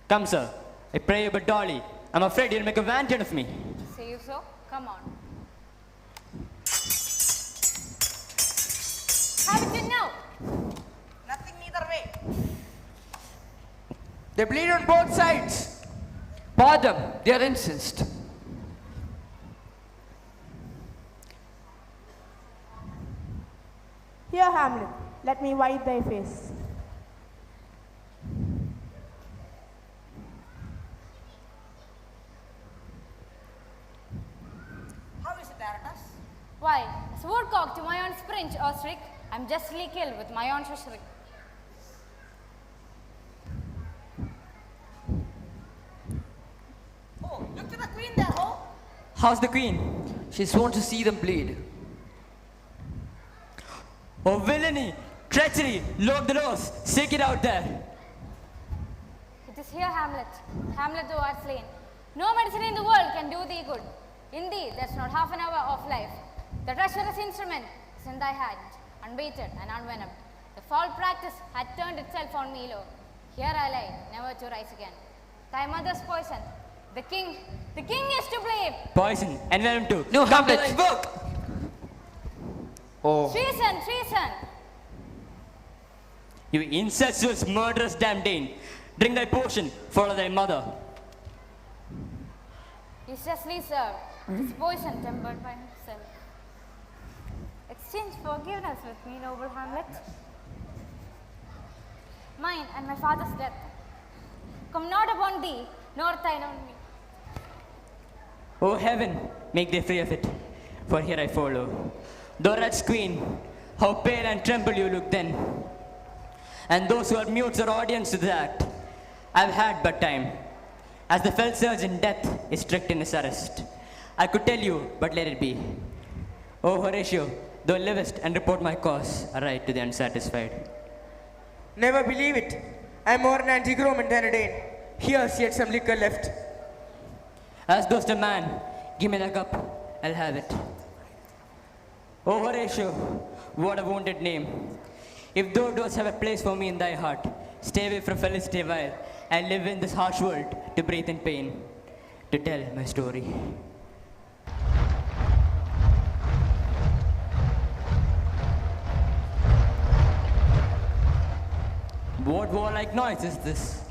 Come, sir. I pray you, but Dolly, I'm afraid you'll make a vantage of me.
Say you so? Come on. Have it now.
Nothing neither way.
They bleed on both sides.
Pardon them. They are incensed.
Here, Hamlet, let me wipe thy face.
How is it, Hortus?
Why, as woodcock to my own springe, ostrich, I'm justly killed with my own treachery.
Oh, look to the queen there, oh.
How's the queen?
She sworn to see them bleed.
Oh, villainy! Treachery! Lock the doors! Seek it out there!
It is here, Hamlet. Hamlet, thou art slain. No medicine in the world can do thee good. Indeed, there's not half an hour of life. The treacherous instrument is in thy hand, unbaited and unvenomed. The foul practice had turned itself on me low. Here I lie, never to rise again. Thy mother's poison. The king is to blame.
Poison and venom too.
No,
Come to
Hamlet.
thy work!
Oh.
Treason!
You incestuous, murderous damned Dane. Drink thy potion, follow thy mother.
He's justly served. It's poison tempered by himself. Exchange forgiveness with me, noble Hamlet. Mine and my father's death. Come not upon thee, nor thine on me.
O heaven, make thee free of it, for here I follow. Thou wretched queen, how pale and tremble you look then. And those who are mutes or audience to the act, I've had but time, as the fell surgeon death is strict in his arrest. I could tell you, but let it be. O Horatio, thou livest and report my cause aright to the unsatisfied.
Never believe it. I'm more an anti-Roman than a Dane. Here's yet some liquor left.
As dost a man, give me the cup, I'll have it. O Horatio, what a wounded name. If thou dost have a place for me in thy heart, stay away from felicity while I live in this harsh world to breathe in pain, to tell my story. What warlike noise is this?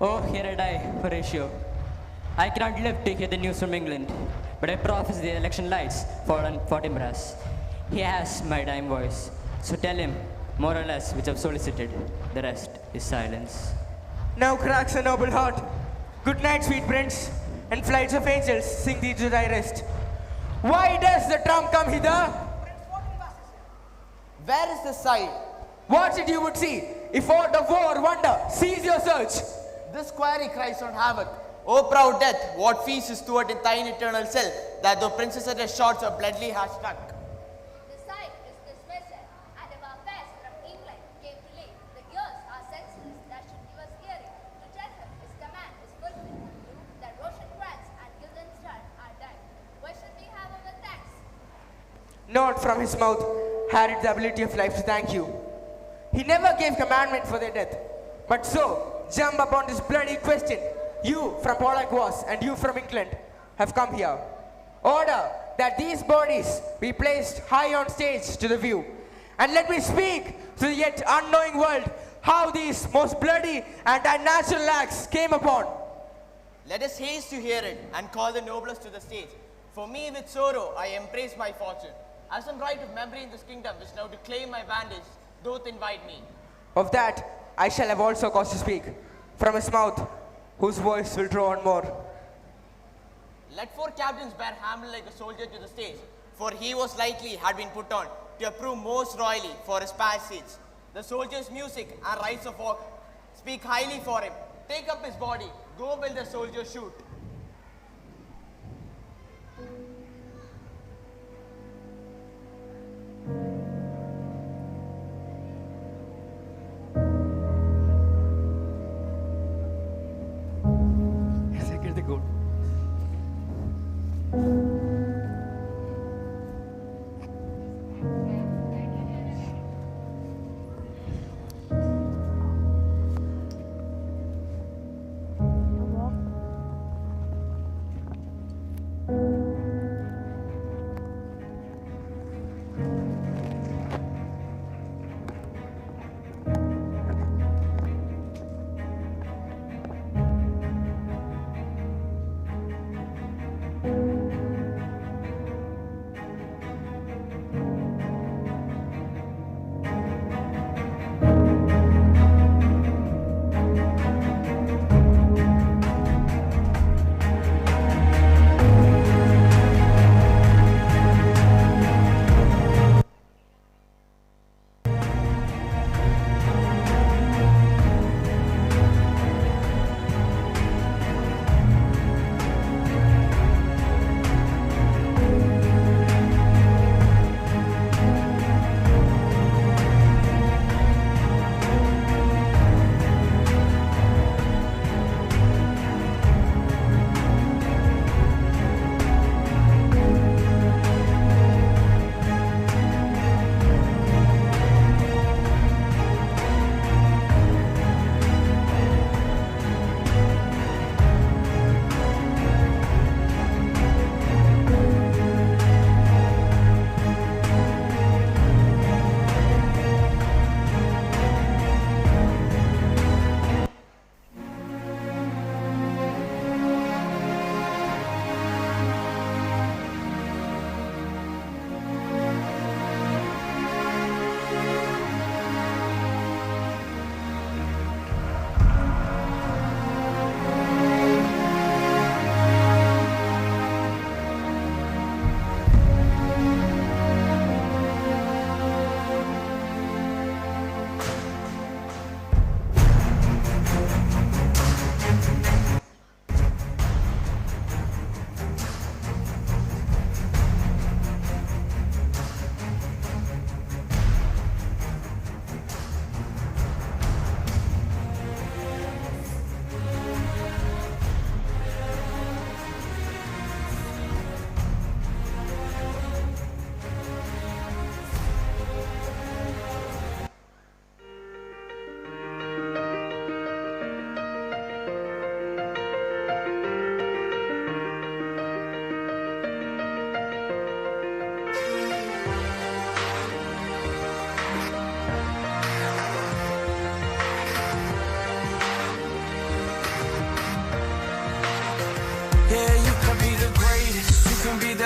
Oh, here I die, Horatio. I cannot live to hear the news from England, but I prophesy the election lights for Fortinbras. He has my dying voice, so tell him, more or less, which I've solicited. The rest is silence.
Now cracks a noble heart. Good night, sweet prince, and flights of angels sing thee to thy rest. Why does the drum come hither?
Where is the side?
What it you would see, if aught of war wonder, cease your search.
This quarry cries on havoc. O proud death, what feast is toward in thine eternal self, that thou princess at his shots of bloodily hast struck?
The sight is dismissed, and if our fares from England came to leave, the ears are senseless that should give us hearing. To tell him his command is fulfilled, that Rosencrantz and Guildenstern are dead. Why should we have our thanks?
Not from his mouth had it the ability of life to thank you. He never gave commandment for their death. But so, jump upon this bloody question. You from Pollack was and you from England have come here. Order that these bodies be placed high on stage to the view. And let me speak to the yet unknowing world how these most bloody and unnatural acts came upon.
Let us haste to hear it and call the noblest to the stage. For me with sorrow I embrace my fortune. As some right of memory in this kingdom which now to claim my vantage, doth invite me.
Of that I shall have also cause to speak. From his mouth, whose voice will draw on more.
Let four captains bear Hamlet like a soldier to the stage, for he was likely had been put on to approve most royally for his passage. The soldier's music and rites of war speak highly for him. Take up his body, go will the soldier shoot.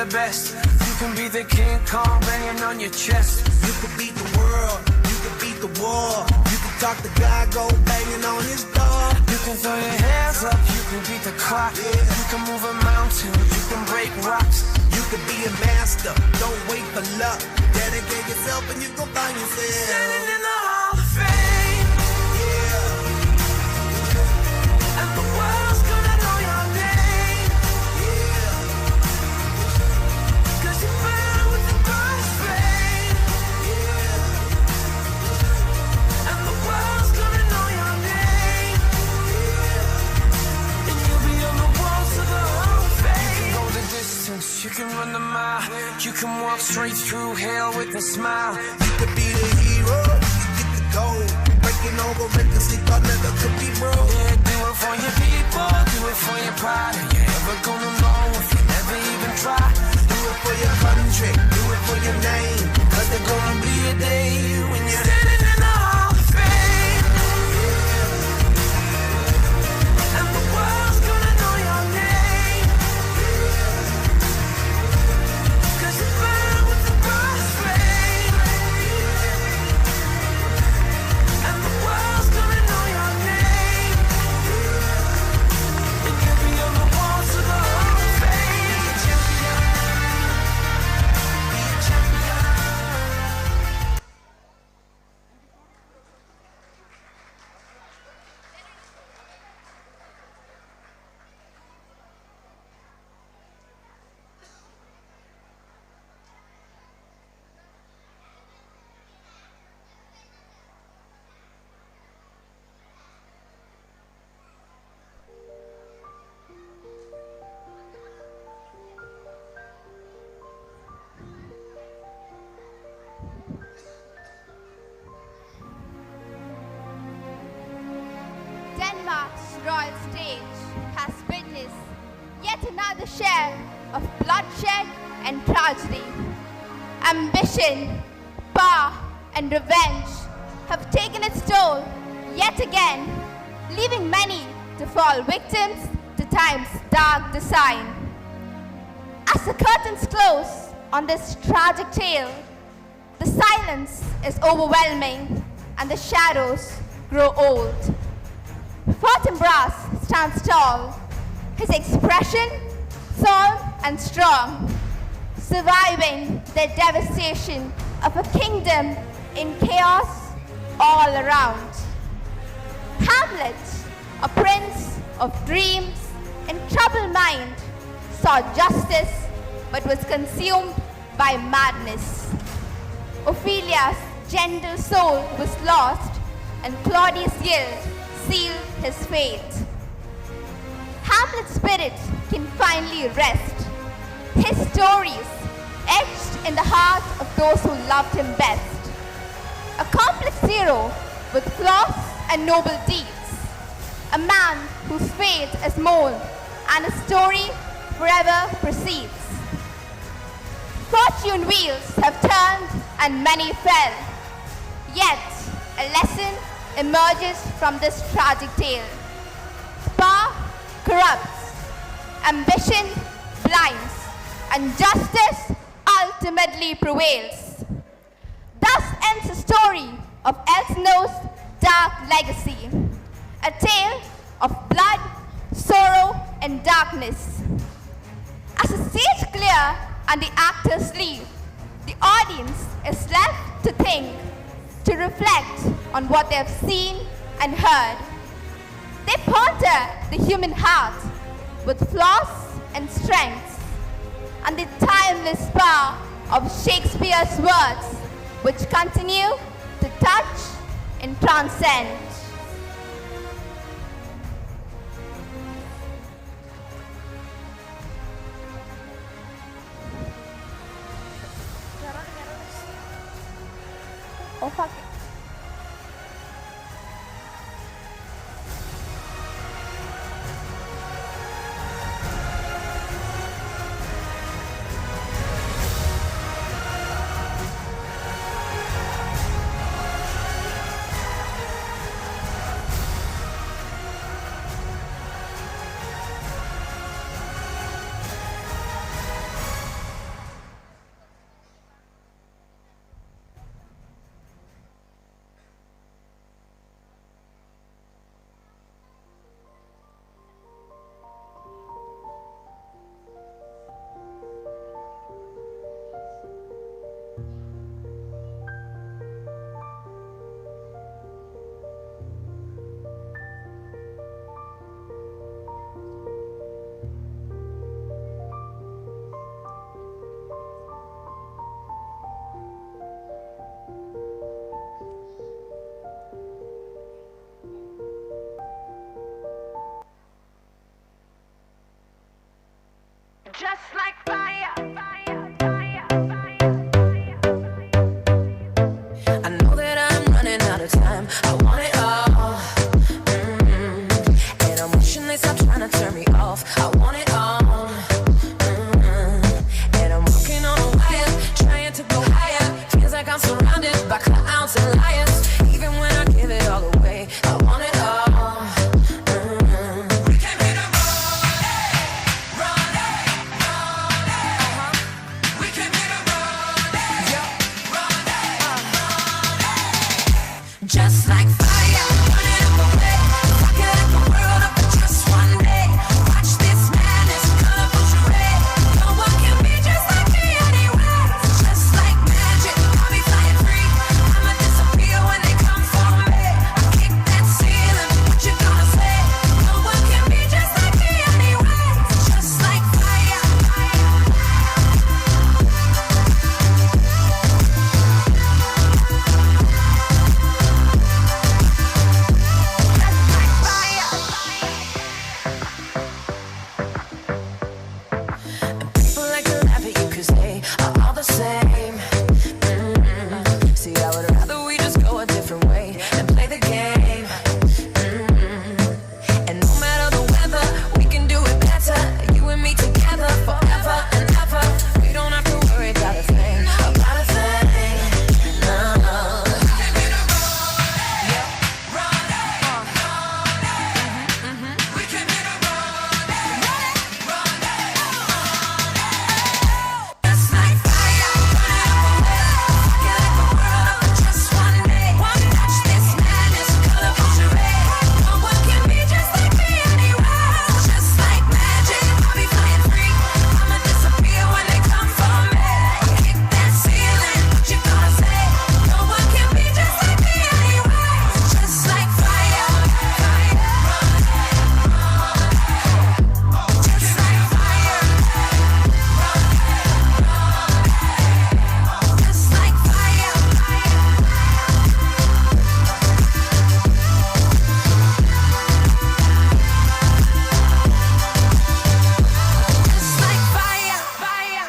the best. You can be the King Kong banging on your chest.
You can beat the world, you can beat the war. You can talk to God, go banging on his door.
You can throw your hands up, you can beat the clock. You can move a mountain, you can break rocks.
You can be a master, don't wait for luck. Dedicate yourself and you gon' find yourself
standing in the Hall of Fame. Yeah. And the world's gonna know your name.
Yeah.
'Cause you burn with the brightest flame. Yeah. And the world's gonna know your name. Yeah. And you'll be on the walls of the Hall of Fame. You can go the distance, you can run the mile. You can walk straight through hell with a smile.
You could be the hero, you get the gold. Breaking over records they thought never could be broke.
Yeah, do it for your people, do it for your pride. Are you ever gonna know if you never even try?
Do it for your country, do it for your name. 'Cause there's gonna be a day when you're
standing in the Hall of Fame. And the world's gonna know your name. 'Cause you burn with the brightest flame. And the world's gonna know your name. And you'll be on the walls of the Hall of Fame. Be a champion. Be a champion.
Denmark's royal stage has witnessed yet another share of bloodshed and tragedy. Ambition, power, and revenge have taken its toll yet again, leaving many to fall victims to time's dark design. As the curtains close on this tragic tale, the silence is overwhelming and the shadows grow old. Fortinbras stands tall, his expression solemn and strong, surviving the devastation of a kingdom in chaos all around. Hamlet, a prince of dreams and troubled mind, saw justice but was consumed by madness. Ophelia's gentle soul was lost and Claudius' guilt sealed his fate. Hamlet's spirit can finally rest, his stories etched in the heart of those who loved him best. A complex hero with flaws and noble deeds, a man whose fate is mourned and his story forever proceeds. Fortune wheels have turned and many fell, yet a lesson emerges from this tragic tale. Power corrupts, ambition blinds, and justice ultimately prevails. Thus ends the story of Elsinoe's dark legacy, a tale of blood, sorrow, and darkness. As the stage clears and the actors leave, the audience is left to think, to reflect on what they have seen and heard. They ponder the human heart with flaws and strengths, and the timeless power of Shakespeare's words, which continue to touch and transcend. Oh fuck.
just like fire, burning up away. If I could light the world up for just one day, watch this madness, colorful charade. No one can be just like me anyway. It's just like magic, I'll be flying free. I'ma disappear when they come for me. I kick that ceiling, what you gonna say? No one can be just like me anyway. It's just like fire. People like to laugh at you 'cause they are all the same. See, I would rather we just go a different way and play the game. And no matter the weather, we can do it better. You and me together forever and ever. We don't have to worry about a thing, about a thing. No. Just like fire, burning up away. If I could light the world up for just one day, watch this madness, colorful charade. No one can be just like me anyway. It's just like magic, I'll be flying free. I'ma disappear when they come for me. Kick that ceiling, what you gonna say? No one can be just like me anyway. It's just like fire, just like fire, just like fire. Just like fire, fire.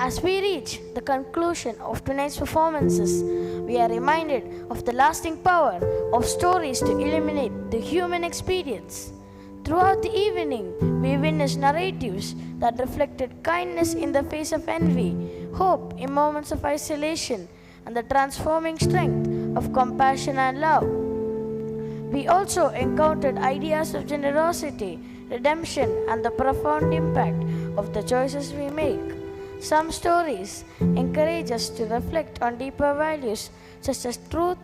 As we reach the conclusion of tonight's performances, we are reminded of the lasting power of stories to illuminate the human experience. Throughout the evening, we witnessed narratives that reflected kindness in the face of envy, hope in moments of isolation, and the transforming strength of compassion and love. We also encountered ideas of generosity, redemption, and the profound impact of the choices we make. Some stories encourage us to reflect on deeper values such as truth,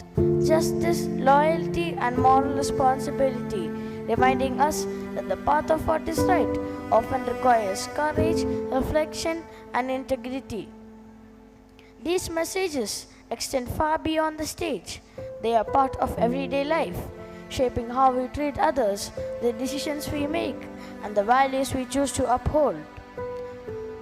justice, loyalty, and moral responsibility, reminding us that the path of what is right often requires courage, reflection, and integrity. These messages extend far beyond the stage. They are part of everyday life, shaping how we treat others, the decisions we make, and the values we choose to uphold.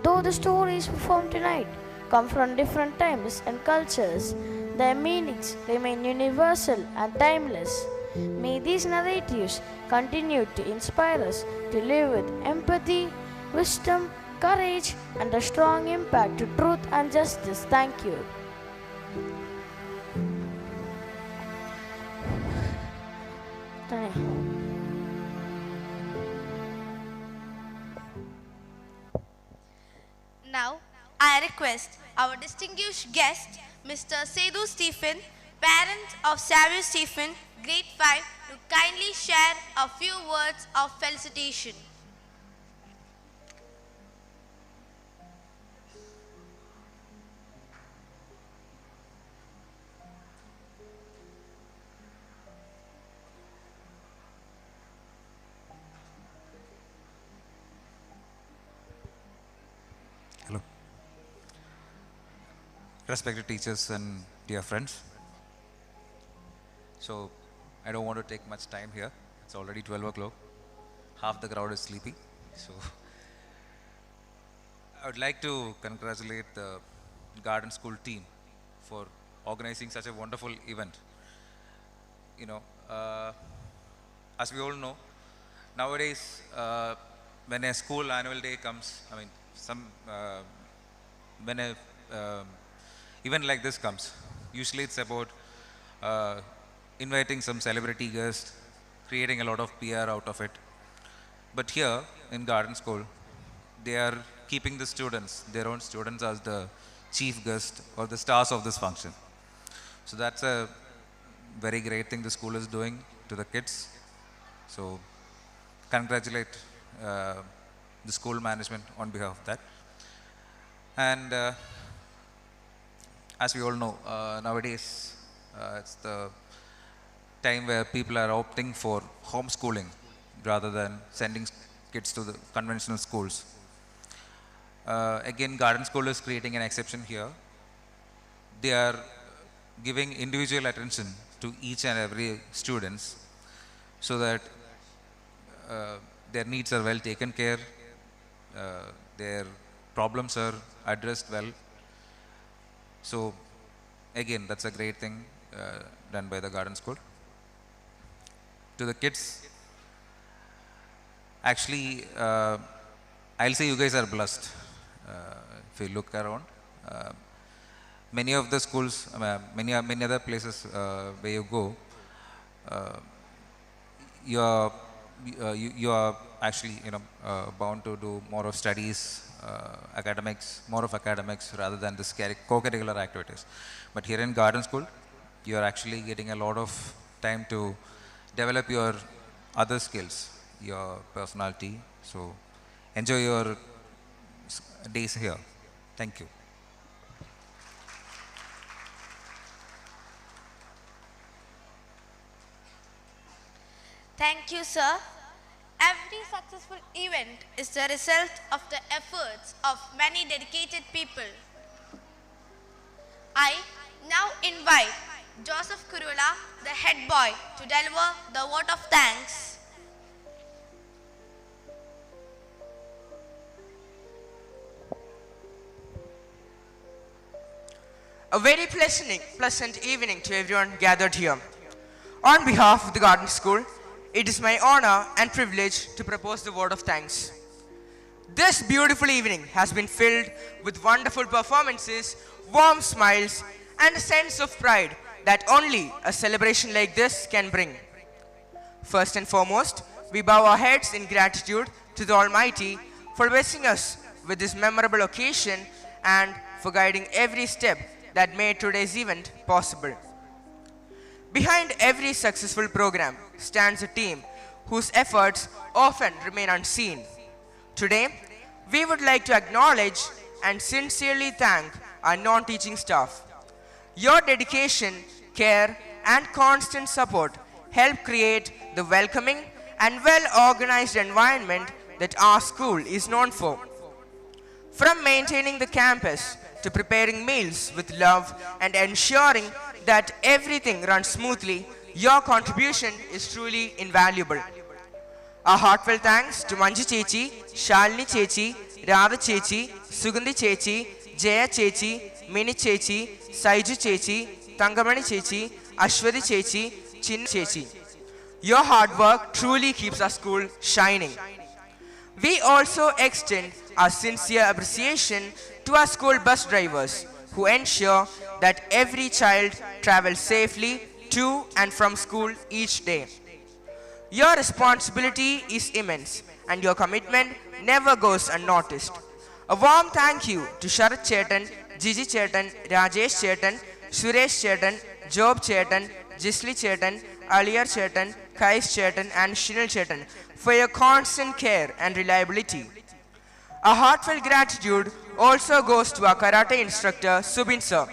Though the stories performed tonight come from different times and cultures, their meanings remain universal and timeless. May these narratives continue to inspire us to live with empathy, wisdom, courage, and a strong impact to truth and justice. Thank you.
I request our distinguished guest, Mr. Sethu Stephen, parent of Savio Stephen, grade 5, to kindly share a few words of felicitation.
Hello. Respected teachers and dear friends. So, I don't want to take much time here. It's already 12 o'clock. Half the crowd is sleepy. So, I would like to congratulate the Garden School team for organizing such a wonderful event. You know, as we all know, nowadays, when a school annual day comes, I mean, when a event like this comes, usually it's about inviting some celebrity guests, creating a lot of PR out of it. But here in Garden School, they are keeping the students, their own students, as the chief guest or the stars of this function. So that's a very great thing the school is doing to the kids. So congratulate the school management on behalf of that. And as we all know, nowadays it's the time where people are opting for homeschooling rather than sending kids to the conventional schools. Again, Garden School is creating an exception here. They are giving individual attention to each and every students so that their needs are well taken care, their problems are addressed well. So again, that's a great thing done by the Garden School. To the kids, actually, I'll say you guys are blessed. If you look around, many of the schools, many other places where you go, you are actually bound to do more of studies, more of academics rather than this co-curricular activities. But here in Garden School, you are actually getting a lot of time to develop your other skills, your personality. So enjoy your days here. Thank you.
Thank you, sir. Every successful event is the result of the efforts of many dedicated people. I now invite Joseph Kurula, the head boy, to deliver the vote of thanks.
A very pleasant evening to everyone gathered here. On behalf of the Garden School, it is my honor and privilege to propose the word of thanks. This beautiful evening has been filled with wonderful performances, warm smiles, and a sense of pride that only a celebration like this can bring. First and foremost, we bow our heads in gratitude to the Almighty for blessing us with this memorable occasion and for guiding every step that made today's event possible. Behind every successful program stands a team whose efforts often remain unseen. Today, we would like to acknowledge and sincerely thank our non-teaching staff. Your dedication, care, and constant support help create the welcoming and well-organized environment that our school is known for. From maintaining the campus to preparing meals with love and ensuring that everything runs smoothly, your contribution is truly invaluable. A heartfelt thanks to Manju Chechi, Shalini Chechi, Radha Chechi, Sugandhi Chechi, Jaya Chechi, Mini Chechi, Saiju Chechi, Tangamani Chechi, Ashwati Chechi, Chin Chechi. Your hard work truly keeps our school shining. We also extend our sincere appreciation to our school bus drivers who ensure that every child travels safely to and from school each day. Your responsibility is immense and your commitment never goes unnoticed. A warm thank you to Sharat Chetan, Gigi Chetan, Rajesh Chetan, Suresh Chetan, Job Chetan, Gisli Chetan, Aliyar Chetan, Kais Chetan and Shinil Chetan for your constant care and reliability. A heartfelt gratitude also goes to our karate instructor Subin sir.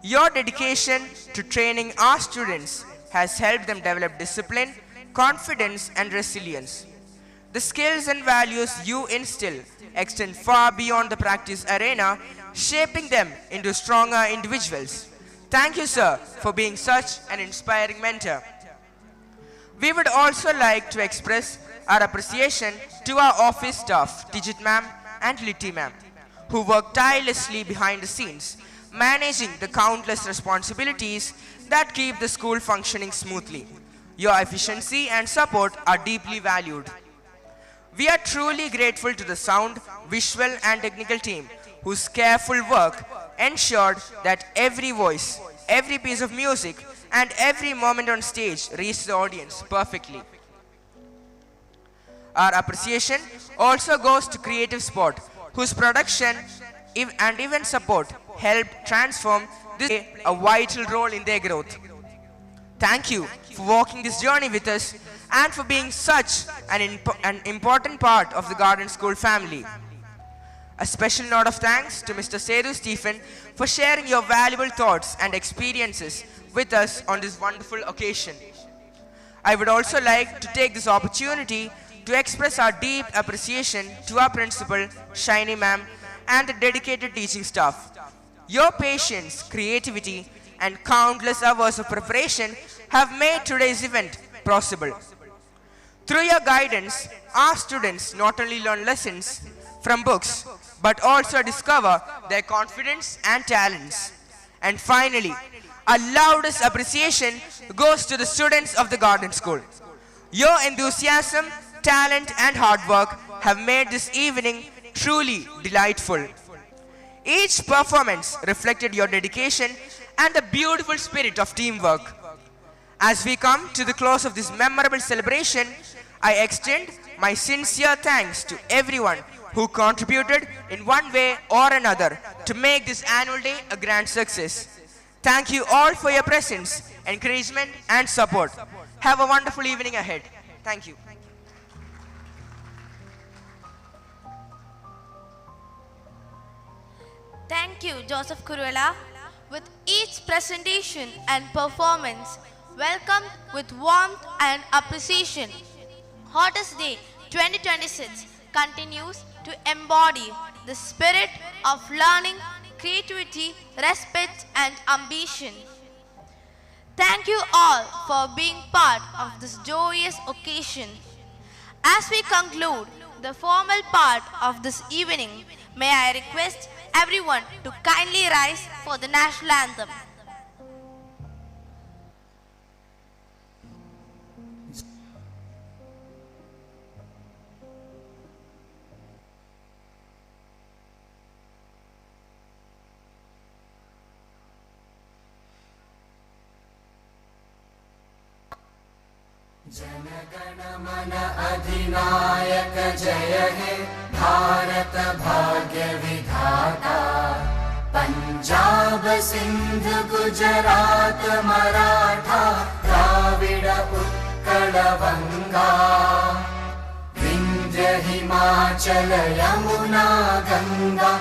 Your dedication to training our students has helped them develop discipline, confidence and resilience. The skills and values you instill extend far beyond the practice arena, shaping them into stronger individuals. Thank you, sir, for being such an inspiring mentor. We would also like to express our appreciation to our office staff, Digit ma'am and Litty ma'am, who work tirelessly behind the scenes, managing the countless responsibilities that keep the school functioning smoothly. Your efficiency and support are deeply valued. We are truly grateful to the sound, visual and technical team whose careful work ensured that every voice, every piece of music and every moment on stage reached the audience perfectly. Our appreciation also goes to Creative Spot, whose production and event support helped transform this a vital role in their growth. Thank you for walking this journey with us and for being such an important part of the Garden School family. A special note of thanks to Mr. Sedu Stephen for sharing your valuable thoughts and experiences with us on this wonderful occasion. I would also like to take this opportunity to express our deep appreciation to our principal, Shiny ma'am, and the dedicated teaching staff. Your patience, creativity, and countless hours of preparation have made today's event possible. Through your guidance, our students not only learn lessons from books, but also discover their confidence and talents. And finally, our loudest appreciation goes to the students of the Garden School. Your enthusiasm, talent, and hard work have made this evening truly delightful. Each performance reflected your dedication and the beautiful spirit of teamwork. As we come to the close of this memorable celebration, I extend my sincere thanks to everyone who contributed in one way or another to make this annual day a grand success. Thank you all for your presence, encouragement and support. Have a wonderful evening ahead. Thank you.
Thank you, Joseph Kuruela. With each presentation and performance welcomed with warmth and appreciation, Hortus Day 2026 continues to embody the spirit of learning, creativity, respect and ambition. Thank you all for being part of this joyous occasion. As we conclude the formal part of this evening, may I request everyone to kindly rise for the national anthem.
जनगण मन अधिनायक जय हे भारत भाग्य विधाता पंजाब सिंध गुजरात मराठा द्राविड उत्कल बंगा विंध्य हिमाचल यमुना गंगा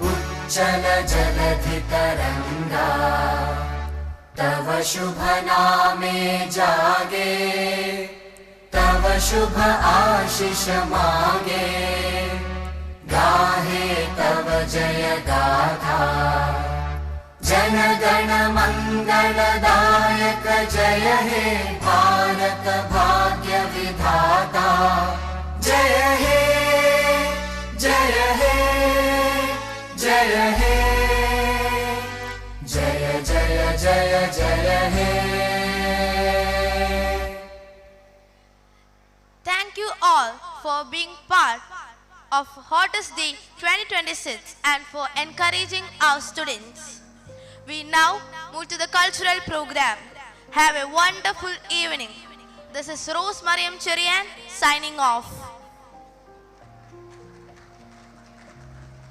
उच्चल जलधि तरंगा तव शुभ नामे जागे तव शुभ आशीष मागे गाहे तव जय गाथा जन गण मंगलदायक जय हे भारत भाग्य विधाता जय हे जय हे जय हे जय जय जय जय हे.
Thank you all for being part of Hortus Day 2026 and for encouraging our students. We now move to the cultural program. Have a wonderful evening. This is Rose Mariam Cherian signing off.